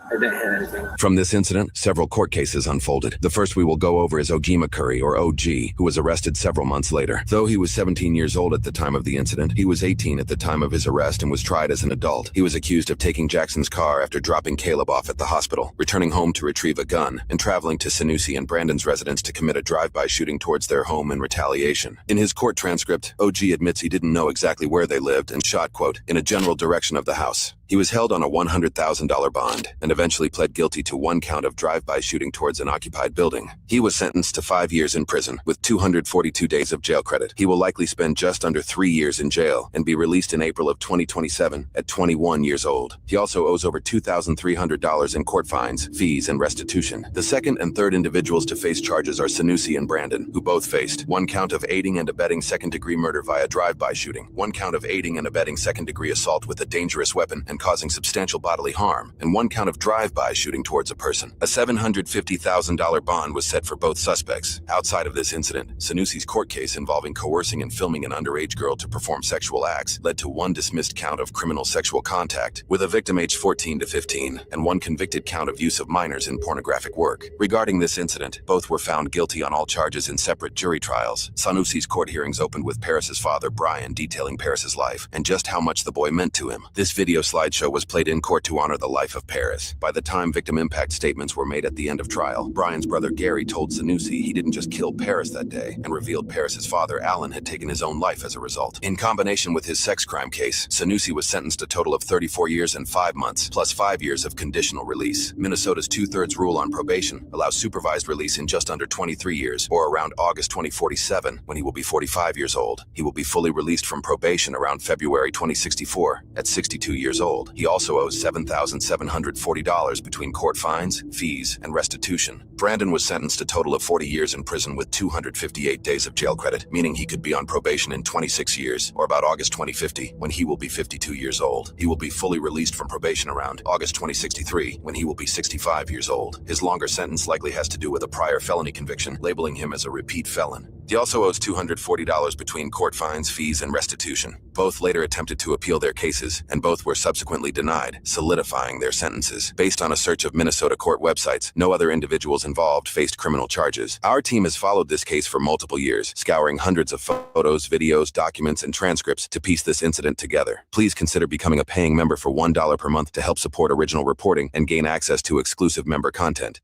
I didn't hit anything. From this incident, several court cases unfolded. The first we will go over is Ojima Curry, or OG, who was arrested several months later. Though he was 17 years old at the time of the incident, he was 18 at the time of his arrest and was tried as an adult. He was accused of taking Jackson's car after dropping Caleb off at the hospital, returning home to retrieve a gun, and traveling to Sanusi and Brandon's residence to commit a drive-by shooting towards their home in retaliation. In his court transcript, OG admits he didn't know exactly where they lived and shot, quote, in a general direction of the house. He was held on a $100,000 bond and eventually pled guilty to 1 count of drive-by shooting towards an occupied building. He was sentenced to 5 years in prison with 242 days of jail credit. He will likely spend just under 3 years in jail and be released in April of 2027 at 21 years old. He also owes over $2,300 in court fines, fees, and restitution. The second and third individuals to face charges are Sanusi and Brandon, who both faced 1 count of aiding and abetting second-degree murder via drive-by shooting, 1 count of aiding and abetting second-degree assault with a dangerous weapon and causing substantial bodily harm, and 1 count of drive-by shooting towards a person. A $750,000 bond was set for both suspects. Outside of this incident, Sanusi's court case involving coercing and filming an underage girl to perform sexual acts led to 1 dismissed count of criminal sexual contact with a victim aged 14 to 15 and 1 convicted count of use of minors in pornographic work. Regarding this incident, both were found guilty on all charges in separate jury trials. Sanusi's court hearings opened with Paris's father, Brian, detailing Paris's life and just how much the boy meant to him. This video slideshow was played in court to honor the life of Paris. By the time victim impact statements were made at the end of trial, Brian's brother Gary told Sanusi he didn't just kill Paris that day and revealed Paris's father, Alan, had taken his own life as a result. In combination with his sex crime case, Sanusi was sentenced a total of 34 years and 5 months, plus 5 years of conditional release. Minnesota's 2/3 rule on probation allows supervised release in just under 23 years, or around August 2047, when he will be 45 years old. He will be fully released from probation around February 2064, at 62 years old. He also owes $7,740 between court fines, fees, and restitution. Brandon was sentenced a total of 40 years in prison with 258 days of jail credit, meaning he could be on probation in 26 years, or about August 2050, when he will be 52 years old. He will be fully released from probation around August 2063, when he will be 65 years old. His longer sentence likely has to do with a prior felony conviction, labeling him as a repeat felon. He also owes $240 between court fines, fees, and restitution. Both later attempted to appeal their cases, and both were subsequently denied, solidifying their sentences. Based on a search of Minnesota court websites, no other individuals involved faced criminal charges. Our team has followed this case for multiple years, scouring hundreds of photos, videos, documents, and transcripts to piece this incident together. Please consider becoming a paying member for $1 per month to help support original reporting and gain access to exclusive member content.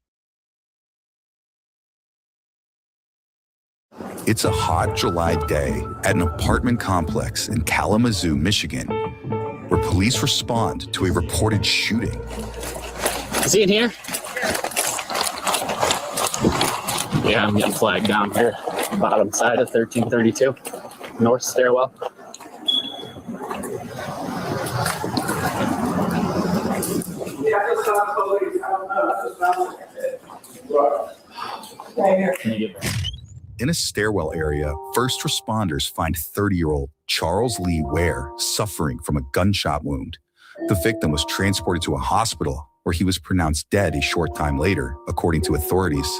It's a hot July day at an apartment complex in Kalamazoo, Michigan, where police respond to a reported shooting. Is he in here? Yeah, I'm getting flagged down here. Bottom side of 1332, north stairwell. Can you get back? In a stairwell area, first responders find 30-year-old Charles Lee Ware suffering from a gunshot wound. The victim was transported to a hospital where he was pronounced dead a short time later, according to authorities.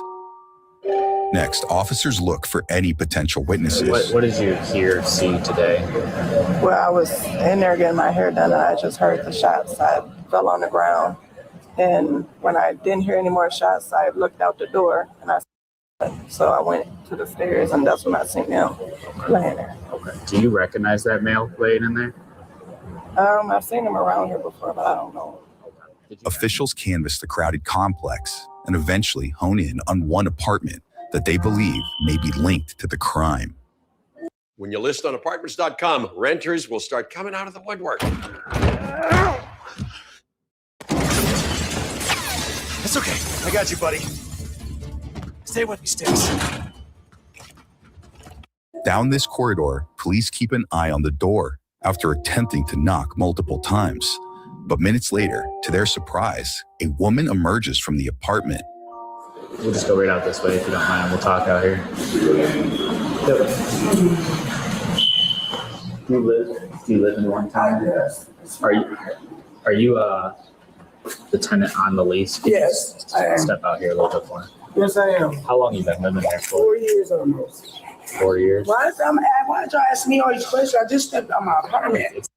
Next, officers look for any potential witnesses. What did you hear, see today? Well, I was in there getting my hair done and I just heard the shots. I fell on the ground. And when I didn't hear any more shots, I looked out the door and so I went to the stairs and that's when I seen him laying there. Okay. Do you recognize that male laying in there? I've seen him around here before, but I don't know. Officials canvass the crowded complex and eventually hone in on one apartment that they believe may be linked to the crime. When you list on apartments.com, renters will start coming out of the woodwork. It's okay. I got you, buddy. Stay with me, Sticks. Down this corridor, police keep an eye on the door after attempting to knock multiple times. But minutes later, to their surprise, a woman emerges from the apartment. We'll just go right out this way if you don't mind. We'll talk out here. Do you live in one time? Yes. Are you the tenant on the lease? Yes, I am. Step out here a little bit more. Yes, I am. How long you been living there for? 4 years almost. 4 years. Why did y'all ask me all these questions? I just stepped out my apartment.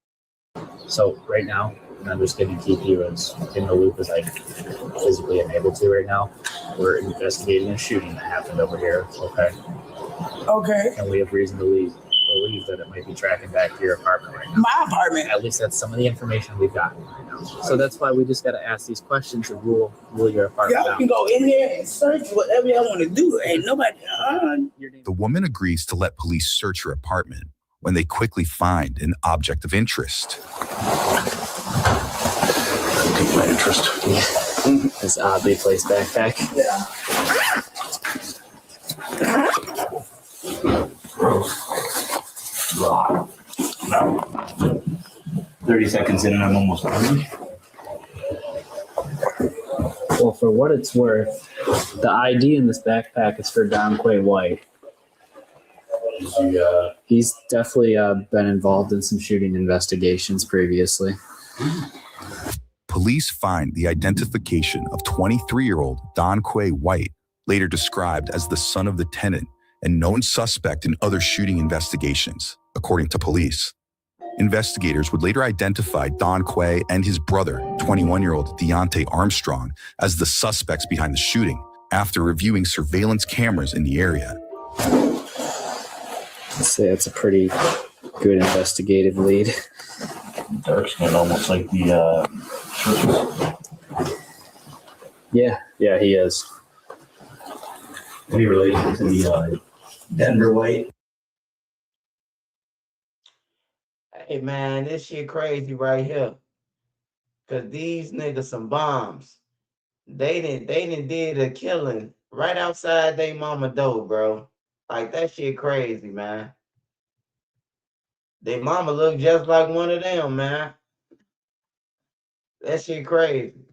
So right now, and I'm just going to keep you as in the loop as I physically am able to right now. We're investigating a shooting that happened over here. Okay. Okay. And we have reason to believe that it might be tracking back to your apartment right now. My apartment. At least that's some of the information we've gotten right now. So that's why we just got to ask these questions and rule your apartment Y'all can go in there and search whatever y'all want to do. Ain't nobody. The woman agrees to let police search her apartment when they quickly find an object of interest. my interest. This oddly placed backpack. Yeah. 30 seconds in and I'm almost done. Well, for what it's worth, the ID in this backpack is for Don Quay White. He's definitely been involved in some shooting investigations previously. Police find the identification of 23-year-old Don Quay White, later described as the son of the tenant and known suspect in other shooting investigations, according to police. Investigators would later identify Don Quay and his brother, 21-year-old Deontay Armstrong, as the suspects behind the shooting after reviewing surveillance cameras in the area. I'd say it's a pretty good investigative lead. Dark skin, almost like the Yeah, he is. Are you related to the Denver White? Hey man, this shit crazy right here. Cause these niggas some bombs. They done did a killing right outside they mama door, bro. Like that shit crazy, man. They mama look just like one of them, man. That shit crazy.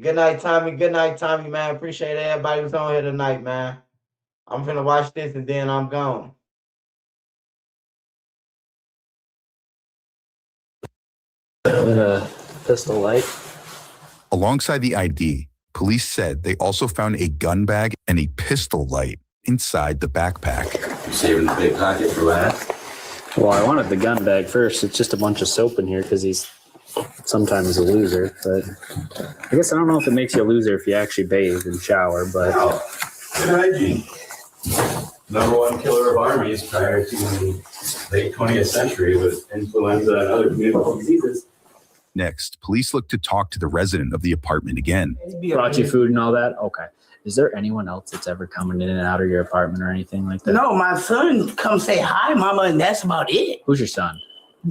Good night, Tommy. Good night, Tommy, man. Appreciate everybody who's on here tonight, man. I'm finna watch this and then I'm gone. With a pistol light. Alongside the ID, police said they also found a gun bag and a pistol light inside the backpack. Saving the big pocket for last. Well, I wanted the gun bag first. It's just a bunch of soap in here because he's sometimes a loser. But I guess I don't know if it makes you a loser if you actually bathe and shower. But Good hygiene. Number one killer of armies prior to the late 20th century was influenza and other communicable diseases. Next, police looked to talk to the resident of the apartment again. brought you food and all that. Okay. Is there anyone else that's ever coming in and out of your apartment or anything like that? No, my son come say hi, mama, and that's about it. Who's your son?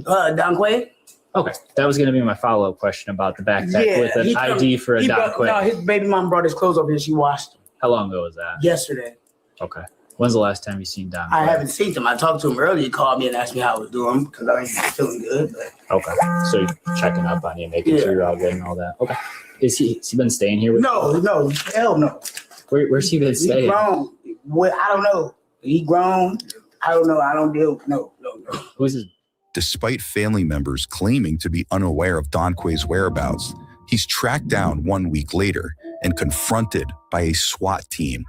Don Quay. Okay, that was going to be my follow-up question about the backpack with an ID for a Don Quay. No, his baby mom brought his clothes over here. She washed them. How long ago was that? Yesterday. Okay. When's the last time you seen Don Quay? I haven't seen him. I talked to him earlier. He called me and asked me how I was doing because I ain't feeling good. But. Okay, so you're checking up on you, making sure you're all good and all that. Okay. Has he been staying here with you? No, hell no. Where's he been staying? He grown. Well, I don't know. He grown. I don't know. I don't deal. No. Who's his? Despite family members claiming to be unaware of Don Quay's whereabouts, he's tracked down 1 week later and confronted by a SWAT team.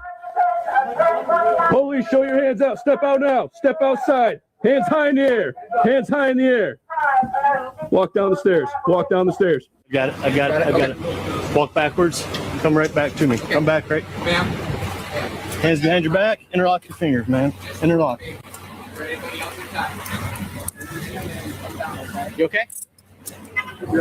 Police, show your hands out. Step out now. Step outside. Hands high in the air. Hands high in the air. Walk down the stairs. Walk down the stairs. I got it. Walk backwards. Come right back to me. Come back right. Hands behind your back. Interlock your fingers, man. Interlock. You okay? All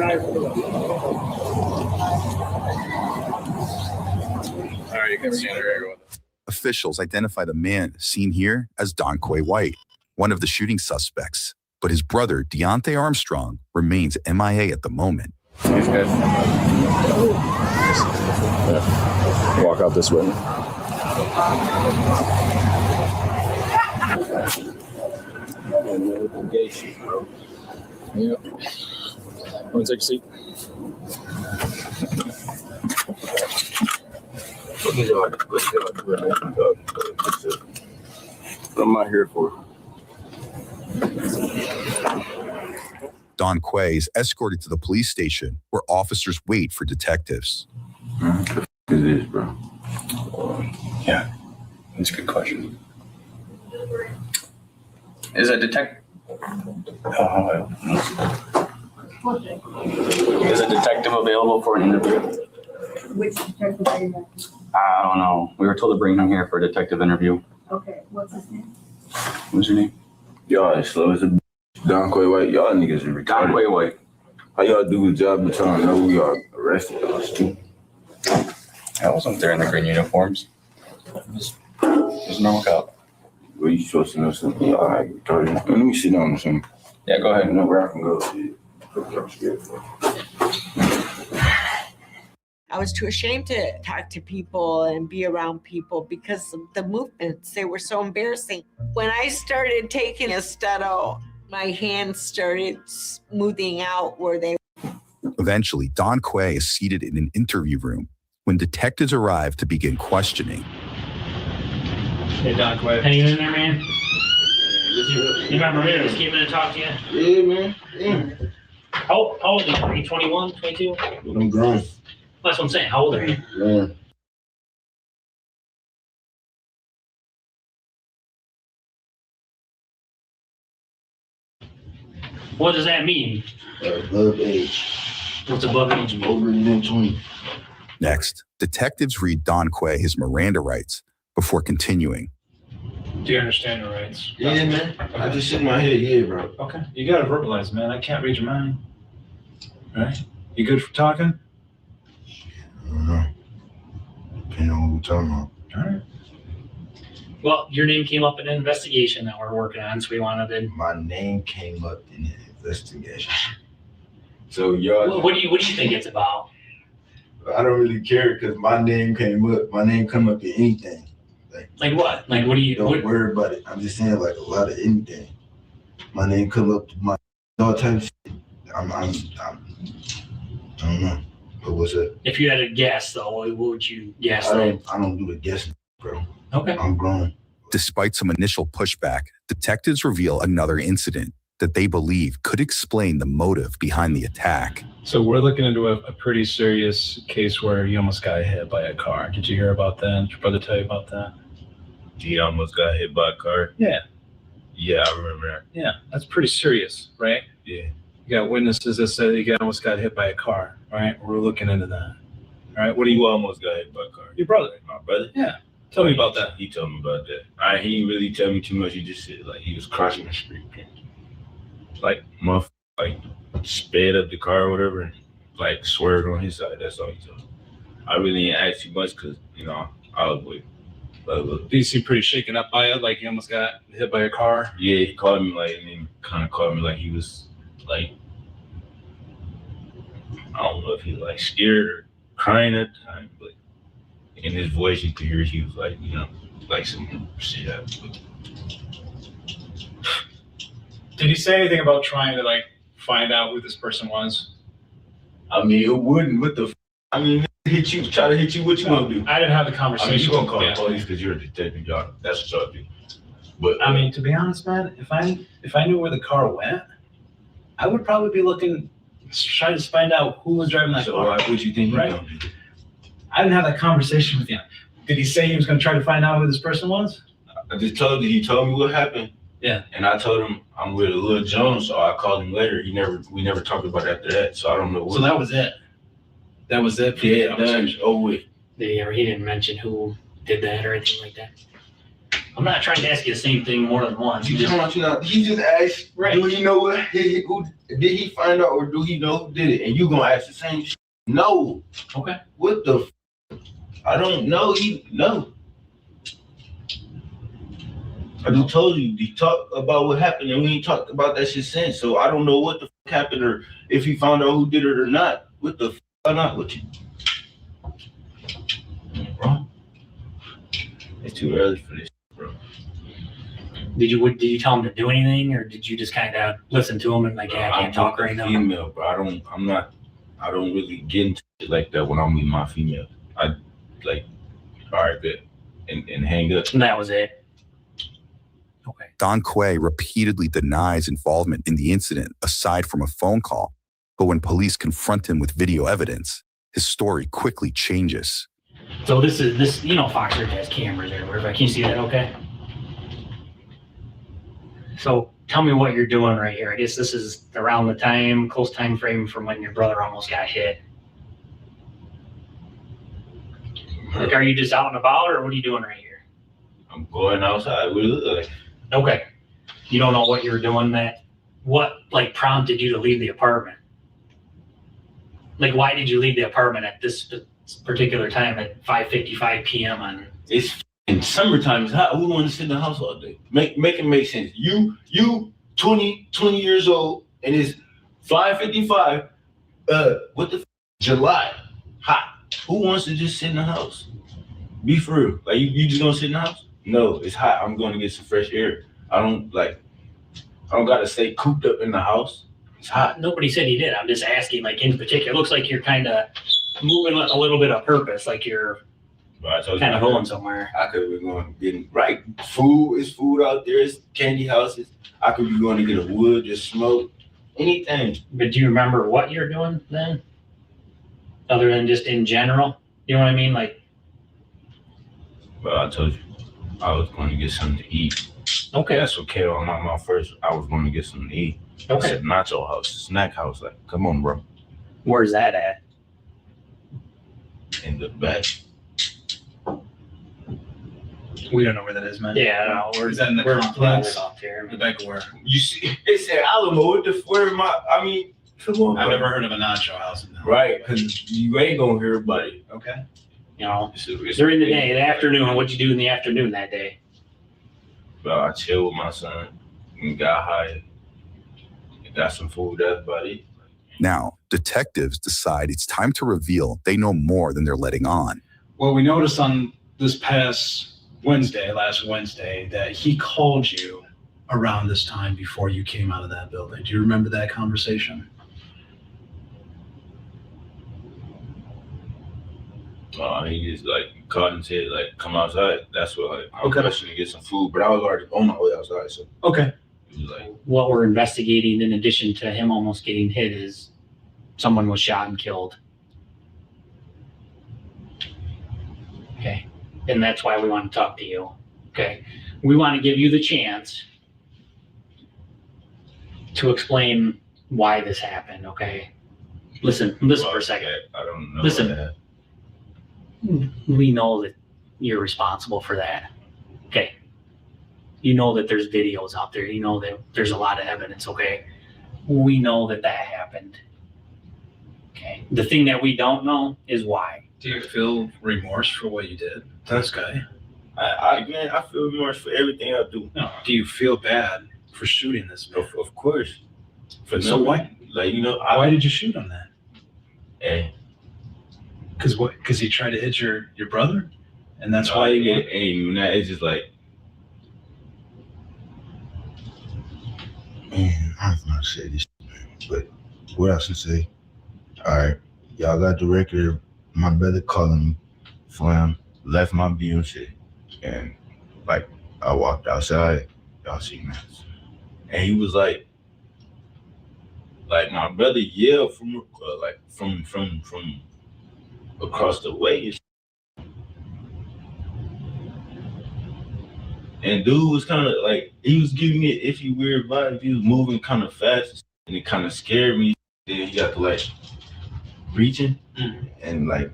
right, you can see under area with it. Officials identify the man seen here as Don Quay White, one of the shooting suspects, but his brother, Deontay Armstrong, remains MIA at the moment. He's good. Walk out this way. Yep. Want to take a seat? What am I here for? Don Quay is escorted to the police station where officers wait for detectives. What is this, bro? Yeah, that's a good question. Is a detective? Is a detective available for an interview? Which detective are you at? I don't know. We were told to bring him here for a detective interview. Okay, what's his name? What's your name? Y'all as slow as a Don Quay White. Y'all niggas are retarded. Don Quay White. How y'all do the job until I know we are arrested us too? I wasn't there in the green uniforms. It was a normal cop. Well, you supposed to know something. Y'all like retarded. Let me sit down or something. Yeah, go ahead. know where I can go. I'm scared. I was too ashamed to talk to people and be around people because of the movements. They were so embarrassing. When I started taking Esteto, my hands started smoothing out where they. Eventually, Don Quay is seated in an interview room when detectives arrive to begin questioning. Hey, Don Quay. Hanging in there, man? You remember me? I just came in and talked to you? Yeah, man. Yeah. How old are you? Are you 21, 22? I'm grown. That's what I'm saying. How old are you? Yeah. What does that mean? Above age. What's above age mean? Over than 20. Next, detectives read Don Quay his Miranda rights before continuing. Do you understand your rights? Yeah, man. I just shook my head, yeah, bro. Okay. You gotta verbalize, man. I can't read your mind. All right? You good for talking? I don't know. Depending on what we're talking about. All right. Well, your name came up in an investigation that we're working on, so we wanted to. My name came up in an investigation. So y'all. What do you think it's about? I don't really care because my name came up. My name come up in anything. Like what? Like what do you? Don't worry about it. I'm just saying like a lot of anything. My name come up to my all type of shit. I don't know. But what's that? If you had a guess though, what would you guess? I don't do the guessing, bro. Okay. I'm grown. Despite some initial pushback, detectives reveal another incident that they believe could explain the motive behind the attack. So we're looking into a pretty serious case where you almost got hit by a car. Did you hear about that? Did your brother tell you about that? He almost got hit by a car. Yeah. Yeah, I remember that. Yeah, that's pretty serious, right? Yeah. You got witnesses that said he almost got hit by a car, right? We're looking into that. All right, what do Who you almost got hit by a car? Your brother. My brother? Yeah. Tell me about that. He told me about that. He didn't really tell me too much. He just said like he was crossing the street. Like like sped up the car or whatever, like swerved on his side. That's all he told me. I really didn't ask too much because, I was with. Do you seem pretty shaken up by it? Like you almost got hit by a car? Yeah, he called me and then kind of called me like he was like, I don't know if he was like scared or crying at the time, but in his voice you could hear he was like, like some shit happened. Did he say anything about trying to like find out who this person was? I mean, it wouldn't. What the? I mean, try to hit you. What you gonna do? I didn't have the conversation. I mean, you gonna call the police because you're a detective, y'all. That's what y'all do. But I mean, to be honest, man, if I knew where the car went, I would probably be looking, trying to find out who was driving that car. What you think? Right? I didn't have that conversation with him. Did he say he was going to try to find out who this person was? I just told you. He told me what happened. Yeah. And I told him I'm with a Lil Jones, so I called him later. We never talked about it after that. So I don't know what. So that was it. That was it. Yeah, done. Oh wait. He didn't mention who did that or anything like that. I'm not trying to ask you the same thing more than once. He just asked, right. Do you know who did he find out or do he know who did it? And you gonna ask the same shit? No. Okay. What the? I don't know. No. I just told you, he talked about what happened and we ain't talked about that shit since. So I don't know what the happened or if he found out who did it or not. What the I'm not with you. Bro. It's too early for this, bro. Did you tell him to do anything or did you just kind of listen to him and like, yeah, I can't talk right now? Female, bro. I don't really get into shit like that when I'm with my female. I like, all right, bet. And hang up. And that was it. Okay. Don Quay repeatedly denies involvement in the incident aside from a phone call. But when police confront him with video evidence, his story quickly changes. So this, Fox Ridge has cameras everywhere. Can you see that okay? So tell me what you're doing right here. I guess this is around the close time frame from when your brother almost got hit. Like, are you just out and about or what are you doing right here? I'm going outside. What it look like? Okay. You don't know what you're doing what prompted you to leave the apartment? Like, why did you leave the apartment at this particular time at 5:55 p.m. on? It's in summertime. It's hot. Who want to sit in the house all day? Make it make sense. You 20 years old, and it's 5:55. What the July, hot. Who wants to just sit in the house? Be for real. Like you just gonna sit in the house? No, it's hot. I'm going to get some fresh air. I don't gotta stay cooped up in the house. It's hot. Nobody said you did. I'm just asking, like, in particular. It looks like you're kind of moving with a little bit of purpose, like you're kind of going somewhere. I could be going getting right. Food is food out there. It's candy houses. I could be going to get a wood, just smoke, anything. But do you remember what you're doing then? Other than just in general? You know what I mean? Like, Well, I told you, I was going to get something to eat. Okay. That's what came on my mouth first. I was going to get something to eat. Okay. I said nacho house, snack house. Like, come on, bro. Where's that at? In the back. We don't know where that is, man. Yeah, no, Is that in the we're complex? off here. The back of where? You see, it said Alamo. What the where am I mean, come on. I've bro. never heard of a nacho house. Right, because you ain't going to hear about it. Okay. You know, It's during the day, the afternoon, what'd you do in the afternoon that day? Well, I chill with my son. We got high. Got some food, that's about it. Now, detectives decide it's time to reveal they know more than they're letting on. Well, we noticed on this past last Wednesday, that he called you around this time before you came out of that building. Do you remember that conversation? He just like called and said like, "Come outside." That's what I'm Okay. rushing to get some food, but I was already on my way outside. So Okay. it was like, What we're investigating, in addition to him almost getting hit, is someone was shot and killed. Okay. And that's why we want to talk to you. Okay. We want to give you the chance to explain why this happened. Okay. Listen for a second. I don't know. Listen. what happened. We know that you're responsible for that. Okay. You know that there's videos out there. You know that there's a lot of evidence. Okay. We know that happened. Okay. The thing that we don't know is why. Do you feel remorse for what you did to this guy? Man, I feel remorse for everything I do. No. Do you feel bad for shooting this man? Of course. So why? Like, why did you shoot him then? Hey. Because what? Because he tried to hit your brother, and that's why you. Ain't even that. It's just like, man, I was gonna say this, but what else to say? All right, y'all got the record. My brother calling me, slam, left my view and shit, and like I walked outside, y'all see that, and he was like my brother yelled from across the way. And dude was kind of like, he was giving me an iffy, weird vibe. He was moving kind of fast, and it kind of scared me. Then he got to like reaching, and like,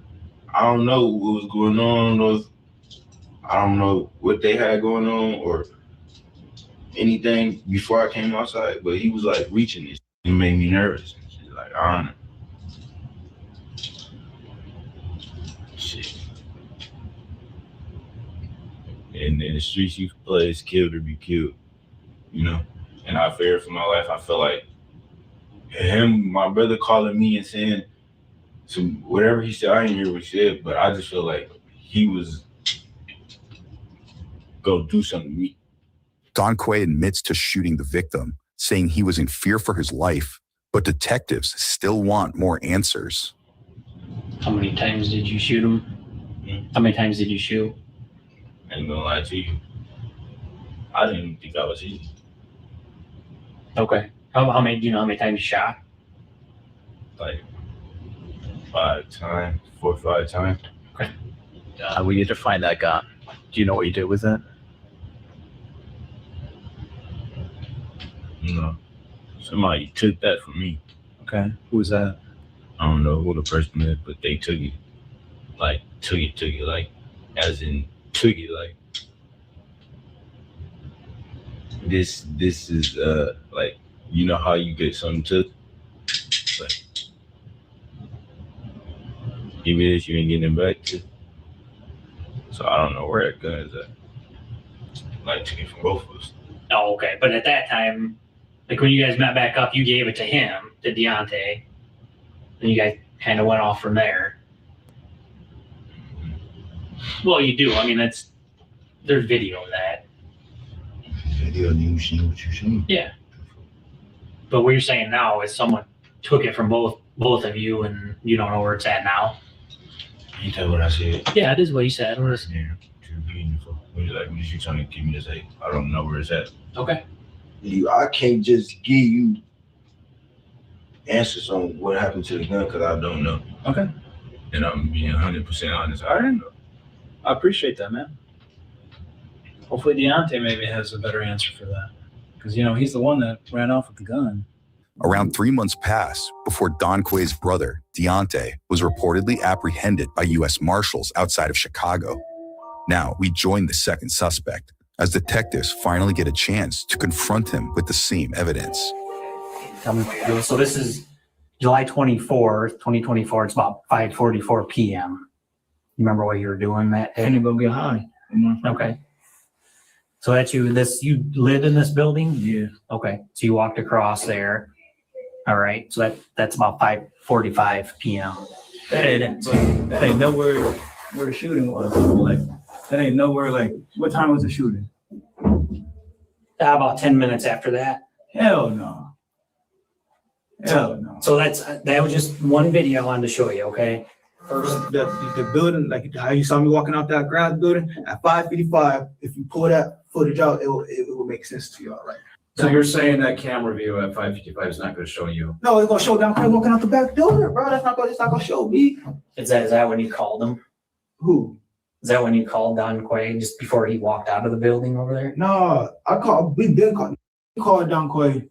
I don't know what was going on. I don't know what they had going on or anything before I came outside, but he was like reaching it. It made me nervous. Like, I don't know. Shit. In the streets you play is killed or be killed, you know? And I feared for my life. I felt like my brother calling me and saying some whatever he said, I didn't hear what he said, but I just feel like he was go do something to me. Don Quay admits to shooting the victim, saying he was in fear for his life, but detectives still want more answers. How many times did you shoot him? How many times did you shoot? I ain't gonna lie to you. I didn't even think I was easy. Okay. How many? Do you know how many times you shot? Like 4 or 5 times. Okay. We need to find that gun. Do you know what you did with it? No. Somebody took that from me. Okay. Who was that? I don't know who the person is, but they took it. Like, took it, like, as in, took it, like, this is, like, you know how you get something took? Like, give me this, you ain't getting it back to. So I don't know where that gun is at. Like, took it from both of us. Oh, okay. But at that time, Like when you guys met back up, you gave it to him, to Deontay. And you guys kind of went off from there. Well, you do. I mean, there's video of that. Video, you see what you see. Yeah. But what you're saying now is someone took it from both of you, and you don't know where it's at now. You tell what I said. Yeah, it is what you said. What is... Yeah, too beautiful. What you trying to give me to say? I don't know where it's at. Okay. I can't just give you answers on what happened to the gun because I don't know. Okay. And I'm being 100% honest. I don't know. I appreciate that, man. Hopefully Deontay maybe has a better answer for that. Because, he's the one that ran off with the gun. Around 3 months passed before Don Quay's brother, Deontay, was reportedly apprehended by U.S. Marshals outside of Chicago. Now, we join the second suspect as detectives finally get a chance to confront him with the same evidence. So this is July 24th, 2024. It's about 5:44 p.m. You remember what you were doing that day? I need to go get high. Okay. So that's you live in this building? Yeah. Okay. So you walked across there. All right. So that's about 5:45 p.m. That ain't nowhere where the shooting was. Like, that ain't nowhere, like, what time was the shooting? About 10 minutes after that. Hell no. Hell no. So that was just one video I wanted to show you, okay? First, the building, like how you saw me walking out that grass building at 5:55, if you pull that footage out, it will make sense to y'all, right? So you're saying that camera view at 5:55 is not going to show you? No, it's gonna show down Craig walking out the back door, bro. It's not gonna show me. Is that when you called him? Who? Is that when you called Don Quay just before he walked out of the building over there? No, we called Don Quay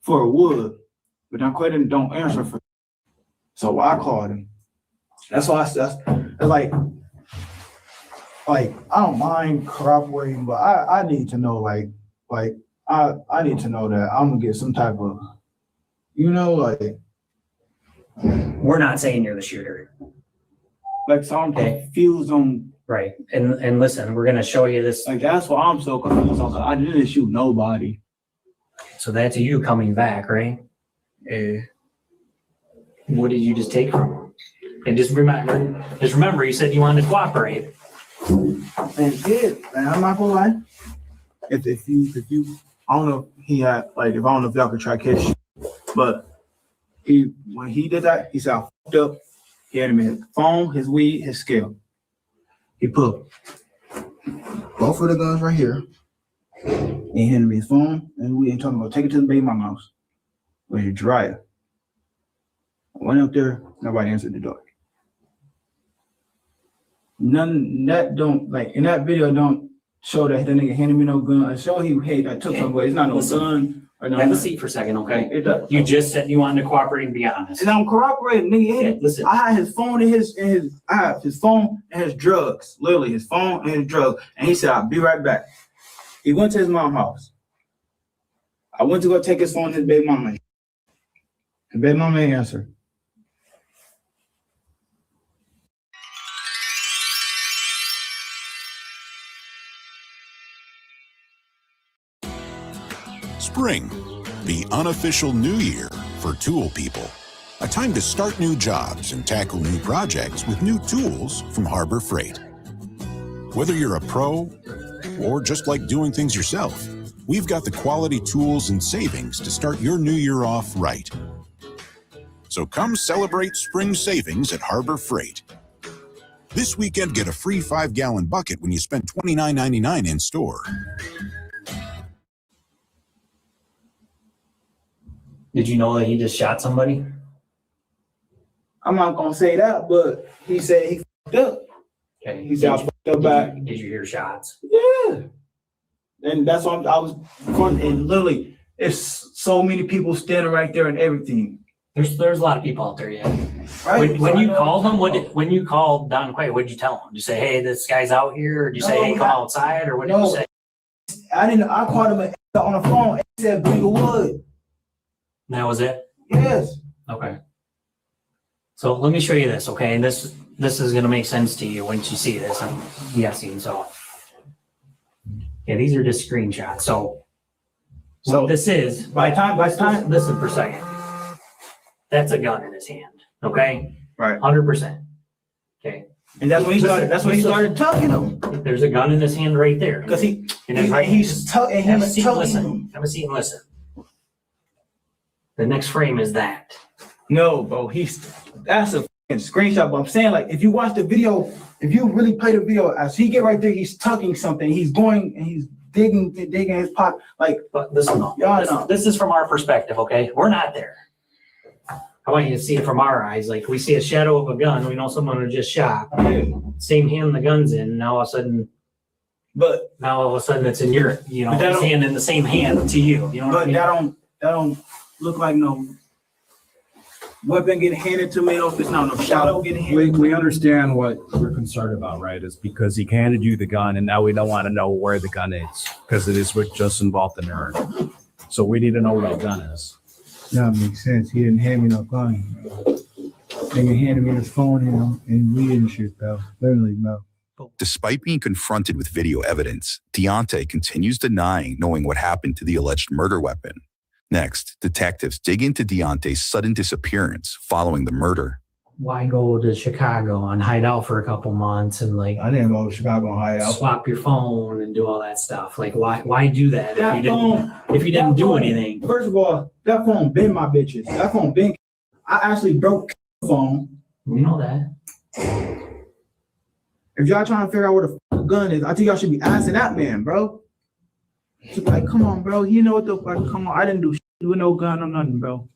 for a wood, but Don Quay don't answer for. So I called him. That's why I said, like I don't mind corroborating, but I need to know, I need to know that I'm gonna get some type of, like. We're not saying you're the shooter. Like, so I'm confused on. Right, and listen, we're gonna show you this. Like, that's why I'm so confused. I didn't shoot nobody. So that's you coming back, right? Yeah. What did you just take from him? And just remember, you said you wanted to cooperate. And I'm not gonna lie. If you, I don't know if he had, like, if I don't know if y'all could try catch, but when he did that, he said I fucked up. He had him his phone, his weed, his scale. He put both of the guns right here. He handed me his phone and weed and told me, go take it to the baby mama's house. Where you dry it. I went up there, nobody answered the door. None that don't, like, in that video don't show that the nigga handed me no gun. It show I took something, but it's not no gun. Have a seat for a second, okay? You just said you wanted to cooperate and be honest. And I'm cooperating, nigga. Listen. I had his phone and I have his phone and his drugs. Literally, his phone and his drugs. And he said, I'll be right back. He went to his mom's house. I went to go take his phone to his baby mama. His baby mama ain't answer. Spring, the unofficial new year for tool people. A time to start new jobs and tackle new projects with new tools from Harbor Freight. Whether you're a pro or just like doing things yourself, we've got the quality tools and savings to start your new year off right. So come celebrate spring savings at Harbor Freight. This weekend, get a free 5-gallon bucket when you spend $29.99 in store. Did you know that he just shot somebody? I'm not gonna say that, but he said he fucked up. Okay. He said I fucked up back. Did you hear shots? Yeah. And that's why I was going, and literally, it's so many people standing right there and everything. There's a lot of people out there, yeah. Right. When you called him, when you called Don Quay, what did you tell him? Did you say, hey, this guy's out here? Or did you say, hey, come outside? Or what did you say? I called him on the phone and he said, bring a wood. That was it? Yes. Okay. So let me show you this, okay? And this is gonna make sense to you once you see this, I'm guessing. So yeah, these are just screenshots. So So this is, by time, listen for a second. That's a gun in his hand, okay? Right. 100%. Okay. And that's when he started talking to him. There's a gun in his hand right there. Because he's talking. Have a seat and listen. The next frame is that. No, bro, that's a fucking screenshot. But I'm saying, like, if you watch the video, if you really play the video, as he get right there, he's tucking something. He's going and he's digging his pocket. Like, but listen, this is from our perspective, okay? We're not there. I want you to see it from our eyes. Like, we see a shadow of a gun, we know someone who just shot. Same hand the gun's in. Now all of a sudden it's in your, his hand in the same hand to you. You know what I mean? That don't look like no weapon getting handed to me. It's not no shadow getting handed. We understand what we're concerned about, right? Is because he handed you the gun, and now we don't want to know where the gun is because it is what just involved the nerd. So we need to know where that gun is. That makes sense. He didn't hand me no gun. Nigga handed me his phone, and we didn't shoot, though. Literally, no. Despite being confronted with video evidence, Deontay continues denying knowing what happened to the alleged murder weapon. Next, detectives dig into Deontay's sudden disappearance following the murder. Why go to Chicago and hide out for a couple months and I didn't go to Chicago and hide out. Swap your phone and do all that stuff. Like, why do that if you didn't do anything? First of all, that phone been my bitches. That phone been. I actually broke the phone. We know that. If y'all trying to figure out where the gun is, I think y'all should be asking that man, bro. She's like, come on, bro. You know what the fuck? Come on. I didn't do shit with no gun or nothing, bro.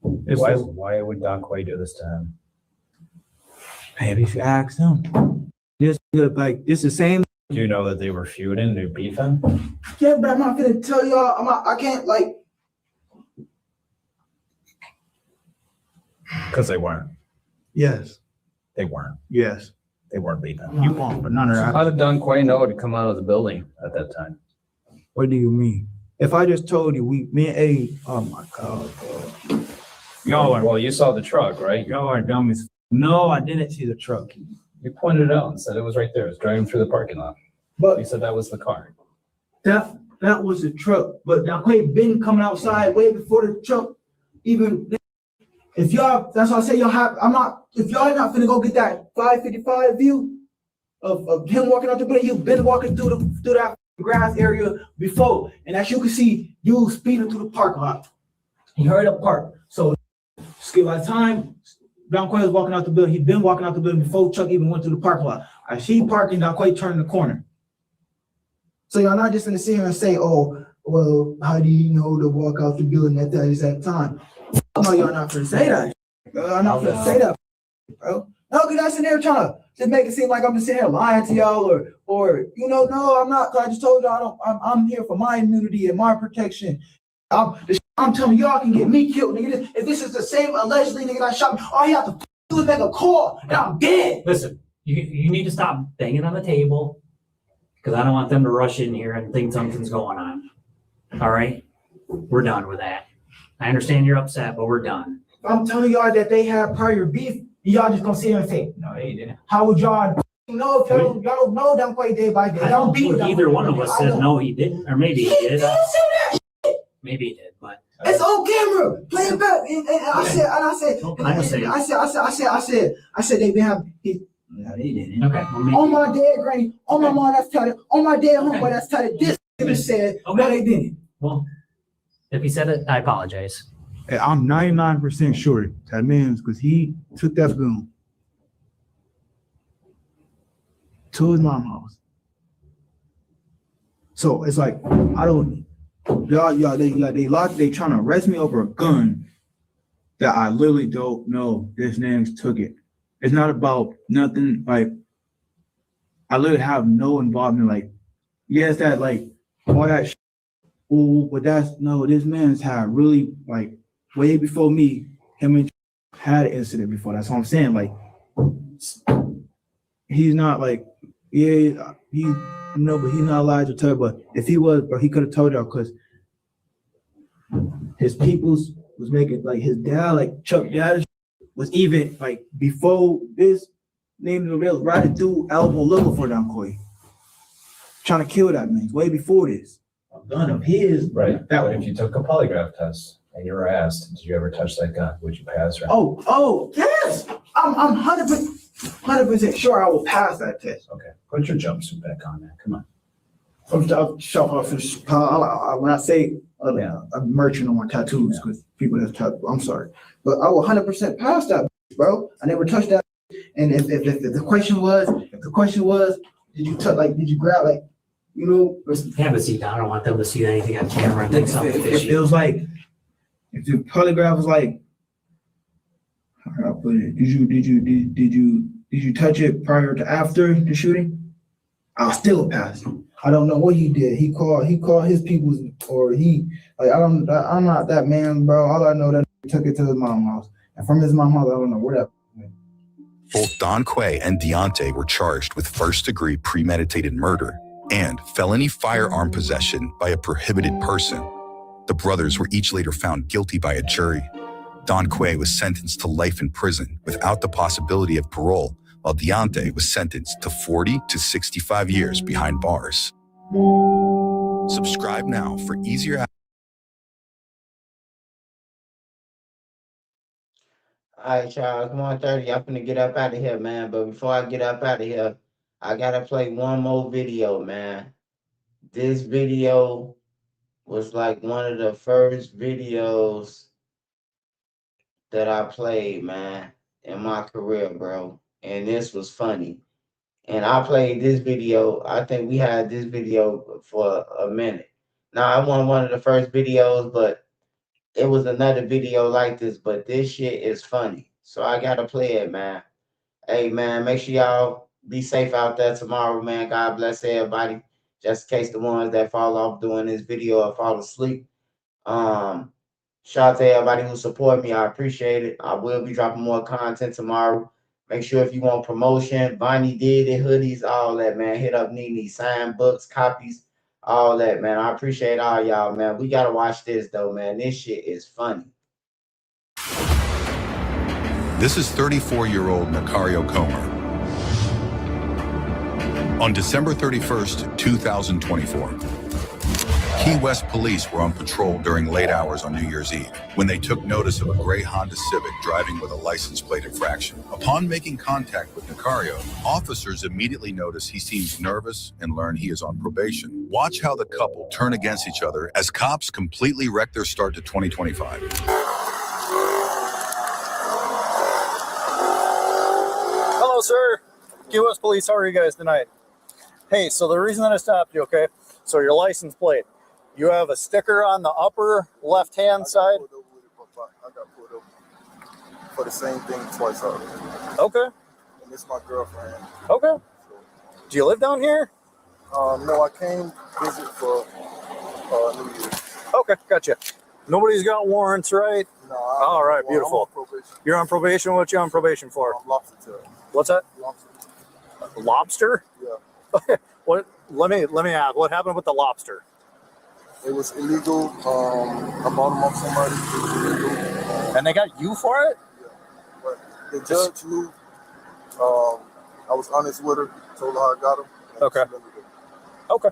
Why would Don Quay do this to him? Maybe if you ask him. This the same. Do you know that they were feuding, they're beefing? Yeah, but I'm not gonna tell y'all. I can't Because they weren't. Yes. They weren't. Yes. They weren't beefing. You won't, but none of that. How did Don Quay know to come out of the building at that time? What do you mean? If I just told you, me and Eddie, oh my God, bro. Well, you saw the truck, right? Y'all are dumb as. No, I didn't see the truck. You pointed it out and said it was right there. It was driving through the parking lot. But you said that was the car. That was the truck. But Don Quay been coming outside way before the truck even. If y'all, that's why I say y'all have. If y'all not finna go get that 555 view of him walking out the building, you've been walking through that grass area before, and as you can see, you speeding through the parking lot. He hurried up park. So, by the time Don Quay was walking out the building, he'd been walking out the building before Chuck even went to the parking lot. I see parking, Don Quay turned the corner. So y'all not just gonna sit here and say, "Oh, well, how do you know to walk out the building at that exact time?" No, you're not gonna say that. I'm not gonna say that, bro. No, because that's in there trying to just make it seem like I'm just sitting here lying to y'all, or no, I'm not. Cause I just told y'all I'm here for my immunity and my protection. I'm telling y'all can get me killed, nigga. If this is the same allegedly nigga that shot me, all you have to do is make a call, and I'm dead. Listen, you need to stop banging on the table because I don't want them to rush in here and think something's going on. All right, we're done with that. I understand you're upset, but we're done. I'm telling y'all that they have prior beef. Y'all just gonna sit here and say, "No, they didn't." How would y'all know if y'all don't know Don Quay day by day? Y'all beat either one of us said no, he didn't, or maybe he did. Maybe he did, but it's on camera. Play it back. And I said they been having. No, they didn't. Okay. On my dead granny, on my mom that's tatted, on my dead homeboy that's tatted. This nigga said, no, they didn't. Well, if he said it, I apologize. I'm 99% sure that man's because he took that spoon to his mom's house. So it's like I don't. Y'all, they trying to arrest me over a gun that I literally don't know. This man's took it. It's not about nothing. Like I literally have no involvement. Like yes, that like all that. Ooh, but that's no. This man's had really like way before me. Him and had an incident before. That's what I'm saying. Like he's not like yeah. No, but he's not allowed to tell. But if he was, bro, he could have told y'all because his peoples was making like his dad, like Chuck dad, was even like before this name the real riding through elbow looking for Don Quay, trying to kill that man way before this. gun of his. Right. That But if you took a polygraph test and you were asked, did you ever touch that gun? Would you pass? Right? Oh, yes. I'm 100% sure I will pass that test. Okay. Put your jumpsuit back on, man. Come on. When I say I'm merchant on my tattoos, because people have tattoos, I'm sorry. But I will 100% pass that, bro. I never touched that. And if the question was, did you touch, like, did you grab, like, you know? Have a seat down. I don't want them to see anything on camera and think something If fishy. it was like, if the polygraph was like, how can I put it? Did you touch it prior to after the shooting? I'll still pass. I don't know what he did. He called his people's, or I'm not that man, bro. All I know that he took it to his mom's house. And from his mom's house, I don't know where that went. Both Don Quay and Deontay were charged with first-degree premeditated murder and felony firearm possession by a prohibited person. The brothers were each later found guilty by a jury. Don Quay was sentenced to life in prison without the possibility of parole, while Deontay was sentenced to 40 to 65 years behind bars. Subscribe now for easier access. All right, y'all. It's 1:30. I'm finna get up out of here, man. But before I get up out of here, I gotta play one more video, man. This video was like one of the first videos that I played, man, in my career, bro. And this was funny. And I played this video. I think we had this video for a minute. Now, I wasn't one of the first videos, but it was another video like this. But this shit is funny. So I got to play it, man. Hey, man, make sure y'all be safe out there tomorrow, man. God bless everybody. Just in case the ones that fall off doing this video or fall asleep. Shout out to everybody who support me. I appreciate it. I will be dropping more content tomorrow. Make sure if you want promotion, Vonnie did it, hoodies, all that, man. Hit up Nene, sign books, copies, all that, man. I appreciate all y'all, man. We got to watch this, though, man. This shit is funny. This is 34-year-old Macario Comer. On December 31st, 2024, Key West police were on patrol during late hours on New Year's Eve when they took notice of a gray Honda Civic driving with a license plate infraction. Upon making contact with Macario, officers immediately notice he seems nervous and learn he is on probation. Watch how the couple turn against each other as cops completely wreck their start to 2025. Hello, sir. Key West Police, how are you guys tonight? Hey, so the reason that I stopped you, okay? So your license plate, you have a sticker on the upper left-hand side. I got pulled over for the same thing twice already. Okay. And it's my girlfriend. Okay. Do you live down here? No, I came visit for New Year's. Okay, gotcha. Nobody's got warrants, right? No. All right, beautiful. I'm on probation. You're on probation. What you on probation for? Lobster tail. What's that? Lobster. Lobster? Yeah. What? Let me ask. What happened with the lobster? It was illegal. I bought them off somebody. It was illegal. And they got you for it? Yeah. But the judge knew. I was honest with her. Told her how I got them. Okay. Okay.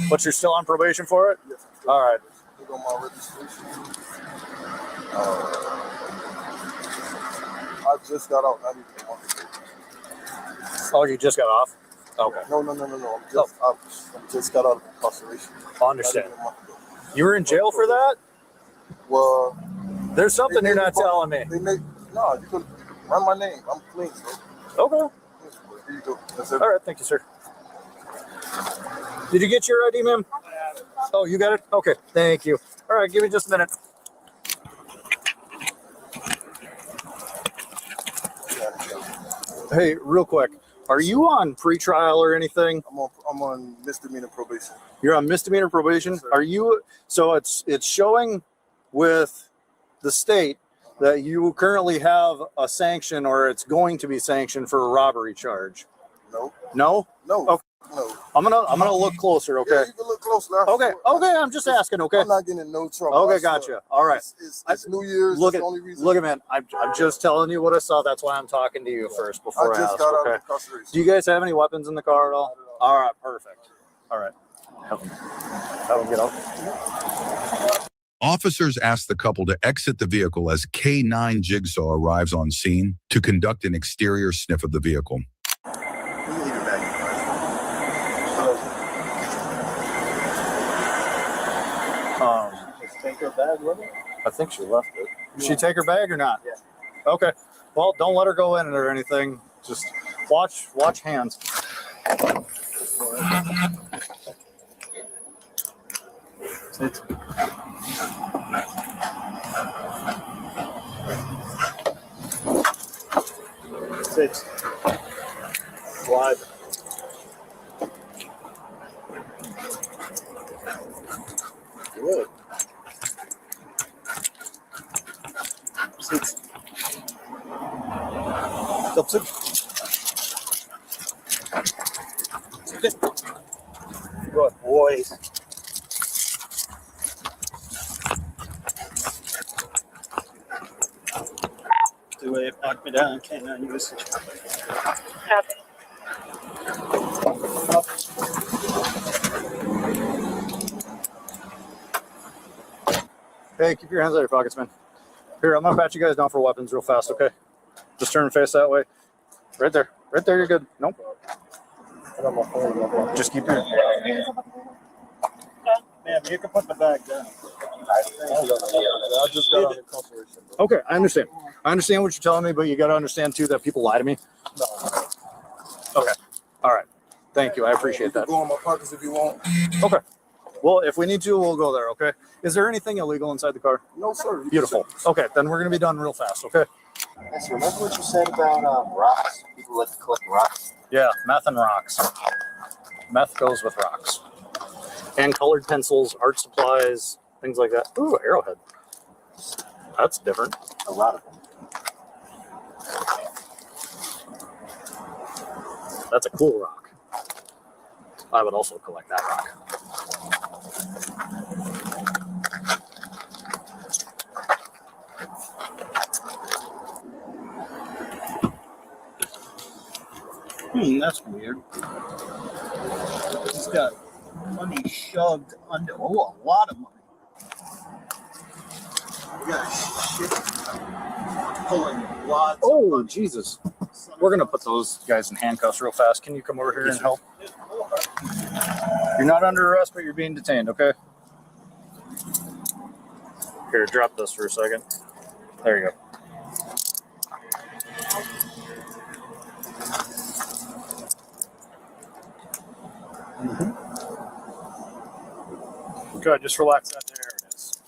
But you're still on probation for it? Yes. All right. Look on my registration. I just got out. Not even a month ago. Oh, you just got off? Okay. No. I just got out of incarceration. I understand. You were in jail for that? Well, there's something you're not telling me. No, you can run my name. I'm clean, bro. Okay. Here you go. That's All right, thank you, sir. Did you get your ID, ma'am? Oh, you got it? Okay, thank you. All right, give me just a minute. Hey, real quick. Are you on pretrial or anything? I'm on misdemeanor probation. You're on misdemeanor probation? Yes, Are you? So it's showing with the state that you currently have a sanction, or it's going to be sanctioned for a robbery charge. No. No? No. Okay. No. I'm gonna look closer. Okay. Yeah, you can look closer. Okay. Okay. I'm just asking. Okay. I'm not getting in no trouble. Okay, gotcha. All right. It's New Year's. Look That's at the only reason. look at man. I'm just telling you what I saw. That's why I'm talking to you first before I just ask. got out Okay. of incarceration. Do you guys have any weapons in the car at all? All right. Perfect. All right. Have them get out. Officers asked the couple to exit the vehicle as K9 Jigsaw arrives on scene to conduct an exterior sniff of the vehicle. Take her bag with her? I think she left it. Did she take her bag or not? Yeah. Okay. Well, don't let her go in it or anything. Just watch hands. Sit. Sit. Slide. Good. Sit. Stop, sit. Sit. Good boy. Do it. Knock me down. Can't I use it? Up. Hey, keep your hands out of your pockets, man. Here, I'm gonna pat you guys down for weapons real fast, okay? Just turn and face that way. Right there. Right there, you're good. Nope. Just keep your... Man, you can put the bag down. Okay, I understand. I understand what you're telling me, but you gotta understand too that people lie to me. Okay. All right. Thank you. I appreciate that. Go in my pockets if you want. Okay. Well, if we need to, we'll go there, okay? Is there anything illegal inside the car? No, sir. Beautiful. Okay, then we're going to be done real fast, okay? Yes, remember what you said about rocks? People like to collect rocks. Yeah, meth and rocks. Meth goes with rocks. And colored pencils, art supplies, things like that. Ooh, arrowhead. That's different. A lot of them. That's a cool rock. I would also collect that rock. That's weird. He's got money shoved under. Oh, a lot of money. We got shit pulling lots. Oh, Jesus. We're going to put those guys in handcuffs real fast. Can you come over here and help? You're not under arrest, but you're being detained, okay? Here, drop this for a second. There you go. Good, just relax that. There it is.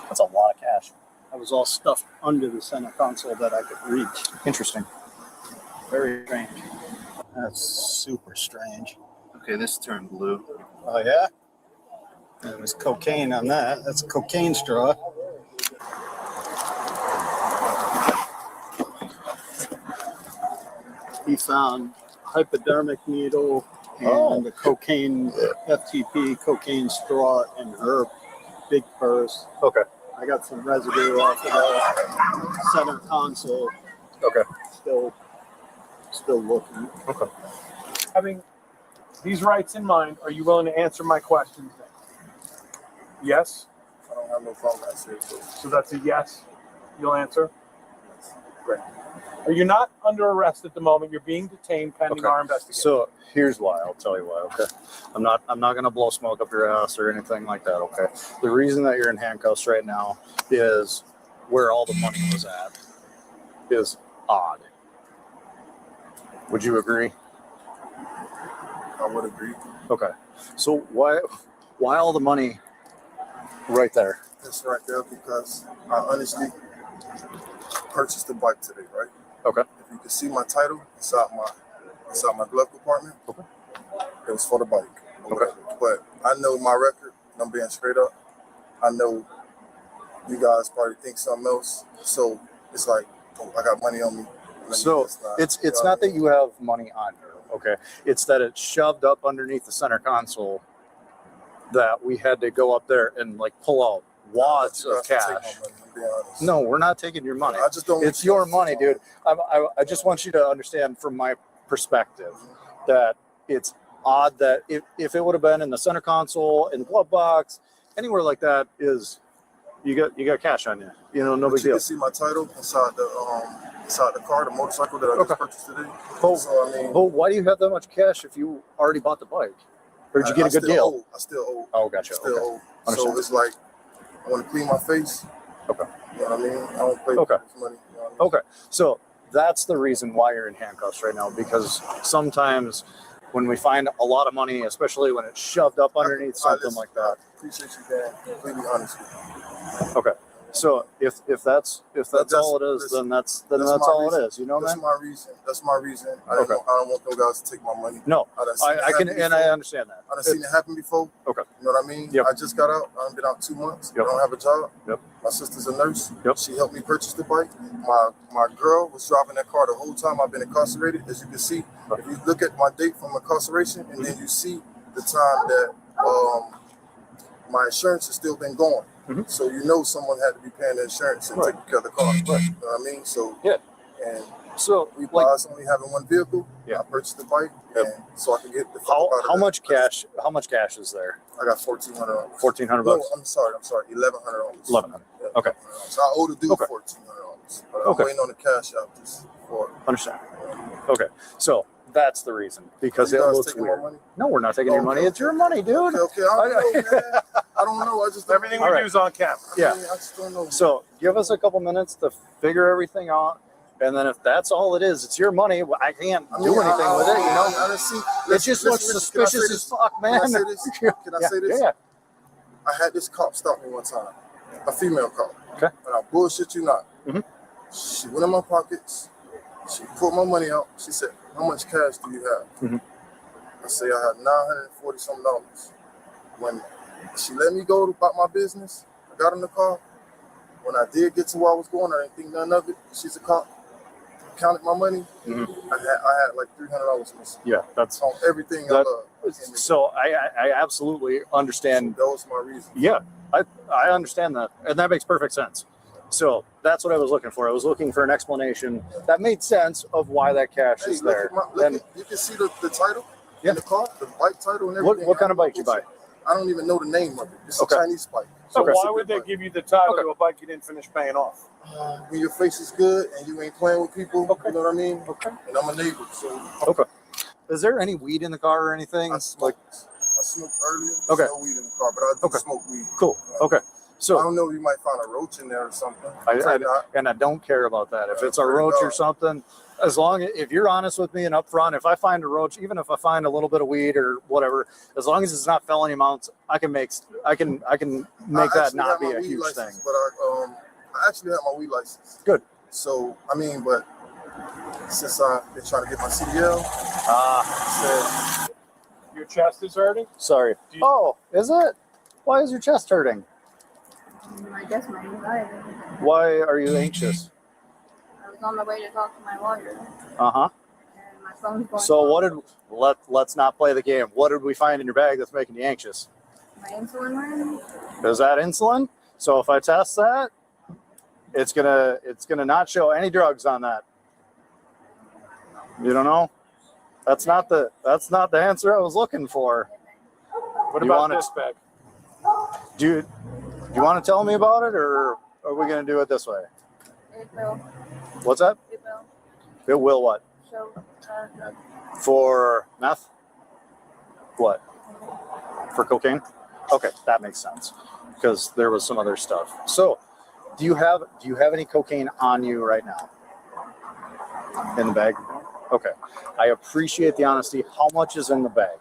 That's a lot of cash. That was all stuffed under the center console that I could reach. Interesting. Very strange. That's super strange. Okay, this turned blue. Oh, yeah? There was cocaine on that. That's a cocaine straw. He found hypodermic needle and a cocaine FTP cocaine straw in her big purse. Okay. I got some residue off of the center console. Okay. Still looking. Okay. Having these rights in mind, are you willing to answer my questions then? Yes? I don't have no problem with that. So that's a yes? You'll answer? Great. Are you not under arrest at the moment? You're being detained pending our investigation. So here's why. I'll tell you why. Okay. I'm not gonna blow smoke up your ass or anything like that. Okay. The reason that you're in handcuffs right now is where all the money was at is odd. Would you agree? I would agree. Okay. So why all the money right there? It's right there because I honestly purchased the bike today, right? Okay. If you can see my title inside my glove compartment, okay. It was for the bike. Okay. But I know my record, and I'm being straight up. I know you guys probably think something else. So it's like, oh, I got money on me. So it's not that you have money on you, okay? It's that it's shoved up underneath the center console that we had to go up there and like pull out wads of cash. being honest. No, we're not taking your money. I just don't. It's your money, dude. I just want you to understand from my perspective that it's odd that if it would have been in the center console, in the glove box, anywhere like that, is you got cash on you. You know, no big deal. You can see my title inside the car, the motorcycle that I just purchased today. But, so I mean, but why do you have that much cash if you already bought the bike? Or did you get a good deal? I still owe. Oh, gotcha. Still owe. So it's like I want to clean my face. Okay. You know what I mean? I don't play with money. You know what I mean? Okay. So that's the reason why you're in handcuffs right now, because sometimes when we find a lot of money, especially when it's shoved up underneath something like that. I appreciate you being completely honest with me. Okay. So if that's all it is, then that's all it is. You know, that's man. my reason. That's my reason. I don't want those guys to take my money. No, I can, and I understand that. I've seen it happen before. Okay. You know what I mean? Yep. I just got out. I've been out 2 months. Yep. I don't have a job. Yep. My sister's a nurse. Yep. She helped me purchase the bike. My girl was driving that car the whole time I've been incarcerated. As you can see, if you look at my date from incarceration, and then you see the time that my insurance has still been going. Mm-hmm. So you know someone had to be paying the insurance and taking care of the car. Right. You know what I mean? So yeah. And so we guys only having one vehicle. Yeah. I purchased the bike, and so I can get the. How much cash? How much cash is there? I got $1,400. $1,400 No, bucks. I'm sorry. $1,100. $1,100. Okay. So I owe the dude $1,400. But I'm waiting on the cash out just for. Understand. Okay. So that's the reason, because You it guys looks taking weird. my money? No, we're not taking your money. It's your money, dude. Okay. I don't know, man. I don't know. I just everything we do is on camera. Yeah. I just don't know. So give us a couple minutes to figure everything out, and then if that's all it is, it's your money. I can't do anything with it. You know, I don't see. it just looks suspicious as fuck, man. Can I say this? Can I say this? Yeah. I had this cop stop me one time, a female cop. Okay. And I bullshit you not. Mm-hmm. She went in my pockets. She pulled my money out. She said, "How much cash do you have?" Mm-hmm. I say, "I have $940 some dollars." When she let me go about my business, I got in the car. When I did get to where I was going, I didn't think none of it. She's a cop. Counted my money. Mm-hmm. I had like $300 missing. Yeah, that's on everything I love. So I absolutely understand. That was my reason. Yeah, I understand that, and that makes perfect sense. So that's what I was looking for. I was looking for an explanation that made sense of why that cash is there. You can see the title in the car, the bike title and everything. What kind of bike did you buy? I don't even know the name of it. It's a Chinese bike. So why would they give you the title to a bike you didn't finish paying off? When your face is good and you ain't playing with people, you know what I mean? Okay. And I'm a neighbor, so. Okay. Is there any weed in the car or anything? I smoked earlier. Okay. There's no weed in the car, but I do smoke weed. Cool. Okay. So I don't know if you might find a roach in there or something. And I don't care about that. If it's a roach or something, as long as if you're honest with me and upfront, if I find a roach, even if I find a little bit of weed or whatever, as long as it's not felony amounts, I can make that not be a huge thing. But I actually have my weed license. Good. So I mean, but since I've been trying to get my CDL, Your chest is hurting? Sorry. Oh, is it? Why is your chest hurting? I guess my anxiety. Why are you anxious? I was on my way to talk to my lawyer, Uh-huh. and my phone's going So off. let's not play the game. What did we find in your bag that's making you anxious? My insulin ring? Is that insulin? So if I test that, it's gonna not show any drugs on that. You don't know? That's not the answer I was looking for. What about this bag? Do you want to tell me about it, or are we going to do it this way? It will. What's that? It will. It will what? So, For meth? What? For cocaine? Okay, that makes sense, because there was some other stuff. So, do you have any cocaine on you right now? In the bag? Okay. I appreciate the honesty. How much is in the bag?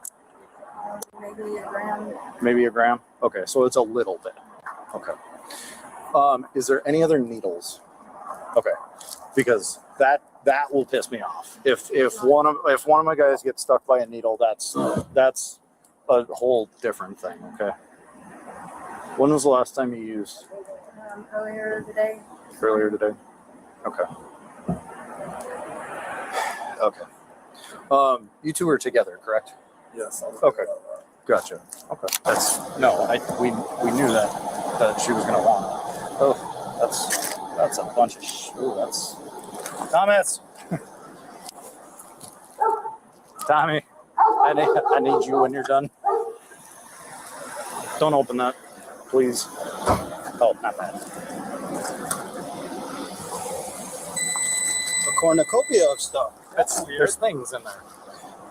maybe a gram. Maybe a gram? Okay, so it's a little bit. Okay. Is there any other needles? Okay, because that will piss me off. If one of my guys gets stuck by a needle, that's a whole different thing. Okay. When was the last time you used? Earlier today. Earlier today. Okay. Okay. You two are together, correct? Yes. Okay. Gotcha. Okay. We knew that she was gonna want it. Oh. That's a bunch of ooh, that's Thomas. Tommy, I need you when you're done. Don't open that, please. Oh, not that. A cornucopia of stuff. That's weird. There's things in there.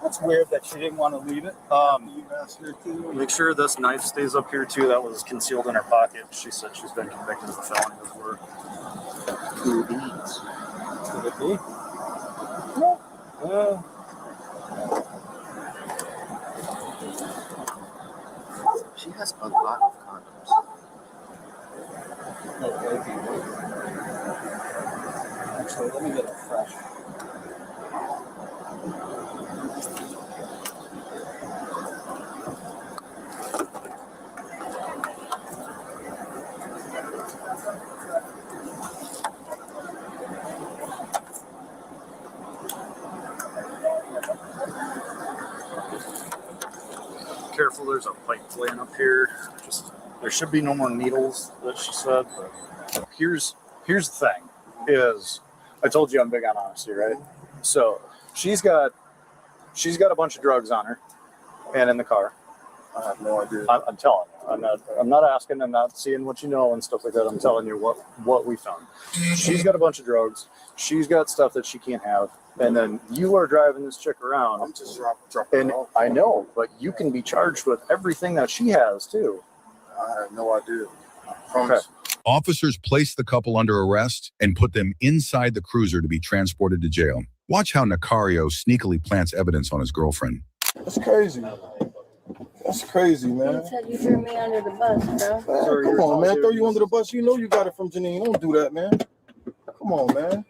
That's weird that she didn't want to leave it. Make sure this knife stays up here too. That was concealed in her pocket. She said she's been convicted of a felony before. Could it be? Yeah. She has a lot of condoms. Actually, let me get a fresh. Careful, there's a pipe laying up here. Just there should be no more needles, that she said. But here's the thing: is I told you I'm big on honesty, right? So she's got a bunch of drugs on her, and in the car. I have no idea. I'm telling you. I'm not asking. I'm not seeing what you know and stuff like that. I'm telling you what we found. She's got a bunch of drugs. She's got stuff that she can't have. And then you are driving this chick around. I'm just dropping and it off. I know, but you can be charged with everything that she has too. I have no idea. I promise. Okay. Officers placed the couple under arrest and put them inside the cruiser to be transported to jail. Watch how Nicario sneakily plants evidence on his girlfriend. That's crazy. That's crazy, man. You said you threw me under the bus, bro. Man, come on, man. Throw you under the bus. You know you got it from Janine. Don't do that, man. Come on, man.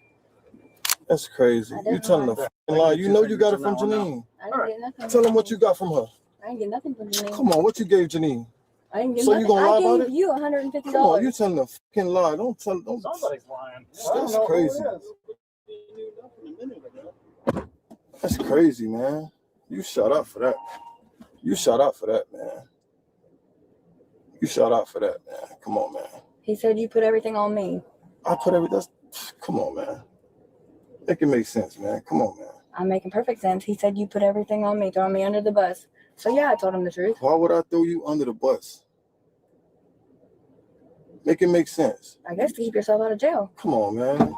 That's crazy. You telling the fucking lie. You know you got it from Janine. I didn't get nothing. Tell them what you got from her. I didn't get nothing from Janine. Come on, what you gave Janine? I didn't get So nothing. you gonna lie about I it? gave you $150. Come on, you telling the fucking lie. Don't. Somebody's lying. That's crazy. That's crazy, man. You shut up for that. You shut up for that, man. You shut up for that, man. Come on, man. He said you put everything on me. I put everything. Come on, man. Make it make sense, man. Come on, man. I'm making perfect sense. He said you put everything on me, throwing me under the bus. So yeah, I told him the truth. Why would I throw you under the bus? Make it make sense. I guess to keep yourself out of jail. Come on, man.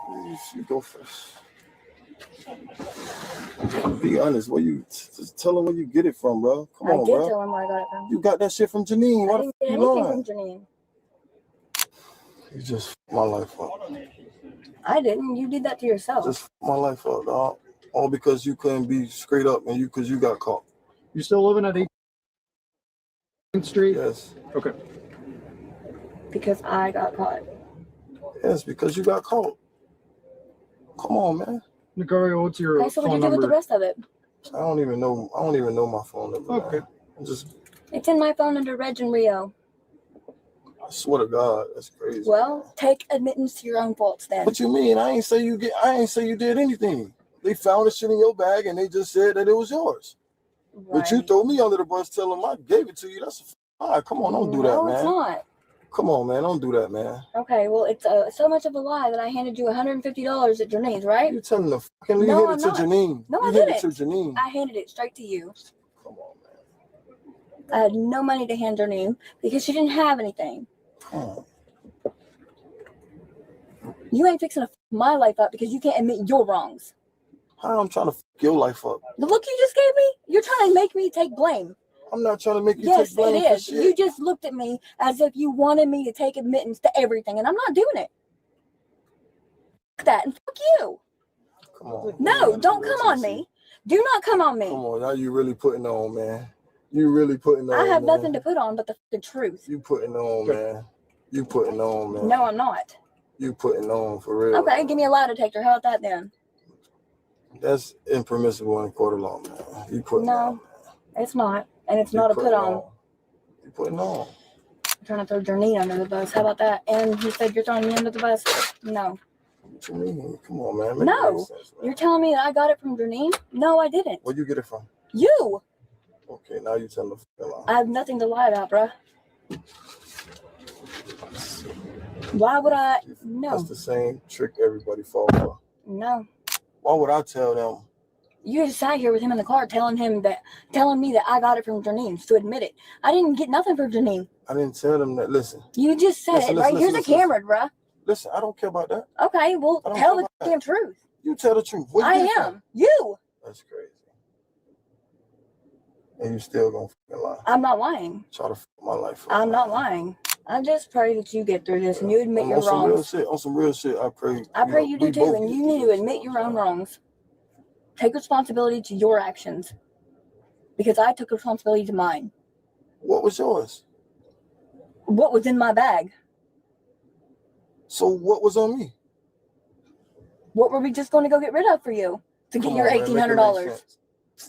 You go first. Be honest. Where you just tell him where you get it from, bro. Come on, I did bro. tell him where I got it from. You got that shit from Janine. Why I the didn't get fuck you anything lying? from Janine. You just f- my life up. I didn't. You did that to yourself. Just f- my life up, dog. All because you couldn't be straight up and because you got caught. You still living at 18th Street? Yes. Okay. Because I got caught. Yes, because you got caught. Come on, man. Nicario, what's your Okay, so what phone did you do with the number? rest of it? I don't even know my phone number. Okay. Man. It's in my phone under Reg and Rio. I swear to God, that's crazy. Well, take admittance to your own faults then. What you mean? I ain't say you did anything. They found the shit in your bag and they just said that it was yours. Right. But you throw me under the bus, tell them I gave it to you. That's all right. Come on, don't do that, No, man. it's not. Come on, man, don't do that, man. Okay, well, it's so much of a lie that I handed you $150 at Janine's, right? You telling the fucking you No, handed it I'm to not. Janine. No, you I handed didn't. it to Janine. I handed it straight to you. Come on, man. I had no money to hand Janine because she didn't have anything. Oh. You ain't fixing to f my life up because you can't admit your wrongs. How I'm trying to fuck your life up? The look you just gave me, you're trying to make me take blame. I'm not trying to make you Yes, take blame it for is. shit. You just looked at me as if you wanted me to take admittance to everything, and I'm not doing it. Fuck that, and fuck you. Come on. No, don't come on me. Do not come on me. Come on, now you really putting on, man. You really putting on. I have man. nothing to put on but the truth. You putting on, man. You putting on, man. No, I'm not. You putting on for real. Okay, give me a lie detector. How about that then? That's impermissible in court of law, man. You putting on. No, it's not. And it's You not a put putting on. You putting on. I'm trying to throw Janine under the bus. How about that? And you said you're throwing me under the bus? No. What you mean? Come on, man. Make it make No. sense, man. You're telling me that I got it from Janine? No, I didn't. Where'd you get it from? You. Okay, now you telling the fucking lie. I have nothing to lie about, bruh. Why would I? No. That's the same trick everybody falls for. No. Why would I tell them? You just sat here with him in the car telling me that I got it from Janine to admit it. I didn't get nothing from Janine. I didn't tell them that. Listen. You just said it, right? Here's a camera, bruh. Listen, I don't care about that. Okay, well, tell the damn truth. You tell the truth. What I am. You. That's crazy. And you still gonna fucking lie. I'm not lying. Try to fuck my life up. I'm not lying. I just pray that you get through this and you admit your wrongs. On some real shit, I pray. I pray you do too, and you need to admit your own wrongs. Take responsibility to your actions. Because I took responsibility to mine. What was yours? What was in my bag? So what was on me? What were we just going to go get rid of for you to get your $1,800?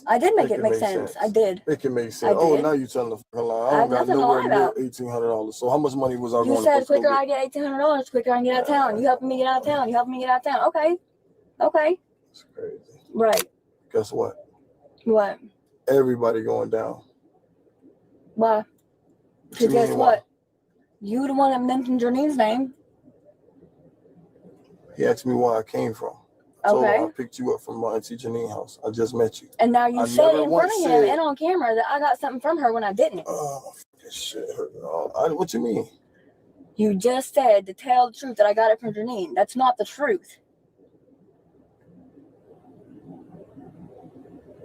I did make it make sense. I did. It can make sense. Oh, now you're telling the fucking lie. I don't got nowhere near $1,800. So how much money was I going to You said quicker I get $1,800, quicker I can get out of town. You helping me get out of town. You helping me get out of town. Okay. Okay. It's crazy. Right. Guess what? What? Everybody going down. Why? Because guess what? You the one that mentioned Janine's name. He asked me where I came from. Okay. So I picked you up from my auntie Janine's house. I just met you. And now you said in front of him and on camera that I got something from her when I didn't. Oh, this shit hurt. What you mean? You just said to tell the truth that I got it from Janine. That's not the truth.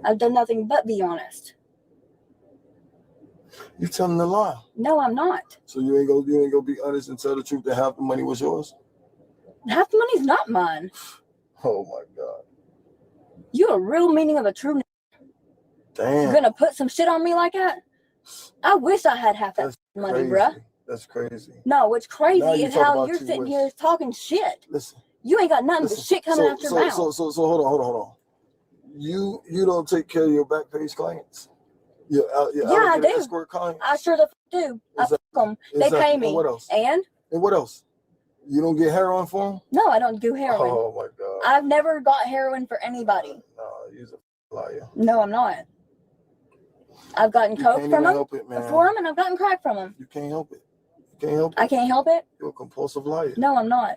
I've done nothing but be honest. You telling the lie. No, I'm not. So you ain't gonna be honest and tell the truth that half the money was yours? Half the money's not mine. Oh my God. You a real meaning of a true. Damn. You're gonna put some shit on me like that? I wish I had half that money, bruh. That's crazy. No, what's crazy is how you're sitting here talking shit. Listen. You ain't got nothing but shit coming out your mouth. So hold on. You don't take care of your back page clients? Yeah, I do. Escort clients? I sure the do. I fuck them. They pay me. And what else? And what else? You don't get heroin for them? No, I don't do heroin. Oh my God. I've never got heroin for anybody. No, you're a liar. No, I'm not. I've gotten coke from them before them, and I've gotten crack from them. You can't help it. You can't help it. I can't help it. You're a compulsive liar. No, I'm not.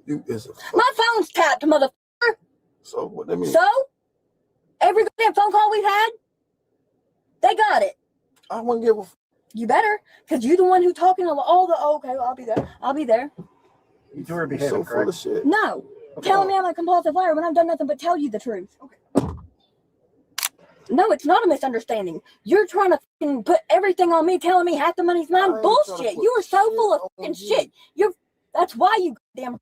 You is a. My phone's tapped, motherfucker. So what that mean? So every goddamn phone call we've had, they got it. I wouldn't give a. You better, because you're the one who talking all the. Okay, well, I'll be there. I'll be there. You two are behaving, so full of shit. No, telling me I'm a compulsive liar when I've done nothing but tell you the truth. Okay. No, it's not a misunderstanding. You're trying to fucking put everything on me, telling me half the money's mine. Bullshit. You are so full of fucking shit. That's why you damn.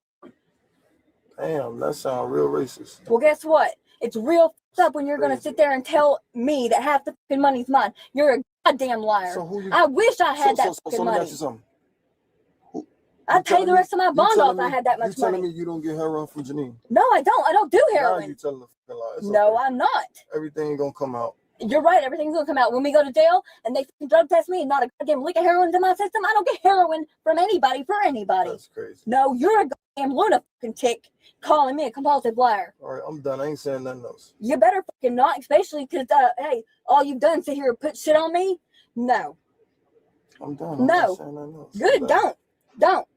Damn, that sounds real racist. Well, guess what? It's real up when you're gonna sit there and tell me that half the fucking money's mine. You're a goddamn liar. I wish I had that fucking money. Let me ask you something. I'd pay the rest of my bond off if I had that much money. You telling me you don't get heroin from Janine? No, I don't. I don't do heroin. Now you telling the fucking lie. No, I'm not. Everything gonna come out. You're right. Everything's gonna come out. When we go to jail and they fucking drug test me and not a goddamn lick of heroin's in my system, I don't get heroin from anybody for anybody. That's crazy. No, you're a goddamn lunatic tick calling me a compulsive liar. All right, I'm done. I ain't saying nothing else. You better fucking not, especially because, hey, all you've done is sit here and put shit on me. No. I'm done. I'm no. not saying nothing else. Good. Don't.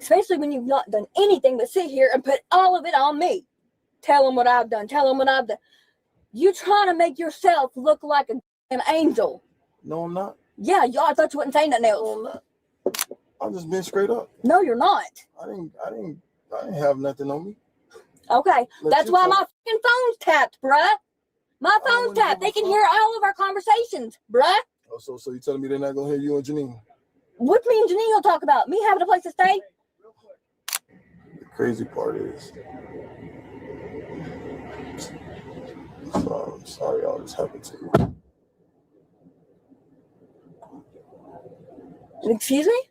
Especially when you've not done anything but sit here and put all of it on me. Tell them what I've done. Tell them what I've done. You trying to make yourself look like an angel. No, I'm not. Yeah, I thought you wouldn't say nothing else. No, I'm not. I'm just being straight up. No, you're not. I didn't have nothing on me. Okay, that's why my fucking phone's tapped, bruh. My phone's tapped. They can hear all of our conversations, bruh. Oh, so you telling me they're not gonna hear you and Janine? What me and Janine gonna talk about? Me having a place to stay? The crazy part is, I'm sorry all this happened to you. Excuse me?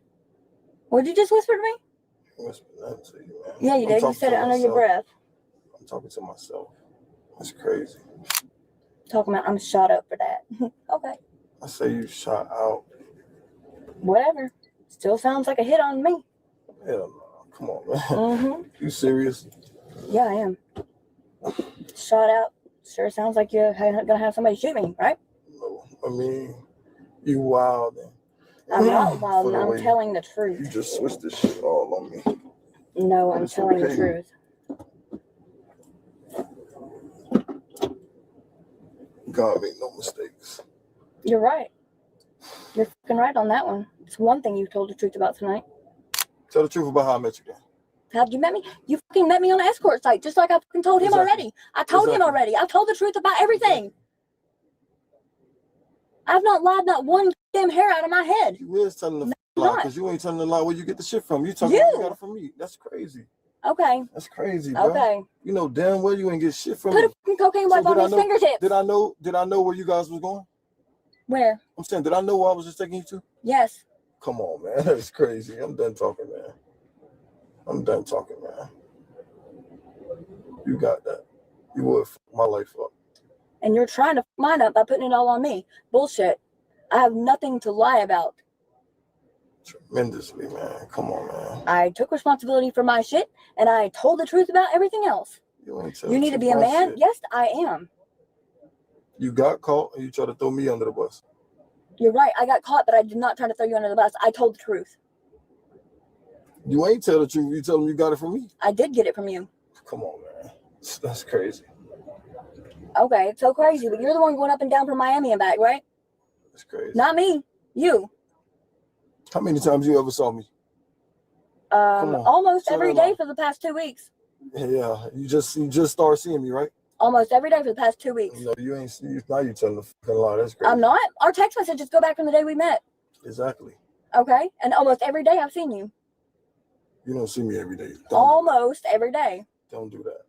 What did you just whisper to me? I whispered nothing to you, man. Yeah, you did. You said it under your breath. I'm talking to myself. That's crazy. Talking about I'm shot up for that. Okay. I say you shot out. Whatever. Still sounds like a hit on me. Hell no. Come on, man. Mm-hmm. You serious? Yeah, I am. Shot out. Sure sounds like you're gonna have somebody shoot me, right? No. I mean, you wild. I'm not wild. For the I'm way telling the You truth. just switched this shit all on me. No, But I'm it's telling the okay. truth. God make no mistakes. You're right. You're fucking right on that one. It's one thing you told the truth about tonight. Tell the truth about how I met you, then. How'd you met me? You fucking met me on an escort site, just like I fucking told him Exactly. already. I told him Exactly. already. I've told the truth about everything. I've not lied not one damn hair out of my head. You is telling the No, lie I'm because you ain't telling the lie where you get the shit from. You talking You. about you got it from me. That's crazy. Okay. That's crazy, bro. Okay. You know damn well you ain't get shit from Put me. a fucking cocaine wipe on did I his know- fingertips. Did I know where you guys was going? Where? I'm saying, did I know where I was just taking you to? Yes. Come on, man. That's crazy. I'm done talking, man. I'm done talking, man. You got that. You would fuck my life up. And you're trying to f mine up by putting it all on me. Bullshit. I have nothing to lie about. Tremendously, man. Come on, man. I took responsibility for my shit, and I told the truth about everything else. You ain't You need to be a man? Shit. Yes, I am. You got caught and you try to throw me under the bus. You're right. I got caught, but I did not try to throw you under the bus. I told the truth. You ain't tell the truth. You tell them you got it from me. I did get it from you. Come on, man. That's crazy. Okay, it's so crazy, but you're the one going up and down from Miami and back, right? That's crazy. Not me. You. How many times you ever saw me? on. Almost Say every that day loud. for the past 2 weeks. Yeah, you just started seeing me, right? Almost every day for the past 2 weeks. No, you ain't. Now you telling the fucking lie. That's crazy. I'm not. Our text messages go back from the day we met. Exactly. Okay? And almost every day I've seen you. You don't see me every day. Almost every day. Don't do that.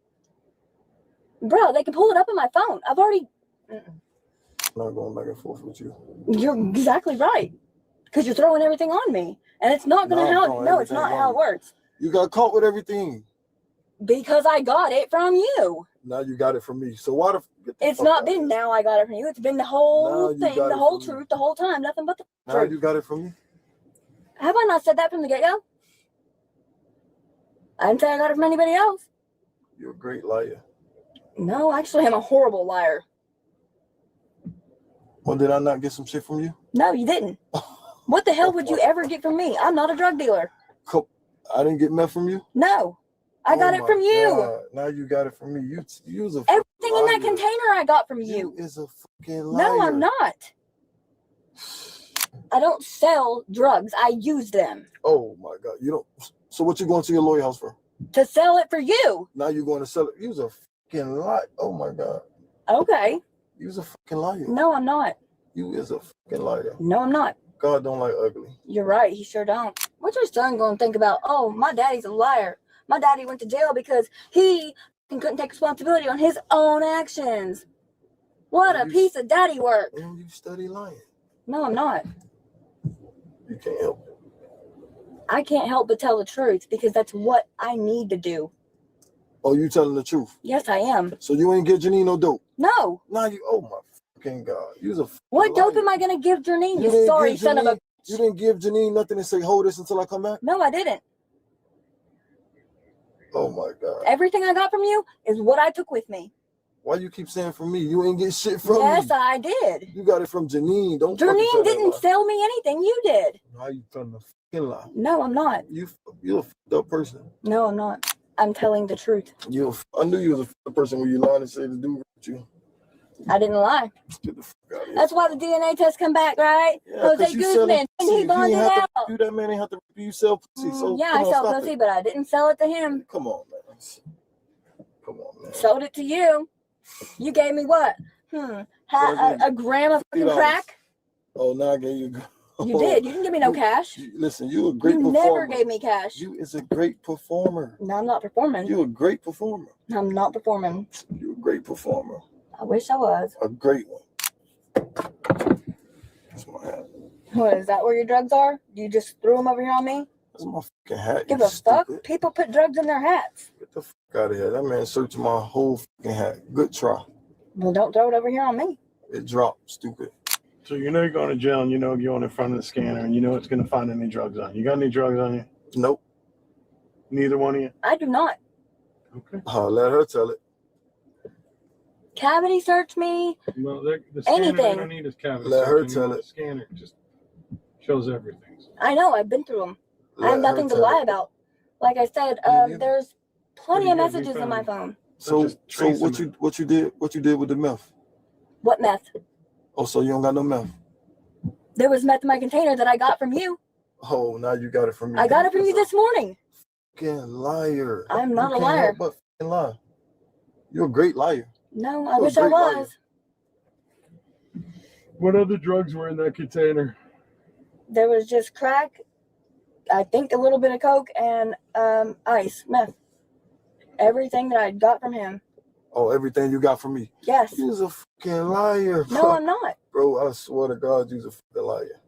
Bro, they can pull it up on my phone. I've already... I'm not going back and forth with you. You're exactly right. Because you're throwing everything on me. And it's not going to help. No, it's not how it works. You got caught with everything. Because I got it from you. Now you got it from me. So why the... It's not been now I got it from you. It's been the whole thing, the whole truth, the whole time. Nothing but the Now truth. you got it from me? Have I not said that from the get-go? I didn't say I got it from anybody else. You're a great liar. No, actually, I'm a horrible liar. Well, did I not get some shit from you? No, you didn't. What the hell would you ever get from me? I'm not a drug dealer. I didn't get meth from you? No. I got it from you. God. Now you got it from me. You was a Everything in that container I got from you. is a fucking liar. No, I'm not. I don't sell drugs. I use them. Oh my God. You don't. So what you going to your lawyer house for? To sell it for you. Now you're going to sell it. You was a fucking liar. Oh my God. Okay. You was a fucking liar. No, I'm not. You is a fucking liar. No, I'm not. God don't like ugly. You're right. He sure don't. What's your son going to think about? Oh, my daddy's a liar. My daddy went to jail because he couldn't take responsibility on his own actions. What a piece of daddy work. And you study lying. No, I'm not. You can't help it. I can't help but tell the truth because that's what I need to do. Oh, you telling the truth? Yes, I am. So you ain't get Janine no dope? No. Now you, oh my fucking God. You was a What dope am I going to give Janine, you didn't sorry give son of a... You didn't give Janine nothing and say, hold this until I come back? No, I didn't. Oh my God. Everything I got from you is what I took with me. Why you keep saying from me? You ain't get shit from me. Yes, I did. You got it from Janine. Don't fucking tell Janine that didn't lie. sell me anything. You did. Now you telling the fucking lie. No, I'm not. You're a fucked up person. No, I'm not. I'm telling the truth. I knew you was a fucked up person when you lied and said to do with you. I didn't lie. Get the fuck out of here. That's why the DNA test come back, right? Yeah, 'cause Jose you selling Guzman, and pussy. he If you bonded ain't have out. to do that, man ain't have to you sell pussy. So Yeah, come I on, sell stop pussy, it. but I didn't sell it to him. Come on, man. Come on, man. Sold it to you. You gave me what? A gram of fucking $50. crack? Oh, now I gave you. You did. You didn't give me no cash. Listen, you a great You performer. never gave me cash. You is a great performer. No, I'm not performing. You a great performer. I'm not performing. You a great performer. I wish I was. A great one. That's my hat. What, is that where your drugs are? You just threw them over here on me? That's my fucking hat. Give you a fuck? stupid. People put drugs in their hats. Get the fuck out of here. That man searched my whole fucking hat. Good try. Well, don't throw it over here on me. It dropped. Stupid. So you know you're going to jail and you know you're going in front of the scanner and you know it's going to find any drugs on you. You got any drugs on you? Nope. Neither one of you? I do not. Okay. Let her tell it. Cavity search me. Well, the scanner, Anything. they don't need his cavity. Let her search tell anymore. it. The scanner, just Shows everything. I know. I've been through them. I have nothing to lie about. Like I said, there's plenty of messages in my phone. So what you did with the meth? What meth? Oh, so you don't got no meth? There was meth in my container that I got from you. Oh, now you got it from me. I got it from you this morning. Fucking liar. I'm not You a can't liar. help but fucking lie. You're a great liar. No, I You're a wish I great was. liar. What other drugs were in that container? There was just crack, I think a little bit of coke, and ice, meth. Everything that I got from him. Oh, everything you got from me. Yes. You's a fucking liar. No, I'm not. Bro, I swear to God, you's a fucking liar.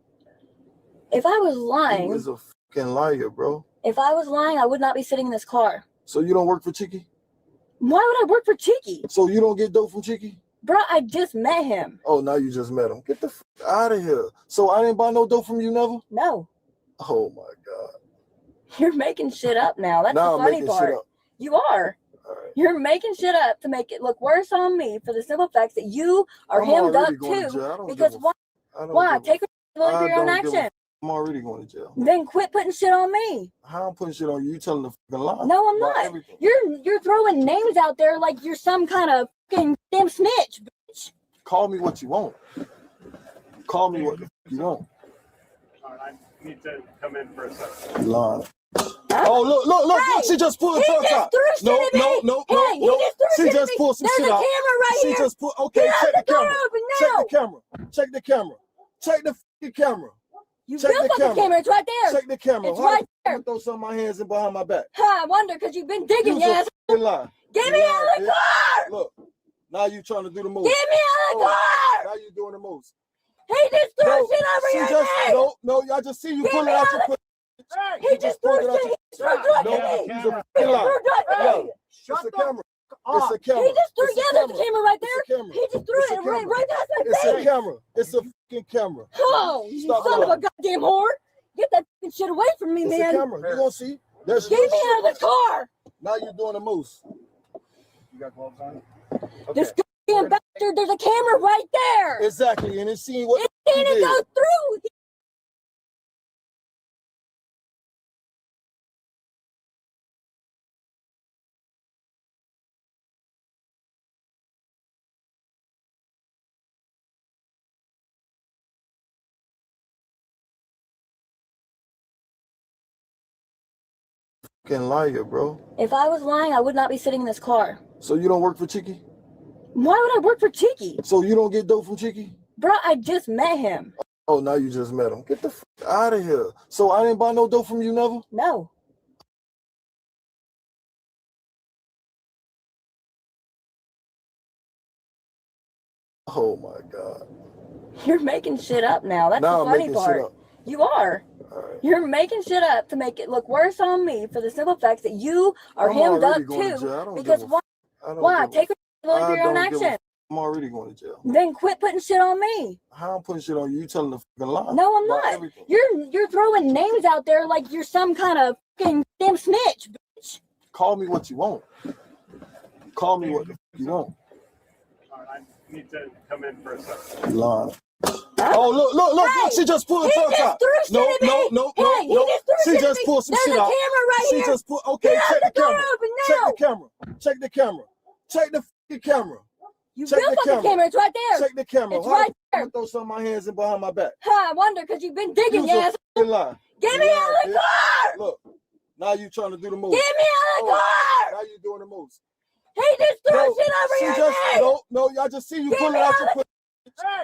If I was lying, You is a fucking liar, bro. if I was lying, I would not be sitting in this car. So you don't work for Cheeky? Why would I work for Cheeky? So you don't get dope from Cheeky? Bro, I just met him. Oh, now you just met him. Get the fuck out of here. So I didn't buy no dope from you, never? No. Oh my God. You're making shit up now. That's Now the I'm funny making part. shit up. You are. You're making shit up to make it look worse on me for the simple fact that you are I'm hemmed up already going to too. jail. I don't Because give a why? I don't Why? give a- Take responsibility for your own I don't give a- action. I'm already going to jail. Then quit putting shit on me. How I'm putting shit on you? You telling the fucking lie? No, I'm about not. everything. You're throwing names out there like you're some kind of fucking damn snitch. Call me what you want. Call me what the fuck you want. I need to come in for a second. You lying. Oh, look, Hey, she just pulled the he truck just out. threw shit No, at me. no. Hey, he just threw She shit at just me. pulled some There's shit a out. camera right She here. just put, okay, Get out check the the door camera. open Check now. the camera. Check the camera. Check the fucking camera. You Check will the fucking camera. camera. It's right there. Check the camera. It's How right the there. fuck you throw something in my hands and behind my back? Huh, I wonder because you've been digging, You's yes. a fucking lie. Get me out of the bitch. car. Look, now you trying to do the most. Get me out of the car. Now you doing the most. He just threw No, shit over she your just, head. no, I just see you Get pulling me out out your of- pussy. He just threw pulled it out shit. He your- threw drugs No, at me. he's He a fucking lie. threw drugs at Yo, me. it's a camera. It's a camera. He just threw, It's a yeah, there's a camera. camera right It's there. a camera. He just threw It's a it right, camera. right past my It's a face. camera. It's a fucking camera. Oh, you Stop son of a lying. goddamn whore. Get that fucking shit away from me, It's man. a camera. You gonna see? There's Get me out of the car. Now you're doing the most. You got gloves on? This goddamn bastard, there's a camera right there. Exactly, and it's seeing what It's seen you it did. go through. Fucking liar, bro. If I was lying, I would not be sitting in this car. So you don't work for Cheeky? Why would I work for Cheeky? So you don't get dope from Cheeky? Bro, I just met him. Oh, now you just met him. Get the fuck out of here. So I didn't buy no dope from you, never? No. Oh my God. You're making shit up now. That's Now the I'm funny making shit part. up. You are. You're making shit up to make it look worse on me for the simple fact that you are I'm hemmed up already going to too. jail. I don't Because give a why? I don't Why? give a- Take responsibility for your own I don't give a action. I'm already going to jail. Then quit putting shit on me. How I'm putting shit on you? You telling the fucking lie? No, I'm about not. everything. You're throwing names out there like you're some kind of fucking damn snitch. Call me what you want. Call me what the fuck you want. I need to come in for a second. You lying. Oh, look, Hey, she just pulled the he truck just out. threw shit No, at me. no. Hey, he just threw She shit at just me. pulled some There's shit a out. camera right She here. just put, okay, Get out check the the door camera. open Check now. the camera. Check the camera. Check the fucking camera. You Check will the fucking camera. camera. It's right there. Check the camera. It's How right the fuck there. you throw something in my hands and behind my back? Huh, I wonder because you've been digging, You's a yes. fucking lie. Get me out of the bitch. car. Look, now you trying to do the most. Get me out of the car. Now you doing the most. He just threw No, shit over she your just, head. no, I just see you Get pulling me out out your of pussy.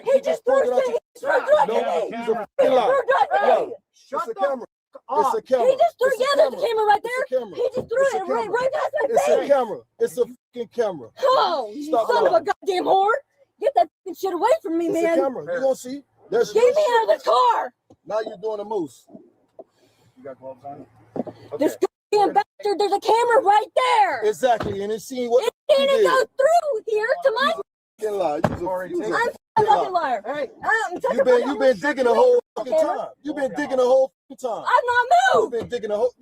He just threw pulled it out shit. your- He threw drugs No, at me. he's a fucking lie. He threw drugs at Yo, me. it's a camera. It's a camera. He just threw, It's a yeah, there's a camera. camera right It's a there. camera. He just threw It's a it right, camera. right past my It's a face. camera. It's a fucking camera. Oh, you Stop son of a lying. goddamn whore. Get that fucking shit away from me, It's man. a camera. You gonna see? There's Get your me out of shit. the car. Now you're doing the most. You got gloves on? This goddamn bastard, there's a camera right there. Exactly, and it's seeing what It's seen you it did. go through here to my. Fucking lie. You's I'm a fucking liar. All right. You've been digging the whole fucking time. You've been digging the whole fucking time. I've not You've moved. been digging the whole.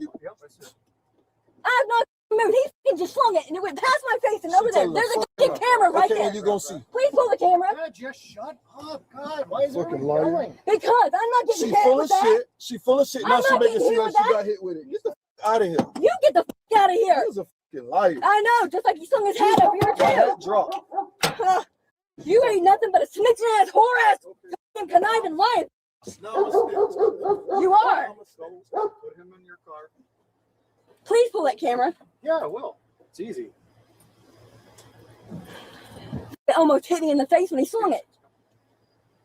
I've not moved. He fucking just slung it and it went past my face and over there. There's a fucking camera right there. You gonna see? Please pull the camera. God, just shut up. God, why is Fucking everybody liar. yelling? Because I'm not getting She hit full with of that. shit. She full of shit. Now I'm she not making it getting seem hit like with she that. got hit with it. Get the out of here. You get the out of here. You's a fucking liar. I know, just like you slung his head up here My head too. dropped. You ain't nothing but a snitching ass, whore ass, fucking conniving liar. You are. Put him in your car. Please pull that camera. Yeah, I will. It's easy. It almost hit me in the face when he swung it.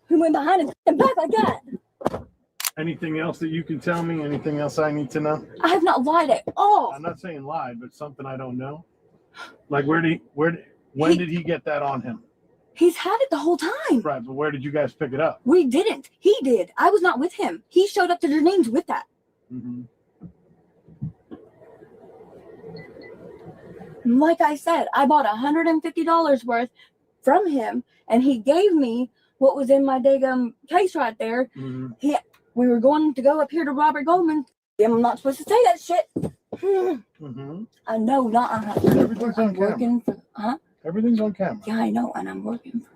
He went behind him and back like that. Anything else that you can tell me? Anything else I need to know? I have not lied at all. I'm not saying lied, but something I don't know. Like when did he get that on him? He's had it the whole time. Right, but where did you guys pick it up? We didn't. He did. I was not with him. He showed up to Janine's with that. Mm-hmm. Like I said, I bought $150 worth from him, and he gave me what was in my daggum case right there. Mm-hmm. We were going to go up here to Robert Goldman. I'm not supposed to say that shit. Mm-hmm. I know, not. Everything's on camera. Working for, huh? Everything's on camera. Yeah, I know, and I'm working for.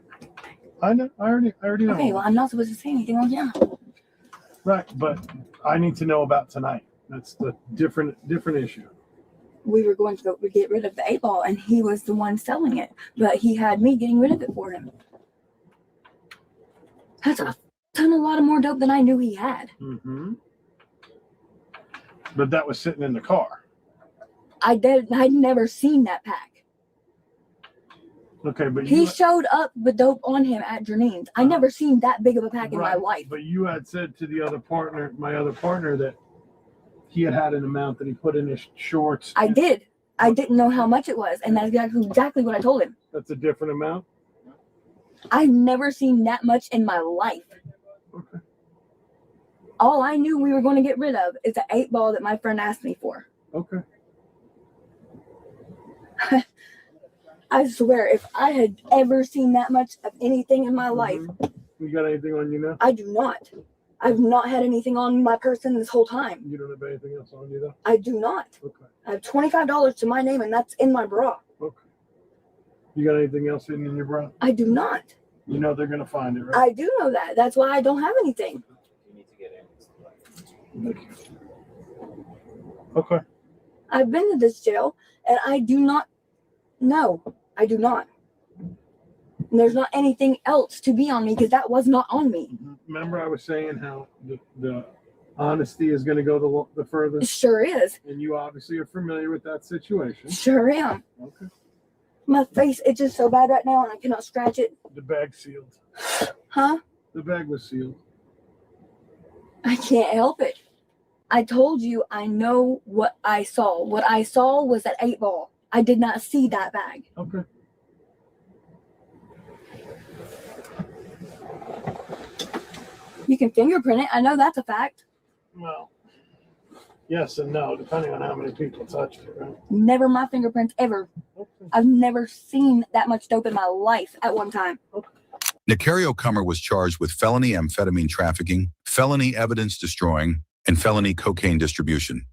I know. I already know. Okay, well, I'm not supposed to say anything on camera. Right, but I need to know about tonight. That's the different issue. We were going to go get rid of the 8-ball, and he was the one selling it, but he had me getting rid of it for him. That's a lot of more dope than I knew he had. Mm-hmm. But that was sitting in the car. I'd never seen that pack. Okay, but He showed up with dope on him at Janine's. I never seen that big of a pack in my life. But you had said to the other partner, my other partner, that he had an amount that he put in his shorts. I did. I didn't know how much it was, and that's exactly what I told him. That's a different amount? I've never seen that much in my life. Okay. All I knew we were going to get rid of is the 8-ball that my friend asked me for. Okay. I swear, if I had ever seen that much of anything in my life, You got anything on you now? I do not. I've not had anything on my person this whole time. You don't have anything else on you though? I do not. Okay. I have $25 to my name, and that's in my bra. Okay. You got anything else hidden in your bra? I do not. You know they're gonna find it, right? I do know that. That's why I don't have anything. Okay. I've been to this jail, and I do not. No, I do not. And there's not anything else to be on me because that was not on me. Remember I was saying how the honesty is going to go the furthest? It sure is. And you obviously are familiar with that situation. Sure am. Okay. My face itches so bad right now, and I cannot scratch it. The bag's sealed. Huh? The bag was sealed. I can't help it. I told you I know what I saw. What I saw was that 8-ball. I did not see that bag. Okay. You can fingerprint it. I know that's a fact. Well, yes and no, depending on how many people touched it, right? Never my fingerprints ever. I've never seen that much dope in my life at one time. Nicario Comer was charged with felony amphetamine trafficking, felony evidence destroying, and felony cocaine distribution.